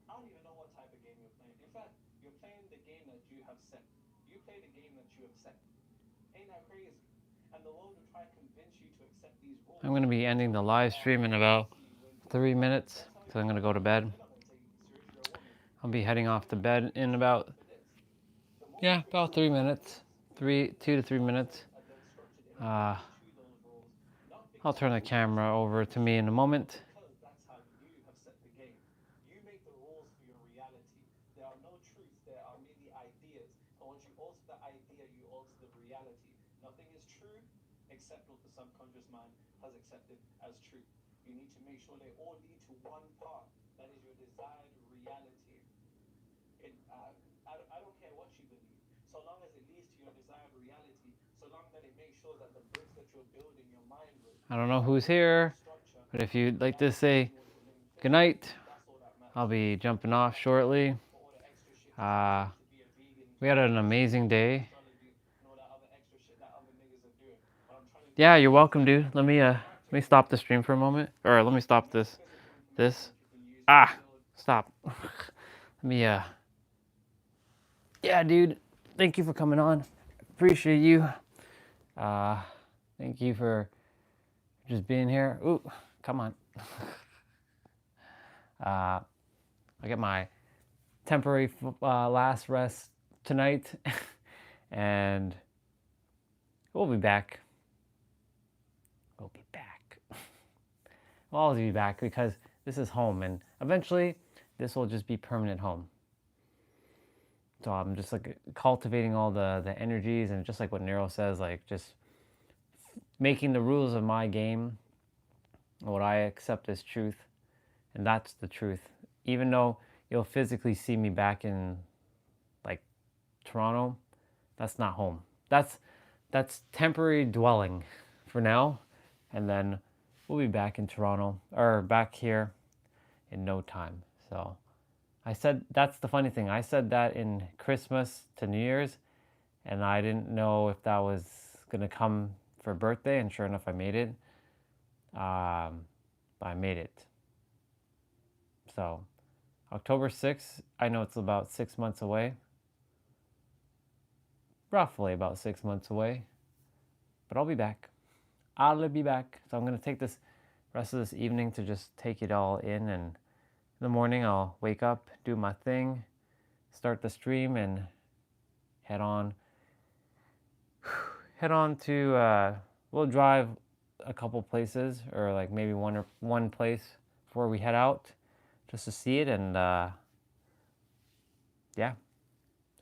[SPEAKER 2] I don't even know what type of game you're playing. In fact, you're playing the game that you have set. You play the game that you have set. Ain't that crazy? And the world will try to convince you to accept these rules.
[SPEAKER 1] I'm going to be ending the live stream in about 3 minutes because I'm going to go to bed. I'll be heading off to bed in about 3 minutes. 2 to 3 minutes. I'll turn the camera over to me in a moment.
[SPEAKER 2] Because that's how you have set the game. You make the rules for your reality. There are no truths, there are merely ideas. And once you alter the idea, you alter the reality. Nothing is true except what the subconscious mind has accepted as true. You need to make sure they all lead to one path. that is your desired reality. I don't care what you believe, so long as it leads to your desired reality, so long that it makes sure that the bricks that you're building your mind with,
[SPEAKER 1] I don't know who's here,
[SPEAKER 2] structure,
[SPEAKER 1] but if you'd like to
[SPEAKER 2] that is
[SPEAKER 1] say
[SPEAKER 2] towards the main thing,
[SPEAKER 1] good night,
[SPEAKER 2] that's all that matters.
[SPEAKER 1] I'll be jumping off shortly.
[SPEAKER 2] For all the extra shit that you
[SPEAKER 1] Uh,
[SPEAKER 2] do to be a vegan,
[SPEAKER 1] we had an amazing day.
[SPEAKER 2] astrology, and all that other extra shit that other niggas are doing. What I'm trying to do
[SPEAKER 1] Yeah,
[SPEAKER 2] is
[SPEAKER 1] you're
[SPEAKER 2] show
[SPEAKER 1] welcome,
[SPEAKER 2] you
[SPEAKER 1] dude. Let me stop the stream for a moment, or let me stop this.
[SPEAKER 2] physical improvements
[SPEAKER 1] Ah,
[SPEAKER 2] that you can use to build.
[SPEAKER 1] stop. Let me Yeah, dude. Thank you for coming on. Appreciate you. Thank you for just being here. Ooh, come on. I get my temporary last rest tonight, and we'll be back. We'll be back. We'll always be back because this is home, and eventually this will just be permanent home. So I'm just like cultivating all the energies, and just like what Nero says, like just making the rules of my game what I accept as truth, and that's the truth. Even though you'll physically see me back in like Toronto, that's not home. That's temporary dwelling for now, and then we'll be back in Toronto or back here in no time. So I said, that's the funny thing. I said that in Christmas to New Year's, and I didn't know if that was gonna come for birthday, and sure enough, I made it. I made it. So October 6th, I know it's about 6 months away. Roughly about 6 months away. But I'll be back. I'll be back. So I'm gonna take this rest of this evening to just take it all in, and in the morning I'll wake up, do my thing, start the stream, and head on to we'll drive a couple places, or like maybe one place before we head out, just to see it. And yeah,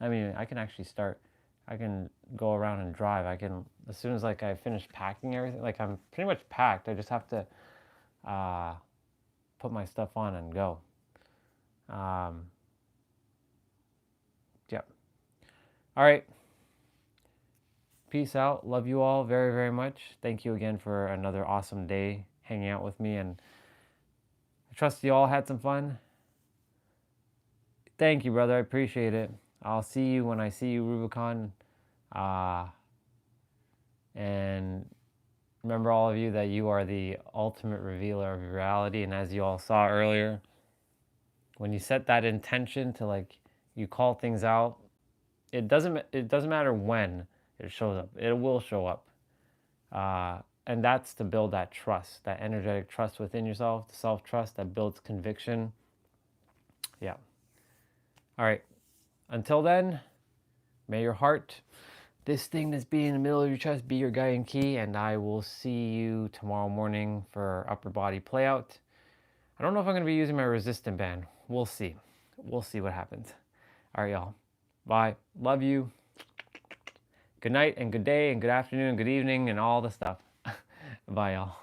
[SPEAKER 1] I mean, I can actually start, I can go around and drive. I can, as soon as like I finish packing everything, like I'm pretty much packed, I just have to put my stuff on and go. Yep. All right. Peace out. Love you all very, very much. Thank you again for another awesome day hanging out with me, and I trust you all had some fun. Thank you, brother. I appreciate it. I'll see you when I see you, Rubicon. And remember, all of you, that you are the ultimate revealer of reality. And as you all saw earlier, when you set that intention to, like, you call things out, it doesn't matter when it shows up. It will show up. And that's to build that trust, that energetic trust within yourself, the self-trust that builds conviction. Yeah. All right. Until then, may your heart, this thing that's being in the middle of your chest, be your guiding key, and I will see you tomorrow morning for upper body playout. I don't know if I'm going to be using my resistant band. We'll see. We'll see what happens. All right, y'all. Bye. Love you. Good night and good day and good afternoon and good evening and all the stuff. Bye, y'all.